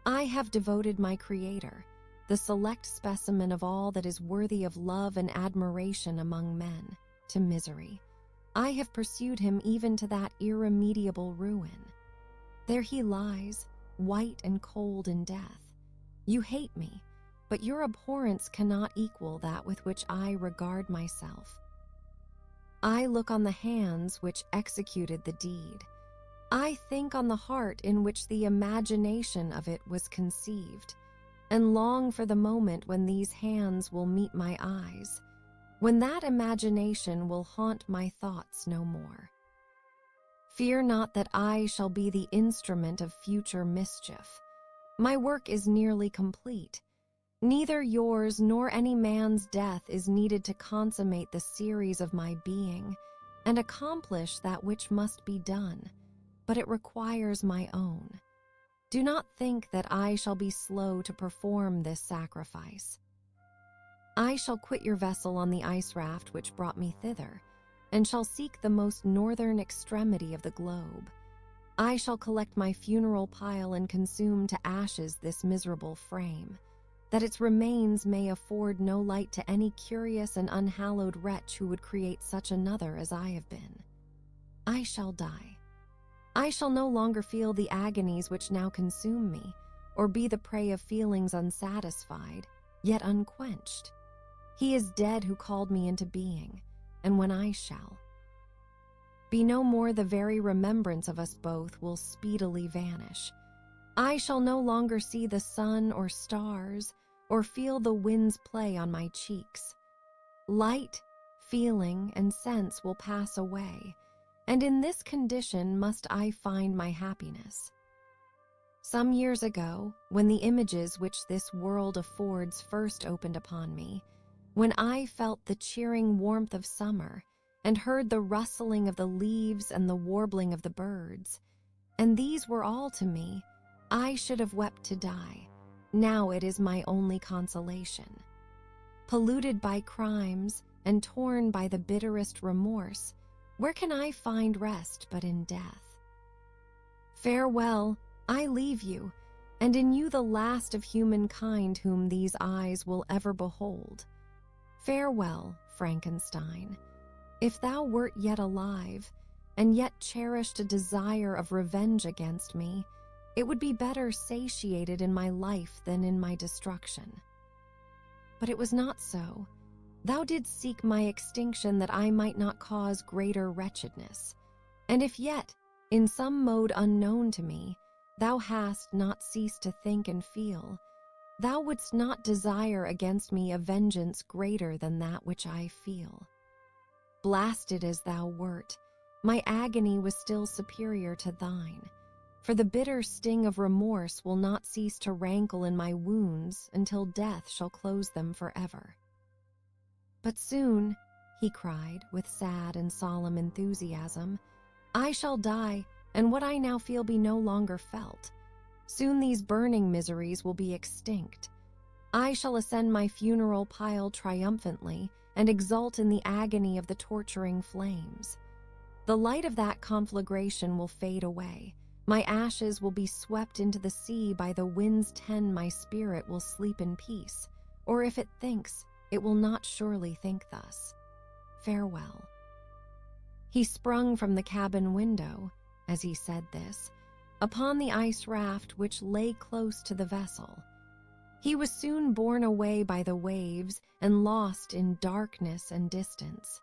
I have devoted my Creator, the select specimen of all that is worthy of love and admiration among men, to misery. I have pursued him even to that irremediable ruin. There he lies, white and cold in death. You hate me, but your abhorrence cannot equal that with which I regard myself. I look on the hands which executed the deed. I think on the heart in which the imagination of it was conceived, and long for the moment when these hands will meet my eyes, when that imagination will haunt my thoughts no more. Fear not that I shall be the instrument of future mischief. My work is nearly complete. Neither yours nor any man's death is needed to consummate the series of my being and accomplish that which must be done, but it requires my own. Do not think that I shall be slow to perform this sacrifice. I shall quit your vessel on the ice raft which brought me thither, and shall seek the most northern extremity of the globe. I shall collect my funeral pile and consume to ashes this miserable frame, that its remains may afford no light to any curious and unhallowed wretch who would create such another as I have been. I shall die. I shall no longer feel the agonies which now consume me, or be the prey of feelings unsatisfied, yet unquenched. He is dead who called me into being, and when I shall be no more, the very remembrance of us both will speedily vanish. I shall no longer see the sun or stars, or feel the winds play on my cheeks. Light, feeling, and sense will pass away, and in this condition must I find my happiness. Some years ago, when the images which this world affords first opened upon me, when I felt the cheering warmth of summer, and heard the rustling of the leaves and the warbling of the birds, and these were all to me, I should have wept to die. Now it is my only consolation. Polluted by crimes and torn by the bitterest remorse, where can I find rest but in death? Farewell, I leave you, and in you the last of humankind whom these eyes will ever behold. Farewell, Frankenstein. If thou wert yet alive, and yet cherished a desire of revenge against me, it would be better satiated in my life than in my destruction. But it was not so. Thou didst seek my extinction that I might not cause greater wretchedness. And if yet, in some mode unknown to me, thou hast not ceased to think and feel, thou wouldst not desire against me a vengeance greater than that which I feel. Blasted as thou wert, my agony was still superior to thine, for the bitter sting of remorse will not cease to rankle in my wounds until death shall close them forever. But soon, he cried with sad and solemn enthusiasm, I shall die, and what I now feel be no longer felt. Soon these burning miseries will be extinct. I shall ascend my funeral pile triumphantly and exult in the agony of the torturing flames. The light of that conflagration will fade away. My ashes will be swept into the sea by the wind's ten. My spirit will sleep in peace, or if it thinks, it will not surely think thus. Farewell. He sprung from the cabin window, as he said this, upon the ice raft which lay close to the vessel. He was soon borne away by the waves and lost in darkness and distance.